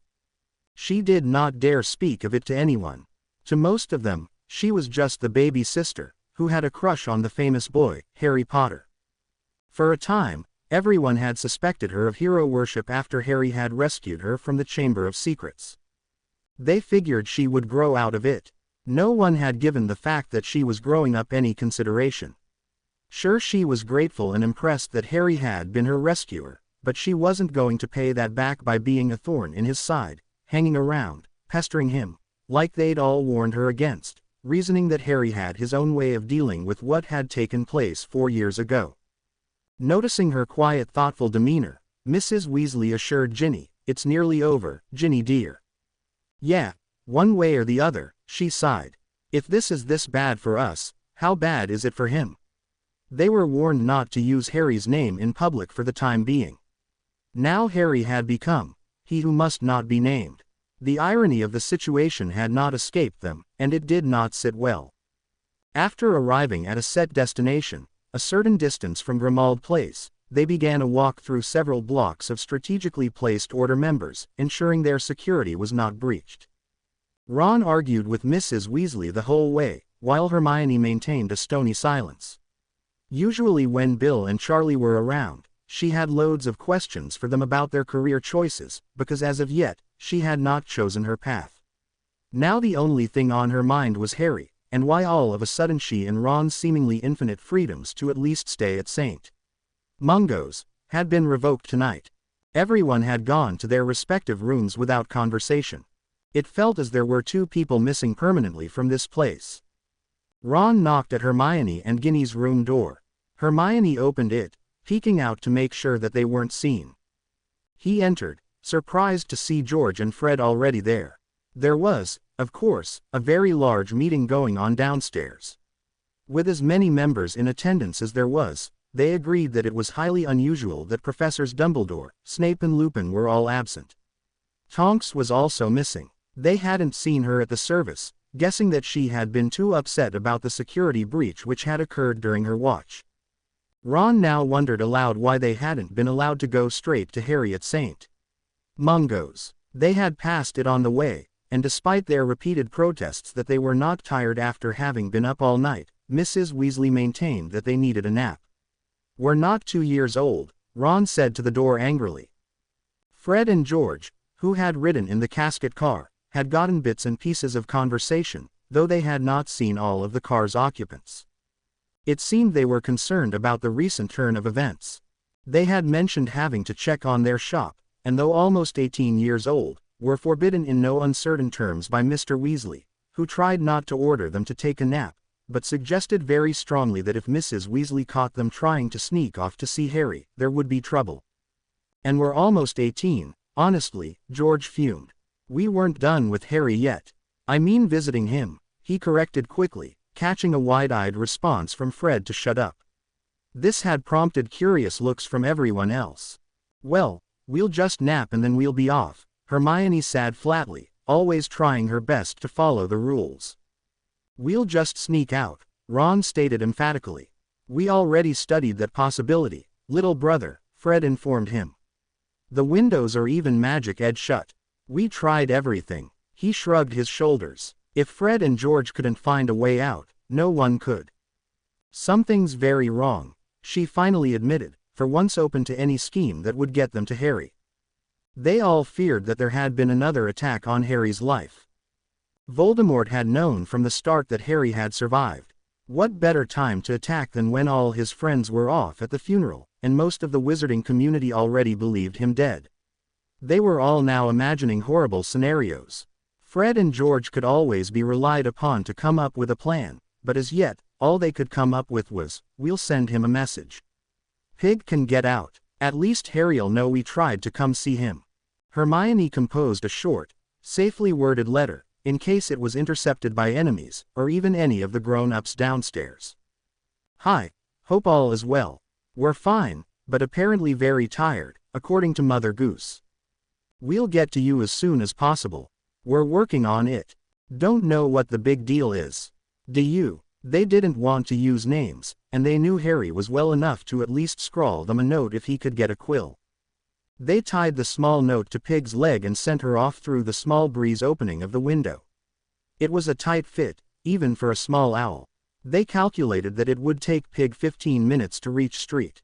She did not dare speak of it to anyone. To most of them, she was just the baby sister, who had a crush on the famous boy, Harry Potter. For a time, everyone had suspected her of hero worship after Harry had rescued her from the Chamber of Secrets. They figured she would grow out of it. No one had given the fact that she was growing up any consideration. Sure, she was grateful and impressed that Harry had been her rescuer, but she wasn't going to pay that back by being a thorn in his side, hanging around, pestering him, like they'd all warned her against, reasoning that Harry had his own way of dealing with what had taken place 4 years ago. Noticing her quiet, thoughtful demeanor, Mrs. Weasley assured Ginny, "It's nearly over, Ginny dear." "Yeah, one way or the other," she sighed. "If this is this bad for us, how bad is it for him?" They were warned not to use Harry's name in public for the time being. Now Harry had become he who must not be named. The irony of the situation had not escaped them, and it did not sit well. After arriving at a set destination, a certain distance from Grimmauld Place, they began a walk through several blocks of strategically placed Order members, ensuring their security was not breached. Ron argued with Mrs. Weasley the whole way, while Hermione maintained a stony silence. Usually when Bill and Charlie were around, she had loads of questions for them about their career choices, because as of yet, she had not chosen her path. Now the only thing on her mind was Harry, and why all of a sudden she and Ron's seemingly infinite freedoms to at least stay at St. Mungo's had been revoked tonight. Everyone had gone to their respective rooms without conversation. It felt as there were 2 people missing permanently from this place. Ron knocked at Hermione and Ginny's room door. Hermione opened it, peeking out to make sure that they weren't seen. He entered, surprised to see George and Fred already there. There was, of course, a very large meeting going on downstairs. With as many members in attendance as there was, they agreed that it was highly unusual that Professors Dumbledore, Snape and Lupin were all absent. Tonks was also missing. They hadn't seen her at the service, guessing that she had been too upset about the security breach which had occurred during her watch. Ron now wondered aloud why they hadn't been allowed to go straight to Harry at St. Mungo's. They had passed it on the way, and despite their repeated protests that they were not tired after having been up all night, Mrs. Weasley maintained that they needed a nap. "We're not 2 years old," Ron said to the door angrily. Fred and George, who had ridden in the casket car, had gotten bits and pieces of conversation, though they had not seen all of the car's occupants. It seemed they were concerned about the recent turn of events. They had mentioned having to check on their shop, and though almost 18 years old, were forbidden in no uncertain terms by Mr. Weasley, who tried not to order them to take a nap, but suggested very strongly that if Mrs. Weasley caught them trying to sneak off to see Harry, there would be trouble. "And we're almost 18, honestly," George fumed. "We weren't done with Harry yet. I mean visiting him," he corrected quickly, catching a wide-eyed response from Fred to shut up. This had prompted curious looks from everyone else. "Well, we'll just nap and then we'll be off," Hermione said flatly, always trying her best to follow the rules. "We'll just sneak out," Ron stated emphatically. "We already studied that possibility, little brother," Fred informed him. "The windows are even magic-edged shut. We tried everything." He shrugged his shoulders. If Fred and George couldn't find a way out, no one could. "Something's very wrong," she finally admitted, for once open to any scheme that would get them to Harry. They all feared that there had been another attack on Harry's life. Voldemort had known from the start that Harry had survived. What better time to attack than when all his friends were off at the funeral, and most of the wizarding community already believed him dead. They were all now imagining horrible scenarios. Fred and George could always be relied upon to come up with a plan, but as yet, all they could come up with was, "We'll send him a message. Pig can get out. At least Harry'll know we tried to come see him." Hermione composed a short, safely worded letter, in case it was intercepted by enemies, or even any of the grown-ups downstairs. "Hi, hope all is well. We're fine, but apparently very tired, according to Mother Goose. We'll get to you as soon as possible. We're working on it. Don't know what the big deal is. Do you?" They didn't want to use names, and they knew Harry was well enough to at least scrawl them a note if he could get a quill. They tied the small note to Pig's leg and sent her off through the small breeze opening of the window. It was a tight fit, even for a small owl. They calculated that it would take Pig 15 minutes to reach Street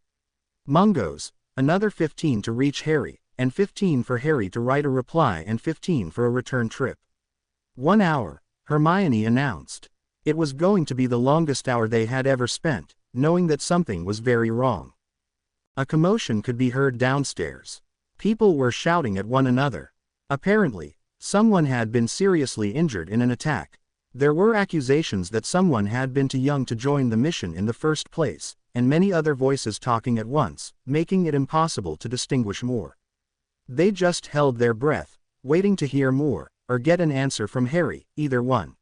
Mungo's, another 15 to reach Harry, and 15 for Harry to write a reply and 15 for a return trip. 1 hour, Hermione announced. It was going to be the longest hour they had ever spent, knowing that something was very wrong. A commotion could be heard downstairs. People were shouting at one another. Apparently, someone had been seriously injured in an attack. There were accusations that someone had been too young to join the mission in the first place, and many other voices talking at once, making it impossible to distinguish more. They just held their breath, waiting to hear more, or get an answer from Harry, either one.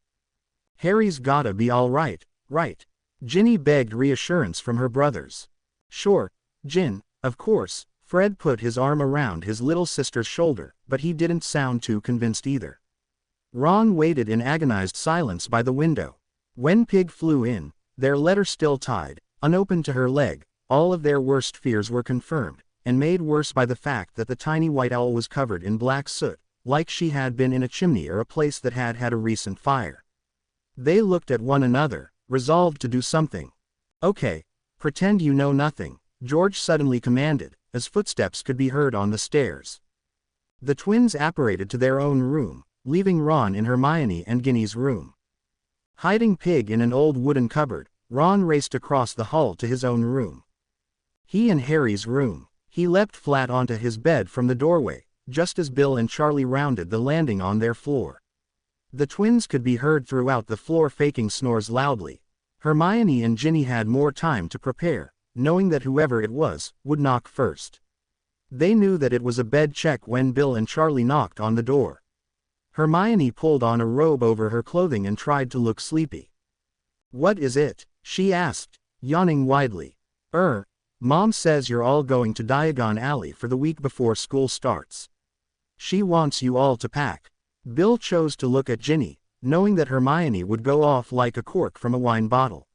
"Harry's gotta be all right, right?" Ginny begged reassurance from her brothers. "Sure, Gin, of course." Fred put his arm around his little sister's shoulder, but he didn't sound too convinced either. Ron waited in agonized silence by the window. When Pig flew in, their letter still tied, unopened to her leg, all of their worst fears were confirmed, and made worse by the fact that the tiny white owl was covered in black soot, like she had been in a chimney or a place that had had a recent fire. They looked at one another, resolved to do something. "Okay, pretend you know nothing," George suddenly commanded, as footsteps could be heard on the stairs. The twins apparated to their own room, leaving Ron in Hermione and Ginny's room. Hiding Pig in an old wooden cupboard, Ron raced across the hall to his own room. He and Harry's room. He leapt flat onto his bed from the doorway, just as Bill and Charlie rounded the landing on their floor. The twins could be heard throughout the floor faking snores loudly. Hermione and Ginny had more time to prepare, knowing that whoever it was, would knock first. They knew that it was a bed check when Bill and Charlie knocked on the door. Hermione pulled on a robe over her clothing and tried to look sleepy. "What is it?" she asked, yawning widely. Mom says you're all going to Diagon Alley for the week before school starts. She wants you all to pack." Bill chose to look at Ginny, knowing that Hermione would go off like a cork from a wine bottle.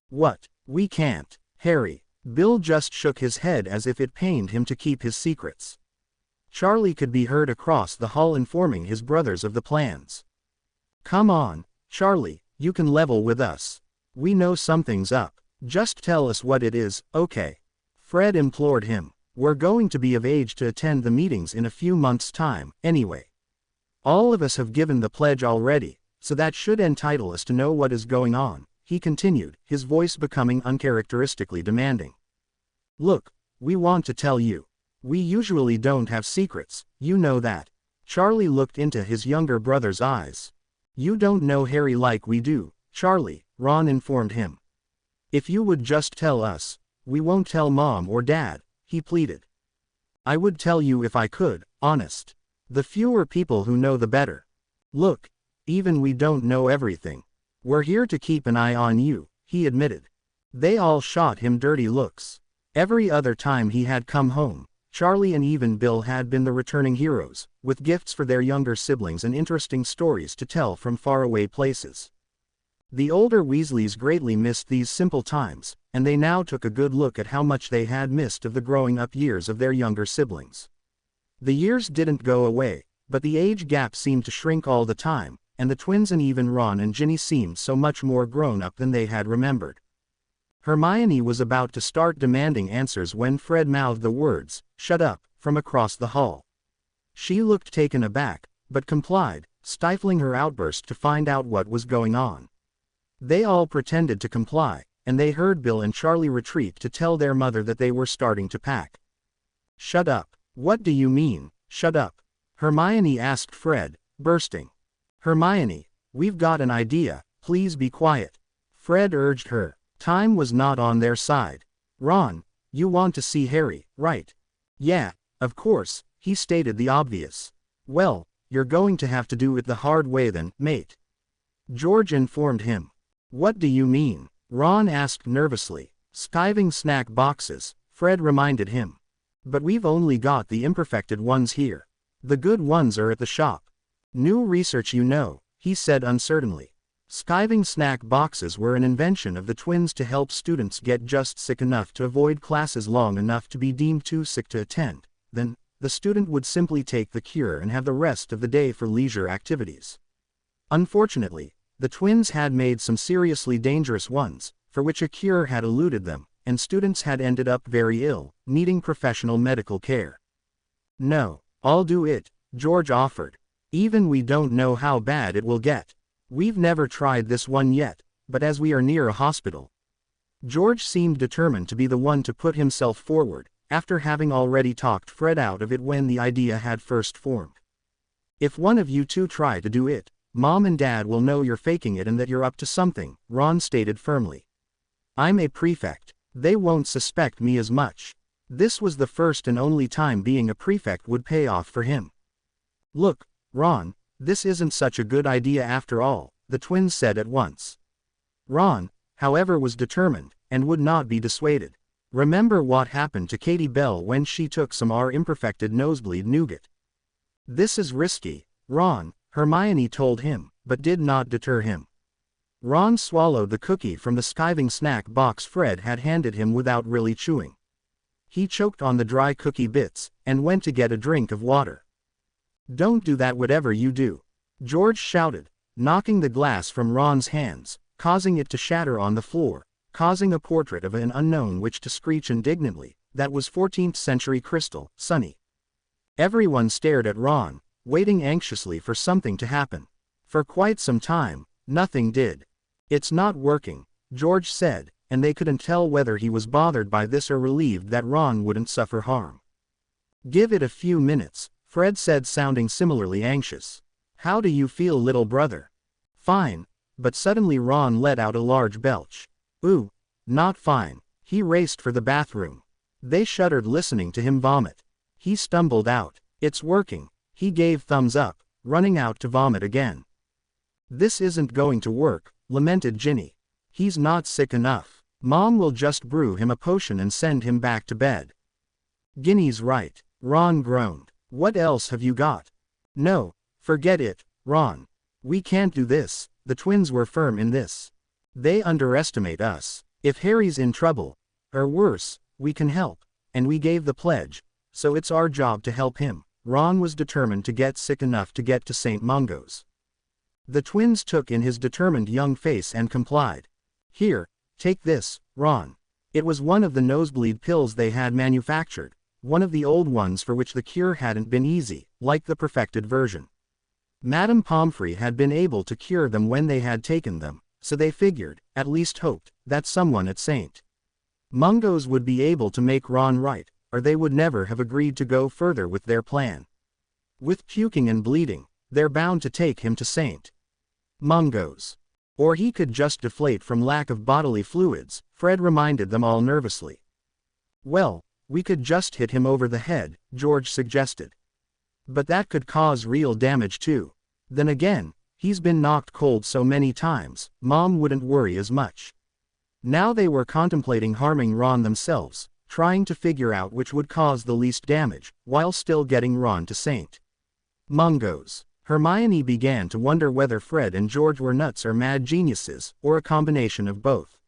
"What? We can't, Harry." Bill just shook his head as if it pained him to keep his secrets. Charlie could be heard across the hall informing his brothers of the plans. "Come on, Charlie, you can level with us. We know something's up. Just tell us what it is, okay?" Fred implored him. "We're going to be of age to attend the meetings in a few months' time, anyway. All of us have given the pledge already, so that should entitle us to know what is going on," he continued, his voice becoming uncharacteristically demanding. "Look, we want to tell you. We usually don't have secrets, you know that." Charlie looked into his younger brother's eyes. "You don't know Harry like we do, Charlie," Ron informed him. "If you would just tell us, we won't tell Mom or Dad," he pleaded. "I would tell you if I could, honest. The fewer people who know the better. Look, even we don't know everything. We're here to keep an eye on you," he admitted. They all shot him dirty looks. Every other time he had come home, Charlie and even Bill had been the returning heroes, with gifts for their younger siblings and interesting stories to tell from faraway places. The older Weasleys greatly missed these simple times, and they now took a good look at how much they had missed of the growing-up years of their younger siblings. The years didn't go away, but the age gap seemed to shrink all the time, and the twins and even Ron and Ginny seemed so much more grown-up than they had remembered. Hermione was about to start demanding answers when Fred mouthed the words, "Shut up," from across the hall. She looked taken aback, but complied, stifling her outburst to find out what was going on. They all pretended to comply, and they heard Bill and Charlie retreat to tell their mother that they were starting to pack. "Shut up. What do you mean, shut up?" Hermione asked Fred, bursting. "Hermione, we've got an idea, please be quiet." Fred urged her. Time was not on their side. Ron, you want to see Harry, right? Yeah, of course, he stated the obvious. Well, you're going to have to do it the hard way then, mate. George informed him. What do you mean? Ron asked nervously. Skiving snack boxes, Fred reminded him. But we've only got the imperfected ones here. The good ones are at the shop. New research, you know, he said uncertainly. Skiving snack boxes were an invention of the twins to help students get just sick enough to avoid classes long enough to be deemed too sick to attend. Then, the student would simply take the cure and have the rest of the day for leisure activities. Unfortunately, the twins had made some seriously dangerous ones, for which a cure had eluded them, and students had ended up very ill, needing professional medical care. No, I'll do it, George offered. Even we don't know how bad it will get. We've never tried this one yet, but as we are near a hospital. George seemed determined to be the one to put himself forward, after having already talked Fred out of it when the idea had first formed. If one of you two try to do it, Mom and Dad will know you're faking it and that you're up to something, Ron stated firmly. I'm a prefect. They won't suspect me as much. This was the first and only time being a prefect would pay off for him. Look, Ron, this isn't such a good idea after all, the twins said at once. Ron, however, was determined, and would not be dissuaded. Remember what happened to Katie Bell when she took some our imperfected nosebleed nougat. This is risky, Ron, Hermione told him, but did not deter him. Ron swallowed the cookie from the skiving snack box Fred had handed him without really chewing. He choked on the dry cookie bits, and went to get a drink of water. Don't do that whatever you do, George shouted, knocking the glass from Ron's hands, causing it to shatter on the floor, causing a portrait of an unknown witch to screech indignantly, that was 14th century crystal, Sonny. Everyone stared at Ron, waiting anxiously for something to happen. For quite some time, nothing did. It's not working, George said, and they couldn't tell whether he was bothered by this or relieved that Ron wouldn't suffer harm. Give it a few minutes, Fred said, sounding similarly anxious. How do you feel, little brother? Fine, but suddenly Ron let out a large belch. Ooh, not fine. He raced for the bathroom. They shuddered listening to him vomit. He stumbled out. It's working. He gave thumbs up, running out to vomit again. This isn't going to work, lamented Ginny. He's not sick enough. Mom will just brew him a potion and send him back to bed. Ginny's right, Ron groaned. What else have you got? No, forget it, Ron. We can't do this. The twins were firm in this. They underestimate us. If Harry's in trouble, or worse, we can help, and we gave the pledge, so it's our job to help him. Ron was determined to get sick enough to get to St. Mungo's. The twins took in his determined young face and complied. Here, take this, Ron. It was one of the nosebleed pills they had manufactured, one of the old ones for which the cure hadn't been easy, like the perfected version. Madame Pomfrey had been able to cure them when they had taken them, so they figured, at least hoped, that someone at St. Mungo's would be able to make Ron right, or they would never have agreed to go further with their plan. With puking and bleeding, they're bound to take him to St. Mungo's. Or he could just deflate from lack of bodily fluids, Fred reminded them all nervously. Well, we could just hit him over the head, George suggested. But that could cause real damage too. Then again, he's been knocked cold so many times, Mom wouldn't worry as much. Now they were contemplating harming Ron themselves, trying to figure out which would cause the least damage, while still getting Ron to St. Mungo's. Hermione began to wonder whether Fred and George were nuts or mad geniuses, or a combination of both.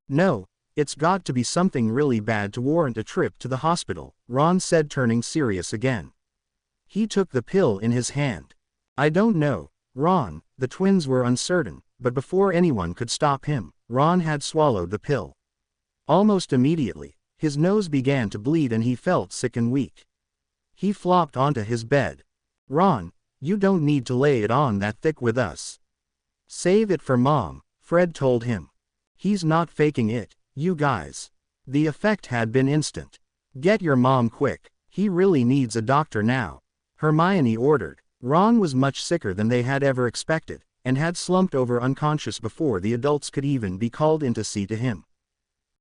No, it's got to be something really bad to warrant a trip to the hospital, Ron said, turning serious again. He took the pill in his hand. I don't know, Ron, the twins were uncertain, but before anyone could stop him, Ron had swallowed the pill. Almost immediately, his nose began to bleed and he felt sick and weak. He flopped onto his bed. Ron, you don't need to lay it on that thick with us. Save it for Mom, Fred told him. He's not faking it, you guys. The effect had been instant. Get your mom quick, he really needs a doctor now, Hermione ordered. Ron was much sicker than they had ever expected, and had slumped over unconscious before the adults could even be called in to see to him.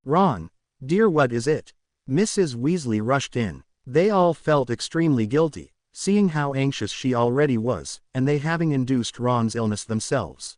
"Ron, dear, what is it?" Mrs. Weasley rushed in. They all felt extremely guilty, seeing how anxious she already was, and they having induced Ron's illness themselves.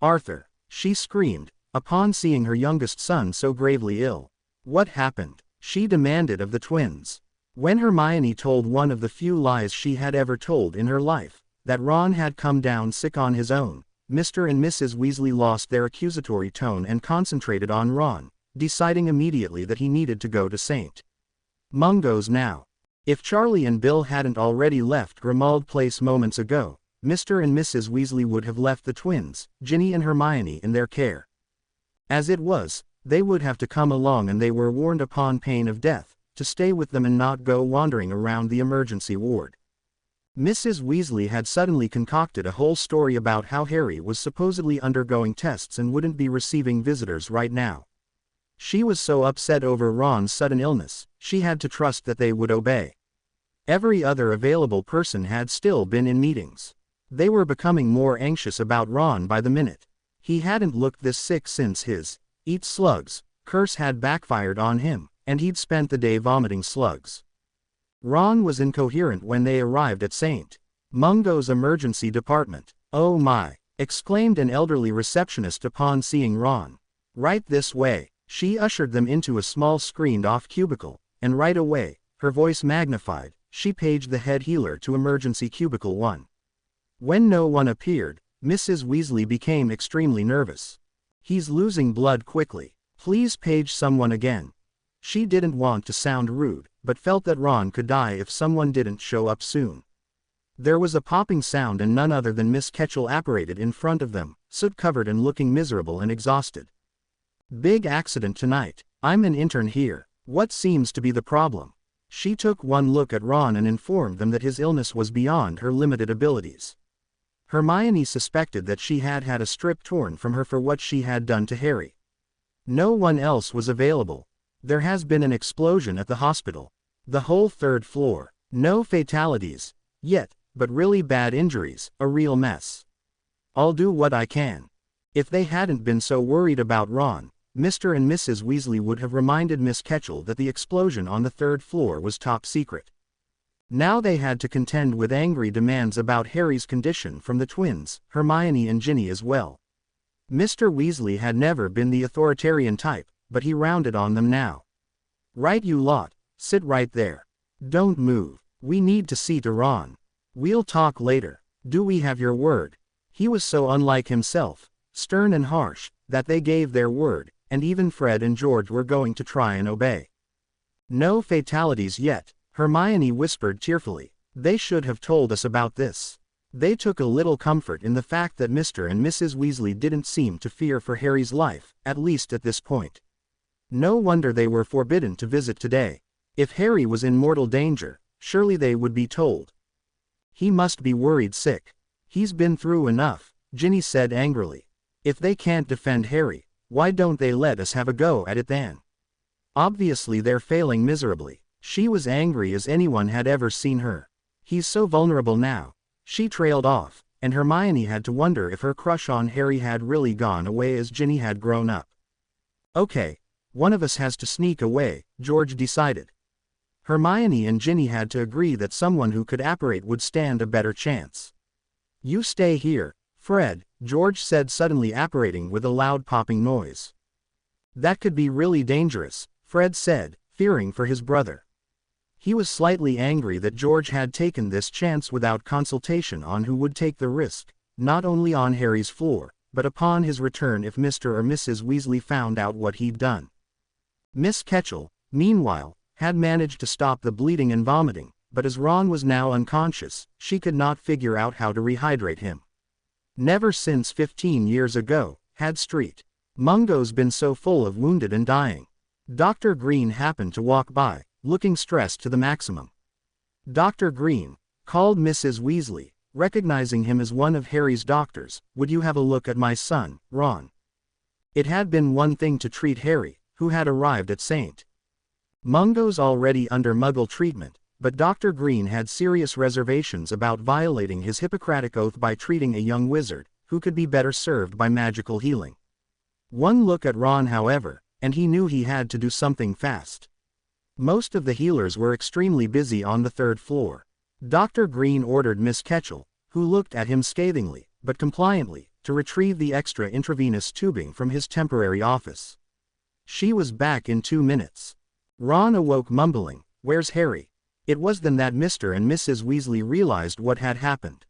"Arthur," she screamed, upon seeing her youngest son so gravely ill. "What happened?" she demanded of the twins. When Hermione told one of the few lies she had ever told in her life, that Ron had come down sick on his own, Mr. and Mrs. Weasley lost their accusatory tone and concentrated on Ron, deciding immediately that he needed to go to St. Mungo's now. If Charlie and Bill hadn't already left Grimmauld Place moments ago, Mr. and Mrs. Weasley would have left the twins, Ginny and Hermione, in their care. As it was, they would have to come along, and they were warned upon pain of death, to stay with them and not go wandering around the emergency ward. Mrs. Weasley had suddenly concocted a whole story about how Harry was supposedly undergoing tests and wouldn't be receiving visitors right now. She was so upset over Ron's sudden illness, she had to trust that they would obey. Every other available person had still been in meetings. They were becoming more anxious about Ron by the minute. He hadn't looked this sick since his eat slugs curse had backfired on him, and he'd spent the day vomiting slugs. Ron was incoherent when they arrived at St. Mungo's emergency department. "Oh my!" exclaimed an elderly receptionist upon seeing Ron. "Right this way." She ushered them into a small screened-off cubicle, and right away, her voice magnified, she paged the head healer to emergency cubicle 1. When no one appeared, Mrs. Weasley became extremely nervous. "He's losing blood quickly. Please page someone again." She didn't want to sound rude, but felt that Ron could die if someone didn't show up soon. There was a popping sound, and none other than Miss Ketchel apparated in front of them, soot-covered and looking miserable and exhausted. "Big accident tonight. I'm an intern here. What seems to be the problem?" She took one look at Ron and informed them that his illness was beyond her limited abilities. Hermione suspected that she had had a strip torn from her for what she had done to Harry. No one else was available. "There has been an explosion at the hospital. The whole 3rd floor. No fatalities yet, but really bad injuries, a real mess. I'll do what I can." If they hadn't been so worried about Ron, Mr. and Mrs. Weasley would have reminded Miss Ketchel that the explosion on the 3rd floor was top secret. Now they had to contend with angry demands about Harry's condition from the twins, Hermione and Ginny as well. Mr. Weasley had never been the authoritarian type, but he rounded on them now. "Right, you lot, sit right there. Don't move. We need to see to Ron. We'll talk later. Do we have your word?" He was so unlike himself, stern and harsh, that they gave their word, and even Fred and George were going to try and obey. "No fatalities yet," Hermione whispered tearfully. "They should have told us about this." They took a little comfort in the fact that Mr. and Mrs. Weasley didn't seem to fear for Harry's life, at least at this point. No wonder they were forbidden to visit today. If Harry was in mortal danger, surely they would be told. "He must be worried sick. He's been through enough," Ginny said angrily. "If they can't defend Harry, why don't they let us have a go at it then? Obviously they're failing miserably." She was angry as anyone had ever seen her. "He's so vulnerable now." She trailed off, and Hermione had to wonder if her crush on Harry had really gone away as Ginny had grown up. "Okay, one of us has to sneak away," George decided. Hermione and Ginny had to agree that someone who could apparate would stand a better chance. "You stay here, Fred," George said, suddenly apparating with a loud popping noise. "That could be really dangerous," Fred said, fearing for his brother. He was slightly angry that George had taken this chance without consultation on who would take the risk, not only on Harry's floor, but upon his return if Mr. or Mrs. Weasley found out what he'd done. Miss Ketchel, meanwhile, had managed to stop the bleeding and vomiting, but as Ron was now unconscious, she could not figure out how to rehydrate him. Never since 15 years ago had St. Mungo's been so full of wounded and dying. Dr. Green happened to walk by, looking stressed to the maximum. "Dr. Green," called Mrs. Weasley, recognizing him as one of Harry's doctors, "would you have a look at my son, Ron?" It had been one thing to treat Harry, who had arrived at St. Mungo's already under Muggle treatment, but Dr. Green had serious reservations about violating his Hippocratic oath by treating a young wizard, who could be better served by magical healing. One look at Ron, however, and he knew he had to do something fast. Most of the healers were extremely busy on the third floor. Dr. Green ordered Miss Ketchel, who looked at him scathingly, but compliantly, to retrieve the extra intravenous tubing from his temporary office. She was back in 2 minutes. Ron awoke mumbling, "Where's Harry?" It was then that Mr. and Mrs. Weasley realized what had happened.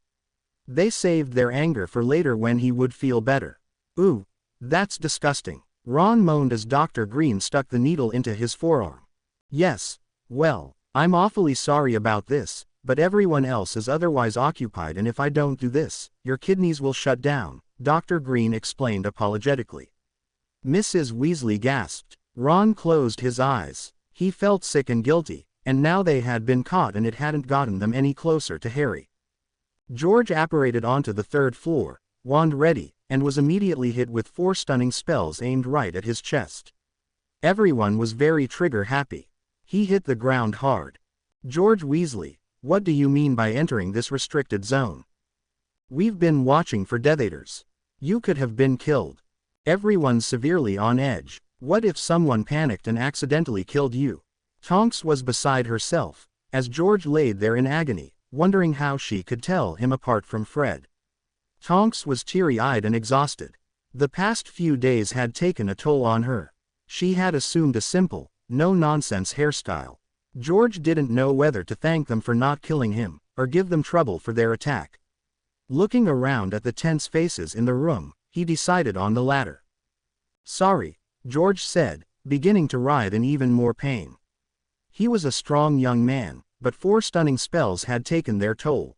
They saved their anger for later when he would feel better. "Ooh, that's disgusting," Ron moaned as Dr. Green stuck the needle into his forearm. "Yes, well, I'm awfully sorry about this, but everyone else is otherwise occupied, and if I don't do this, your kidneys will shut down," Dr. Green explained apologetically. Mrs. Weasley gasped. Ron closed his eyes. He felt sick and guilty, and now they had been caught and it hadn't gotten them any closer to Harry. George apparated onto the third floor, wand ready, and was immediately hit with 4 stunning spells aimed right at his chest. Everyone was very trigger happy. He hit the ground hard. "George Weasley, what do you mean by entering this restricted zone? We've been watching for Death Eaters. You could have been killed. Everyone's severely on edge. What if someone panicked and accidentally killed you?" Tonks was beside herself, as George laid there in agony, wondering how she could tell him apart from Fred. Tonks was teary-eyed and exhausted. The past few days had taken a toll on her. She had assumed a simple, no-nonsense hairstyle. George didn't know whether to thank them for not killing him, or give them trouble for their attack. Looking around at the tense faces in the room, he decided on the latter. "Sorry," George said, beginning to writhe in even more pain. He was a strong young man, but 4 stunning spells had taken their toll.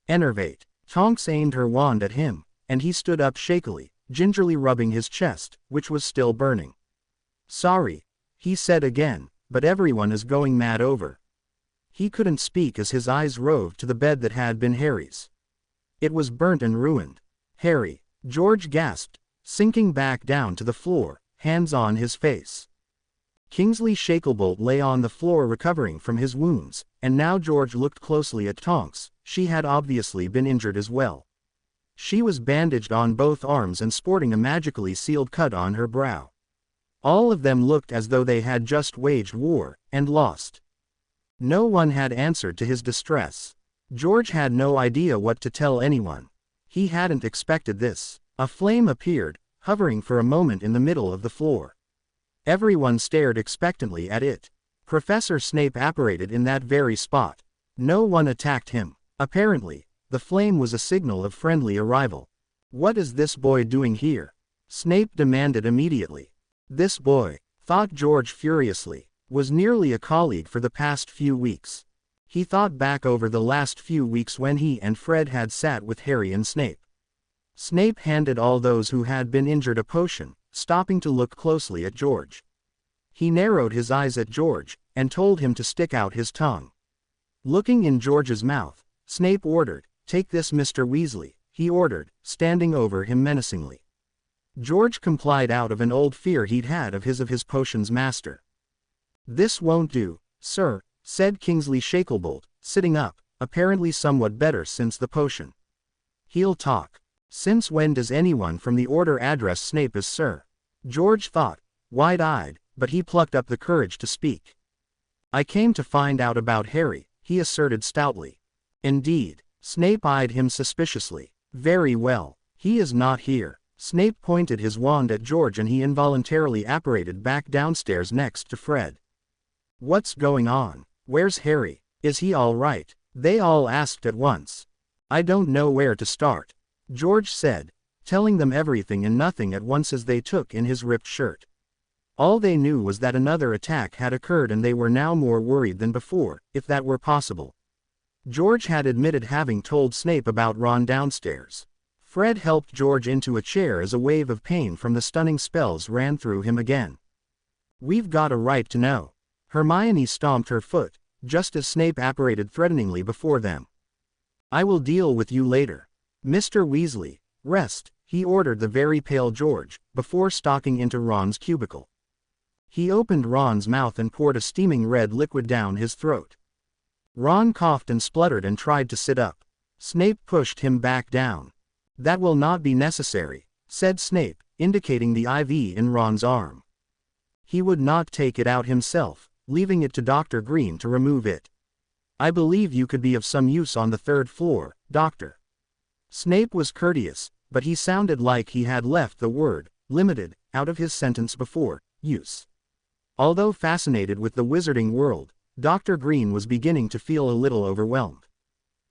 "Enervate." Tonks aimed her wand at him, and he stood up shakily, gingerly rubbing his chest, which was still burning. "Sorry," he said again, "but everyone is going mad over." He couldn't speak as his eyes roved to the bed that had been Harry's. It was burnt and ruined. "Harry," George gasped, sinking back down to the floor, hands on his face. Kingsley Shacklebolt lay on the floor recovering from his wounds, and now George looked closely at Tonks. She had obviously been injured as well. She was bandaged on both arms and sporting a magically sealed cut on her brow. All of them looked as though they had just waged war, and lost. No one had answered to his distress. George had no idea what to tell anyone. He hadn't expected this. A flame appeared, hovering for a moment in the middle of the floor. Everyone stared expectantly at it. Professor Snape apparated in that very spot. No one attacked him. Apparently, the flame was a signal of friendly arrival. "What is this boy doing here?" Snape demanded immediately. This boy, thought George furiously, was nearly a colleague for the past few weeks. He thought back over the last few weeks when he and Fred had sat with Harry and Snape. Snape handed all those who had been injured a potion, stopping to look closely at George. He narrowed his eyes at George, and told him to stick out his tongue. Looking in George's mouth, Snape ordered, "Take this, Mr. Weasley," he ordered, standing over him menacingly. George complied out of an old fear he'd had of his potion's master. "This won't do, sir," said Kingsley Shacklebolt, sitting up, apparently somewhat better since the potion. "He'll talk. Since when does anyone from the order address Snape as sir?" George thought, wide-eyed, but he plucked up the courage to speak. "I came to find out about Harry," he asserted stoutly. "Indeed." Snape eyed him suspiciously. "Very well. He is not here." Snape pointed his wand at George and he involuntarily apparated back downstairs next to Fred. "What's going on? Where's Harry? Is he all right?" they all asked at once. "I don't know where to start," George said, telling them everything and nothing at once as they took in his ripped shirt. All they knew was that another attack had occurred and they were now more worried than before, if that were possible. George had admitted having told Snape about Ron downstairs. Fred helped George into a chair as a wave of pain from the stunning spells ran through him again. "We've got a right to know." Hermione stomped her foot, just as Snape apparated threateningly before them. "I will deal with you later. Mr. Weasley, rest," he ordered the very pale George, before stalking into Ron's cubicle. He opened Ron's mouth and poured a steaming red liquid down his throat. Ron coughed and spluttered and tried to sit up. Snape pushed him back down. That will not be necessary, said Snape, indicating the IV in Ron's arm. He would not take it out himself, leaving it to Dr. Green to remove it. I believe you could be of some use on the 3rd floor, Doctor. Snape was courteous, but he sounded like he had left the word, limited, out of his sentence before, use. Although fascinated with the wizarding world, Dr. Green was beginning to feel a little overwhelmed.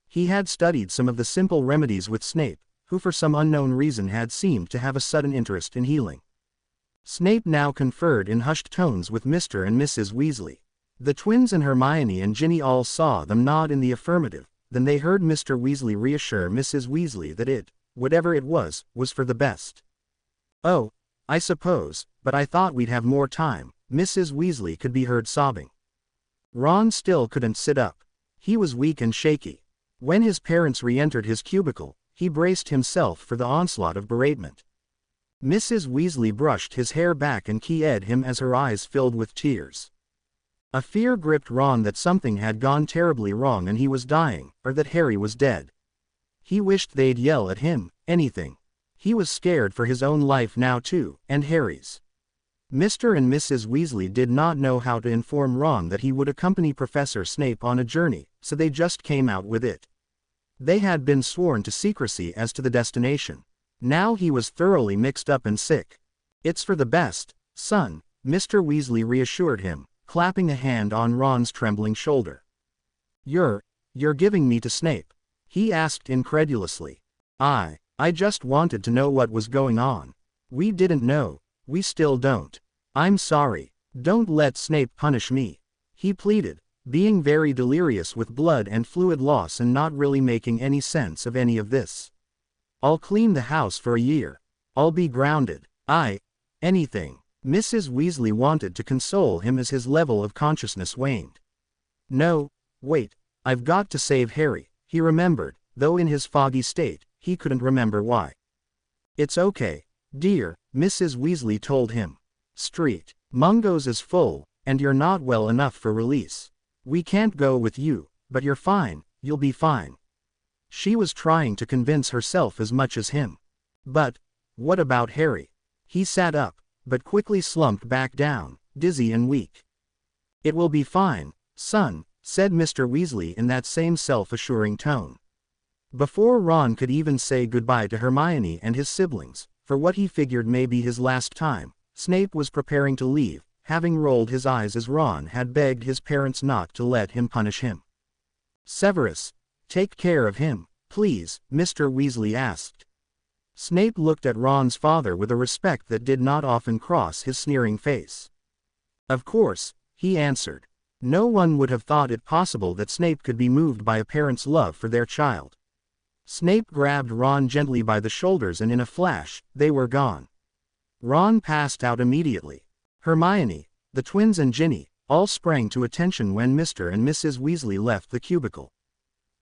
He had studied some of the simple remedies with Snape, who for some unknown reason had seemed to have a sudden interest in healing. Snape now conferred in hushed tones with Mr. and Mrs. Weasley. The twins and Hermione and Ginny all saw them nod in the affirmative, then they heard Mr. Weasley reassure Mrs. Weasley that it, whatever it was for the best. Oh, I suppose, but I thought we'd have more time, Mrs. Weasley could be heard sobbing. Ron still couldn't sit up. He was weak and shaky. When his parents re-entered his cubicle, he braced himself for the onslaught of beratement. Mrs. Weasley brushed his hair back and keyed him as her eyes filled with tears. A fear gripped Ron that something had gone terribly wrong and he was dying, or that Harry was dead. He wished they'd yell at him, anything. He was scared for his own life now too, and Harry's. Mr. and Mrs. Weasley did not know how to inform Ron that he would accompany Professor Snape on a journey, so they just came out with it. They had been sworn to secrecy as to the destination. Now he was thoroughly mixed up and sick. It's for the best, son, Mr. Weasley reassured him, clapping a hand on Ron's trembling shoulder. You're giving me to Snape? He asked incredulously. I just wanted to know what was going on. We didn't know, we still don't. I'm sorry, don't let Snape punish me, he pleaded, being very delirious with blood and fluid loss and not really making any sense of any of this. I'll clean the house for a year. I'll be grounded. Anything. Mrs. Weasley wanted to console him as his level of consciousness waned. No, wait, I've got to save Harry, he remembered, though in his foggy state, he couldn't remember why. It's okay, dear, Mrs. Weasley told him. Street Mungo's is full, and you're not well enough for release. We can't go with you, but you're fine, you'll be fine. She was trying to convince herself as much as him. But, what about Harry? He sat up, but quickly slumped back down, dizzy and weak. It will be fine, son, said Mr. Weasley in that same self-assuring tone. Before Ron could even say goodbye to Hermione and his siblings, for what he figured may be his last time, Snape was preparing to leave, having rolled his eyes as Ron had begged his parents not to let him punish him. Severus, take care of him, please, Mr. Weasley asked. Snape looked at Ron's father with a respect that did not often cross his sneering face. Of course, he answered. No one would have thought it possible that Snape could be moved by a parent's love for their child. Snape grabbed Ron gently by the shoulders and in a flash, they were gone. Ron passed out immediately. Hermione, the twins and Ginny, all sprang to attention when Mr. and Mrs. Weasley left the cubicle.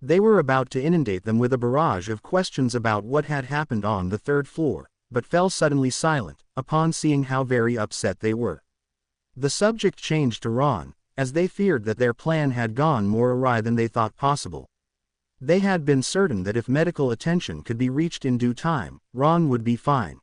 They were about to inundate them with a barrage of questions about what had happened on the 3rd floor, but fell suddenly silent, upon seeing how very upset they were. The subject changed to Ron, as they feared that their plan had gone more awry than they thought possible. They had been certain that if medical attention could be reached in due time, Ron would be fine.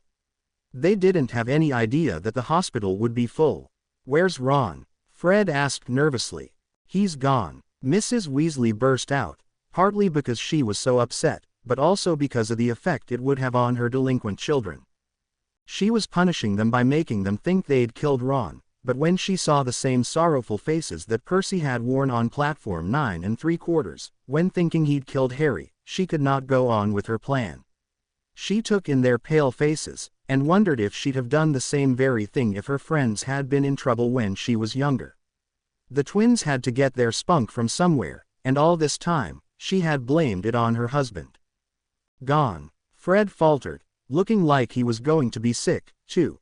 They didn't have any idea that the hospital would be full. Where's Ron? Fred asked nervously. He's gone, Mrs. Weasley burst out, partly because she was so upset, but also because of the effect it would have on her delinquent children. She was punishing them by making them think they'd killed Ron, but when she saw the same sorrowful faces that Percy had worn on platform 9 3/4, when thinking he'd killed Harry, she could not go on with her plan. She took in their pale faces, and wondered if she'd have done the same very thing if her friends had been in trouble when she was younger. The twins had to get their spunk from somewhere, and all this time, she had blamed it on her husband. Gone, Fred faltered, looking like he was going to be sick, too.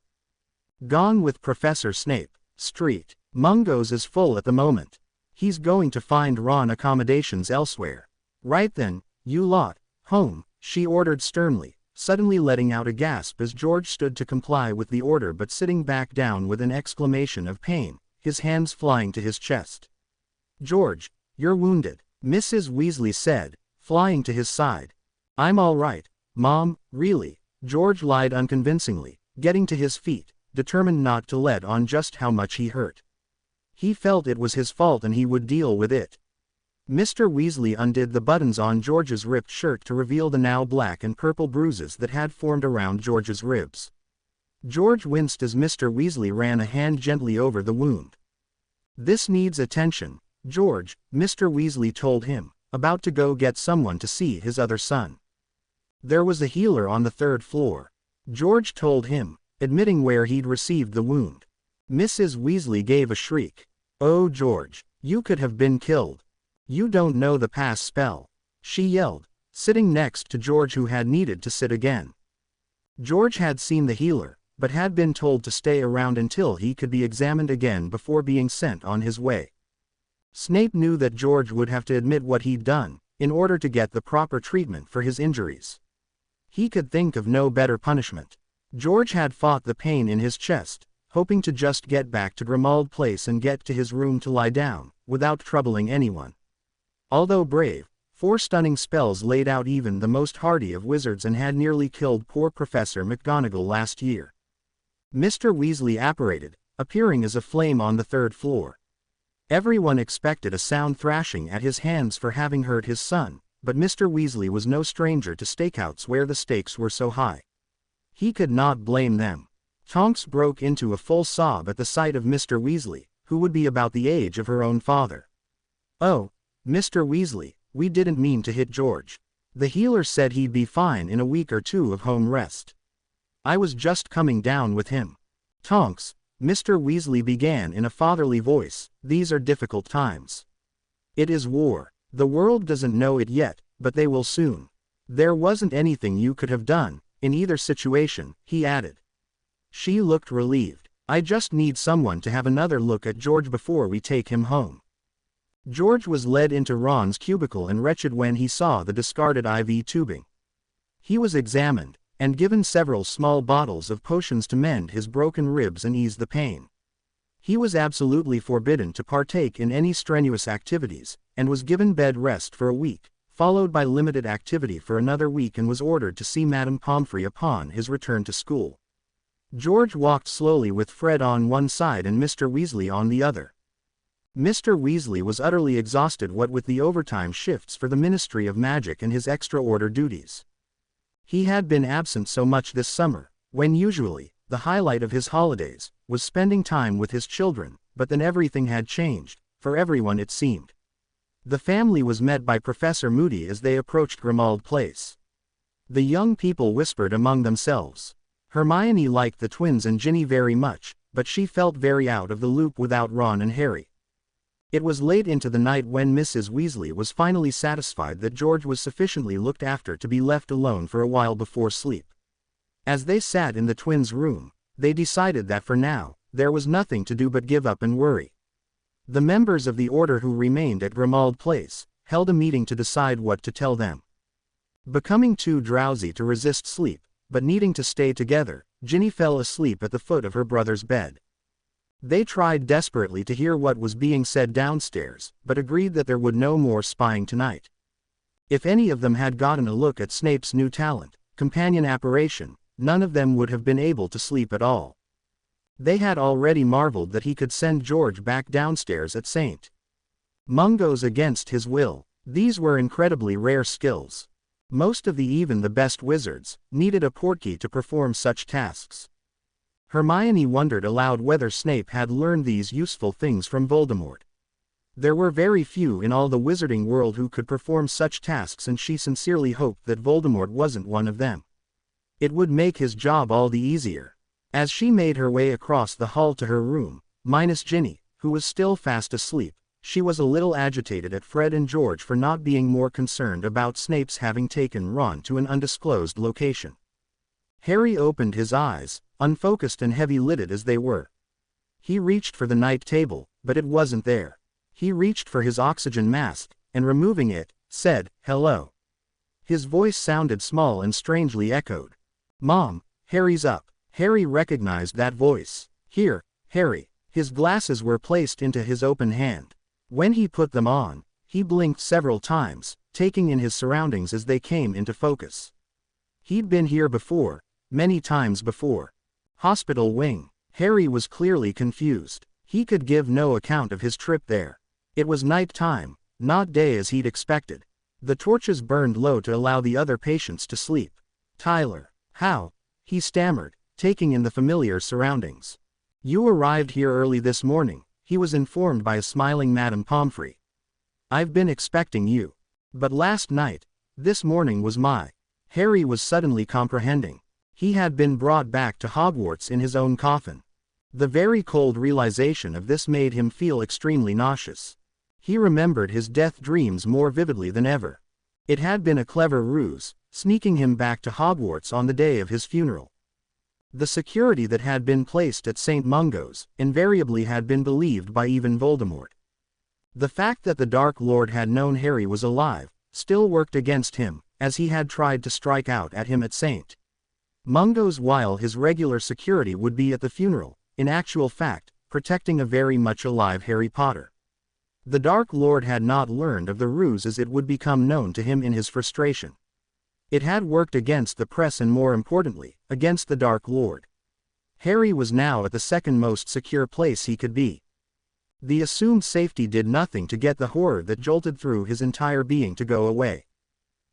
Gone with Professor Snape. Street Mungo's is full at the moment. He's going to find Ron accommodations elsewhere. Right then, you lot, home, she ordered sternly, suddenly letting out a gasp as George stood to comply with the order but sitting back down with an exclamation of pain, his hands flying to his chest. George, you're wounded, Mrs. Weasley said, flying to his side. I'm all right, "Mom, really?" George lied unconvincingly, getting to his feet, determined not to let on just how much he hurt. He felt it was his fault and he would deal with it. Mr. Weasley undid the buttons on George's ripped shirt to reveal the now black and purple bruises that had formed around George's ribs. George winced as Mr. Weasley ran a hand gently over the wound. "This needs attention, George," Mr. Weasley told him, about to go get someone to see his other son. There was a healer on the 3rd floor. George told him, admitting where he'd received the wound. Mrs. Weasley gave a shriek. "Oh George, you could have been killed. You don't know the pass spell," she yelled, sitting next to George who had needed to sit again. George had seen the healer, but had been told to stay around until he could be examined again before being sent on his way. Snape knew that George would have to admit what he'd done, in order to get the proper treatment for his injuries. He could think of no better punishment. George had fought the pain in his chest, hoping to just get back to Grimmauld Place and get to his room to lie down, without troubling anyone. Although brave, 4 stunning spells laid out even the most hardy of wizards and had nearly killed poor Professor McGonagall last year. Mr. Weasley apparated, appearing as a flame on the 3rd floor. Everyone expected a sound thrashing at his hands for having hurt his son, but Mr. Weasley was no stranger to stakeouts where the stakes were so high. He could not blame them. Tonks broke into a full sob at the sight of Mr. Weasley, who would be about the age of her own father. "Oh, Mr. Weasley, we didn't mean to hit George. The healer said he'd be fine in a week or 2 of home rest. I was just coming down with him." "Tonks," Mr. Weasley began in a fatherly voice, "these are difficult times. It is war. The world doesn't know it yet, but they will soon. There wasn't anything you could have done, in either situation," he added. She looked relieved. "I just need someone to have another look at George before we take him home." George was led into Ron's cubicle and wretched when he saw the discarded IV tubing. He was examined, and given several small bottles of potions to mend his broken ribs and ease the pain. He was absolutely forbidden to partake in any strenuous activities, and was given bed rest for a week, followed by limited activity for another week, and was ordered to see Madame Pomfrey upon his return to school. George walked slowly with Fred on one side and Mr. Weasley on the other. Mr. Weasley was utterly exhausted what with the overtime shifts for the Ministry of Magic and his extra order duties. He had been absent so much this summer, when usually, the highlight of his holidays, was spending time with his children, but then everything had changed, for everyone it seemed. The family was met by Professor Moody as they approached Grimmauld Place. The young people whispered among themselves. Hermione liked the twins and Ginny very much, but she felt very out of the loop without Ron and Harry. It was late into the night when Mrs. Weasley was finally satisfied that George was sufficiently looked after to be left alone for a while before sleep. As they sat in the twins' room, they decided that for now, there was nothing to do but give up and worry. The members of the order who remained at Grimmauld Place held a meeting to decide what to tell them. Becoming too drowsy to resist sleep, but needing to stay together, Ginny fell asleep at the foot of her brother's bed. They tried desperately to hear what was being said downstairs, but agreed that there would no more spying tonight. If any of them had gotten a look at Snape's new talent, companion apparition, none of them would have been able to sleep at all. They had already marveled that he could send George back downstairs at St. Mungo's against his will. These were incredibly rare skills. Most of even the best wizards needed a portkey to perform such tasks. Hermione wondered aloud whether Snape had learned these useful things from Voldemort. There were very few in all the wizarding world who could perform such tasks, and she sincerely hoped that Voldemort wasn't one of them. It would make his job all the easier. As she made her way across the hall to her room, minus Ginny, who was still fast asleep, she was a little agitated at Fred and George for not being more concerned about Snape's having taken Ron to an undisclosed location. Harry opened his eyes, unfocused and heavy-lidded as they were. He reached for the night table, but it wasn't there. He reached for his oxygen mask, and removing it, said, "Hello." His voice sounded small and strangely echoed. "Mom, Harry's up." Harry recognized that voice. "Here, Harry." His glasses were placed into his open hand. When he put them on, he blinked several times, taking in his surroundings as they came into focus. He'd been here before, many times before. Hospital wing. Harry was clearly confused. He could give no account of his trip there. It was night time, not day as he'd expected. The torches burned low to allow the other patients to sleep. Tyler. How? He stammered, taking in the familiar surroundings. You arrived here early this morning, he was informed by a smiling Madame Pomfrey. I've been expecting you. But last night, this morning was my... Harry was suddenly comprehending. He had been brought back to Hogwarts in his own coffin. The very cold realization of this made him feel extremely nauseous. He remembered his death dreams more vividly than ever. It had been a clever ruse, sneaking him back to Hogwarts on the day of his funeral. The security that had been placed at St. Mungo's invariably had been believed by even Voldemort. The fact that the Dark Lord had known Harry was alive still worked against him, as he had tried to strike out at him at St. Mungo's while his regular security would be at the funeral, in actual fact, protecting a very much alive Harry Potter. The Dark Lord had not learned of the ruse as it would become known to him in his frustration. It had worked against the press and more importantly, against the Dark Lord. Harry was now at the second most secure place he could be. The assumed safety did nothing to get the horror that jolted through his entire being to go away.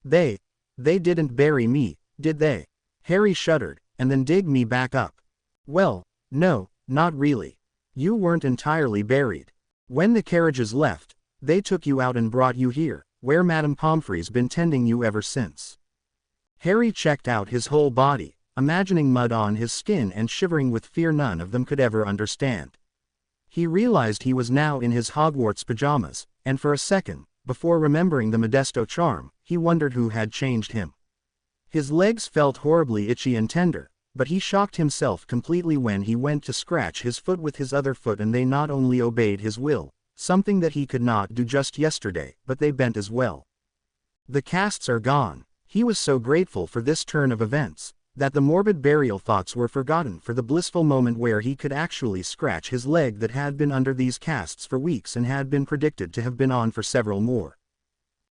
They didn't bury me, did they? Harry shuddered, and then dig me back up. Well, no, not really. You weren't entirely buried. When the carriages left, they took you out and brought you here, where Madame Pomfrey's been tending you ever since. Harry checked out his whole body, imagining mud on his skin and shivering with fear none of them could ever understand. He realized he was now in his Hogwarts pajamas, and for a second, before remembering the Modesto charm, he wondered who had changed him. His legs felt horribly itchy and tender, but he shocked himself completely when he went to scratch his foot with his other foot and they not only obeyed his will, something that he could not do just yesterday, but they bent as well. The casts are gone. He was so grateful for this turn of events, that the morbid burial thoughts were forgotten for the blissful moment where he could actually scratch his leg that had been under these casts for weeks and had been predicted to have been on for several more.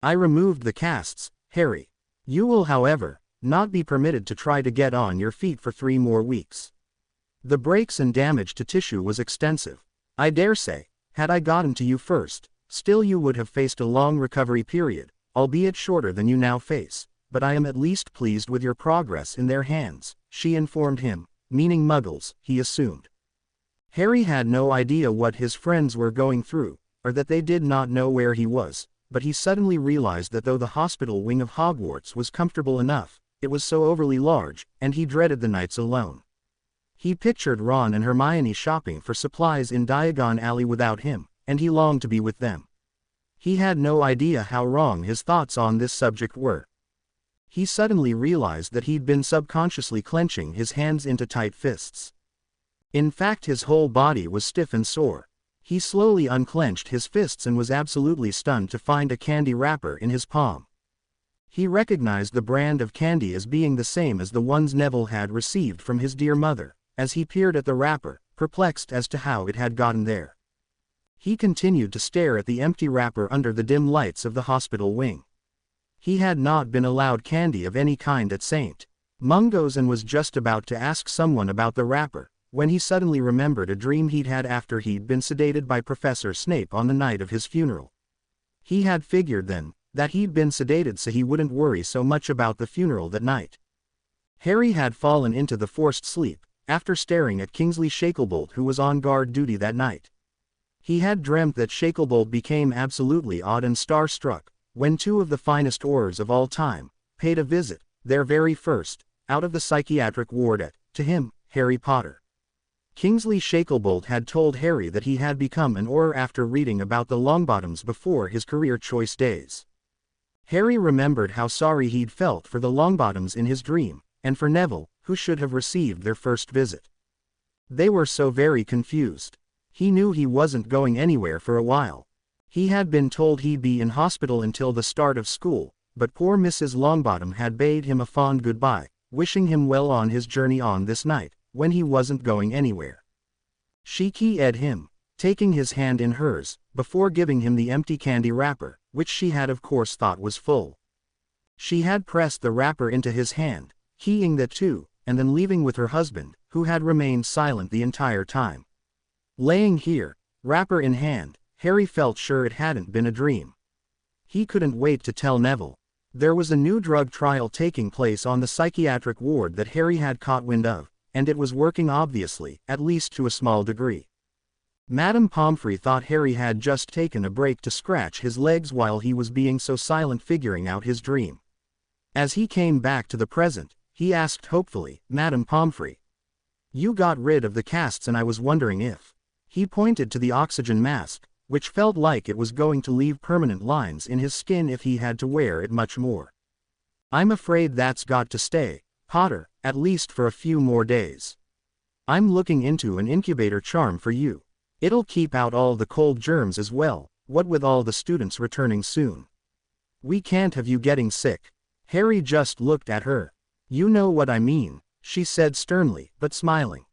I removed the casts, Harry. You will, however, not be permitted to try to get on your feet for 3 more weeks. The breaks and damage to tissue was extensive. I dare say, had I gotten to you first, still you would have faced a long recovery period, albeit shorter than you now face, but I am at least pleased with your progress in their hands, she informed him, meaning Muggles, he assumed. Harry had no idea what his friends were going through, or that they did not know where he was, but he suddenly realized that though the hospital wing of Hogwarts was comfortable enough, it was so overly large, and he dreaded the nights alone. He pictured Ron and Hermione shopping for supplies in Diagon Alley without him, and he longed to be with them. He had no idea how wrong his thoughts on this subject were. He suddenly realized that he'd been subconsciously clenching his hands into tight fists. In fact, his whole body was stiff and sore. He slowly unclenched his fists and was absolutely stunned to find a candy wrapper in his palm. He recognized the brand of candy as being the same as the ones Neville had received from his dear mother, as he peered at the wrapper, perplexed as to how it had gotten there. He continued to stare at the empty wrapper under the dim lights of the hospital wing. He had not been allowed candy of any kind at St. Mungo's and was just about to ask someone about the wrapper, when he suddenly remembered a dream he'd had after he'd been sedated by Professor Snape on the night of his funeral. He had figured then, that he'd been sedated so he wouldn't worry so much about the funeral that night. Harry had fallen into the forced sleep, after staring at Kingsley Shacklebolt who was on guard duty that night. He had dreamt that Shacklebolt became absolutely awed and star-struck, when 2 of the finest Aurors of all time, paid a visit, their very first, out of the psychiatric ward to him, Harry Potter. Kingsley Shacklebolt had told Harry that he had become an Auror after reading about the Longbottoms before his career choice days. Harry remembered how sorry he'd felt for the Longbottoms in his dream, and for Neville, who should have received their first visit. They were so very confused. He knew he wasn't going anywhere for a while. He had been told he'd be in hospital until the start of school, but poor Mrs. Longbottom had bade him a fond goodbye, wishing him well on his journey on this night, when he wasn't going anywhere. She keyed him, taking his hand in hers, before giving him the empty candy wrapper, which she had of course thought was full. She had pressed the wrapper into his hand. Heeing that too, and then leaving with her husband, who had remained silent the entire time. Laying here, wrapper in hand, Harry felt sure it hadn't been a dream. He couldn't wait to tell Neville. There was a new drug trial taking place on the psychiatric ward that Harry had caught wind of, and it was working obviously, at least to a small degree. Madame Pomfrey thought Harry had just taken a break to scratch his legs while he was being so silent figuring out his dream. As he came back to the present, he asked hopefully, "Madame Pomfrey, you got rid of the casts and I was wondering if..." He pointed to the oxygen mask, which felt like it was going to leave permanent lines in his skin if he had to wear it much more. "I'm afraid that's got to stay, Potter, at least for a few more days. I'm looking into an incubator charm for you. It'll keep out all the cold germs as well, what with all the students returning soon. We can't have you getting sick." Harry just looked at her. "You know what I mean," she said sternly, but smiling.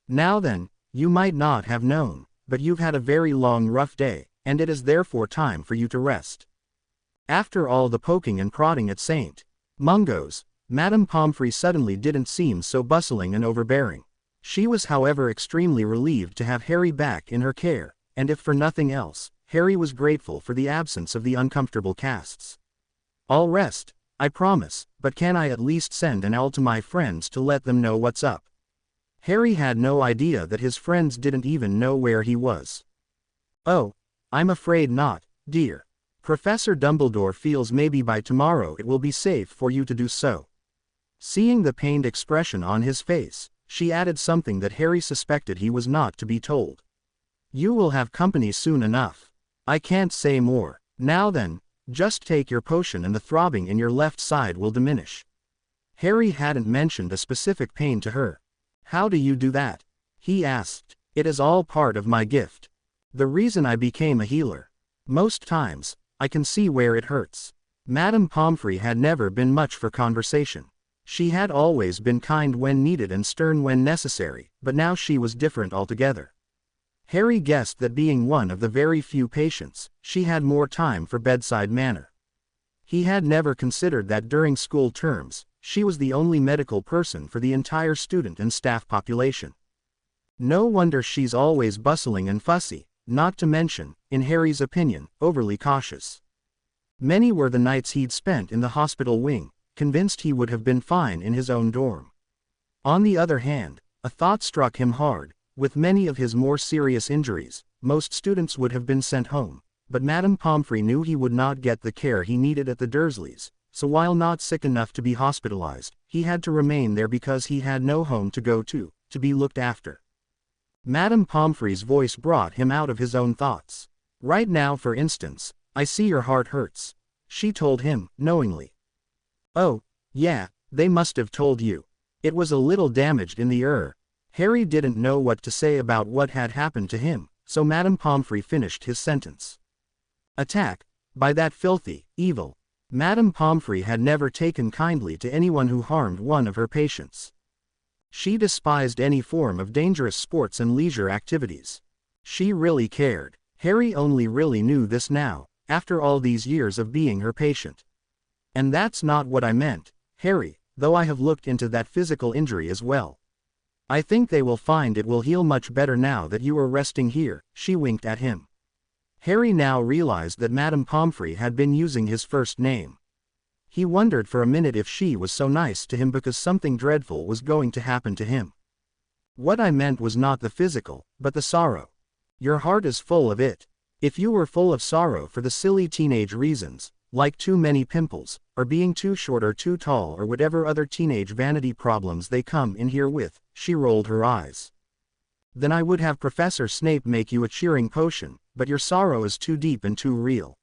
"Now then, you might not have known, but you've had a very long rough day, and it is therefore time for you to rest. After all the poking and prodding at St. Mungo's, Madame Pomfrey suddenly didn't seem so bustling and overbearing. She was however extremely relieved to have Harry back in her care, and if for nothing else, Harry was grateful for the absence of the uncomfortable casts. "I'll rest, I promise, but can I at least send an owl to my friends to let them know what's up?" Harry had no idea that his friends didn't even know where he was. "Oh, I'm afraid not, dear. Professor Dumbledore feels maybe by tomorrow it will be safe for you to do so." Seeing the pained expression on his face, she added something that Harry suspected he was not to be told. "You will have company soon enough. I can't say more. Now then, just take your potion and the throbbing in your left side will diminish." Harry hadn't mentioned a specific pain to her. "How do you do that?" he asked. "It is all part of my gift. The reason I became a healer. Most times, I can see where it hurts." Madame Pomfrey had never been much for conversation. She had always been kind when needed and stern when necessary, but now she was different altogether. Harry guessed that being one of the very few patients, she had more time for bedside manner. He had never considered that during school terms, she was the only medical person for the entire student and staff population. No wonder she's always bustling and fussy, not to mention, in Harry's opinion, overly cautious. Many were the nights he'd spent in the hospital wing, convinced he would have been fine in his own dorm. On the other hand, a thought struck him hard. With many of his more serious injuries, most students would have been sent home, but Madame Pomfrey knew he would not get the care he needed at the Dursleys, so while not sick enough to be hospitalized, he had to remain there because he had no home to go to be looked after. Madame Pomfrey's voice brought him out of his own thoughts. "Right now for instance, I see your heart hurts," she told him, knowingly. "Oh, yeah, they must have told you. It was a little damaged in the Harry didn't know what to say about what had happened to him, so Madame Pomfrey finished his sentence. "Attack, by that filthy, evil." Madame Pomfrey had never taken kindly to anyone who harmed one of her patients. She despised any form of dangerous sports and leisure activities. She really cared. Harry only really knew this now, after all these years of being her patient. "And that's not what I meant, Harry, though I have looked into that physical injury as well. I think they will find it will heal much better now that you are resting here," she winked at him. Harry now realized that Madame Pomfrey had been using his first name. He wondered for a minute if she was so nice to him because something dreadful was going to happen to him. "What I meant was not the physical, but the sorrow. Your heart is full of it. If you were full of sorrow for the silly teenage reasons, like too many pimples, or being too short or too tall or whatever other teenage vanity problems they come in here with," she rolled her eyes. "Then I would have Professor Snape make you a cheering potion, but your sorrow is too deep and too real.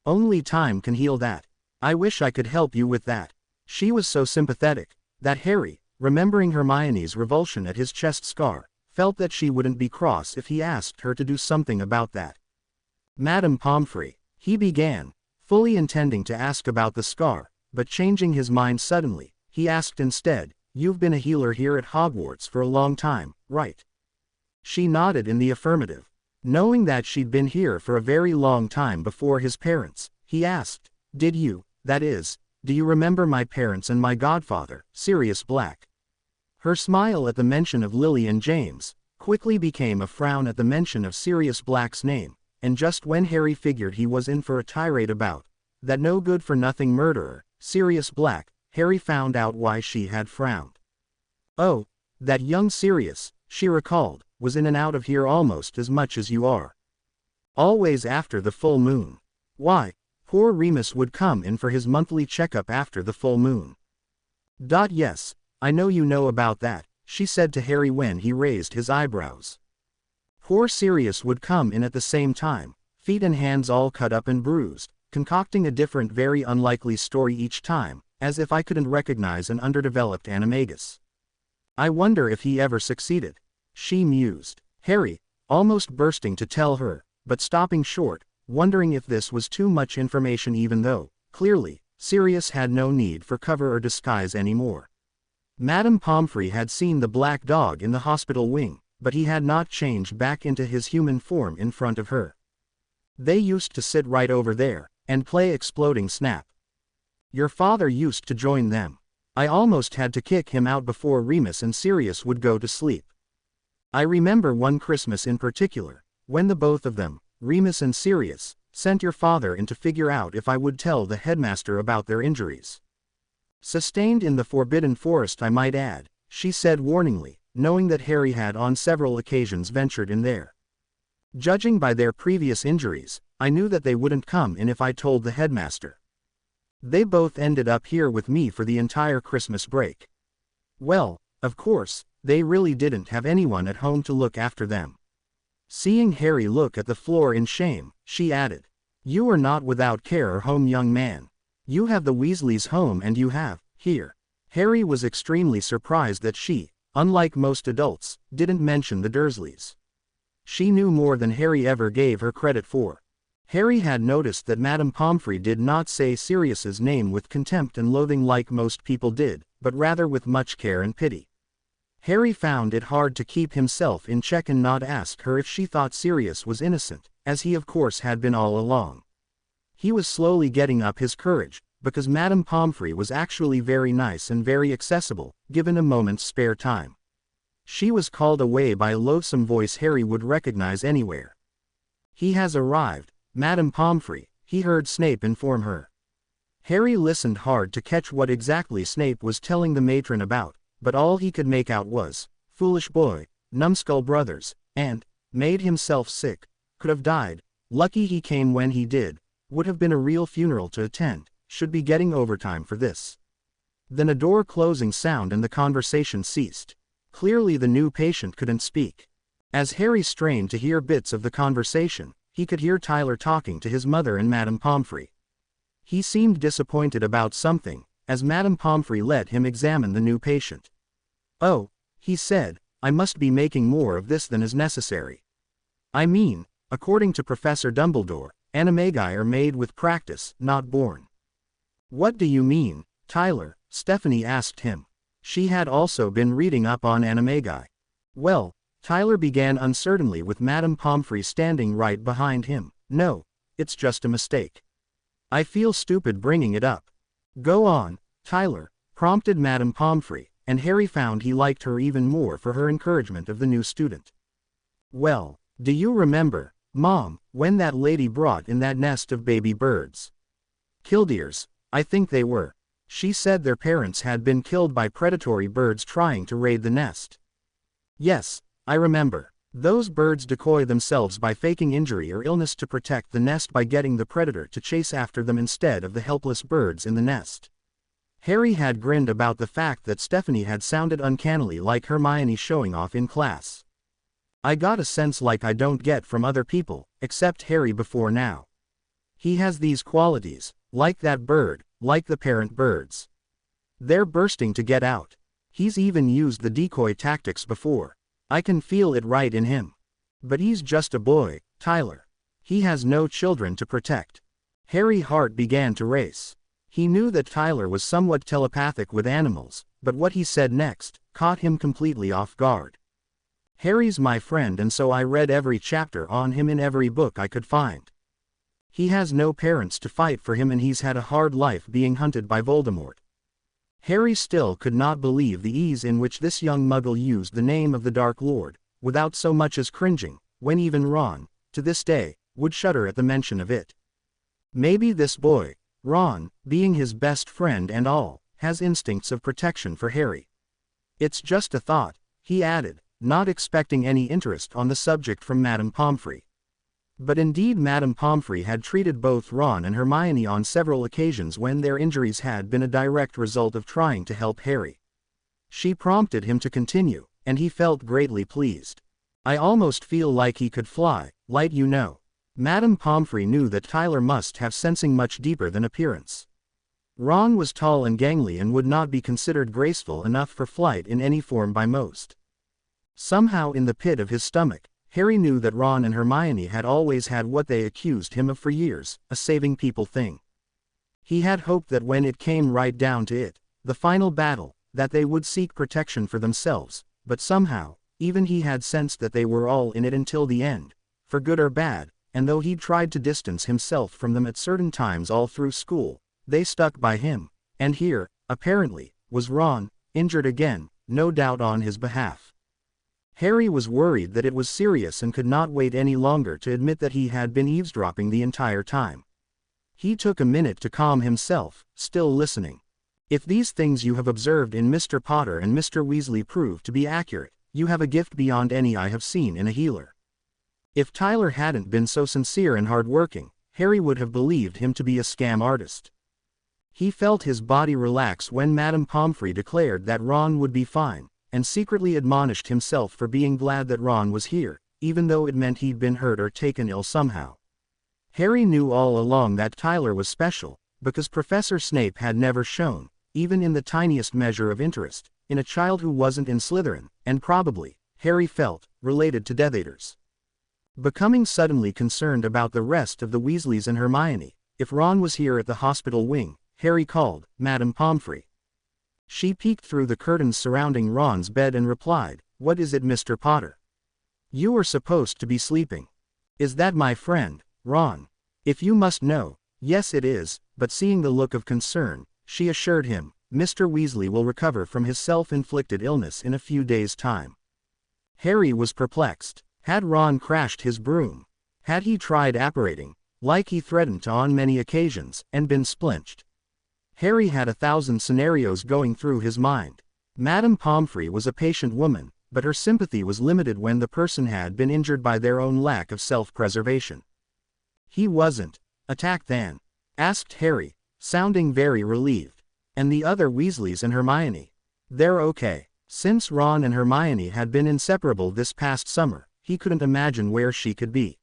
Only time can heal that. I wish I could help you with that." She was so sympathetic, that Harry, remembering Hermione's revulsion at his chest scar, felt that she wouldn't be cross if he asked her to do something about that. "Madame Pomfrey," he began, fully intending to ask about the scar, but changing his mind suddenly, he asked instead, "You've been a healer here at Hogwarts for a long time, right?" She nodded in the affirmative. Knowing that she'd been here for a very long time before his parents, he asked, Did do you remember my parents and my godfather, Sirius Black?" Her smile at the mention of Lily and James quickly became a frown at the mention of Sirius Black's name, and just when Harry figured he was in for a tirade about that no good for nothing murderer, Sirius Black, Harry found out why she had frowned. "Oh, that young Sirius," she recalled, "was in and out of here almost as much as you are. Always after the full moon. Why, poor Remus would come in for his monthly checkup after the full moon." "Yes, I know you know about that," she said to Harry when he raised his eyebrows. "Poor Sirius would come in at the same time, feet and hands all cut up and bruised, concocting a different very unlikely story each time, as if I couldn't recognize an underdeveloped animagus. I wonder if he ever succeeded," she mused. Harry, almost bursting to tell her, but stopping short, wondering if this was too much information even though, clearly, Sirius had no need for cover or disguise anymore. Madame Pomfrey had seen the black dog in the hospital wing, but he had not changed back into his human form in front of her. They used to sit right over there and play exploding snap. Your father used to join them. I almost had to kick him out before Remus and Sirius would go to sleep. I remember one Christmas in particular, when the both of them, Remus and Sirius, sent your father in to figure out if I would tell the headmaster about their injuries. Sustained in the Forbidden Forest, I might add, she said warningly, knowing that Harry had on several occasions ventured in there. Judging by their previous injuries, I knew that they wouldn't come in if I told the headmaster. They both ended up here with me for the entire Christmas break. Well, of course, they really didn't have anyone at home to look after them." Seeing Harry look at the floor in shame, she added, "You are not without care or home, young man. You have the Weasleys' home and you have, here." Harry was extremely surprised that she, unlike most adults, didn't mention the Dursleys. She knew more than Harry ever gave her credit for. Harry had noticed that Madame Pomfrey did not say Sirius's name with contempt and loathing like most people did, but rather with much care and pity. Harry found it hard to keep himself in check and not ask her if she thought Sirius was innocent, as he of course had been all along. He was slowly getting up his courage, because Madame Pomfrey was actually very nice and very accessible, given a moment's spare time. She was called away by a loathsome voice Harry would recognize anywhere. "He has arrived, Madame Pomfrey," he heard Snape inform her. Harry listened hard to catch what exactly Snape was telling the matron about, but all he could make out was, "Foolish boy, numbskull brothers," and, "made himself sick, could have died, lucky he came when he did, would have been a real funeral to attend, should be getting overtime for this." Then a door closing sound and the conversation ceased. Clearly the new patient couldn't speak. As Harry strained to hear bits of the conversation, he could hear Tyler talking to his mother and Madame Pomfrey. He seemed disappointed about something, as Madame Pomfrey let him examine the new patient. "Oh," he said, "I must be making more of this than is necessary. I mean, according to Professor Dumbledore, animagi are made with practice, not born." "What do you mean, Tyler?" Stephanie asked him. She had also been reading up on animagi. "Well," Tyler began uncertainly with Madame Pomfrey standing right behind him, "no, it's just a mistake. I feel stupid bringing it up." "Go on, Tyler," prompted Madame Pomfrey, and Harry found he liked her even more for her encouragement of the new student. "Well, do you remember, Mom, when that lady brought in that nest of baby birds? Killdeers, I think they were. She said their parents had been killed by predatory birds trying to raid the nest." "Yes, I remember. Those birds decoy themselves by faking injury or illness to protect the nest by getting the predator to chase after them instead of the helpless birds in the nest." Harry had grinned about the fact that Stephanie had sounded uncannily like Hermione showing off in class. "I got a sense like I don't get from other people, except Harry before now. He has these qualities, like that bird, like the parent birds. They're bursting to get out. He's even used the decoy tactics before. I can feel it right in him. But he's just a boy, Tyler. He has no children to protect." Harry's heart began to race. He knew that Tyler was somewhat telepathic with animals, but what he said next caught him completely off guard. "Harry's my friend and so I read every chapter on him in every book I could find. He has no parents to fight for him and he's had a hard life being hunted by Voldemort. Harry still could not believe the ease in which this young muggle used the name of the Dark Lord, without so much as cringing, when even Ron, to this day, would shudder at the mention of it. Maybe this boy, Ron, being his best friend and all, has instincts of protection for Harry. It's just a thought, he added, not expecting any interest on the subject from Madame Pomfrey. But indeed Madame Pomfrey had treated both Ron and Hermione on several occasions when their injuries had been a direct result of trying to help Harry. She prompted him to continue, and he felt greatly pleased. I almost feel like he could fly, light you know. Madame Pomfrey knew that Tyler must have sensing much deeper than appearance. Ron was tall and gangly and would not be considered graceful enough for flight in any form by most. Somehow in the pit of his stomach, Harry knew that Ron and Hermione had always had what they accused him of for years, a saving people thing. He had hoped that when it came right down to it, the final battle, that they would seek protection for themselves, but somehow, even he had sensed that they were all in it until the end, for good or bad, and though he'd tried to distance himself from them at certain times all through school, they stuck by him, and here, apparently, was Ron, injured again, no doubt on his behalf. Harry was worried that it was serious and could not wait any longer to admit that he had been eavesdropping the entire time. He took a minute to calm himself, still listening. If these things you have observed in Mr. Potter and Mr. Weasley prove to be accurate, you have a gift beyond any I have seen in a healer. If Tyler hadn't been so sincere and hard-working, Harry would have believed him to be a scam artist. He felt his body relax when Madame Pomfrey declared that Ron would be fine, and secretly admonished himself for being glad that Ron was here, even though it meant he'd been hurt or taken ill somehow. Harry knew all along that Tyler was special, because Professor Snape had never shown, even in the tiniest measure of interest, in a child who wasn't in Slytherin, and probably, Harry felt, related to Death Eaters. Becoming suddenly concerned about the rest of the Weasleys and Hermione, if Ron was here at the hospital wing, Harry called Madame Pomfrey. She peeked through the curtains surrounding Ron's bed and replied, "What is it, Mr. Potter? You were supposed to be sleeping. Is that my friend, Ron? If you must know, yes it is," but seeing the look of concern, she assured him, "Mr. Weasley will recover from his self-inflicted illness in a few days' time." Harry was perplexed. Had Ron crashed his broom? Had he tried apparating, like he threatened to on many occasions, and been splinched? Harry had 1,000 scenarios going through his mind. Madame Pomfrey was a patient woman, but her sympathy was limited when the person had been injured by their own lack of self-preservation. "He wasn't attacked then?" asked Harry, sounding very relieved. "And the other Weasleys and Hermione? They're okay." Since Ron and Hermione had been inseparable this past summer, he couldn't imagine where she could be.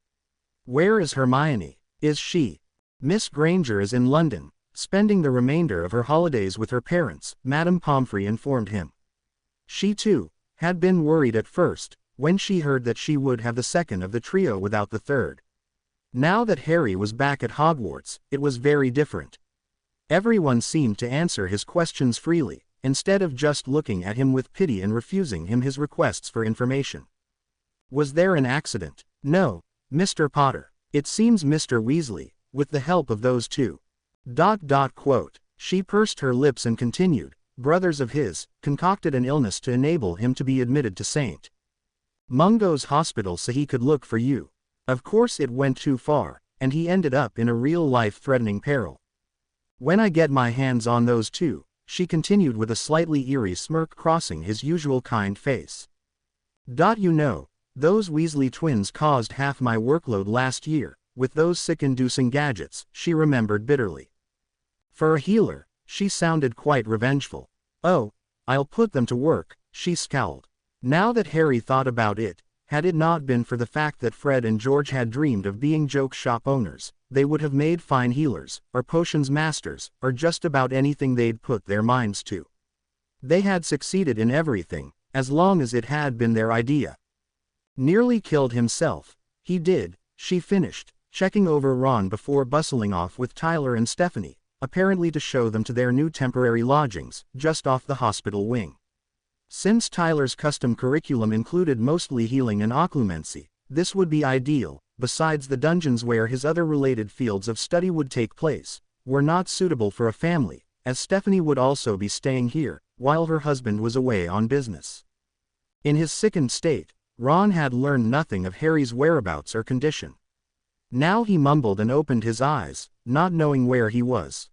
"Where is Hermione? Is she?" "Miss Granger is in London, spending the remainder of her holidays with her parents," Madame Pomfrey informed him. She too had been worried at first, when she heard that she would have the second of the trio without the third. Now that Harry was back at Hogwarts, it was very different. Everyone seemed to answer his questions freely, instead of just looking at him with pity and refusing him his requests for information. "Was there an accident?" "No, Mr. Potter. It seems Mr. Weasley, with the help of those two. She pursed her lips and continued, "Brothers of his, concocted an illness to enable him to be admitted to St. Mungo's hospital so he could look for you. Of course it went too far, and he ended up in a real life-threatening peril. When I get my hands on those two," she continued with a slightly eerie smirk crossing his usual kind face. "You know, those Weasley twins caused half my workload last year, with those sick-inducing gadgets," she remembered bitterly. For a healer, she sounded quite revengeful. "Oh, I'll put them to work," she scowled. Now that Harry thought about it, had it not been for the fact that Fred and George had dreamed of being joke shop owners, they would have made fine healers, or potions masters, or just about anything they'd put their minds to. They had succeeded in everything, as long as it had been their idea. "Nearly killed himself. He did," she finished, checking over Ron before bustling off with Tyler and Stephanie, apparently to show them to their new temporary lodgings, just off the hospital wing. Since Tyler's custom curriculum included mostly healing and occlumency, this would be ideal, besides the dungeons where his other related fields of study would take place, were not suitable for a family, as Stephanie would also be staying here, while her husband was away on business. In his sickened state, Ron had learned nothing of Harry's whereabouts or condition. Now he mumbled and opened his eyes, not knowing where he was.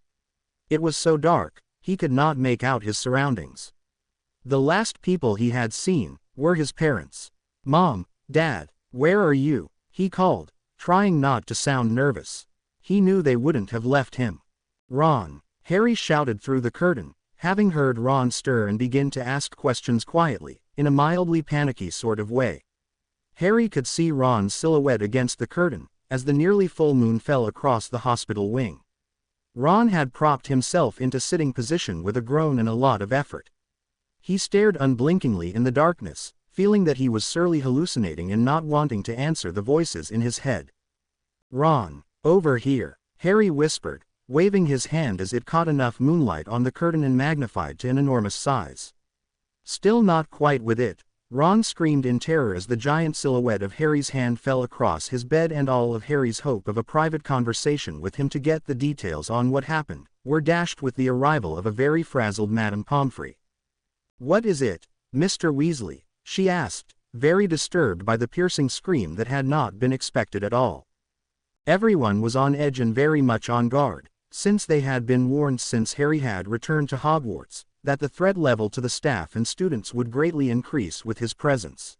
It was so dark, he could not make out his surroundings. The last people he had seen were his parents. "Mom, Dad, where are you?" he called, trying not to sound nervous. He knew they wouldn't have left him. "Ron," Harry shouted through the curtain, having heard Ron stir and begin to ask questions quietly, in a mildly panicky sort of way. Harry could see Ron's silhouette against the curtain, as the nearly full moon fell across the hospital wing. Ron had propped himself into sitting position with a groan and a lot of effort. He stared unblinkingly in the darkness, feeling that he was surely hallucinating and not wanting to answer the voices in his head. "Ron, over here," Harry whispered, waving his hand as it caught enough moonlight on the curtain and magnified to an enormous size. Still not quite with it, Ron screamed in terror as the giant silhouette of Harry's hand fell across his bed, and all of Harry's hope of a private conversation with him to get the details on what happened were dashed with the arrival of a very frazzled Madame Pomfrey. "What is it, Mr. Weasley?" she asked, very disturbed by the piercing scream that had not been expected at all. Everyone was on edge and very much on guard, since they had been warned since Harry had returned to Hogwarts, that the threat level to the staff and students would greatly increase with his presence.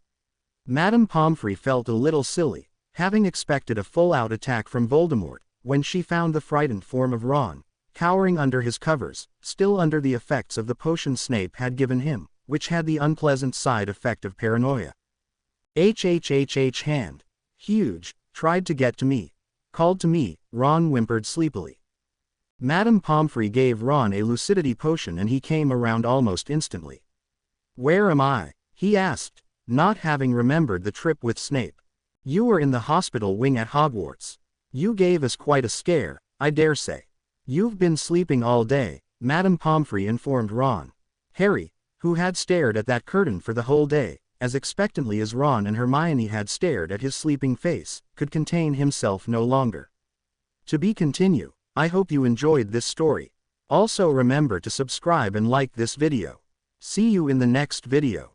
Madame Pomfrey felt a little silly, having expected a full-out attack from Voldemort, when she found the frightened form of Ron, cowering under his covers, still under the effects of the potion Snape had given him, which had the unpleasant side effect of paranoia. Hand. Huge, tried to get to me. Called to me, Ron whimpered sleepily. Madame Pomfrey gave Ron a lucidity potion and he came around almost instantly. "Where am I?" he asked, not having remembered the trip with Snape. "You were in the hospital wing at Hogwarts. You gave us quite a scare, I dare say." "You've been sleeping all day," Madame Pomfrey informed Ron. Harry, who had stared at that curtain for the whole day, as expectantly as Ron and Hermione had stared at his sleeping face, could contain himself no longer. To be continued. I hope you enjoyed this story. Also remember to subscribe and like this video. See you in the next video.